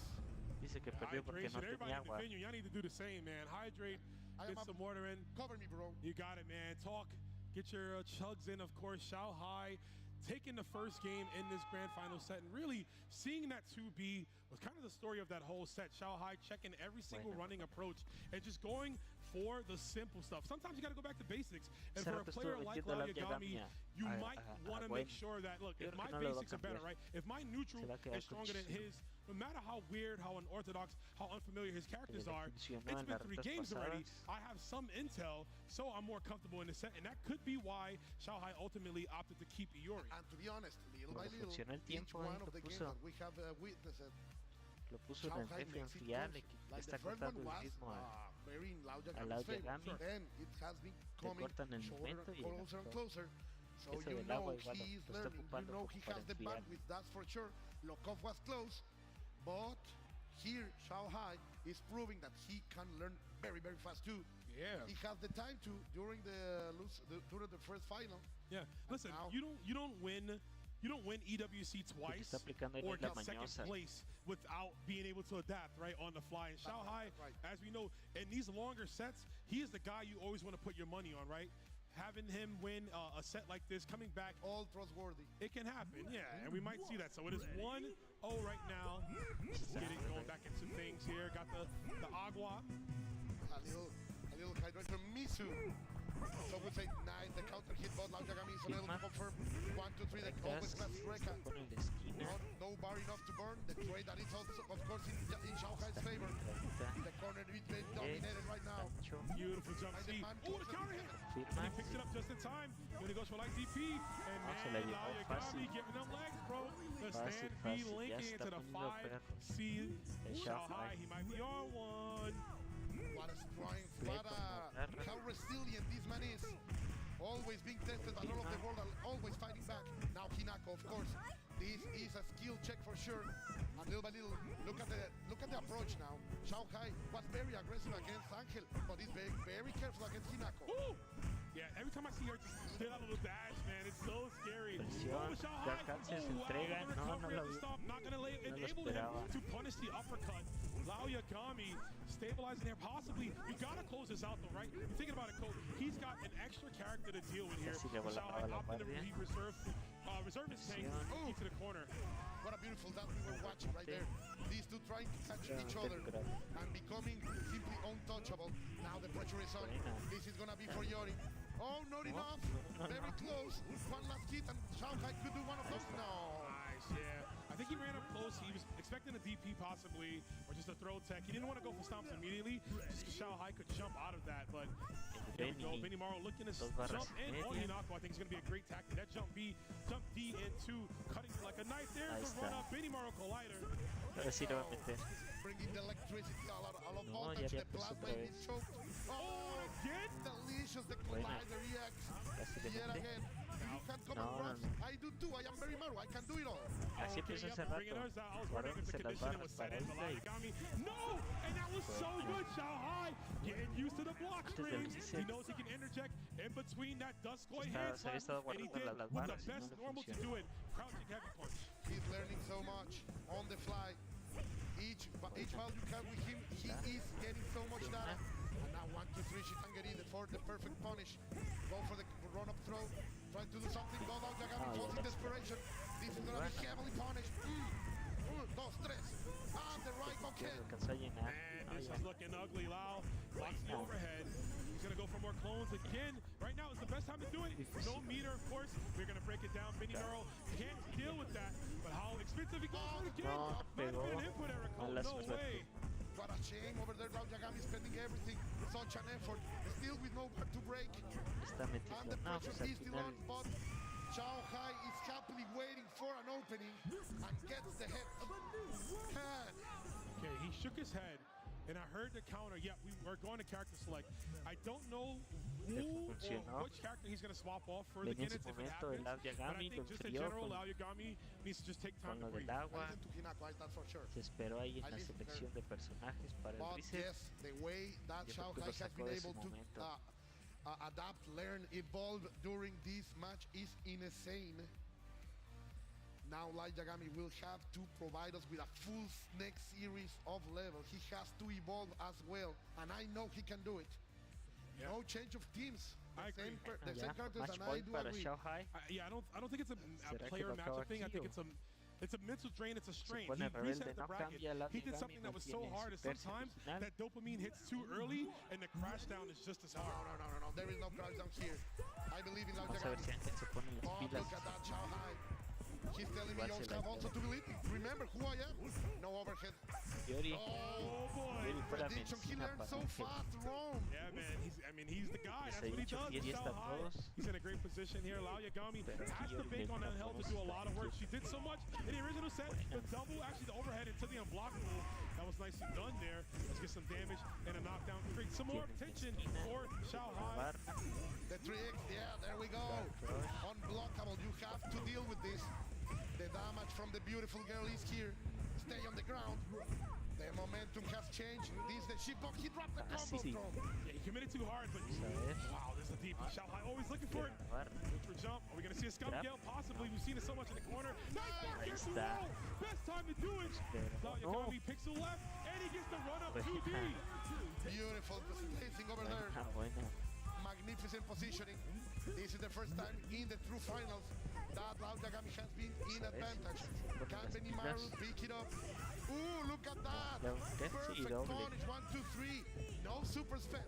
Dice que perdió porque no tenía agua. Y'all need to do the same, man. Hydrate, get some water in. Cover me, bro. You got it, man. Talk, get your chugs in, of course. Shanghai taking the first game in this grand final set and really seeing that 2B was kind of the story of that whole set. Shanghai checking every single running approach and just going for the simple stuff. Sometimes you got to go back to basics. And for a player like Lao Yagami, you might want to make sure that, look, if my basics are better, right? If my neutral is stronger than his, no matter how weird, how unorthodox, how unfamiliar his characters are, it's been 3 games already. I have some intel, so I'm more comfortable in the set, and that could be why Shanghai ultimately opted to keep Iori. And to be honest, little by little, each one of the games that we have witnessed, lo puso en el jefe enfriable que está cortando el ritmo a Lao Yagami. Then it has been coming closer and closer. So eso you know he's learning, you know he has the bandwidth, that's for sure. Lokov was close, but here Shanghai is proving that he can learn very, very fast too. Yeah. He has the time to during the first final. Yeah. Listen, you don't win EWC twice or get second place without being able to adapt right on the fly. And Shanghai, as we know, in these longer sets, he is the guy you always want to put your money on, right? Having him win a set like this, coming back, all trustworthy. It can happen, yeah, and we might see that. So it is 1-0 right now. Going back into things here. Got the agua. A little hydration. Misu. So we say nice, the counter hit, but Lao Yagami is unable to confirm. 1, 2, 3, the always class Reka. No bar enough to burn. The trade that is also, of course, in Shanghai's favor. The corner is being dominated right now. Beautiful jump speed. Oh, the counter hit. And he picks it up just in time. Then he goes for like DP. And man, Lao Yagami giving them legs, bro. The stand B linking into the 5C. Shanghai, he might be on one. What a strength, how resilient this man is. Always being tested by all of the world, always fighting back. Now Hinako, of course. This is a skill check for sure. And little by little, look at the approach now. Shanghai was very aggressive against Angel, but he's very, very careful against Hinako. Ooh. Yeah, every time I see her just did a little dash, man, it's so scary. Presión, se entrega, not gonna enable him to punish the uppercut. Lao Yagami stabilizing there, possibly. You gotta close this out though, right? You're thinking about it, Coach. He's got an extra character to deal with here. Shanghai opting to reserve reservist tank into the corner. What a beautiful dance we were watching right there. These two trying to catch each other and becoming simply untouchable. Now the pressure is on. This is gonna be for Yori. Oh, not enough. Very close. One last hit and Shanghai could do one of those. No. Nice, yeah. I think he ran up close. He was expecting a DP possibly, or just a throw tech. He didn't want to go for stomps immediately, just because Shanghai could jump out of that. But here we go. Benny Morrow looking to jump in on Hinako. I think it's going to be a great tactic. That jump D into cutting like a knife there. The run up. Benny Morrow collider. Bringing the electricity, a lot of voltage. The plasma is choked. Oh, again? Delicious. The collider EX. Yet again. You can come across. I do too. I am very Maru. I can do it all. Así empezó hace rato. Guárdense las barras para esta y... No! And that was so good, Shanghai. Getting used to the block string. He knows he can interject in between that Duskboy hand slap. And he did with the best normal to do it. Crouching heavy punch. He's learning so much on the fly. Each while you can with him, he is getting so much data. And now 1, 2, 3, Shitangari for the perfect punish. Go for the run-up throw. Trying to do something. Go down, Yagami falls in desperation. This is gonna be heavily punished. 1, 2, 3. And the right hook hit. Man, this is looking ugly. Lau blocks the overhead. He's gonna go for more clones again. Right now is the best time to do it. No meter, of course. We're gonna break it down. Benny Morrow can't deal with that. But how expensive he goes for it again. Might have been an input error code. No way. What a shame over there. Raul Yagami spending everything. Such an effort. Still with nowhere to break. And the pressure is still on, but Shanghai is happily waiting for an opening and gets the hit. Okay, he shook his head. And I heard the counter. Yeah, we are going to character select. I don't know who or which character he's going to swap off for the Guinness if it happens. But I think just in general, Lau Yagami needs to just take time to breathe. Se esperó ahí en la selección de personajes para el reset. Yes, the way that Shanghai has been able to adapt, learn, evolve during this match is insane. Now Light Yagami will have to provide us with a full next series of levels. He has to evolve as well, and I know he can do it. Yeah. No change of teams. The same characters, and I do agree. Yeah, I don't think it's a player matchup thing. I think it's a mental drain, it's a strain. He reset the bracket. He did something that was so hard, and sometimes that dopamine hits too early, and the crash down is just as hard. No. There is no crash down here. I believe in Light Yagami. Oh, look at that, Shanghai. He's telling me you have also to believe me. Remember who I am. No overhead. Oh boy. Prediction, he learned so fast, Rome. Yeah, man. He's the guy. That's what he does. He's so high. He's in a great position here. Lau Yagami has to bank on Angel to do a lot of work. She did so much in the original set. The double, actually the overhead into the unblockable. That was nicely done there. Let's get some damage and a knockdown. Create some more tension for Shanghai. The 3X, yeah, there we go. Unblockable. You have to deal with this. The damage from the beautiful girl is here. Stay on the ground. The momentum has changed. This is the shipbox. He dropped the combo throw. Yeah, he committed too hard, but wow, this is a deep. Shanghai always looking for it. Ultra jump. Are we going to see a scum gale? Possibly. We've seen it so much in the corner. Nice block here from Wall. Best time to do it. Lau Yagami pixel left, and he gets the run up 2D. Beautiful spacing over there. Magnificent positioning. This is the first time in the true finals that Lau Yagami has been in advantage. Can Benny Morrow pick it up? Ooh, look at that! Perfect punish, 1, 2, 3. No super spin.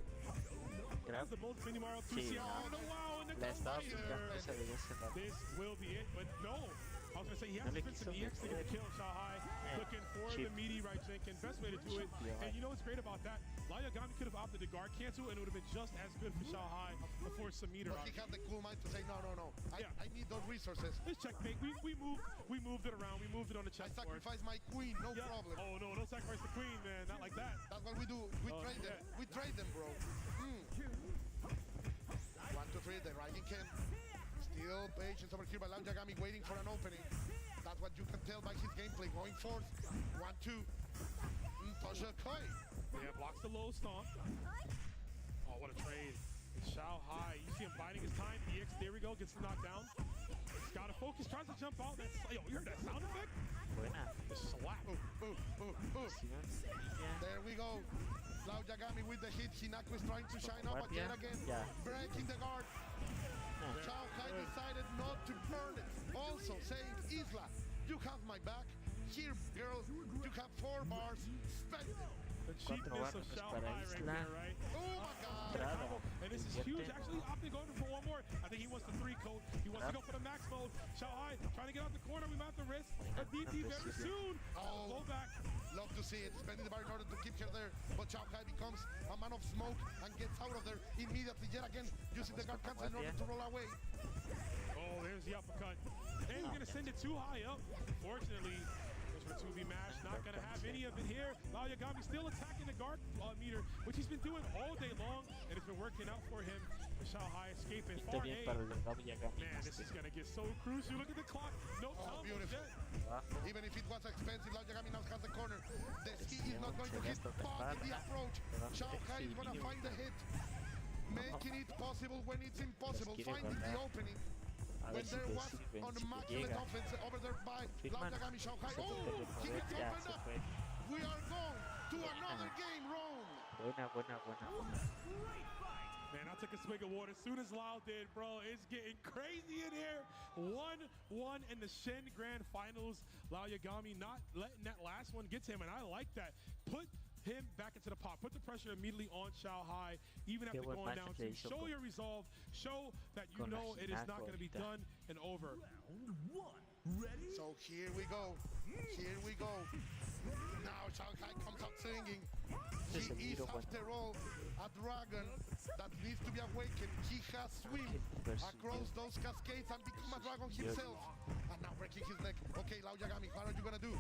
That's the most Benny Morrow to see. Oh, no, wow, and the collider. This will be it, but no. I was going to say, he has to spend some EX to get killed, Shanghai. Looking for the meaty right Jenkins. Best way to do it. And you know what's great about that? Lau Yagami could have opted to guard cancel, and it would have been just as good for Shanghai before some meter. But he had the cool mind to say, no. I need those resources. It's checkmate. We moved it around. We moved it on the chessboard. I sacrificed my queen, no problem. Oh, no, don't sacrifice the queen, man. Not like that. That's what we do. We trade them. We trade them, bro. 1, 2, 3, the rising can. Still patience over here by Lau Yagami waiting for an opening. That's what you can tell by his gameplay. Going forth. 1, 2. Tasha Koi. Yeah, blocks the low stomp. Oh, what a trade. It's Shanghai. You see him biding his time. EX, there we go. Gets the knockdown. He's got to focus. Tries to jump out. Yo, you heard that sound effect? The slap. There we go. Lau Yagami with the hit. Hinako is trying to shine up again. Breaking the guard. Shanghai decided not to burn it. All Also saying, Isla, you have my back. Here, girl, you have 4 bars. Spend it. The cheapness of Xiao Hai right there, right? Oh my God! And this is huge. Actually, opting going for one more. I think he wants the 3 code. He wants to go for the max mode. Xiao Hai trying to get out the corner. We might have to risk a DP very soon. Oh, blow back. Love to see it. Spending the bar in order to keep her there. But Xiao Hai becomes a man of smoke and gets out of there immediately yet again, using the guard cancel in order to roll away. Oh, there's the uppercut. And he's going to send it too high up. Fortunately, for 2B Mash, not going to have any of it here. Lao Yagami still attacking the guard meter, which he's been doing all day long, and it's been working out for him. Xiao Hai escaping far A. Man, this is going to get so crucial. Look at the clock. No time. Beautiful. Even if it was expensive, Lao Yagami now has the corner. The ski is not going to hit, but in the approach, Xiao Hai is going to find the hit. Making it possible when it's impossible. Finding the opening. When there was on the immaculate offense over there by Lao Yagami Xiao Hai. Oh, he gets opened up. We are going to another game, Rome. Man, I took a swig of water as soon as Lao did, bro. It's getting crazy in here. 1-1 in the Shen Grand Finals. Lao Yagami not letting that last one get to him, and I like that. Put him back into the pot. Put the pressure immediately on Xiao Hai, even after going down 2. Show your resolve. Show that you know it is not going to be done and over. Round 1. Ready? So here we go. Here we go. Now Xiao Hai comes out singing. He is, after all, a dragon that needs to be awakened. He has swim across those cascades and become a dragon himself. And now breaking his neck. Okay, Lao Yagami, what are you going to do?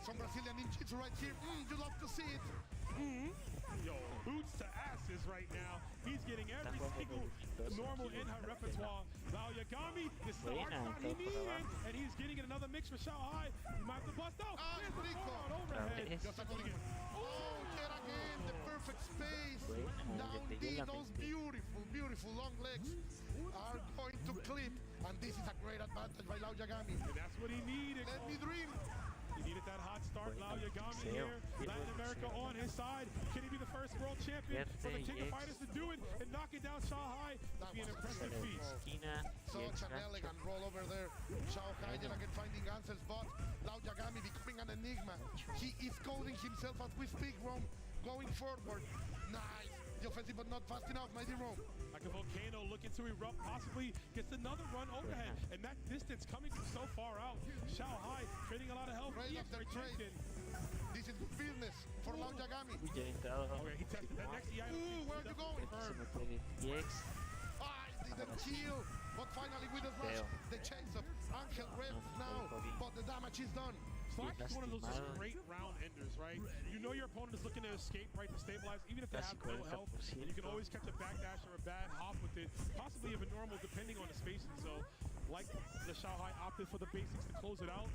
Some Brazilian ninjutsu right here. You love to see it. Yo, boots to asses right now. He's getting every single normal in her repertoire. Lao Yagami, this is the hard shot he needed, and he's getting in another mix for Xiao Hai. He might have to bust out. There's the forward overhead. Oh, yet again, the perfect space. Down D, those beautiful, beautiful long legs are going to clip. And this is a great advantage by Lao Yagami. And that's what he needed. Let me dream. He needed that hot start. Lao Yagami here. Latin America on his side. Can he be the first world champion for the King of Fighters to do it and knock it down Xiao Hai? That'd be an impressive feat. Such an elegant roll over there. Xiao Hai again finding answers, but Lao Yagami becoming an enigma. He is coding himself as we speak, Rome. Going forward. Nice. The offensive, but not fast enough, mighty Rome. Like a volcano looking to erupt, possibly gets another run overhead. And that distance coming from so far out. Xiao Hai trading a lot of health. Trade after trade. This is business for Lao Yagami. Okay, he tested that next EI. Ooh, where are you going? Ah, he didn't kill. But finally with the rush, the chase of Angel Reds now. But the damage is done. Slack is one of those great round enders, right? You know your opponent is looking to escape, right, to stabilize, even if they have no health. And you can always catch a backdash or a bad hop with it, possibly even normal, depending on the spacing. So, like the Xiao Hai opted for the basics to close it out.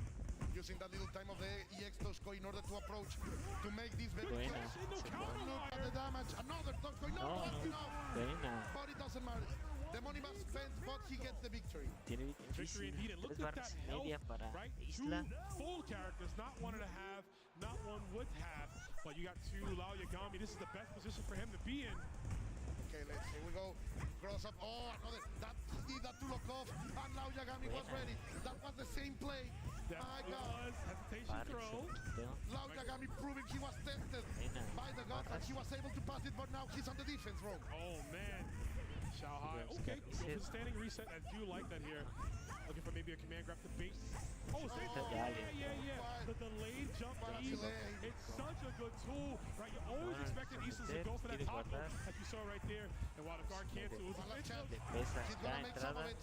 Using that little time of the EX Toshko in order to approach, to make this very close. Look at the damage. Another Toshko, not enough. But it doesn't matter. The money must spend, but he gets the victory. Victory indeed. And look at that health, right? 2 full characters, not 1 and a half, not 1 would have, but you got 2 Lao Yagami. This is the best position for him to be in. Okay, let's see. We go. Cross up. Oh, another. That he did that to lock off. And now Yagami was ready. That was the same play. My God. Hesitation throw. Lao Yagami proving he was tested by the gods and he was able to pass it, but now he's on the defense row. Oh, man. Xiao Hai. Okay, go for the standing reset. I do like that here. Looking for maybe a command grab to bait. Oh, save yeah. The delayed jump to Isla. It's such a good tool, right? You're always expecting Isla to go for that top rope, as you saw right there. And while the guard cancels, he's gonna make some of it.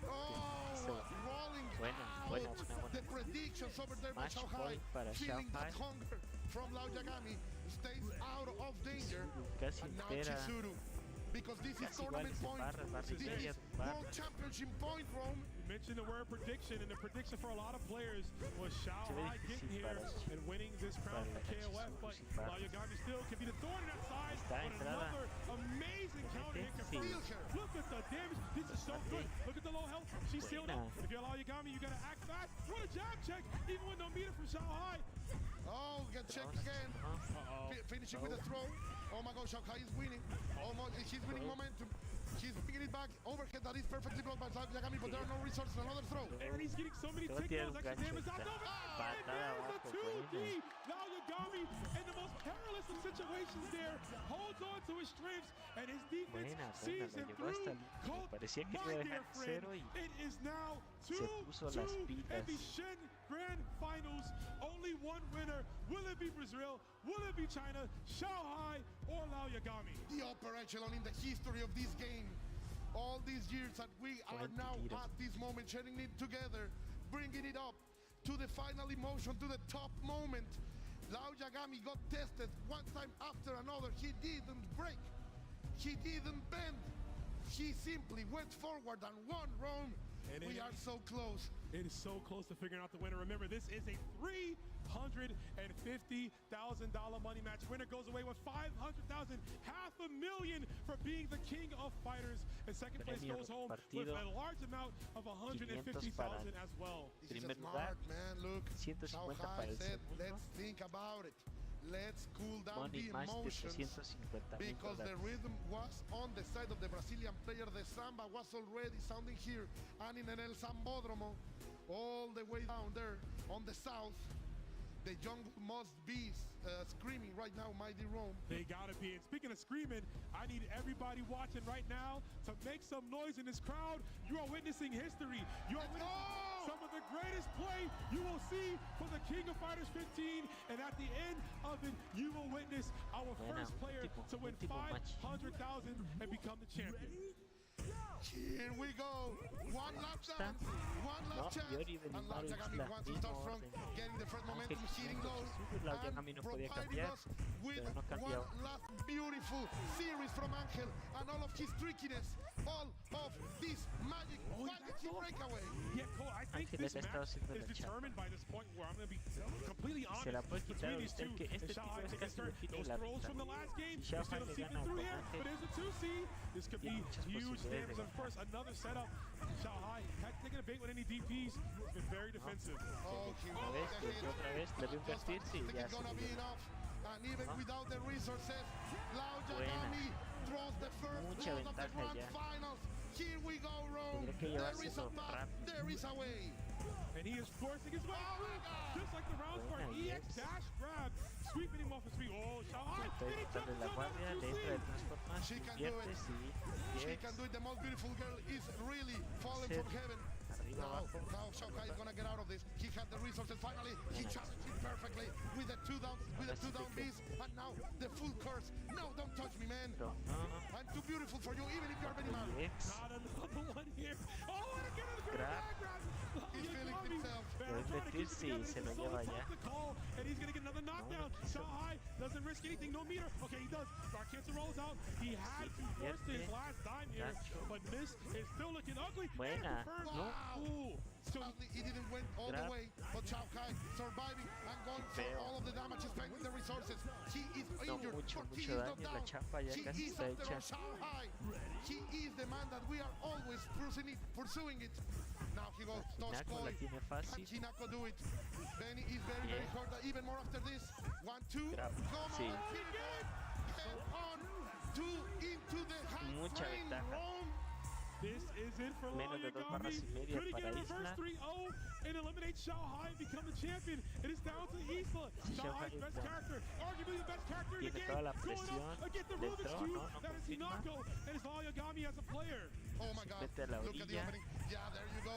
Oh, rolling out. The predictions over there by Xiao Hai. Feeling that hunger from Lao Yagami. Stays out of danger. And now Chizuru. Because this is tournament point. This is world championship point, Rome. You mentioned the word prediction, and the prediction for a lot of players was Xiao Hai getting here and winning this crown for KOF, but Lao Yagami still can be the thorn in that side. But another amazing counter hit confirmed. Look at the damage. This is so good. Look at the low health. She's sealed up. If you're Lao Yagami, you gotta act fast. What a jab check, even with no meter from Xiao Hai. Oh, get checked again. Finishing with a throw. Oh my God, Xiao Hai is winning. Almost, he's winning momentum. She's bringing it back. Overhead that is perfectly blocked by Yagami, but there are no resources. Another throw. And he's getting so many tickles. Extra damage. There's the 2D. Now Yagami, in the most perilous of situations there, holds on to his strengths, and his defense sees him through. Parecía que My iba a dear dejar friend, cero y it is now se puso las 2-2 in the pilas. Shen Grand Finals. Only one winner. Will it be Brazil? Will it be China? Shanghai or Lao Yagami? The upper echelon in the history of this game. All these years that we are now at this moment, sharing it together, bringing it up to the final emotion, to the top moment. Lao Yagami got tested one time after another. He didn't break. He didn't bend. He simply went forward and won, Rome. And we are so close. It is so close to figuring out the winner. Remember, this is a $350,000 money match. Winner goes away with $500,000, $500,000 for being the king of fighters. And second place goes home with a large amount of $150,000 as well. This is smart, man. Look, Shanghai said, let's think about it. Let's cool down the emotions, because the rhythm was on the side of the Brazilian player. The samba was already sounding here, and in El Sambódromo, all the way down there on the south, the jungle must be screaming right now, mighty Rome. They gotta be. And speaking of screaming, I need everybody watching right now to make some noise in this crowd. You are witnessing history. You are witnessing some of the greatest play you will see for the King of Fighters 15. And at the end of it, you will witness our first player to win $500,000 and become the champion. Here we go. One last chance. One last chance. And Lao Yagami wants to start from getting the first momentum, hitting low, and providing us with one last beautiful series from Angel and all of his trickiness, all of this magic. Why did he break away? Yeah, Cole, I think this match is determined by this point where I'm going to be completely honest between these two. And Shanghai taking his turn. Those throws from the last game, we're still seeping through here, but there's a 2C. This could be huge damage. Of course, another setup. Shanghai had taken a bait with any DPs. It's been very defensive. Oh, he went it's gonna be enough. And even without the resources, Lao Yagami draws the first round of the grand finals. Here we go, Rome. There is a path, there is a way. And he is forcing his way through, just like the round part. EX dash grab, sweeping him off his feet. Oh, Shanghai! She can do it. She can do it. The most beautiful girl is really falling from heaven. Now Shanghai is gonna get out of this. He had the resources finally. He challenged it perfectly with the two down beast, and now the full curse. No, don't touch me, man. I'm too beautiful for you, even if you're very married. Not another one here. Oh, and again the back grab. He's feeling himself. And he's gonna get another knockdown. Shanghai doesn't risk anything, no meter. Okay, he does. Barkenta rolls out. He had to force his last dime here, but this is still looking ugly. Wow. Sadly, he didn't went all the way, but Shanghai surviving and going for all of the damage, spending the resources. He is injured, but he is not down. He is after Shanghai. He is the man that we are always pursuing it. Now he goes, Tosh Koi. Can Hinako do it? Benny is very, very hurt, even more after this. 1-2, come on, on, into the high train, Rome. This is it for Lao Yagami. Could he get a reverse 3-0 and eliminate Shanghai and become the champion? It is down to Isla. Shanghai's best character, arguably the best character in the game. Going up against the Rubik's Cube. That is Hinako. And it's Lao Yagami as a player. Oh my God, look at the opening. Yeah, there you go.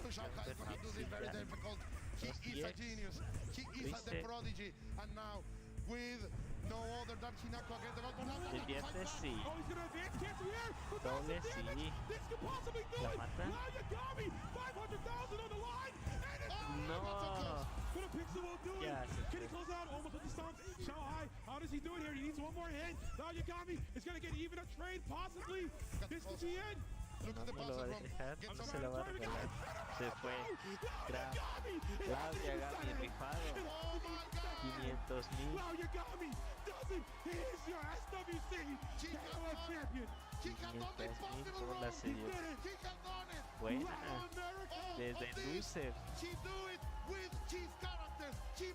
Shanghai is going to do this very difficult. He is a genius. He is the prodigy. And now, with no other than Hinako against the goal. El viernes sí. Oh, he's going to advance cancel here. Doble sí. This could possibly do it. Lao Yagami, $500,000 on the line. And it's no. But a pixel will do it. Can he close out? Almost with the stomp. Shanghai, how does he do it here? He needs one more hit. Lao Yagami is going to get even a trade, possibly. This could be it. Look at the no lo va a dejar, no se lo va a regalar. Se fue. Lao Yagami rifado. 500,000. Lao Yagami does it. He is your SWC KOF champion. 500,000 por la serie. Buena. Desde Loser.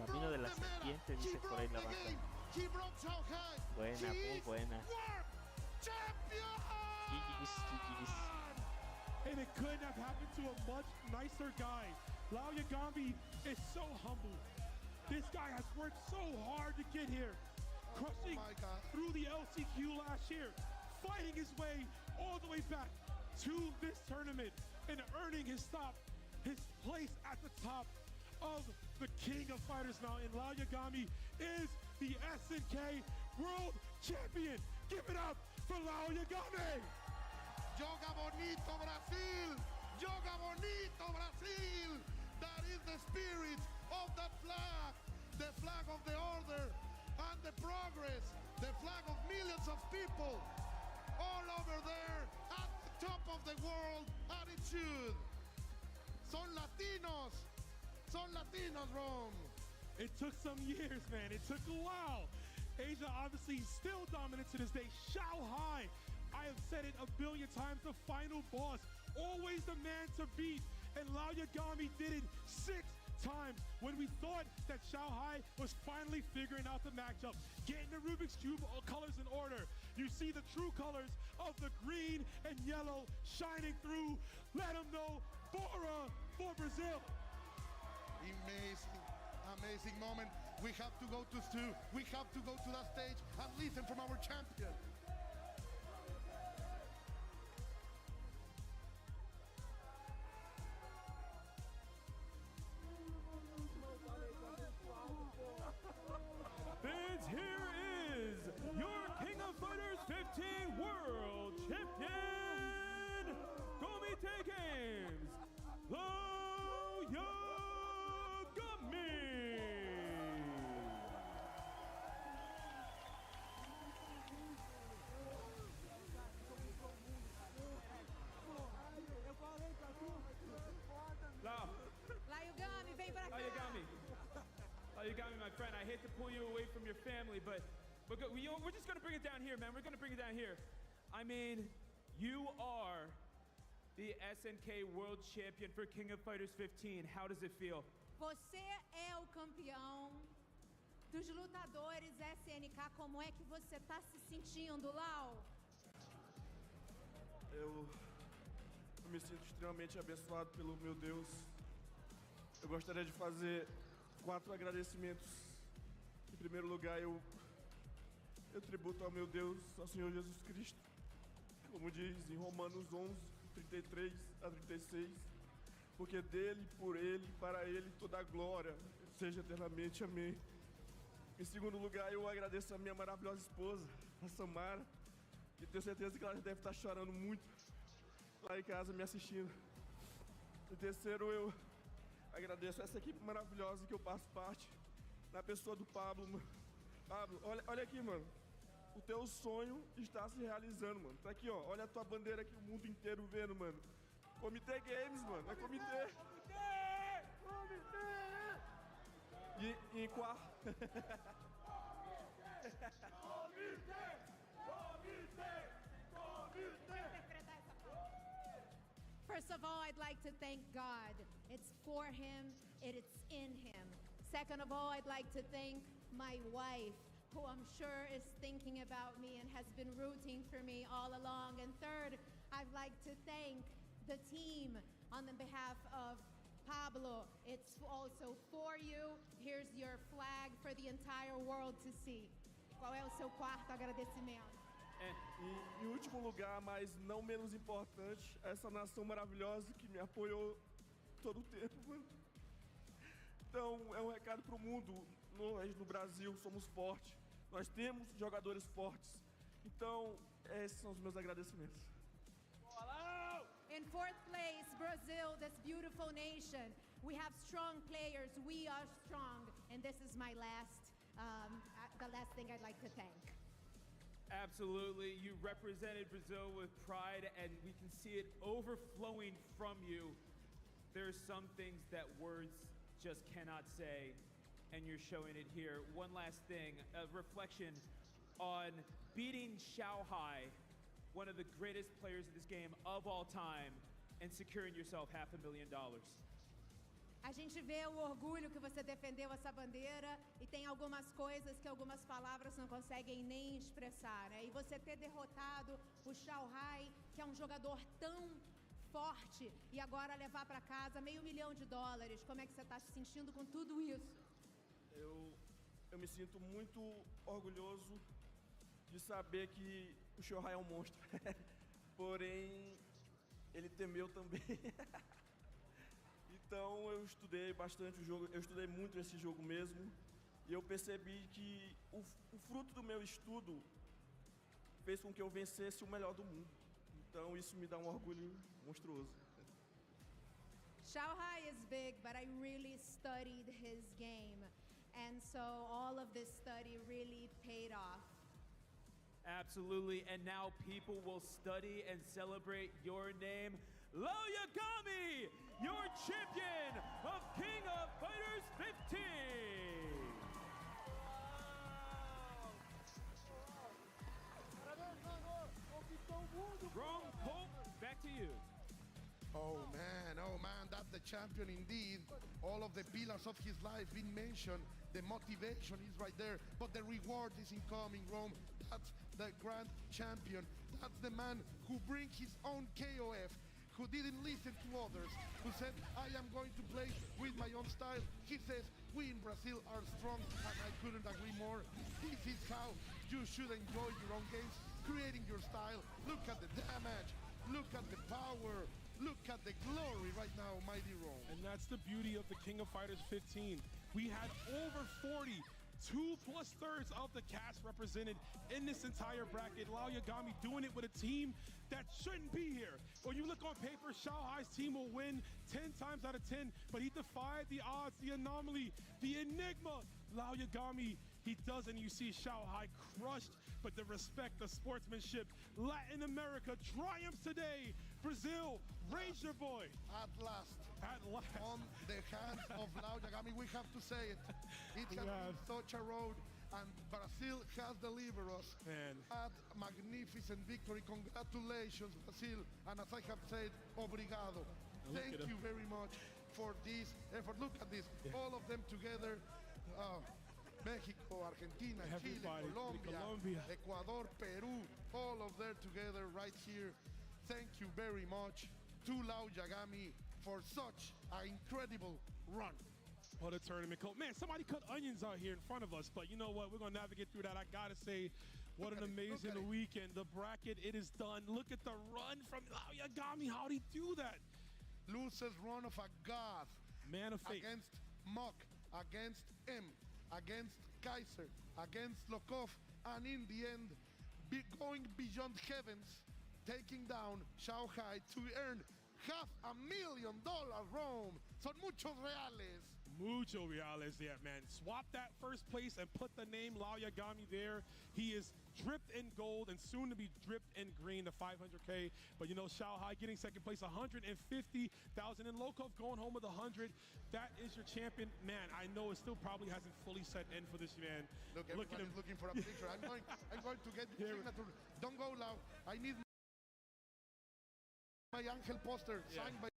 Camino de la serpiente, dice por ahí la banda. Buena, muy buena. And it couldn't have happened to a much nicer guy. Lao Yagami is so humble. This guy has worked so hard to get here, crushing through the LCQ last year, fighting his way all the way back to this tournament and earning his place at the top of the King of Fighters Mountain. Lao Yagami is the SNK World Champion. Give it up for Lao Yagami. Joga bonito Brazil! Joga bonito Brazil! That is the spirit of that flag, the flag of the order and the progress, the flag of millions of people all over there at the top of the world attitude. Son Latinos, Rome. It took some years, man. It took a while. Asia obviously still dominant to this day. Shanghai, I have said it a billion times, the final boss, always the man to beat. And Lao Yagami did it 6 times when we thought that Shanghai was finally figuring out the matchup, getting the Rubik's Cube colors in order. You see the true colors of the green and yellow shining through. Let them know, Bora for Brazil. Amazing moment. We have to go to Stu. We have to go to that stage and listen from our champion. This here is your King of Fighters 15 World Champion, Komite Games, Lao Yagami. Lao Yagami, vem pra cá. Lao Yagami, my friend, I hate to pull you away from your family, but we're just gonna bring it down here, man. We're gonna bring it down here. I mean, you are the SNK World Champion for King of Fighters 15. How does it feel? Você é o campeão dos lutadores SNK. Como é que você está se sentindo, Lau? Eu me sinto extremamente abençoado pelo meu Deus. Eu gostaria de fazer 4 agradecimentos. Em primeiro lugar, eu tributo ao meu Deus, ao Senhor Jesus Cristo. Como diz em Romanos 11, 33 a 36, porque dele, por ele, para ele, toda a glória seja eternamente. Amém. Em segundo lugar, eu agradeço a minha maravilhosa esposa, a Samara, e tenho certeza que ela já deve estar chorando muito lá em casa me assistindo. Em terceiro, eu agradeço essa equipe maravilhosa que eu faço parte, na pessoa do Pablo, mano. Pablo, olha aqui, mano. O teu sonho está se realizando, mano. Tá aqui, ó. Olha a tua bandeira aqui, o mundo inteiro vendo, mano. Comitê Games, mano. É comitê. E em quarto... First of all, I'd like to thank God. It's for him, it's in him. Second of all, I'd like to thank my wife, who I'm sure is thinking about me and has been rooting for me all along. And third, I'd like to thank the team on the behalf of Pablo. It's also for you. Here's your flag for the entire world to see. Qual é o seu quarto agradecimento? E em último lugar, mas não menos importante, essa nação maravilhosa que me apoiou todo o tempo, mano. Então, é um recado pro mundo. Nós, no Brasil, somos fortes. Nós temos jogadores fortes. Então, esses são os meus agradecimentos. In 4th place, Brazil, this beautiful nation. We have strong players. We are strong. And this is my the last thing I'd like to thank. Absolutely. You represented Brazil with pride, and we can see it overflowing from you. There's some things that words just cannot say, and you're showing it here. One last thing, a reflection on beating Shanghai, one of the greatest players in this game of all time, and securing yourself $500,000. A gente vê o orgulho que você defendeu essa bandeira e tem algumas coisas que algumas palavras não conseguem nem expressar, né? E você ter derrotado o Shanghai, que é um jogador tão forte, e agora levar para casa $500.000, como é que você está se sentindo com tudo isso? Eu me sinto muito orgulhoso de saber que o Shanghai é um monstro, porém ele temeu também. Então eu estudei bastante o jogo, eu estudei muito esse jogo mesmo, e eu percebi que o fruto do meu estudo fez com que eu vencesse o melhor do mundo. Então isso me dá um orgulho monstruoso. Shanghai is big, but I really studied his game. And so all of this study really paid off. Absolutely, and now people will study and celebrate your name. Lao Yagami, your champion of King of Fighters 15. Wrong, Colt, back to you. Oh man, that's the champion indeed. All of the pillars of his life been mentioned. The motivation is right there, but the reward is incoming, Rome. That's the grand champion. That's the man who brings his own KOF, who didn't listen to others, who said, I am going to play with my own style. He says, we in Brazil are strong, and I couldn't agree more. This is how you should enjoy your own games, creating your style. Look at the damage, look at the power, look at the glory right now, Mighty Rome. And that's the beauty of the King of Fighters 15. We had over 40, 2+ thirds of the cast represented in this entire bracket. Lao Yagami doing it with a team that shouldn't be here. When you look on paper, Shanghai's team will win 10 times out of 10, but he defied the odds, the anomaly, the enigma. Lao Yagami, he does, and you see Shanghai crushed, but the respect, the sportsmanship, Latin America triumphs today. Brazil, raise your boy. At last. At last. On the hands of Lao Yagami, we have to say it. It has been such a road, and Brazil has delivered us. Man. At magnificent victory. Congratulations, Brazil. And as I have said, obrigado. Thank you very much for this effort. Look at this. Yeah. All of them together. Mexico, Argentina, Everybody. Chile, Colombia, Ecuador, Peru, all of them together right here. Thank you very much to Lao Yagami for such an incredible run. What a tournament, Coach. Man, somebody cut onions out here in front of us, but you know what? We're going to navigate through that. I got to say, what an amazing weekend. The bracket, it is done. Look at the run from Lao Yagami. How'd he do that? Loses run of a god. Man of faith. Against Mock, against M, against Kaiser, against Lokov, and in the end, going beyond heavens, taking down Shanghai to earn $500,000, Rome. Son muchos reales. Mucho reales, yeah, man. Swap that first place and put the name Lao Yagami there. He is dripped in gold and soon to be dripped in green, the 500K. But you know, Shanghai getting second place, 150,000, and Lokov going home with 100. That is your champion. Man, I know it still probably hasn't fully set in for this man. Look, everybody's looking for a picture. I'm going to get your signature. Don't go, Lao. I need my Angel poster signed by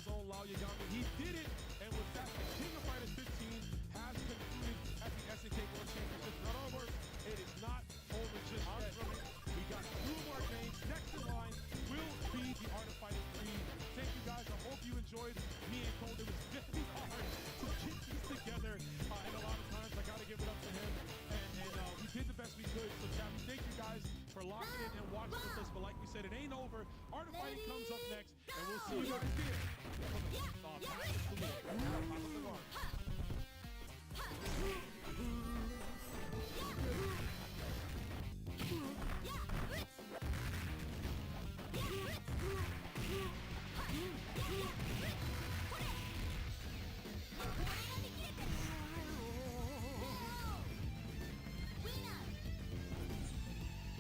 Own Lao Yagami. He did it, and with that, the King of Fighters 15 has concluded at the SNK World Championship. Not over. It is not over just yet. We got 2 more games. Next in line will be the Art of Fighting 3. Thank you guys. I hope you enjoyed me and Cole. It was very hard to get these together, and a lot of times I got to give it up to him. And we did the best we could. So, Chad, thank you guys for locking in and watching with us. But like we said, it ain't over. Art of Fighting comes up next, and we'll see you guys here.